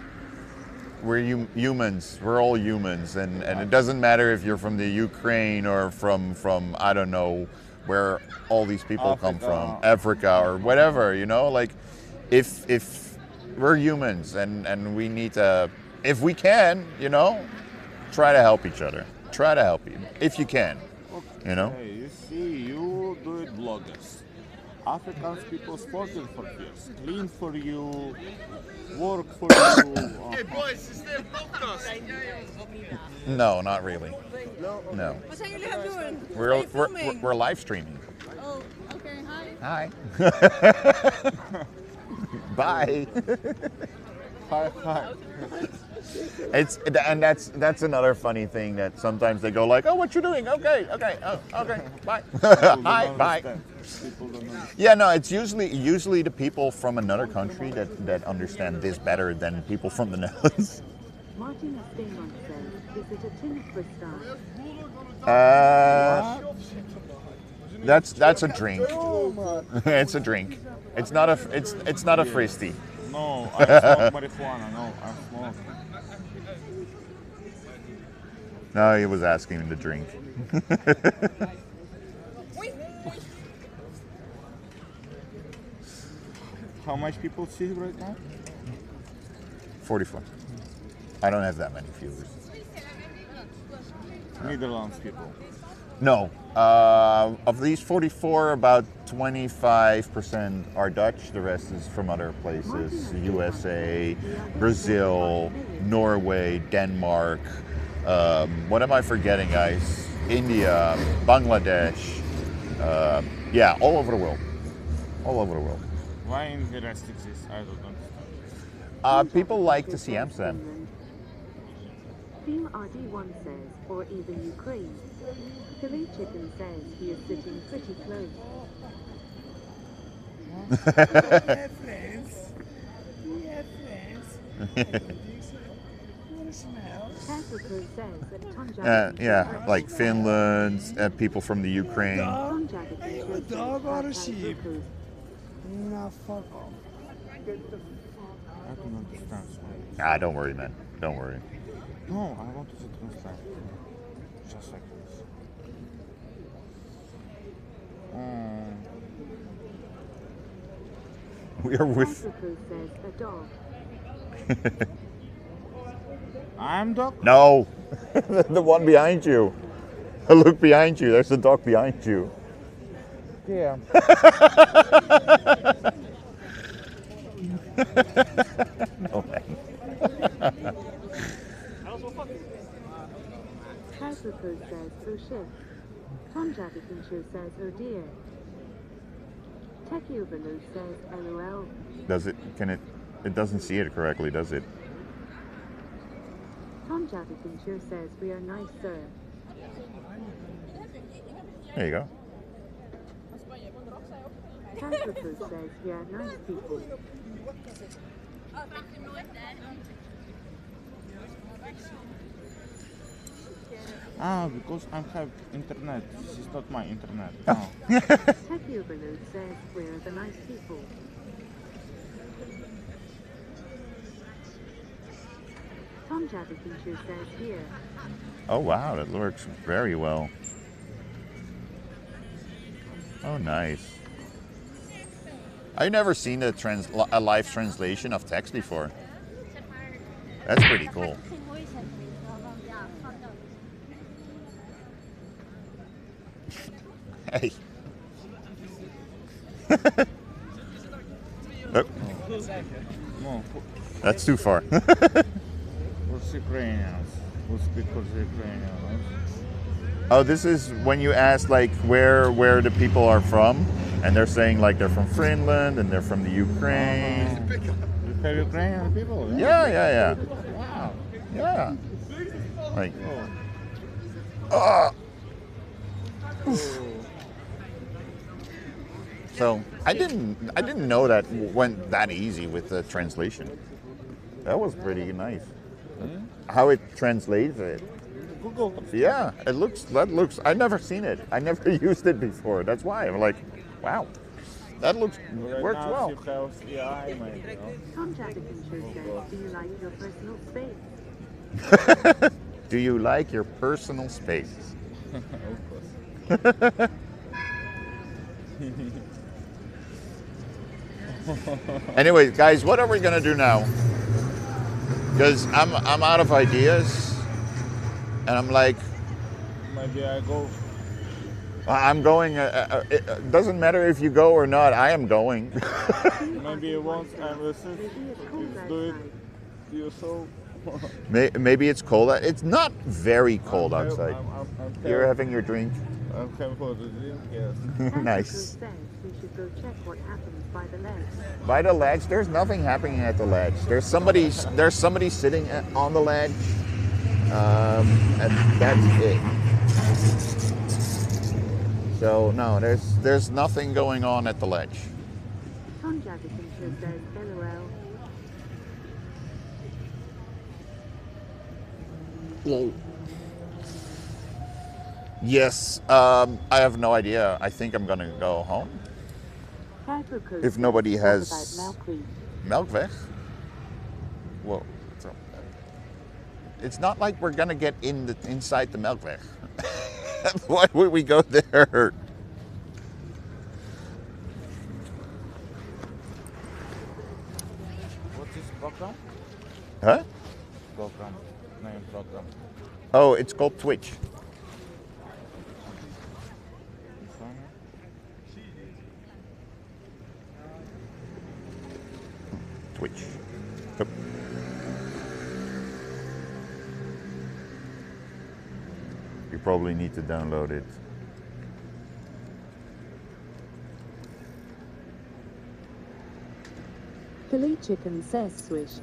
A: we're humans. We're all humans, and it doesn't matter if you're from the Ukraine or from I don't know where all these people come from, Africa or whatever. You know, like if we're humans and we need to, if we can, you know, try to help each other. Try to help you if you can. You know.
E: Hey, you see, you do it, bloggers. African people sporting for years, clean for you, work for you.
K: Hey boys, is there a podcast?
A: No, not really. No.
C: Wat zijn jullie aan het doen?
A: We're live streaming.
C: Oh, okay,
A: Hi.
C: hi.
A: Bye.
E: Hi.
A: That's another funny thing that sometimes they go like, "Oh, what you doing? Okay, oh, okay, bye." Hi, bye.
E: people don't know.
A: Yeah, no, it's usually the people from another country that understand this better than people from the Netherlands.
G: Martin Steinman says, is it a tin for
A: That's a drink. It's a drink. It's not a fristy.
E: No, I smoke marijuana. No, I smoke.
A: No, he was asking him to drink.
E: How much people see right now?
A: 44. I don't have that many viewers.
E: Netherlands people.
A: No. Of these 44, about 25% are Dutch. The rest is from other places. USA, Brazil, Norway, Denmark. What am I forgetting, guys? India, Bangladesh. Yeah, all over the world. All over the world.
E: Why in the rest exists? I don't understand.
A: People like to see Amsterdam.
G: Team RD1 says, or even Ukraine. Philly Chicken says he is sitting pretty close.
N: Yeah, friends. Yeah, friends. You want to smell?
G: Caprico says that Tonja
A: Yeah, like Finland, people from the Ukraine.
N: A dog or a sheep? Nah, fuck off. Get the
E: I don't understand.
A: Don't worry, man. Don't worry.
E: No, I want to translate. Just like this.
A: We are with.
G: Caprico says a dog.
E: I'm dog?
A: No, the one behind you. Look behind you. There's a dog behind you.
E: Yeah.
A: No, man.
G: Caprico says, oh shit. Tonja says, oh dear. Techie Overload says, LOL.
A: Does it? Can it? It doesn't see it correctly, does it?
G: Tonja says, we are nice, sir.
A: There you go.
G: Caprico says, we are nice people.
E: Because I have internet. This is not my internet. No.
G: Techie Overload says, we're the nice people. Tonja says, here.
A: Oh wow, that works very well. Oh, nice. I've never seen a live translation of text before. That's pretty cool. Hey. Oh.
E: No.
A: That's too far.
E: What's Ukrainians? Who speak for the Ukrainians?
A: Oh, this is when you ask like where the people are from, and they're saying like they're from Finland and they're from the Ukraine.
E: You have Ukrainian people?
A: Yeah.
E: Wow.
A: Yeah. Like. So I didn't know that went that easy with the translation. That was pretty nice. How it translates it.
E: Google.
A: Yeah, that looks. I've never seen it. I never used it before. That's why I'm like, wow, that works well.
G: Do you like your personal space?
A: Do you like your personal space?
E: Of course.
A: Anyway, guys, what are we gonna do now? Because I'm out of ideas, and I'm like,
E: maybe I go.
A: I'm going. It doesn't matter if you go or not. I am going.
E: Maybe once I listen, do it yourself.
A: Maybe it's cold. It's not very cold outside. You're having your drink.
E: I'm having for the drink, yes.
A: Nice.
G: We should go check what happens by the ledge.
A: By the ledge, there's nothing happening at the ledge. There's somebody sitting on the ledge, and that's it. So no, there's there's nothing going on at the ledge.
G: Tom Jadison says LOL.
A: Yes, I have no idea. I think I'm gonna go home. If nobody has Melkweg. Well, it's not like we're gonna get inside the Melkweg. Why would we go there?
E: What is program?
A: Huh?
E: Program. Name program.
A: Oh, it's called Twitch. Twitch. Yep. You probably need to download it.
G: Philly Chicken says swish.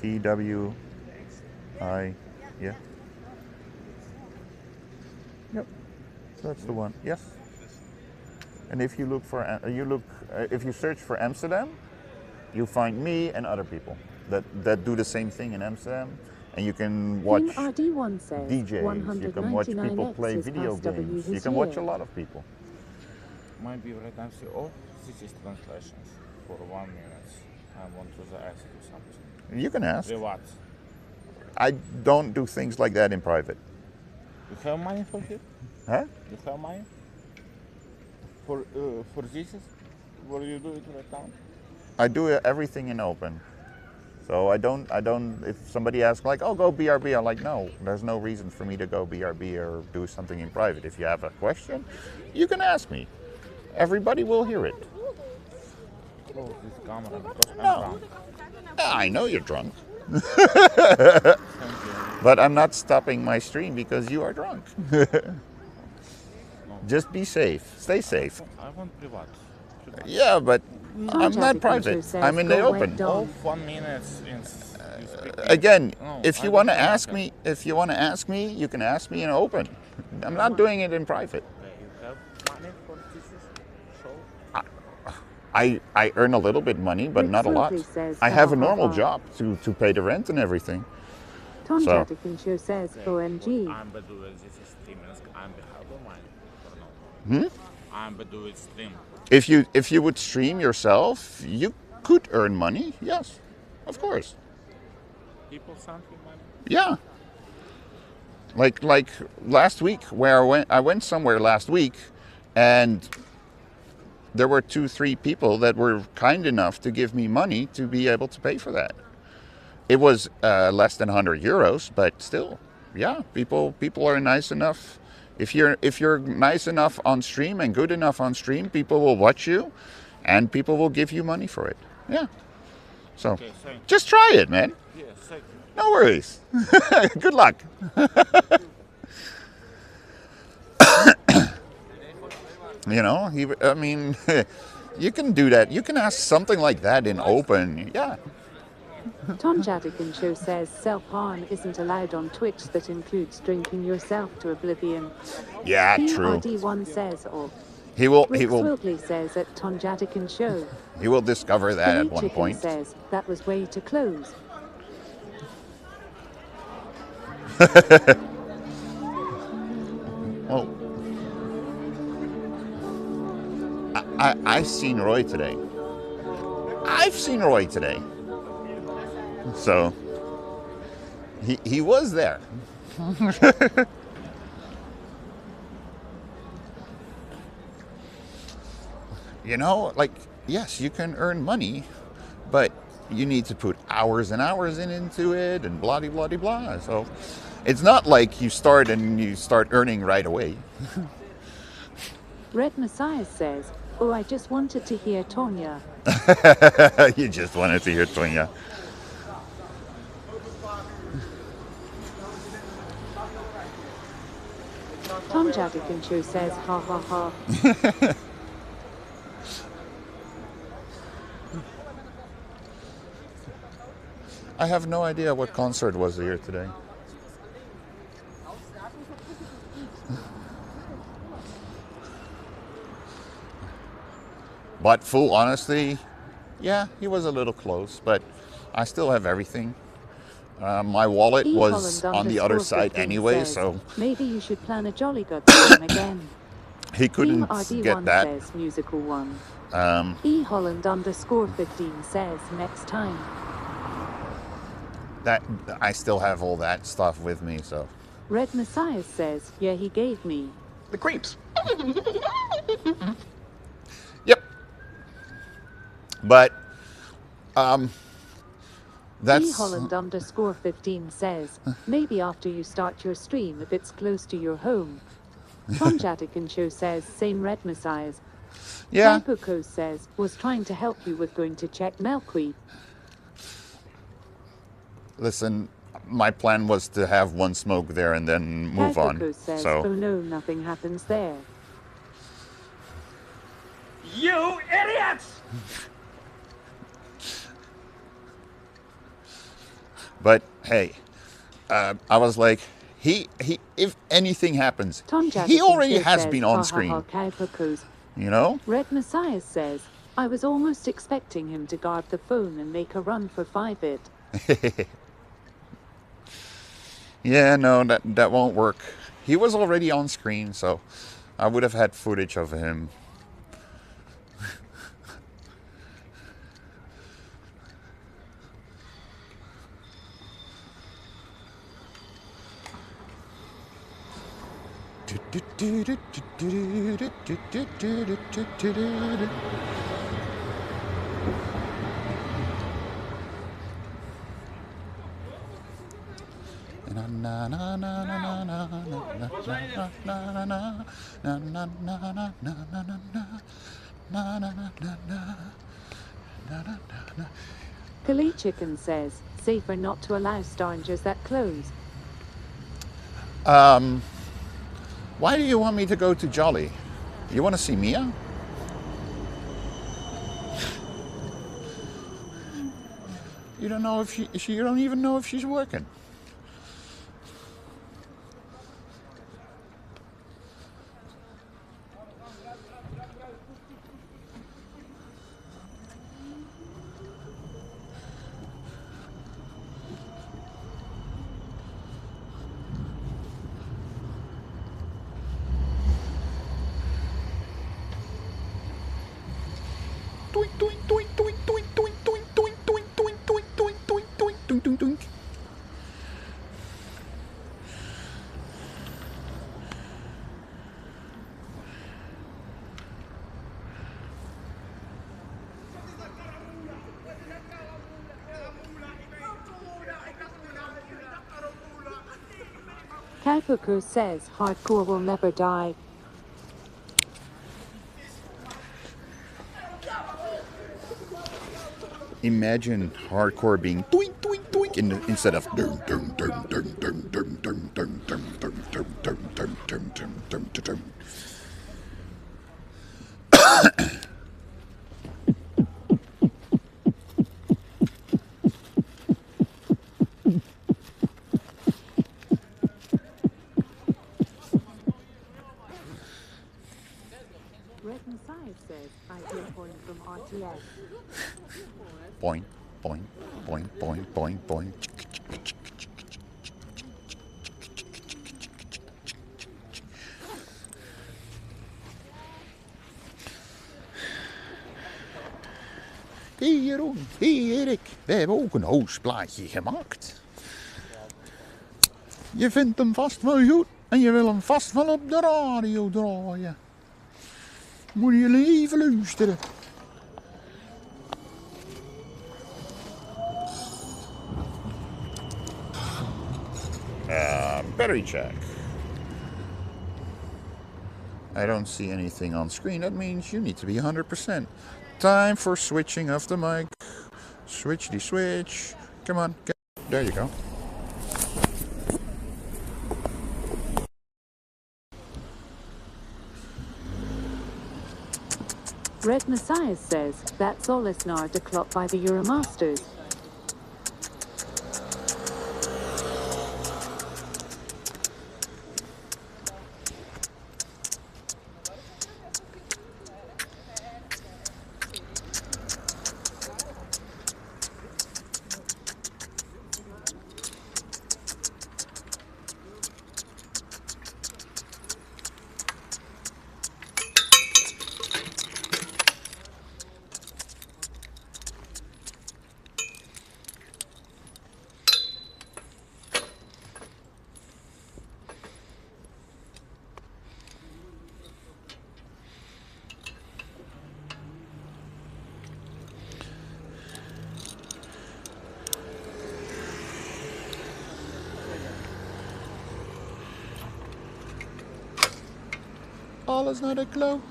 A: TWI, yeah. Yep, that's the one. Yes. And if you look for, if you search for Amsterdam, you find me and other people that do the same thing in Amsterdam, and you can watch
G: RD1 says
A: DJs. You can watch people play video games. You can watch a lot of people.
E: My favorite answer. Oh, this is translations for 1 minute. I want to ask you something.
A: You can ask.
E: What?
A: I don't do things like that in private.
E: You have money for it?
A: Huh?
E: You have money for this? What do you do it right now?
A: I do everything in open. So I don't, if somebody asks like, oh, go BRB, I'm like, no, there's no reason for me to go BRB or do something in private. If you have a question, you can ask me. Everybody will hear it.
E: Oh, this camera, because I'm
A: No.
E: drunk.
A: I know you're drunk. But I'm not stopping my stream because you are drunk. Just be safe. Stay safe.
E: I want private.
A: Yeah, but I'm not private. I'm in the open.
E: Oh, 1 minute.
A: Again,
E: No,
A: if you want to ask me, you can ask me in open. I'm not doing it in private.
E: You have money for this show?
A: I earn a little bit money, but not a lot. I have a normal job to pay the rent and everything.
G: Tom
A: So-
G: Jadison says OMG.
E: I'm doing this streaming. I'm behind mine.
A: Hmm?
E: I'm doing stream.
A: If you would stream yourself, you could earn money. Yes, of course.
E: People send you money.
A: Yeah. Like last week, where I went somewhere last week, and there were 2-3 people that were kind enough to give me money to be able to pay for that. It was less than 100 euros, but still, yeah, people are nice enough. If you're nice enough on stream and good enough on stream, people will watch you, and people will give you money for it. Yeah. So
E: Okay, thank you.
A: just try it, man.
E: Yes, thank you.
A: No worries. Good luck. You know, I mean, you can do that. You can ask something like that in open. Yeah.
G: Tom Jadison says self-harm isn't allowed on Twitch. That includes drinking yourself to oblivion.
A: Yeah, true.
G: RD1 says, or
A: He will
G: Rick Swilkley says at Tom Jadison Show.
A: he will discover that
G: Philly
A: at one
G: Chicken
A: point.
G: says that was way to close.
A: Well, I've seen Roy today. So he was there. You know, like, yes, you can earn money, but you need to put hours and hours into it and blah, blah, blah, blah. So it's not like you start earning right away.
G: Red Messiah says, oh, I just wanted to hear Tonya.
A: You just wanted to hear Tonya.
G: Tom Jadison Show says, ha ha ha.
A: I have no idea what concert was here today. But full honesty, yeah, he was a little close, but I still have everything. My wallet was on the other side anyway, so
G: maybe you should plan a Jolly God stream again.
A: he couldn't get that.
G: Says musical one. E_Holland_15 says next time.
A: That I still have all that stuff with me, so.
G: Red Messiah says, yeah, he gave me
A: the creeps. Yep. But that's
G: E_Holland_15 says, maybe after you start your stream if it's close to your home. Tom Jatikin Show says, same Red Messiahs.
A: Yeah.
G: Typoco says, was trying to help you with going to check Milkweed.
A: Listen, my plan was to have one smoke there and then move on.
G: Says,
A: so.
G: Oh no, nothing happens there.
L: You idiots!
A: But hey, I was like, if anything happens, he already has been on screen. You know?
G: Red Messiah says, I was almost expecting him to guard the phone and make a run for 5-bit.
A: Yeah, no, that won't work. He was already on screen, so I would have had footage of him.
G: Kali Chicken says, safer not to allow strangers that close.
A: Why do you want me to go to Jolly? You want to see Mia? You don't know if you don't even know if she's working.
G: Kaipuku says, hardcore will never die.
A: Imagine hardcore being doink doink doink instead of dum dum dum dum dum dum dum dum dum dum dum dum dum dum dum dum dum.
G: Red Messiah says, I hear point from RTS.
A: Boing, boing, boing, boing, boing, boing. Hé Jeroen, hé Erik, we hebben ook een hoosplaatje gemaakt. Je vindt hem vast wel goed en je wil hem vast wel op de radio draaien. Moet je even luisteren. Battery check. I don't see anything on screen. That means you need to be 100%. Time for switching of the mic. Switch the switch. Come on. There you go.
G: Red Messiah says, that's all listener de clock by the Euromasters.
A: follows not a glow.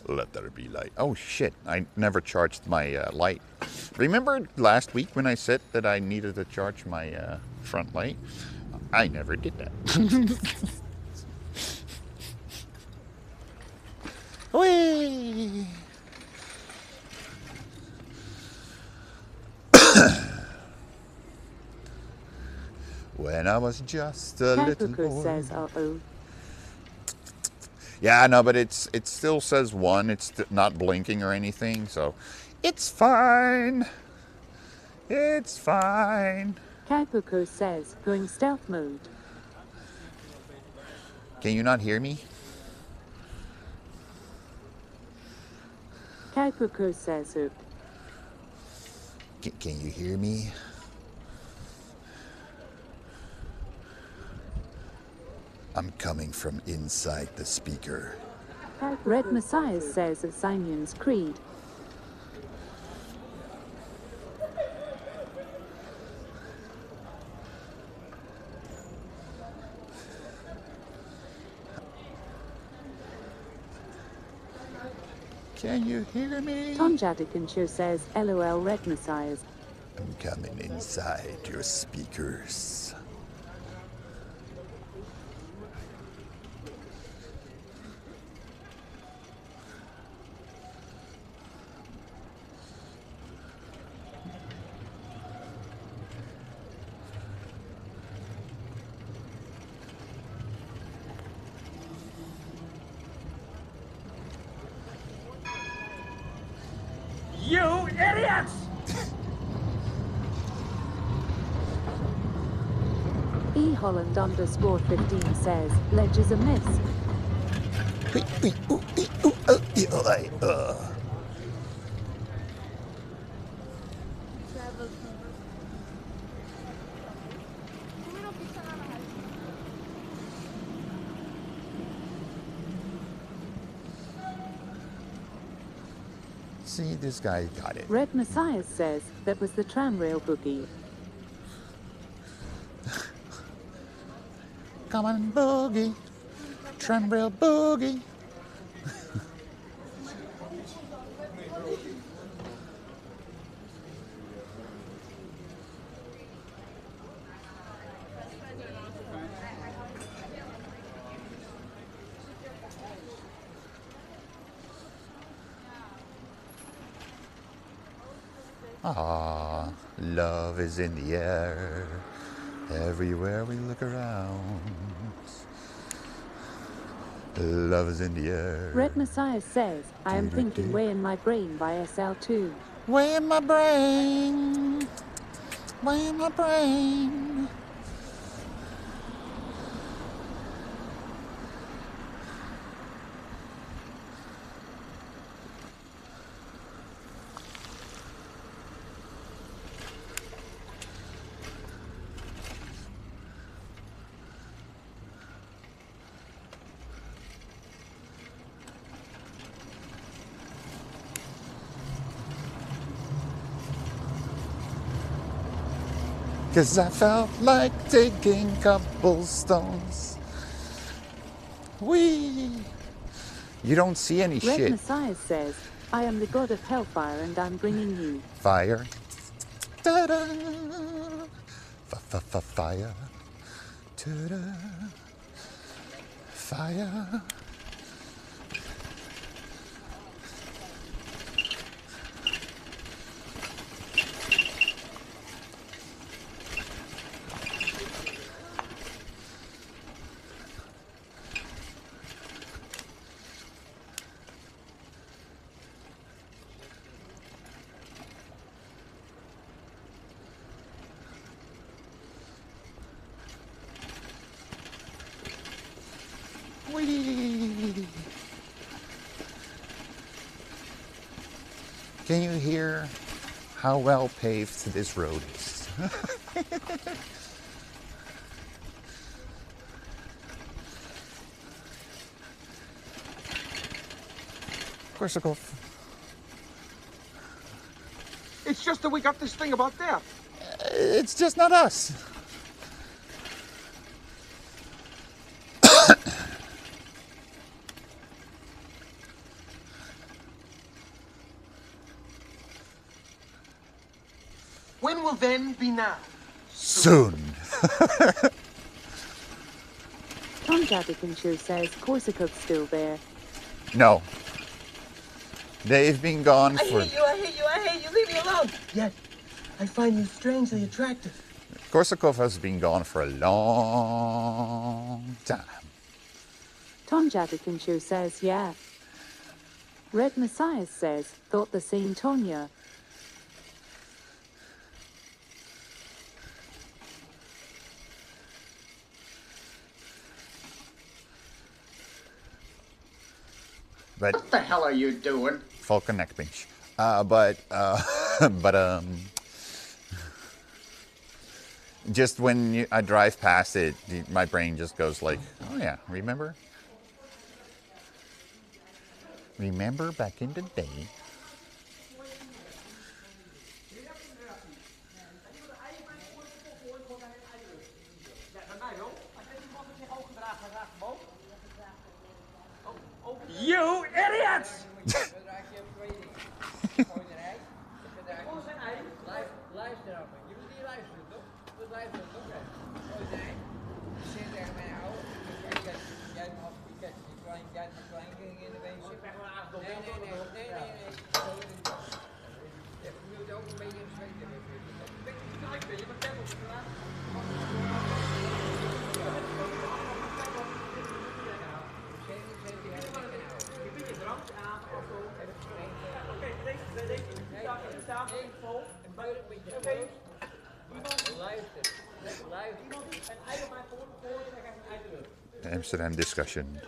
A: Let there be light. Oh shit, I never charged my light. Remember last week when I said that I needed to charge my front light? I never did that. Whee! When I was just a little boy.
G: Says, uh-oh.
A: Yeah, no, but it still says 1. It's not blinking or anything, so it's fine. It's fine.
G: Kaipuko says, going stealth mode.
A: Can you not hear me?
G: Kaipuko says,
A: Can you hear me? I'm coming from inside the speaker.
G: Red Messiah says of Simeon's Creed.
A: Can you hear me?
G: Tom Jadikinshow says, LOL Red Messiahs.
A: I'm coming inside your speakers.
Q: You idiots!
G: Holland _15 says, ledge is a miss.
A: See, this guy got it.
G: Red Messiah says, that was the tramrail boogie.
A: Come on, boogie. Tramrail boogie. Ah, love is in the air, everywhere we look around. Love is in the air.
G: Red Messiah says, I am thinking Way in My Brain by SL2.
A: Way in my brain, way in my brain. Cause I felt like taking cobblestones. Whee! You don't see any
G: Red
A: shit.
G: Messiah says, I am the god of hellfire and I'm bringing you.
A: Fire. Ta-da! Fire. Ta-da! Fire. Whee! Can you hear how well paved this road is? Of course, I'll go.
R: It's just that we got this thing about death.
A: It's just not us.
R: When will then be now?
A: Soon.
G: Tom Jadikinshu says Corsica's still there.
A: No. They've been gone
R: I
A: for...
R: hate you, I hate you, I hate you, leave me alone! Yet, I find you strangely attractive.
A: Korsakov has been gone for a long time.
G: Tom Jadikinshu says, yeah. Red Messiah says, thought the same Tonya.
A: But
Q: what the hell are you doing?
A: Falcon neck pinch. Just when I drive past it, my brain just goes like, oh yeah, remember? Remember back in the day?
Q: You idiots!
A: Amsterdam discussion.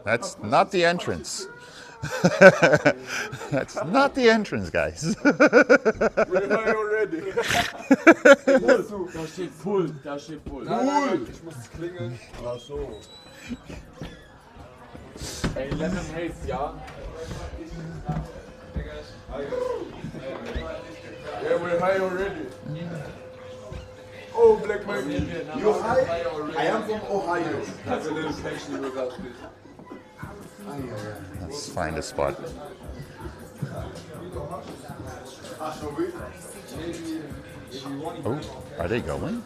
A: That's not the entrance. That's not the entrance, guys.
N: We're high already.
B: Da steht Pull, da steht Pull.
N: Nein, ich muss klingeln. Ach so.
B: Ey, Lemon Haze, ja?
N: Yeah, we're high already. Oh, Black Mike, you high? I am from Ohio.
B: Have a little patience with us, please.
A: Let's find a spot. Oh, are they going?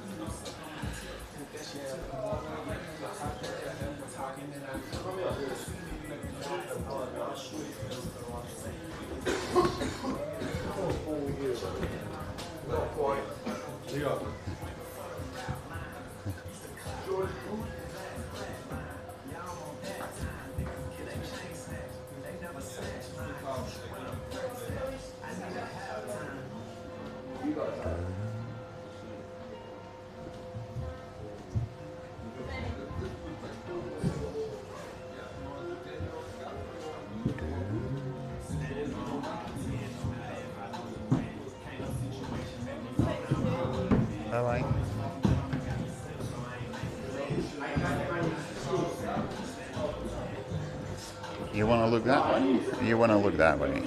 A: Bye-bye. You want to look that way? You want to look that way?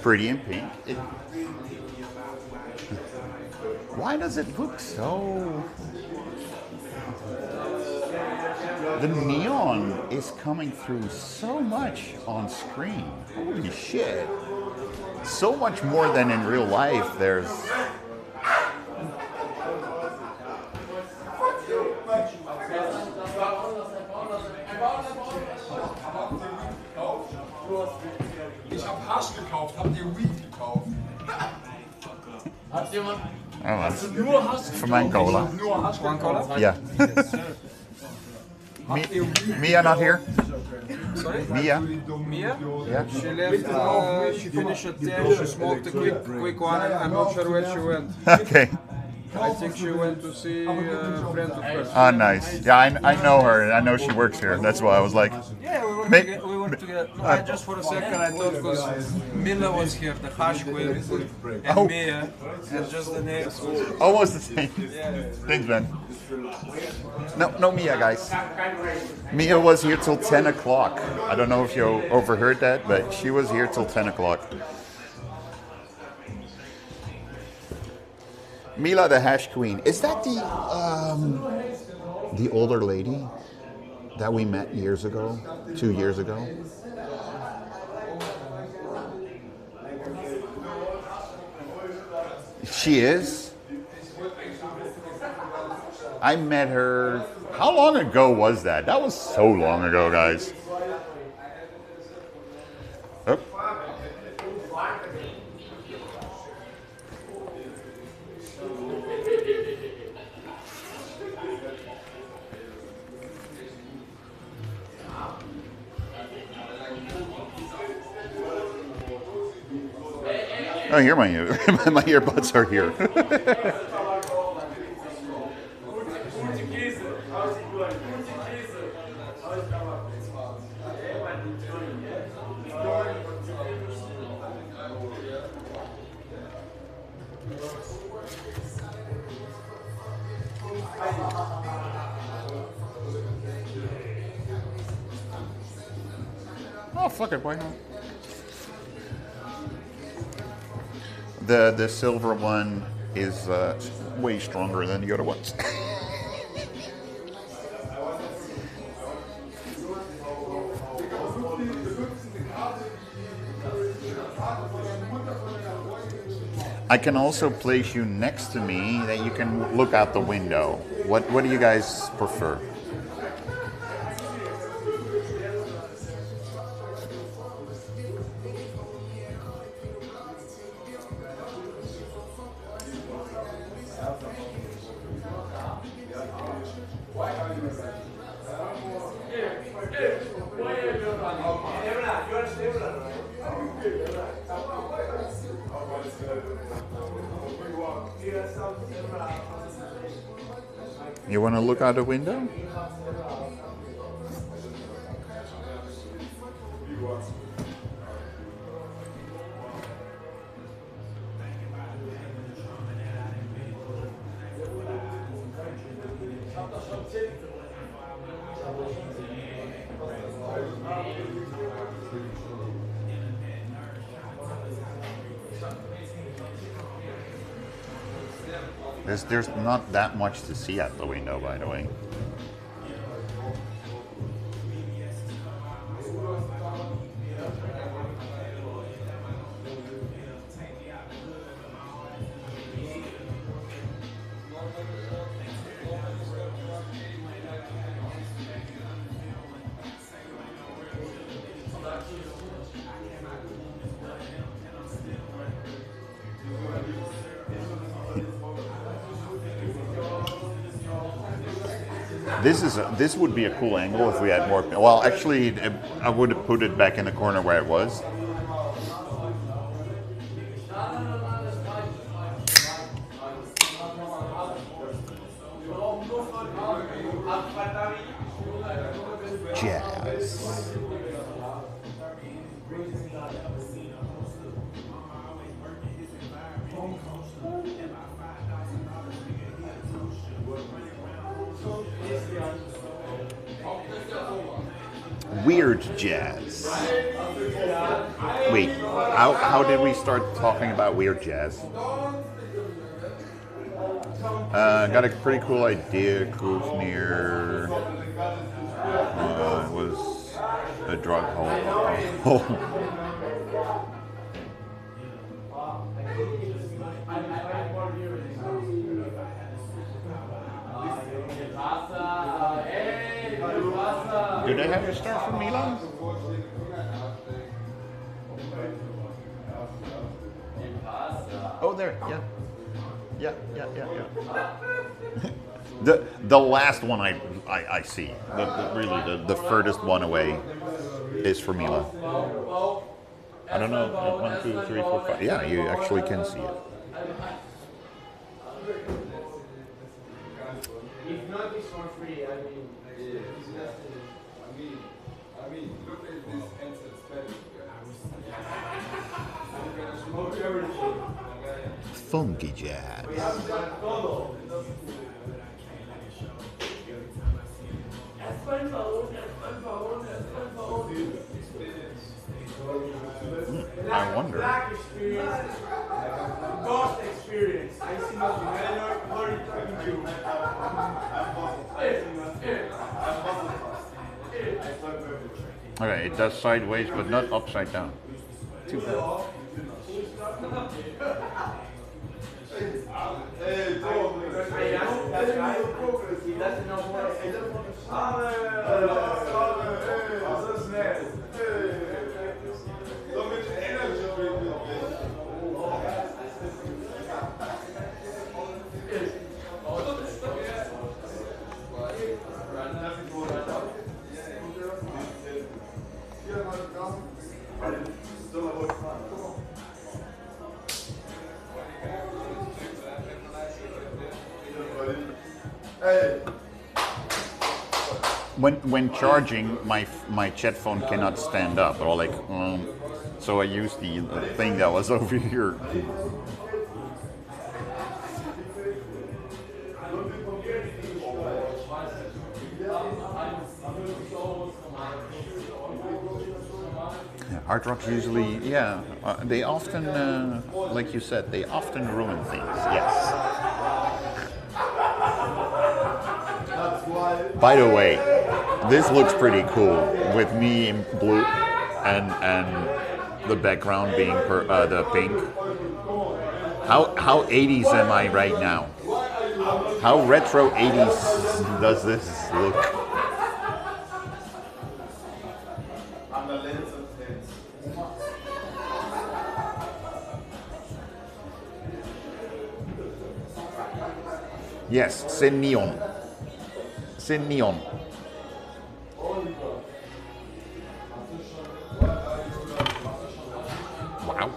A: Pretty in pink. Why does it look so... The neon is coming through so much on screen. Holy shit. So much more than in real life. There's...
M: Ich hab Hasch gekauft, habt ihr Weed gekauft? Hat jemand?
A: Oh,
M: Hast du nur Hasch gekauft?
A: for my cola.
M: Nur Hasch gekauft?
A: Yeah. Mia not here?
P: Sorry?
A: Mia?
P: Mia?
A: Yeah.
P: She left, she finished at 10, she smoked a quick one, and I'm not sure where she went.
A: Okay.
P: I think she went to see a friend of hers.
A: Ah, nice. Yeah, I know her. I know she works here. That's why I was like...
P: Yeah, we work together. No, just for a second I thought because Mila was here, the hash queen, and Mia, and just the names.
A: Almost the same. Thanks, man. No, Mia, guys. Mia was here till 10 o'clock. I don't know if you overheard that, but she was here till 10 o'clock. Mila, the hash queen. Is that the older lady that we met years ago? 2 years ago? She is? I met her... How long ago was that? That was so long ago, guys. Oh. Oh, here my earbuds are here. Oh, fuck it, why not? The silver one is way stronger than the other ones. I can also place you next to me that you can look out the window. What do you guys prefer? You want to look out the window? There's not that much to see out the window, by the way. This would be a cool angle if we had more. Well, actually, I would have put it back in the corner where it was. weird jazz. Wait, how did we start talking about weird jazz? Got a pretty cool idea. Kufnir was a drug hole. Do they have a star for Milan? Oh, there, yeah. Yeah. The last one I see, really the furthest one away is for Milan. I don't know, 1, 2, 3, 4, 5. Yeah, you actually can see it.
E: If not, it's for free. I mean, look at this handset spelling. Smoke everything.
A: Funky jazz. I wonder.
E: Ghost experience. I see nothing. I know what you're talking to.
A: Okay, it does sideways, but not upside down. Too bad. When charging, my chat phone cannot stand up, or like, so I used the thing that was over here. Hard rocks usually, yeah, they often, like you said, they often ruin things. Yes. By the way, this looks pretty cool with me in blue and the background being the pink. How 80s am I right now? How retro 80s does this look? Yes, c'est neon. C'est neon. Wow.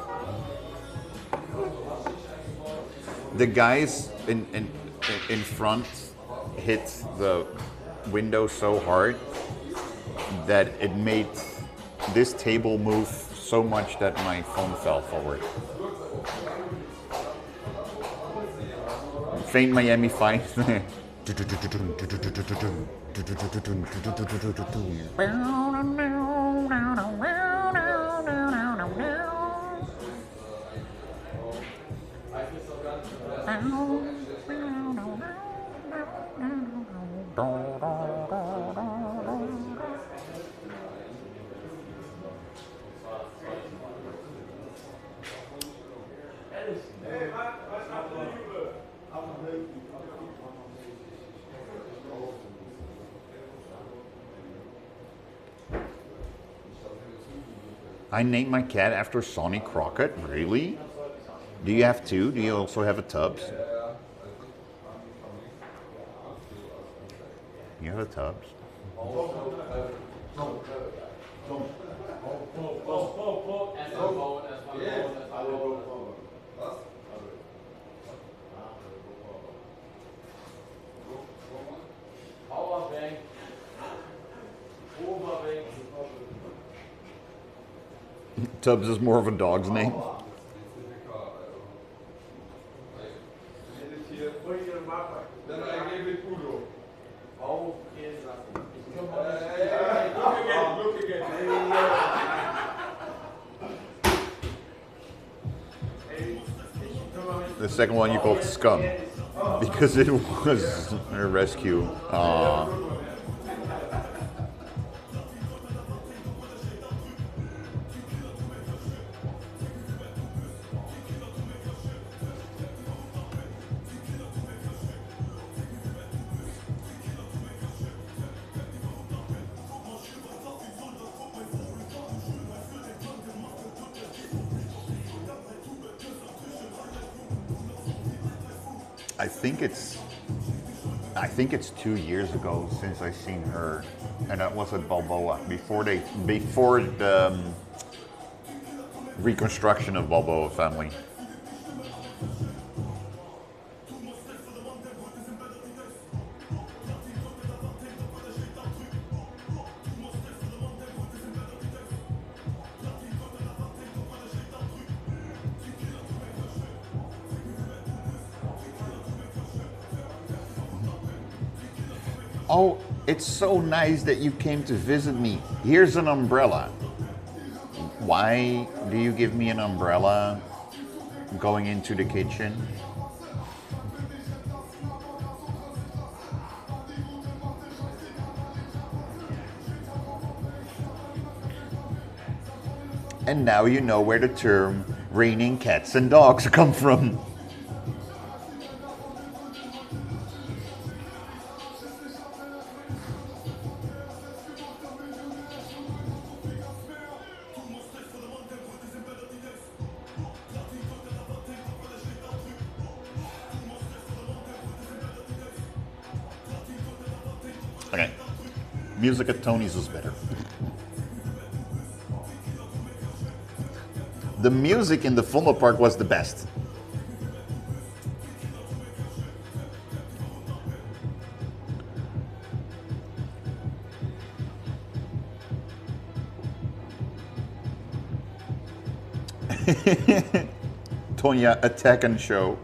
A: The guys in front hit the window so hard that it made this table move so much that my phone fell forward. Faint Miami Vice. I named my cat after Sonny Crockett. Really? Do you have two? Do you also have a Tubbs? You have a Tubbs? Tubbs is more of a dog's name. The second one you called Scum because it was a rescue. I think it's 2 years ago since I seen her, and that was at Balboa before the reconstruction of Balboa family. Oh, it's so nice that you came to visit me. Here's an umbrella. Why do you give me an umbrella going into the kitchen? And now you know where the term raining cats and dogs come from. Okay, music at Tony's was better. The music in the Vondel Park was the best. Tonya, attack and show.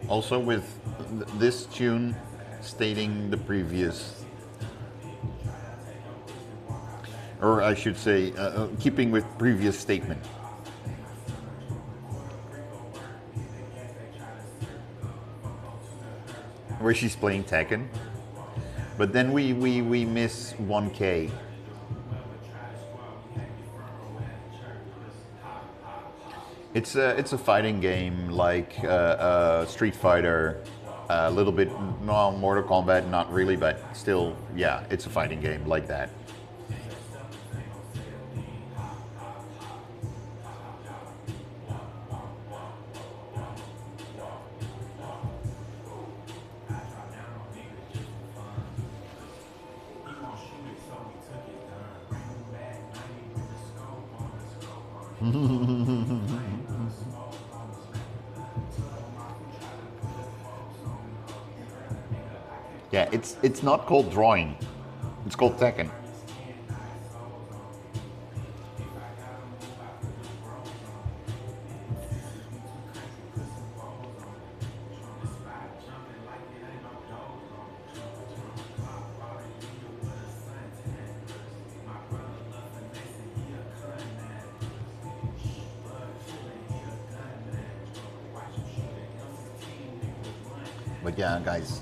A: Also with this tune stating the previous, or I should say, keeping with previous statement. Where she's playing Tekken, but then we miss 1K. It's a fighting game like Street Fighter, a little bit, no, Mortal Kombat, not really, but still, yeah, it's a fighting game like that. Yeah, it's not called drawing. It's called Tekken. But yeah, guys,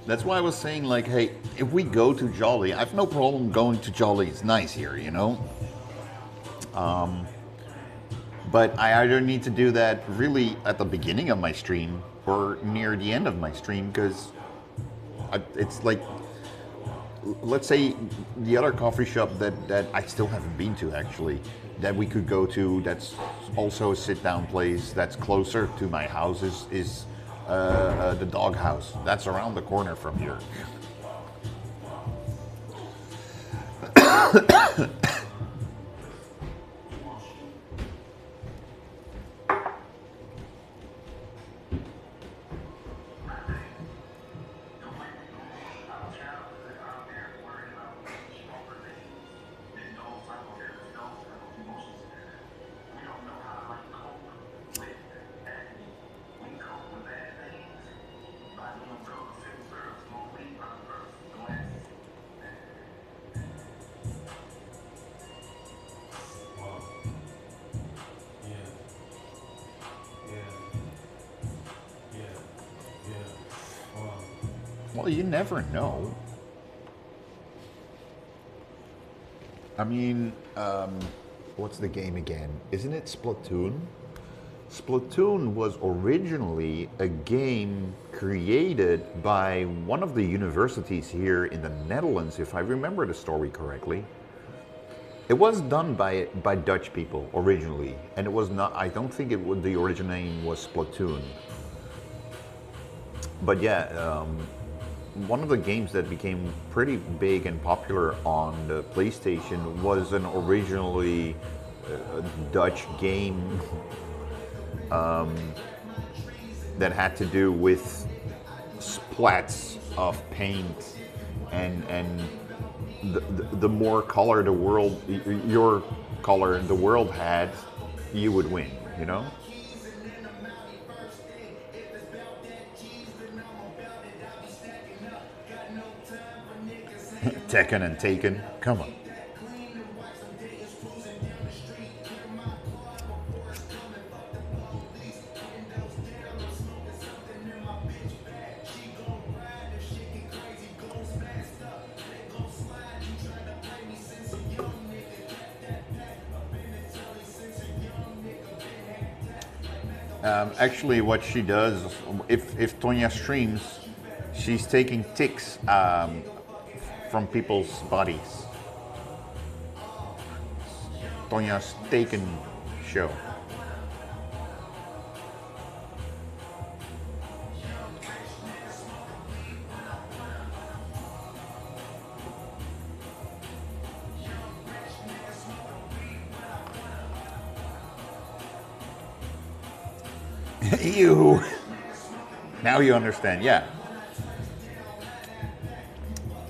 A: that's why I was saying, like, hey, if we go to Jolly, I have no problem going to Jolly. It's nice here, you know? But I either need to do that really at the beginning of my stream or near the end of my stream, because it's like, let's say the other coffee shop that I still haven't been to, actually, that we could go to, that's also a sit-down place that's closer to my house is the Dog House. That's around the corner from here. Well, you never know. I mean, what's the game again? Isn't it Splatoon? Splatoon was originally a game created by one of the universities here in the Netherlands, if I remember the story correctly. It was done by Dutch people originally, and it was not. I don't think the original name was Splatoon. But yeah, one of the games that became pretty big and popular on the PlayStation was an originally Dutch game that had to do with splats of paint and the more color your color the world had, you would win, you know? Tekken and Taken, come on. Actually, what she does, if Tonya streams, she's taking ticks from people's bodies. Tonya's Taken show. Ew. Now you understand, yeah.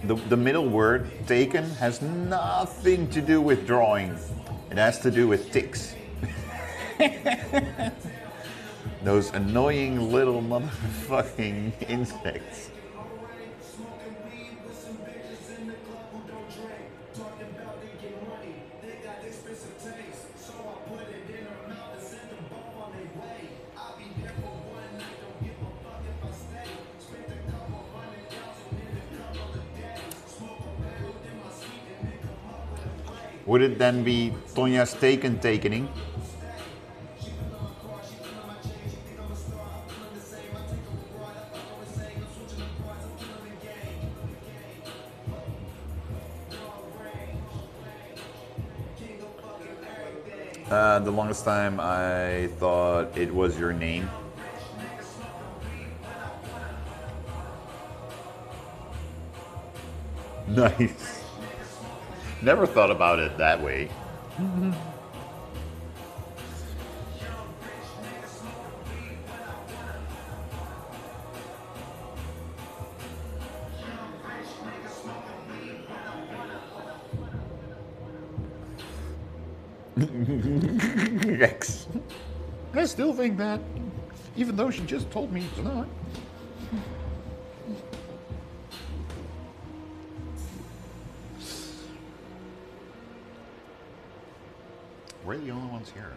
A: The middle word, taken, has nothing to do with drawing. It has to do with ticks. Those annoying little motherfucking insects. Would it then be Tonya's takening? The longest time I thought it was your name. Nice. Never thought about it that way. X. I still think that, even though she just told me it's not. We're the only ones here.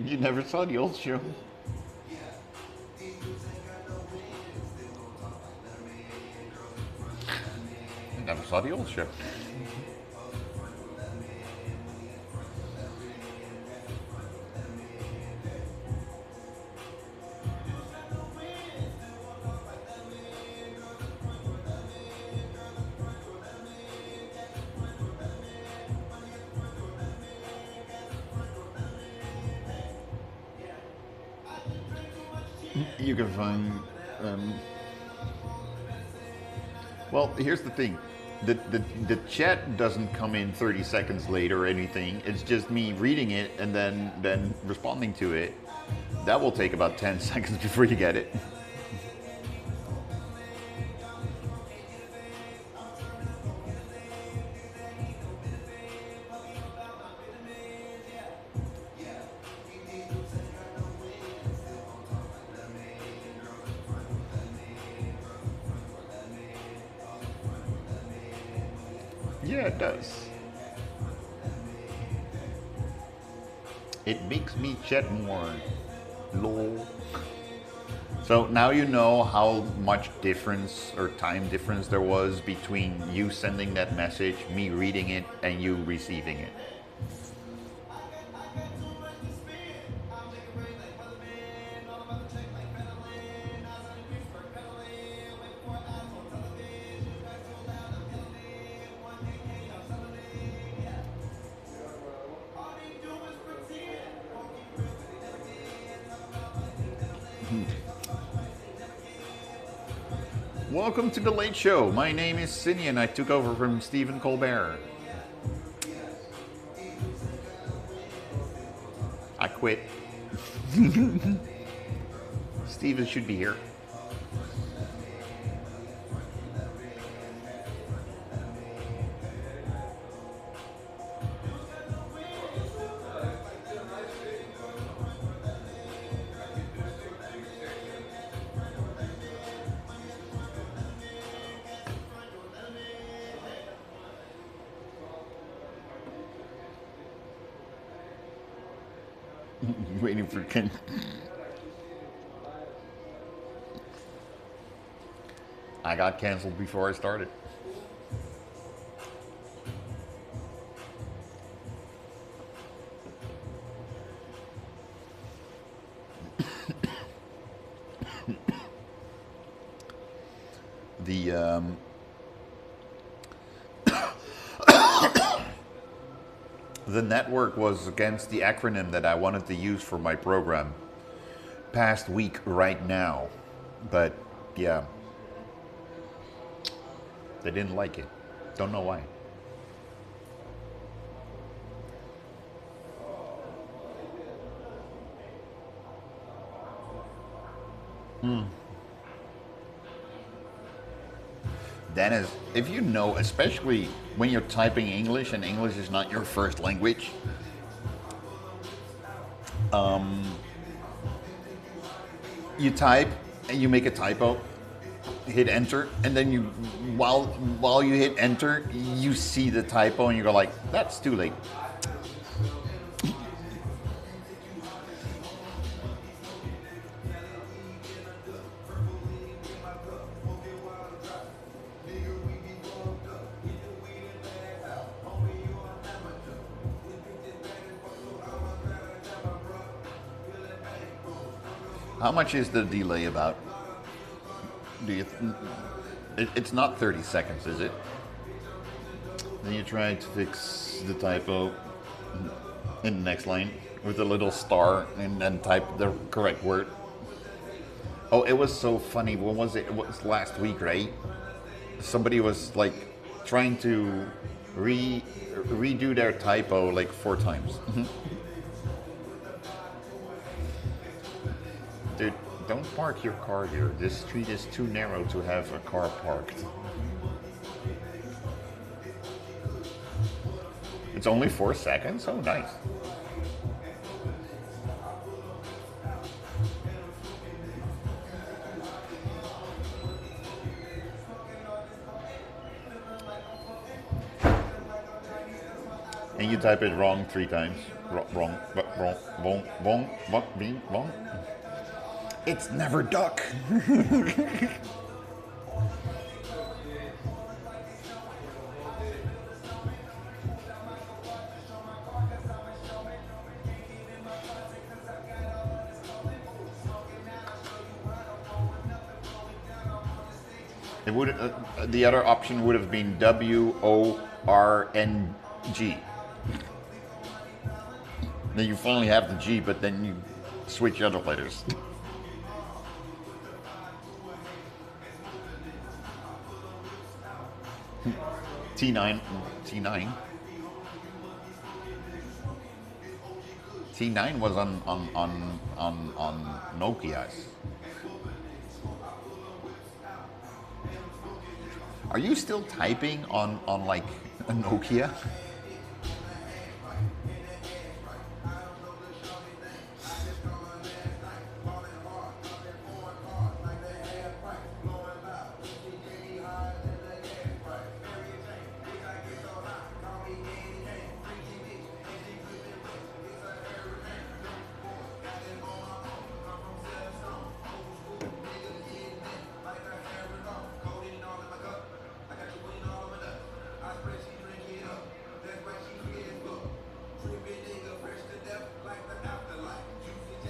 A: You never saw the old show? Never saw the old show. You can find. Well, here's the thing. The chat doesn't come in 30 seconds later or anything. It's just me reading it and then responding to it. That will take about 10 seconds before you get it. Yeah, it does. It makes me chat more. Lol. So now you know how much difference or time difference there was between you sending that message, me reading it, and you receiving it. Welcome to The Late Show. My name is Cindy and I took over from Stephen Colbert. I quit. Steven should be here. Waiting for Ken. I got canceled before I started. The network was against the acronym that I wanted to use for my program past week right now, but yeah, they didn't like it. Don't know why. Dennis, if you know, especially when you're typing English and English is not your first language, you type and you make a typo, hit enter, and then you, while you hit enter, you see the typo and you go like, that's too late. How much is the delay about? Do you? It's not 30 seconds, is it? Then you try to fix the typo in the next line with a little star and then type the correct word. Oh, it was so funny. When was it? It was last week, right? Somebody was like trying to redo their typo like 4 times. Dude, don't park your car here. This street is too narrow to have a car parked. It's only 4 seconds? Oh, nice. And you type it wrong 3 times. Wrong. It's never duck. It would. The other option would have been WORNG. Then you finally have the G, but then you switch other letters. T9 was on Nokia's. Are you still typing on like a Nokia?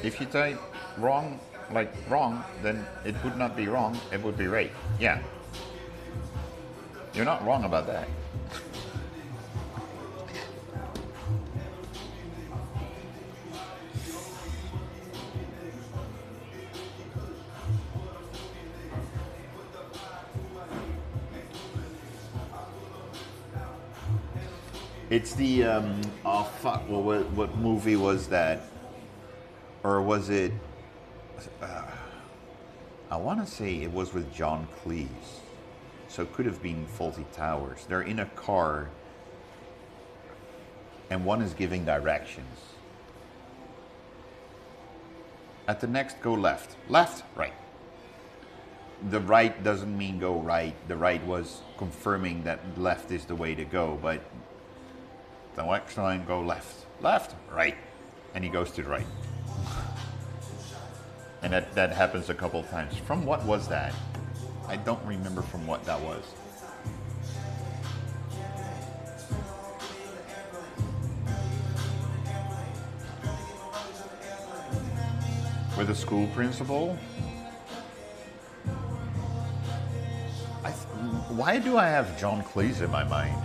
A: If you type wrong, like wrong, then it would not be wrong, it would be right. Yeah. You're not wrong about that. It's the oh fuck! Well, what movie was that? Or was it? I want to say it was with John Cleese, so it could have been Fawlty Towers. They're in a car, and one is giving directions. At the next, go left. Left, right. The right doesn't mean go right. The right was confirming that left is the way to go, but the next time go left. Left, right. And he goes to the right. And that happens a couple of times. From what was that? I don't remember from what that was. With a school principal? Why do I have John Cleese in my mind?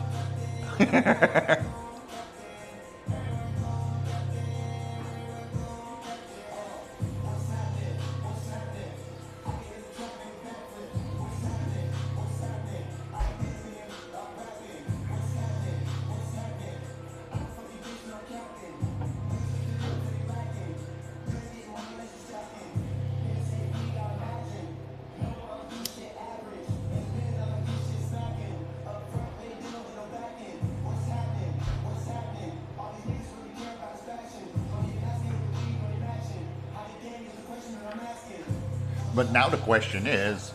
A: But now the question is,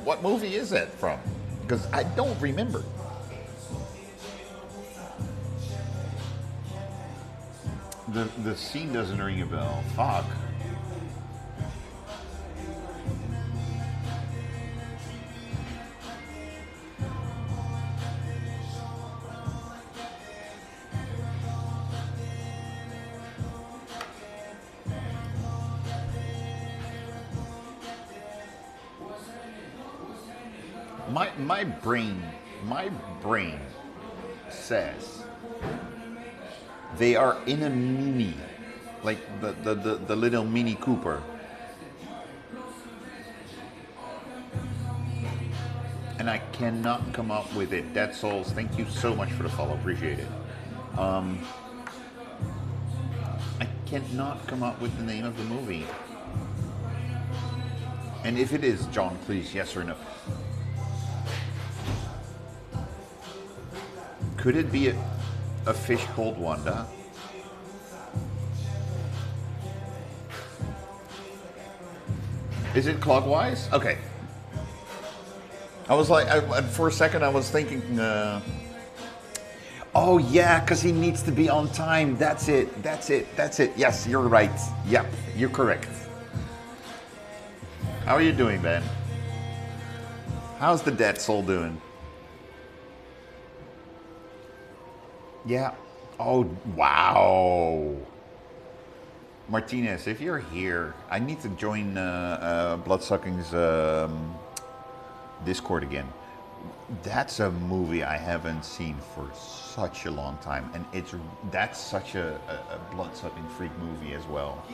A: what movie is that from? Because I don't remember. The scene doesn't ring a bell. Fuck. My brain says they are in a mini, like the little Mini Cooper. And I cannot come up with it. Dead Souls, thank you so much for the follow, appreciate it. I cannot come up with the name of the movie. And if it is John Cleese, yes or no? Could it be a Fish Called Wanda? Is it clockwise? Okay. I was like, for a second I was thinking, oh yeah, because he needs to be on time. That's it. Yes, you're right. Yep, you're correct. How are you doing, Ben? How's the Dead Soul doing? Yeah. Oh, wow. Martinez, if you're here, I need to join Bloodsucking's Discord again. That's a movie I haven't seen for such a long time, and that's such a blood-sucking freak movie as well.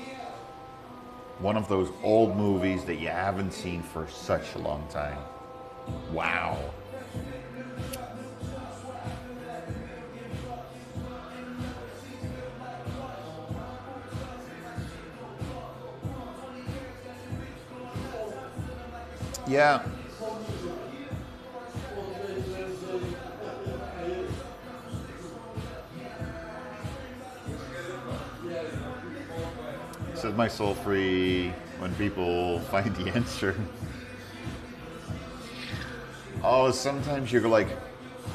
A: One of those old movies that you haven't seen for such a long time. Wow. Yeah. Set my soul free when people find the answer. Oh, sometimes you're like,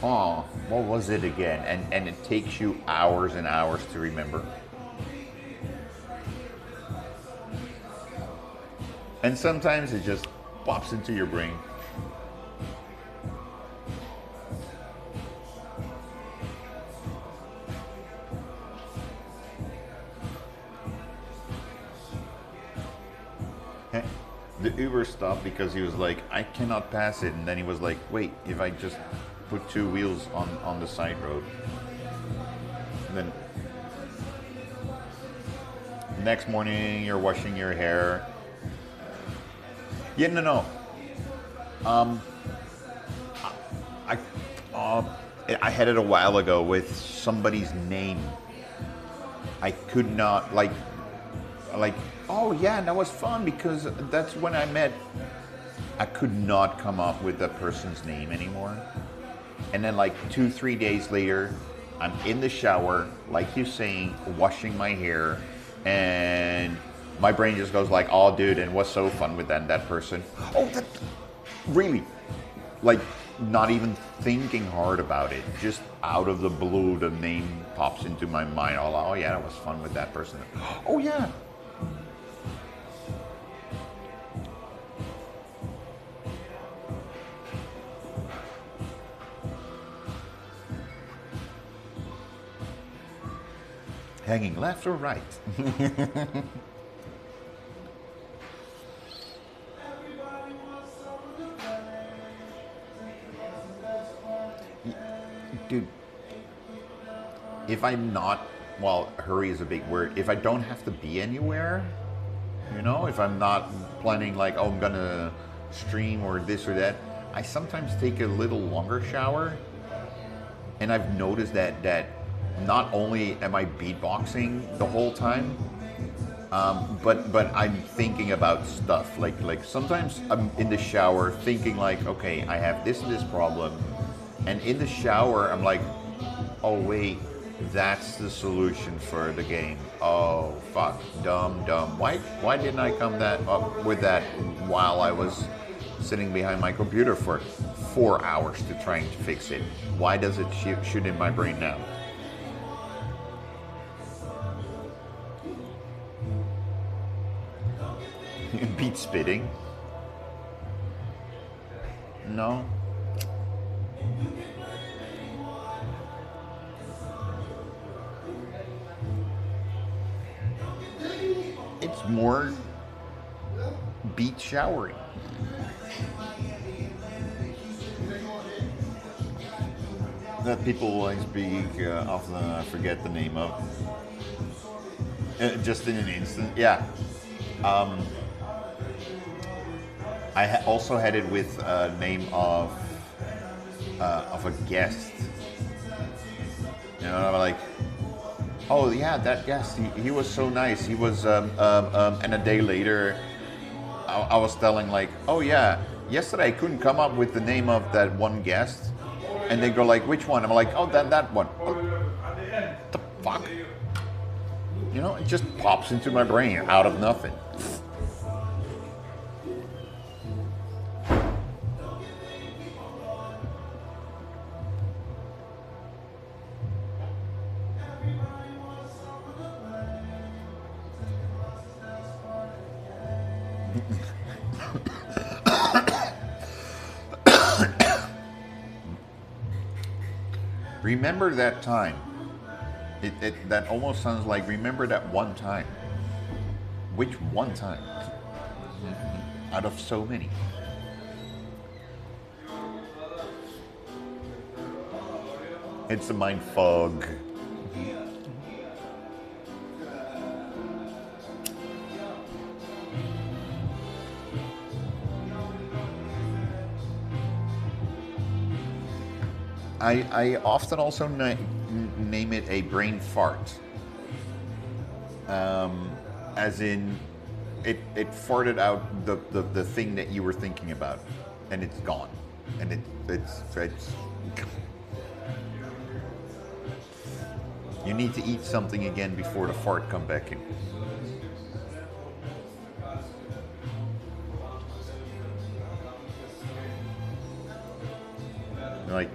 A: oh, what was it again? And it takes you hours and hours to remember. And sometimes it just pops into your brain. The Uber stopped because he was like, I cannot pass it. And then he was like, wait, if I just put 2 wheels on the side road. And then next morning you're washing your hair. Yeah, no. I had it a while ago with somebody's name. I could not like, oh yeah, that was fun because that's when I met. I could not come up with that person's name anymore. And then like 2-3 days later, I'm in the shower, like you're saying, washing my hair, and my brain just goes like, oh dude, and what's so fun with that person? Oh, that, really? Like, not even thinking hard about it, just out of the blue, the name pops into my mind. Oh yeah, that was fun with that person. Oh yeah. Hanging left or right? Dude, if I'm not, well, hurry is a big word. If I don't have to be anywhere, you know, if I'm not planning like, oh, I'm gonna stream or this or that, I sometimes take a little longer shower. And I've noticed that not only am I beatboxing the whole time, but I'm thinking about stuff. Like sometimes I'm in the shower thinking like, okay, I have this and this problem. And in the shower, I'm like, oh wait, that's the solution for the game. Oh fuck, dumb. Why didn't I come up with that while I was sitting behind my computer for 4 hours to trying to fix it? Why does it shoot in my brain now? Beat spitting? No. It's more beat showering. That people I speak often forget the name of. Just in an instant, yeah. I also had it with a name of a guest. You know, like, oh yeah, that guest, he was so nice. He was, and a day later, I was telling like, oh yeah, yesterday I couldn't come up with the name of that one guest. And they go like, which one? I'm like, oh, that one. What the fuck? You know, it just pops into my brain out of nothing. Remember that time. That almost sounds like remember that one time. Which one time? Out of so many. It's a mind fog. I often also name it a brain fart. As in, it farted out the thing that you were thinking about, and it's gone. And it's you need to eat something again before the fart come back in. Like,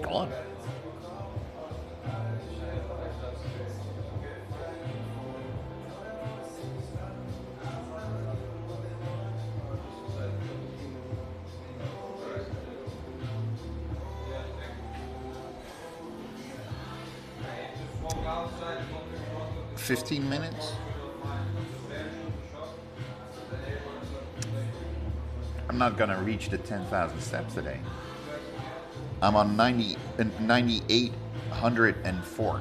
A: gone. $15 minutes? I'm not gonna reach the 10,000 steps today. I'm on 9,804.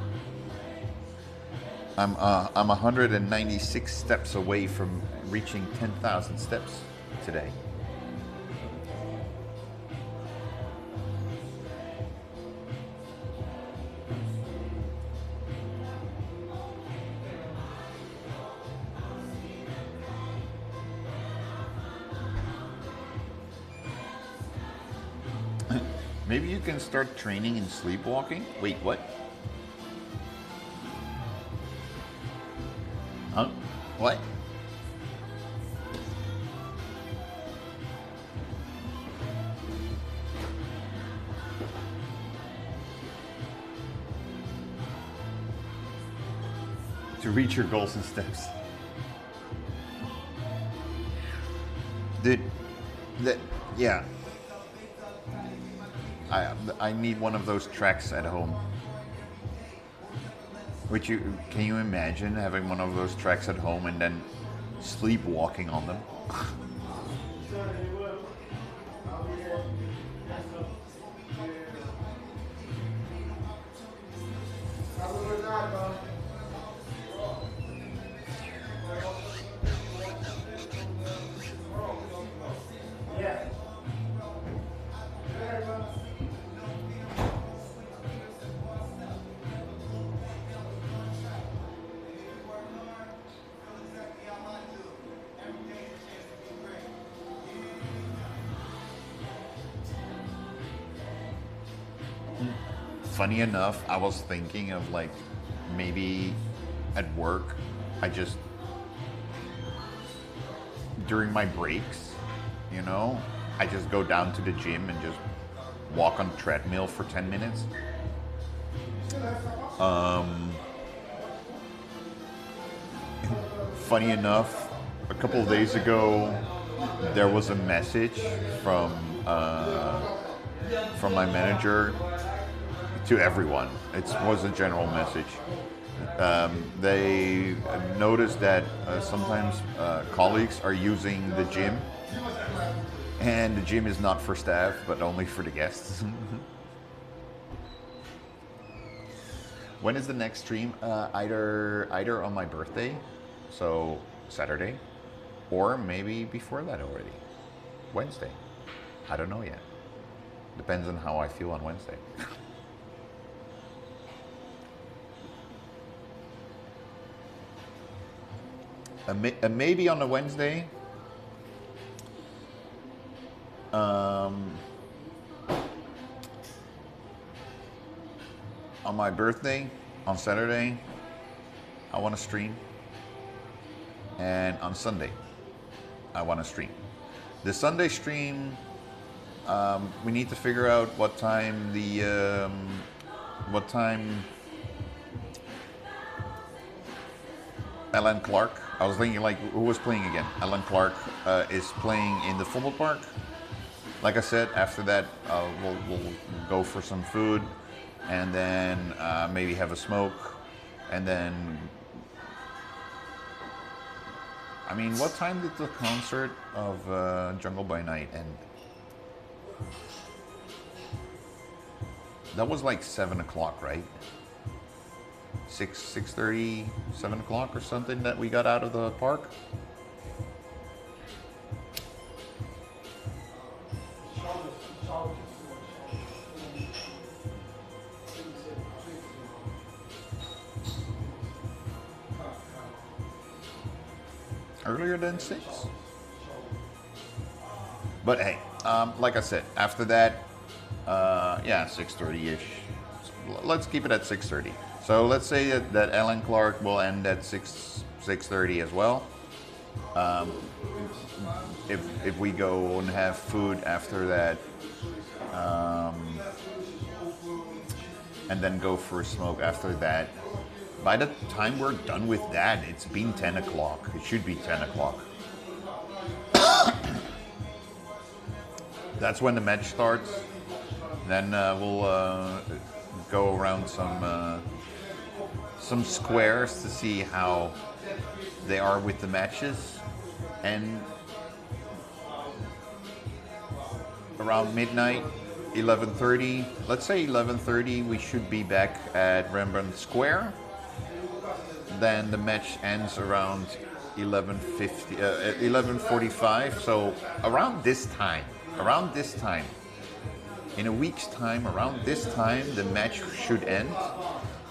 A: I'm 196 steps away from reaching 10,000 steps today. Maybe you can start training in sleepwalking? Wait, what? Huh? What? To reach your goals and steps. Dude, yeah. I need one of those tracks at home. Can you imagine having one of those tracks at home and then sleepwalking on them? Funny enough, I was thinking of like maybe at work, during my breaks, you know, I just go down to the gym and just walk on the treadmill for 10 minutes. Funny enough, a couple of days ago, there was a message from my manager to everyone. It was a general message. They noticed that sometimes colleagues are using the gym, and the gym is not for staff, but only for the guests. When is the next stream? Either on my birthday, so Saturday, or maybe before that already, Wednesday. I don't know yet. Depends on how I feel on Wednesday. Maybe on a Wednesday. On my birthday, on Saturday, I want to stream. And on Sunday, I want to stream. The Sunday stream, we need to figure out what time Alan Clark. I was thinking, like, who was playing again? Alan Clark is playing in the football park. Like I said, after that, we'll go for some food, and then maybe have a smoke, and then. I mean, what time did the concert of Jungle by Night end? That was like 7 o'clock, right? 6:30, 7 o'clock or something that we got out of the park. Earlier than 6. But hey, like I said, after that, yeah, 6:30-ish. Let's keep it at 6:30. So let's say that Alan Clark will end at 6:30 as well. If we go and have food after that, and then go for a smoke after that, by the time we're done with that, it's been 10 o'clock. It should be 10 o'clock. That's when the match starts. Then we'll go around some squares to see how they are with the matches, and around midnight, 11:30, let's say 11:30, we should be back at Rembrandt Square. Then the match ends around 11:50, 11:45. So around this time, in a week's time, around this time, the match should end,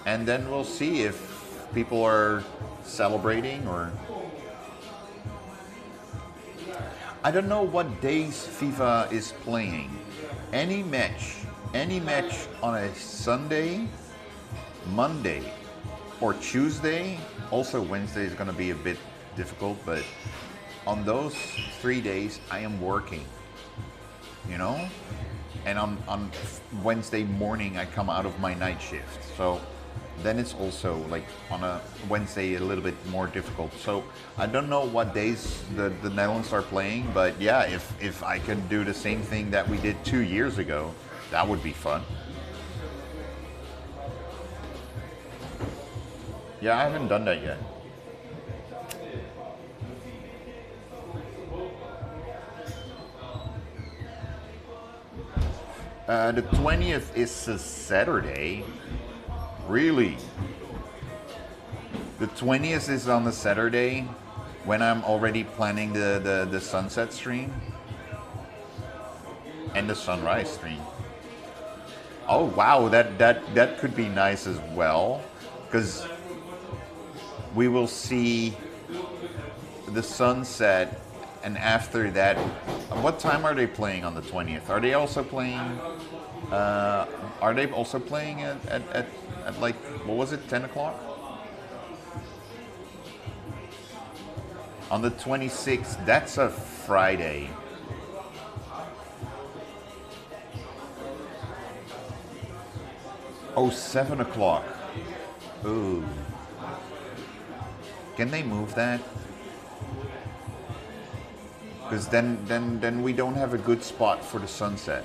A: and then we'll see if people are celebrating or. I don't know what days FIFA is playing. Any match on a Sunday, Monday, or Tuesday. Also Wednesday is going to be a bit difficult, but on those 3 days I am working, you know? And on Wednesday morning I come out of my night shift. So then it's also like on a Wednesday a little bit more difficult. So I don't know what days the Netherlands are playing, but yeah, if I can do the same thing that we did 2 years ago, that would be fun. Yeah, I haven't done that yet. The 20th is a Saturday. Really? The 20th is on the Saturday when I'm already planning the sunset stream and the sunrise stream. Oh wow, that could be nice as well, because we will see the sunset, and after that, what time are they playing on the 20th? Are they also playing? Are they also playing at like, what was it, 10 o'clock? On the 26th, that's a Friday. Oh, 7 o'clock. Ooh. Can they move that? Because then we don't have a good spot for the sunset.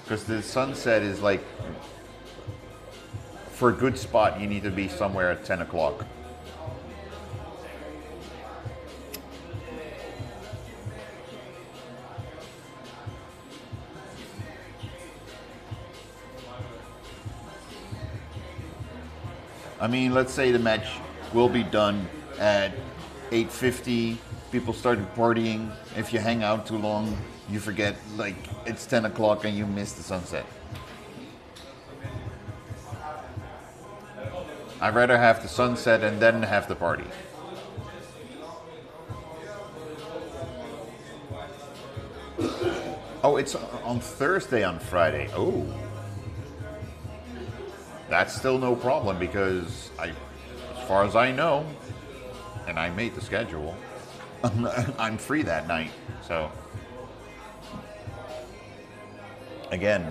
A: Because the sunset is like, for a good spot, you need to be somewhere at 10 o'clock. I mean, let's say the match will be done at 8:50. People started partying. If you hang out too long, you forget, like, it's 10 o'clock and you miss the sunset. I'd rather have the sunset and then have the party. Oh, it's on Thursday on Friday. Oh. That's still no problem, because as far as I know, and I made the schedule, I'm free that night. So again,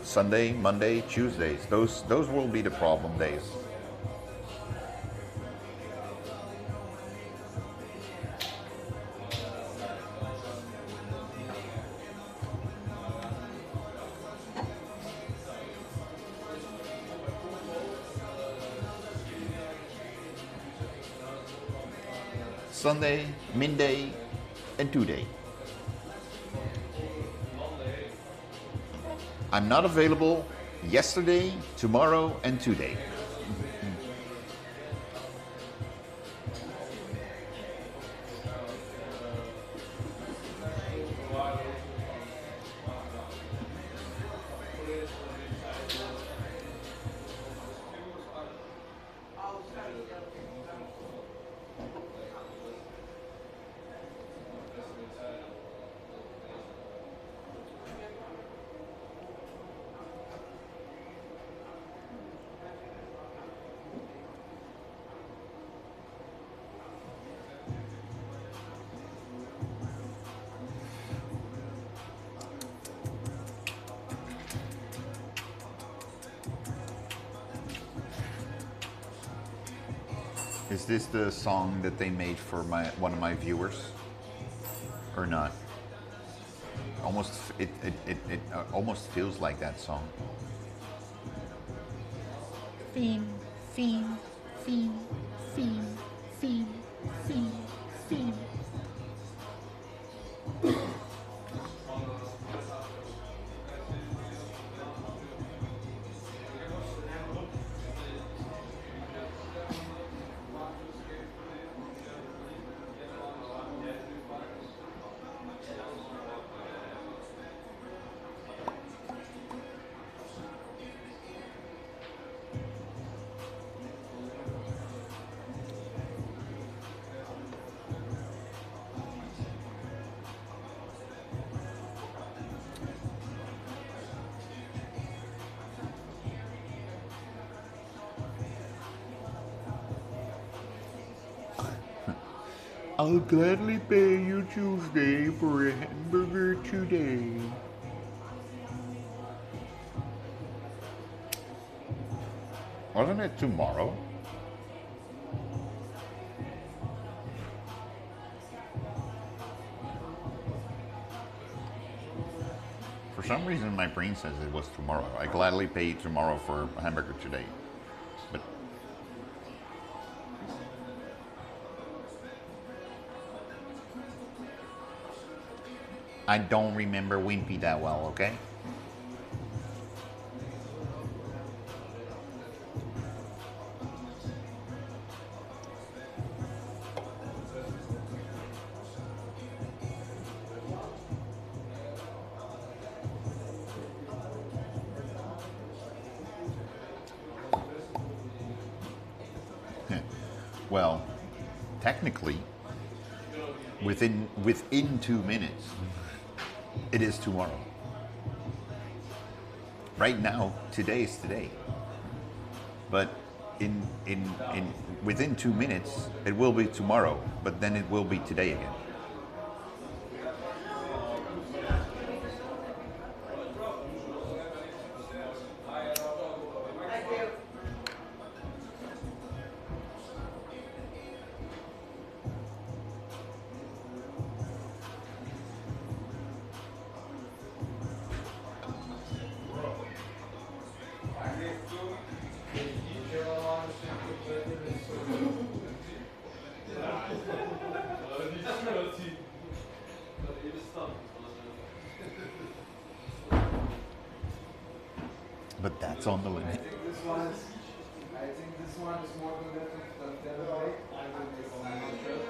A: Sunday, Monday, Tuesdays, those will be the problem days. Sunday, midday, and Tuesday. I'm not available yesterday, tomorrow, and today. Is this the song that they made for one of my viewers, or not? almost feels like that song.
I: Fiend, fiend, fiend, fiend, fiend, fiend, fiend.
A: I'll gladly pay you Tuesday for a hamburger today. Wasn't it tomorrow? For some reason, my brain says it was tomorrow. I gladly pay tomorrow for a hamburger today. But I don't remember Wimpy that well, okay? Well, technically, within 2 minutes, it is tomorrow. Right now, today is today. But in within 2 minutes, it will be tomorrow. But then it will be today again. But that's on the limit.
E: I think this one is more competitive than the other day. I'm not sure.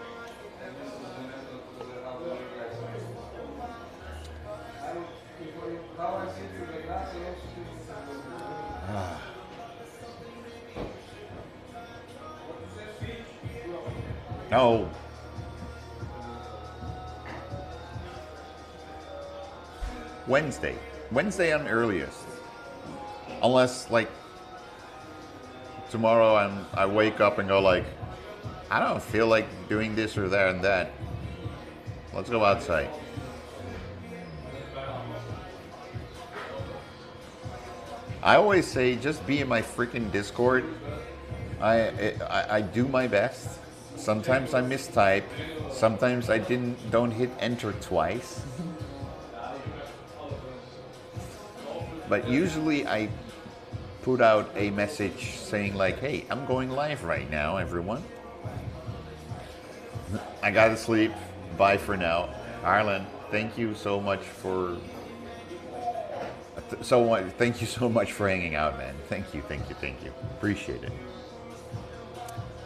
E: And this is the method of the other guys. Now I see you the glass, I also
A: No. Wednesday on earliest. Unless, like, tomorrow I wake up and go like, I don't feel like doing this or that and that. Let's go outside. I always say, just be in my freaking Discord. I do my best. Sometimes I mistype. Sometimes I don't hit enter twice. But usually I put out a message saying like, hey, I'm going live right now, everyone. I gotta sleep. Bye for now. Ireland, thank you so much for thank you so much for hanging out, man. Thank you. Appreciate it.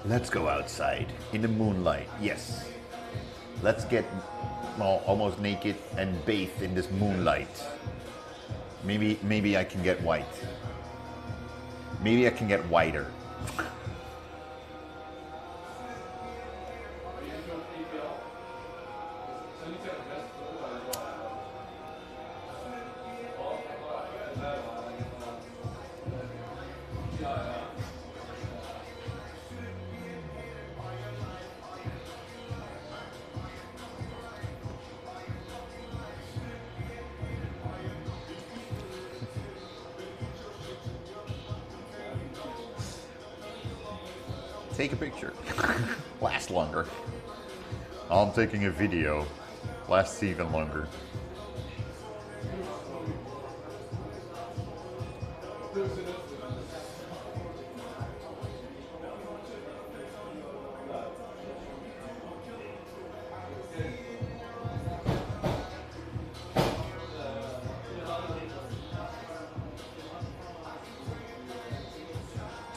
A: Let's go outside in the moonlight. Yes. Let's get almost naked and bathe in this moonlight. Maybe I can get white. Maybe I can get whiter. Take a picture. Last longer. I'm taking a video. Lasts even longer.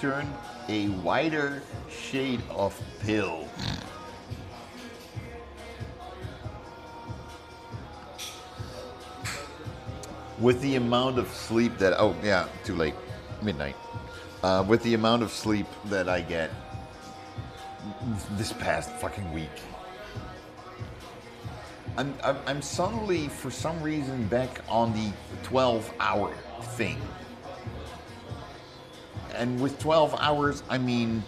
A: turned a wider shade of pale. With the amount of sleep that, oh yeah, too late, midnight. With the amount of sleep that I get this past fucking week, I'm suddenly, for some reason, back on the 12-hour thing. And with 12 hours, I mean,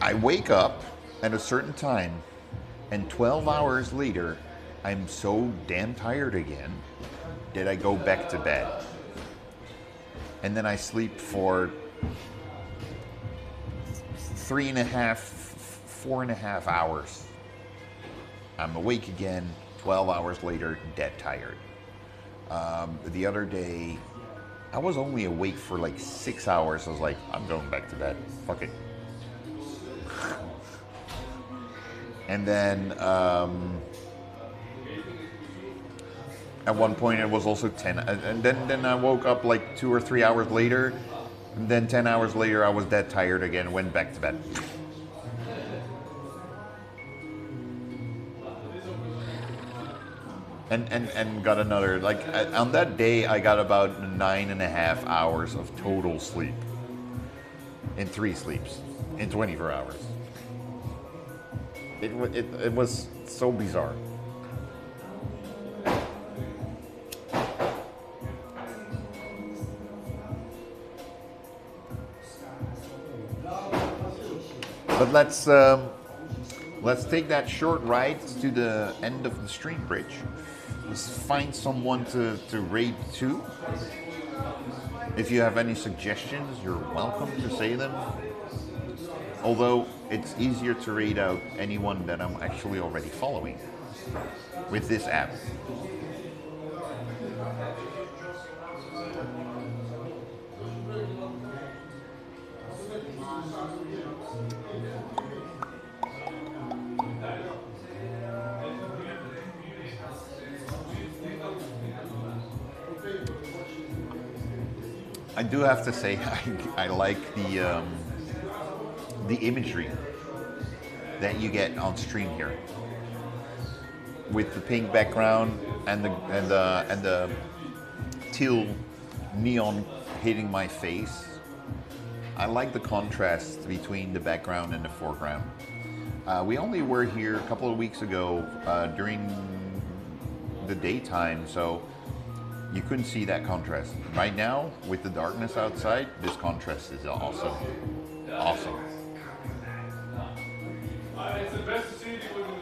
A: I wake up at a certain time, and 12 hours later, I'm so damn tired again that I go back to bed. And then I sleep for 3.5, 4.5 hours. I'm awake again, 12 hours later, dead tired. The other day, I was only awake for like 6 hours. I was like, I'm going back to bed. Fuck it. And then at one point it was also 10. And then I woke up like 2 or 3 hours later. And then 10 hours later, I was dead tired again, went back to bed. And got another, like, on that day, I got about 9.5 hours of total sleep. In 3 sleeps. In 24 hours. It was so bizarre. But let's take that short ride to the end of the stream bridge. Let's find someone to raid to. If you have any suggestions, you're welcome to say them. Although it's easier to raid out anyone that I'm actually already following with this app. I do have to say I like the imagery that you get on stream here, with the pink background and the teal neon hitting my face. I like the contrast between the background and the foreground. We only were here a couple of weeks ago during the daytime, so you couldn't see that contrast. Right now, with the darkness outside, this contrast is awesome. Awesome.
M: It's the best to see you with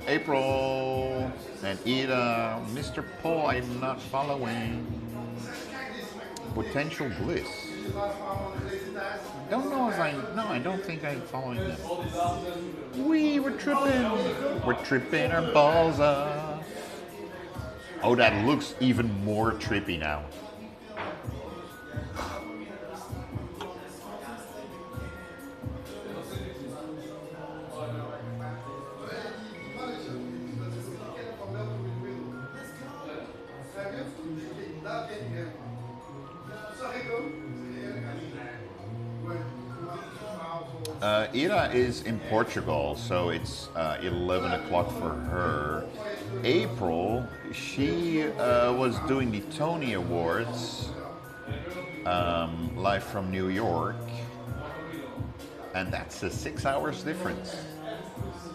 A: April and Ida, Mr. Paul, I'm not following. Potential Bliss. Don't know if I don't think I'm following them. We're tripping our balls off. Oh, that looks even more trippy now. Ira is in Portugal, so it's 11 o'clock for her. April, she was doing the Tony Awards live from New York, and that's a 6 hours difference.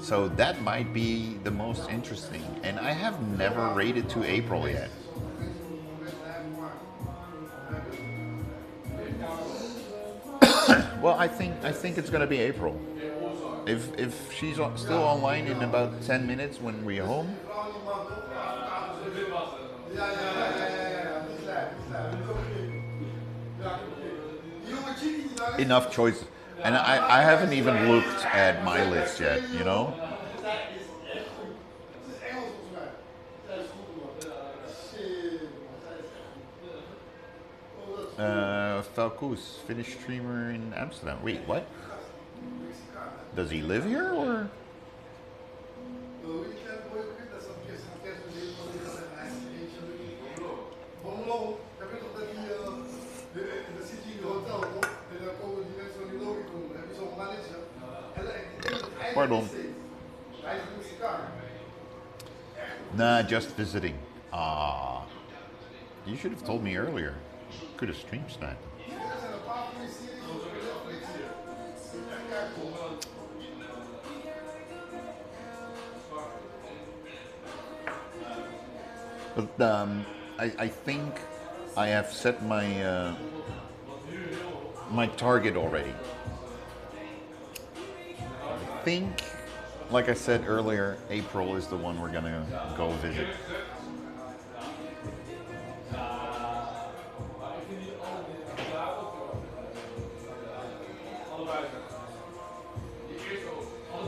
A: So that might be the most interesting. And I have never rated to April yet. Well, I think it's gonna be April. If she's still online in about 10 minutes when we're home. Enough choices. And I haven't even looked at my list yet, you know? Falcus, Finnish streamer in Amsterdam. Wait, what? Does he live here or? Pardon. Nah, just visiting. Ah, you should have told me earlier. Could have streamed tonight. But I think I have set my my target already. I think, like I said earlier, April is the one we're gonna go visit.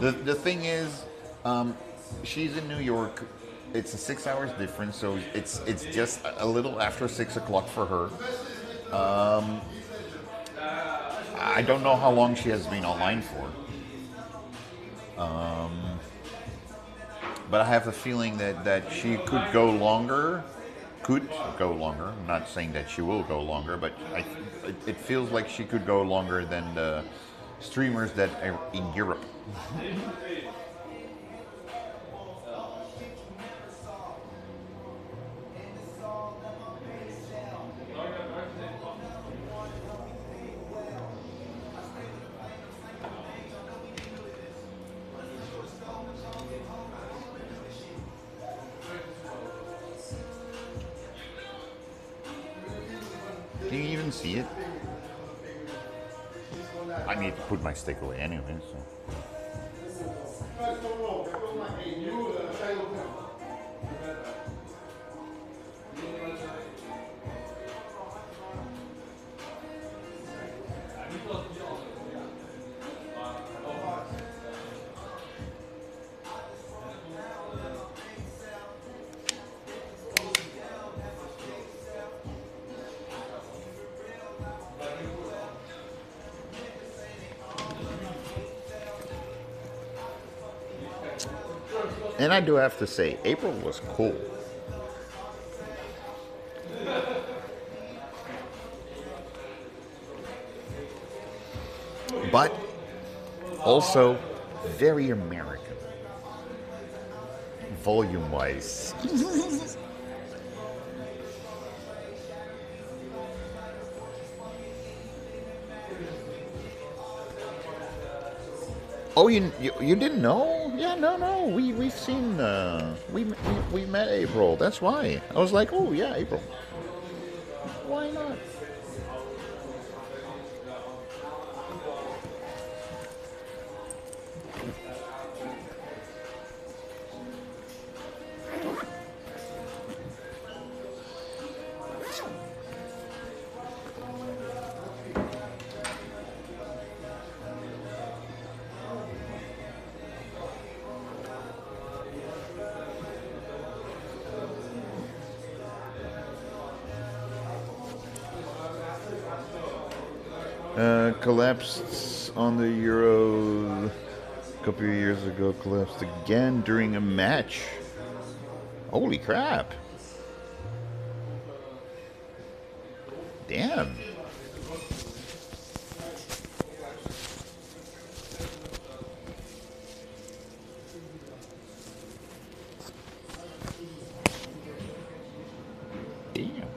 A: The thing is, she's in New York. It's a 6 hours difference, so it's just a little after 6 o'clock for her. I don't know how long she has been online for. But I have a feeling that she could go longer. I'm not saying that she will go longer, but it feels like she could go longer than the streamers that are in Europe. Can you even see it? I need to put my stick away anyway, so. And I do have to say, April was cool. But also very American, volume-wise. Oh, you didn't know? Yeah, no. We've seen we met April. That's why I was like, oh yeah, April. Why not? Collapsed on the Euro a couple of years ago. Collapsed again during a match. Holy crap. Damn. Damn.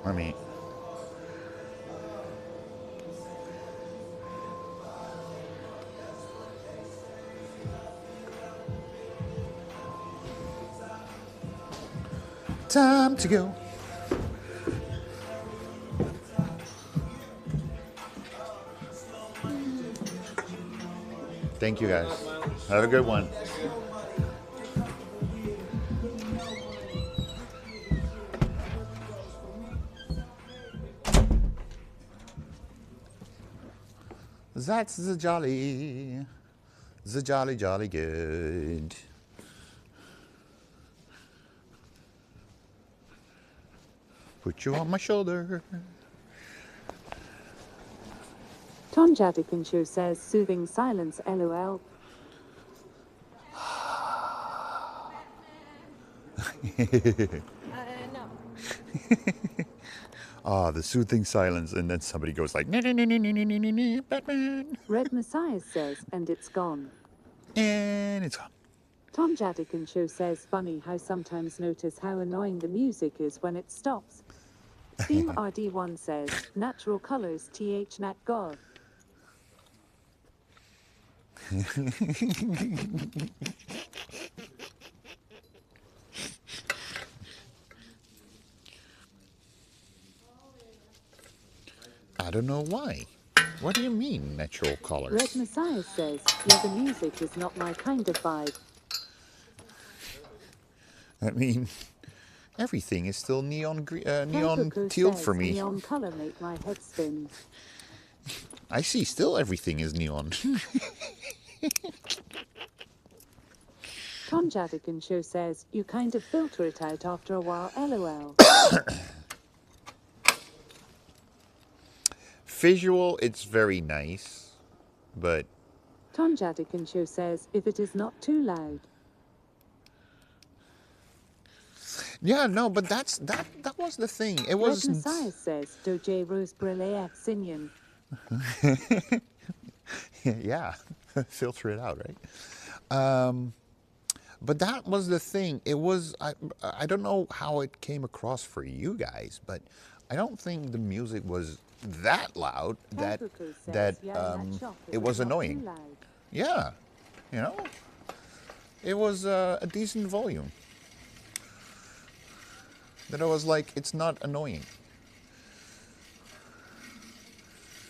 A: Let me. Time to go. Thank you, guys. Have a good one. That's the jolly good. Put you on my shoulder.
G: Tom Jadikin Show says, soothing silence, LOL.
J: No.
A: The soothing silence, and then somebody goes like, Batman.
G: Red Messiah says, and it's gone.
A: And it's gone.
G: Tom Jadikin Show says, funny how sometimes notice how annoying the music is when it stops. Theme RD1 says, natural colors, nat god.
A: I don't know why. What do you mean, natural colors?
G: Red Messiah says, yeah, the music is not my kind of vibe.
A: I mean, everything is still neon teal for me.
G: Neon color make my head spin.
A: I see, still everything is neon.
G: Tom Jadikin Show says, you kind of filter it out after a while, LOL.
A: Visual, it's very nice, but...
G: Tom Jadikin Show says, if it is not too loud.
A: Yeah, no, but that was the thing. It was...
G: Red Messiah says, Doje Rose Brille Sinyan.
A: Yeah, filter it out, right? But that was the thing. It was, I don't know how it came across for you guys, but I don't think the music was that loud that it was annoying. Yeah, you know, it was a decent volume. That I was like, it's not annoying.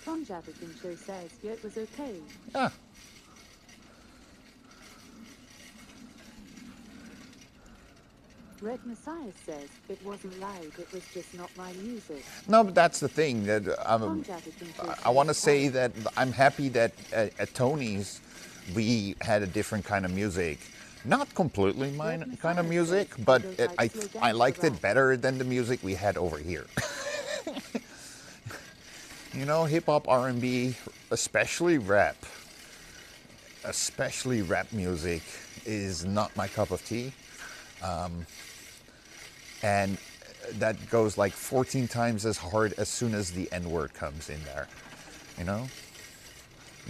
G: Tom Jadikin Show says, yeah, it was okay.
A: Yeah.
G: Red Messiah says, it wasn't loud, it was just not my music.
A: No, but that's the thing. That I want to say that I'm happy that at Tony's we had a different kind of music. Not completely my kind of music, but I liked it better than the music we had over here. You know, hip-hop, R&B, especially rap music is not my cup of tea. And that goes like 14 times as hard as soon as the N-word comes in there, you know?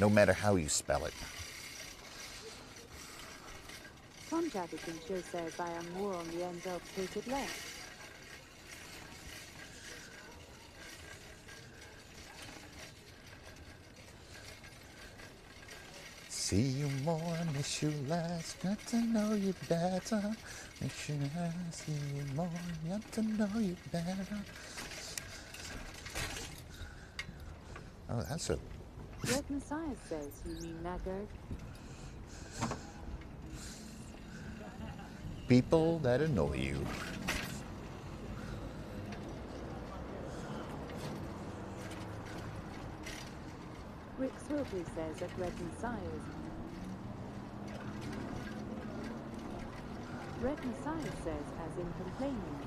A: No matter how you spell it.
G: Tom Jadikin Show says, I am more on the end of hated left.
A: See you more, miss you less, got to know you better. Make sure I see you more, got to know you better. Oh, that's a...
G: Red Messiah says, you mean naggard?
A: People that annoy you.
G: Rick Swilby says at Red Messiah's. Red Messiah says, as in complaining.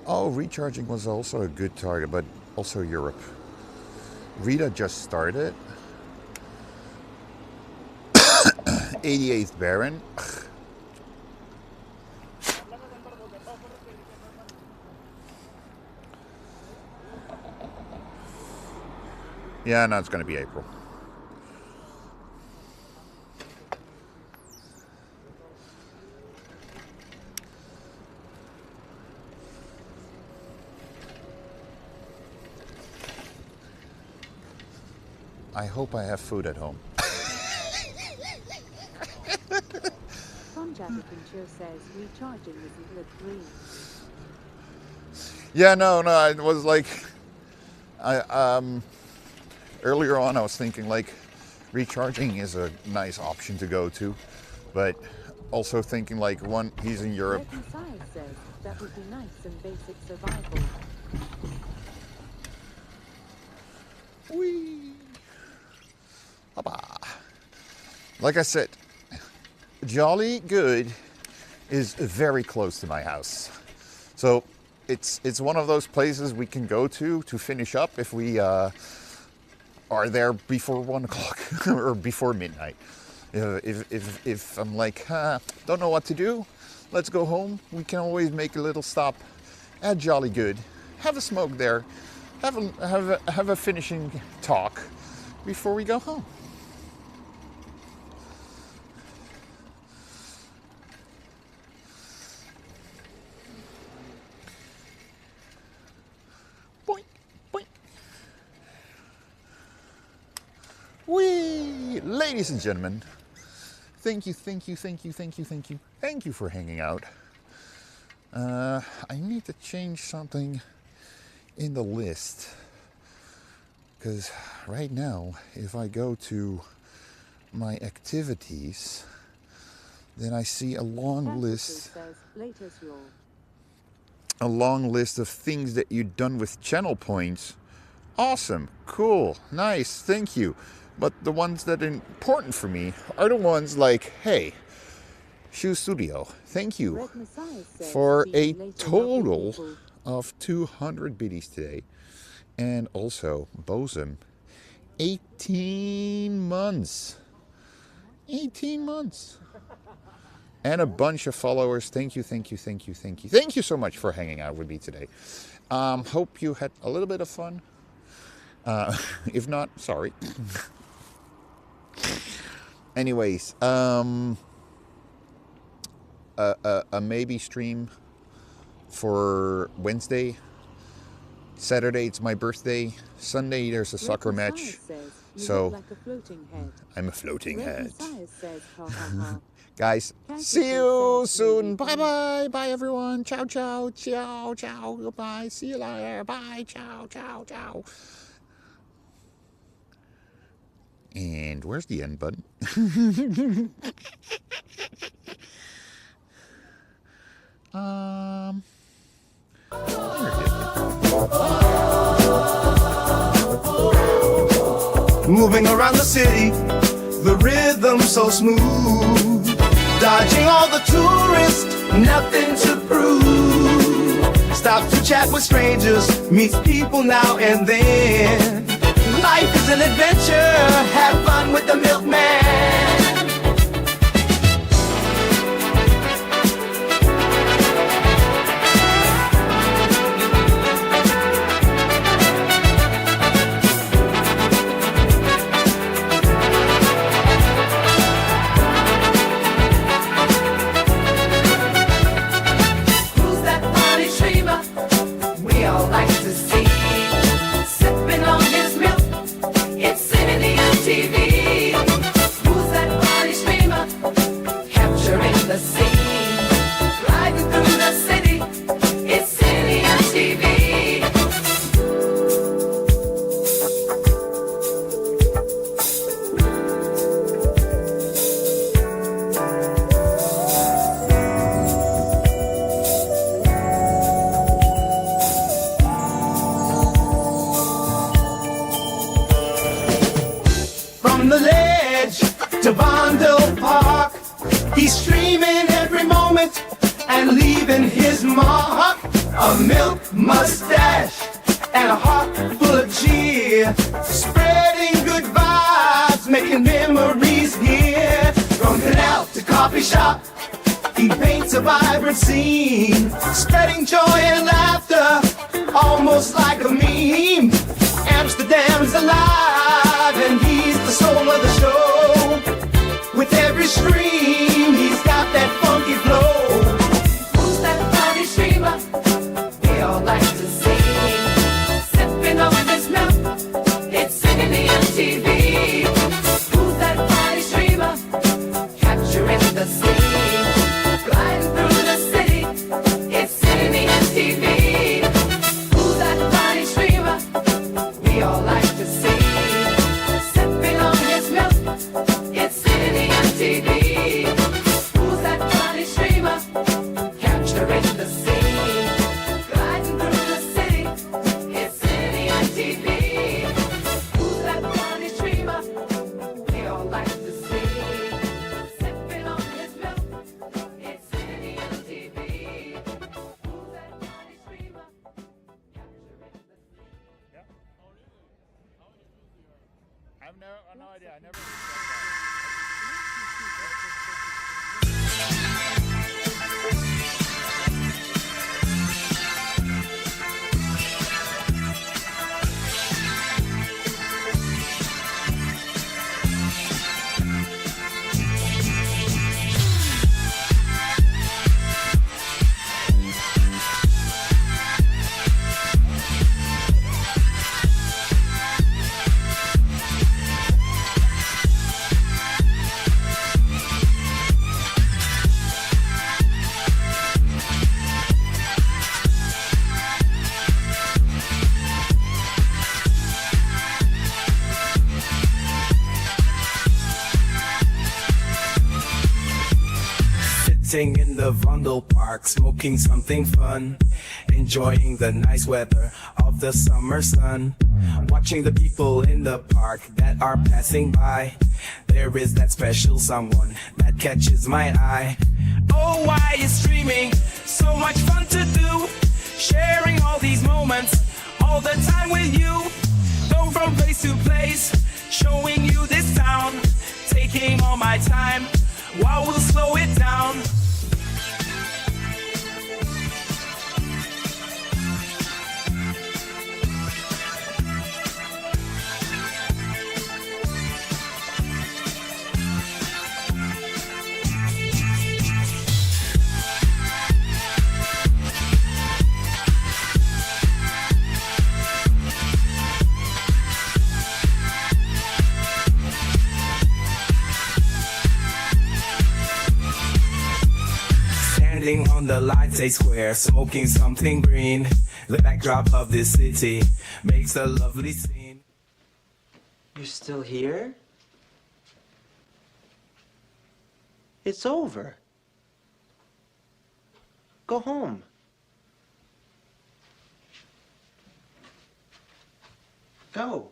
A: Oh, recharging was also a good target, but also Europe. Rita just started. 88th Baron. Yeah, no, it's going to be April. I hope I have food at home.
G: Tom Jadakin Show says recharging isn't the dream.
A: Yeah, no, it was like, earlier on I was thinking like recharging is a nice option to go to, but also thinking like he's in Europe.
G: Science says that would be nice and basic survival.
A: Whee! Like I said, Jolly Good is very close to my house. So it's one of those places we can go to finish up if we are there before 1 o'clock or before midnight. If I'm like, don't know what to do, let's go home. We can always make a little stop at Jolly Good, have a smoke there, have a finishing talk before we go home. Whee! Ladies and gentlemen, thank you for hanging out. I need to change something in the list, because right now, if I go to my activities, then I see a long list of things that you've done with channel points. Awesome, cool, nice, thank you. But the ones that are important for me are the ones like, hey, Shoe Studio, thank you for a total of 200 biddies today. And also, Bosom, 18 months. 18 months. And a bunch of followers. Thank you. Thank you so much for hanging out with me today. Hope you had a little bit of fun. If not, sorry. Anyways, a maybe stream for Wednesday. Saturday, it's my birthday. Sunday, there's a soccer match. So, I'm a floating head. Guys, see you soon. Bye-bye. Bye, everyone. Ciao, ciao. Ciao, ciao. Goodbye. See you later. Bye. Ciao, ciao, ciao. And where's the end button?
S: Moving around the city, the rhythm so smooth. Dodging all the tourists, nothing to prove. Stop to chat with strangers, meet people now and then. Life is an adventure, have fun with the milkman. Who's that funny streamer we all like to see? Sipping on his milk, it's sitting on TV. Who's that funny streamer capturing the scene? Riding through the city, it's sitting on TV. From the ledge to Bondo Park, he's streaming every moment and leaving his mark. A milk mustache and a heart full of cheer, spreading good vibes, making memories here. From canal to coffee shop, he paints a vibrant scene, spreading joy and laughter, almost like a meme. Amsterdam's alive and he's the soul of the show. With every stream, he's got that funky flow. Who's that funny streamer we all like to see? Sipping on this milk, it's sitting on TV.
A: no idea. I never.
S: Sitting in the Vondel Park, smoking something fun, enjoying the nice weather of the summer sun, watching the people in the park that are passing by. There is that special someone that catches my eye. Oh, why is streaming so much fun to do? Sharing all these moments all the time with you. Go from place to place, showing you this town, taking all my time while we'll slow it down. Standing on the Light Square, smoking something green. The backdrop of this city makes a lovely scene.
R: You're still here? It's over. Go home. Go.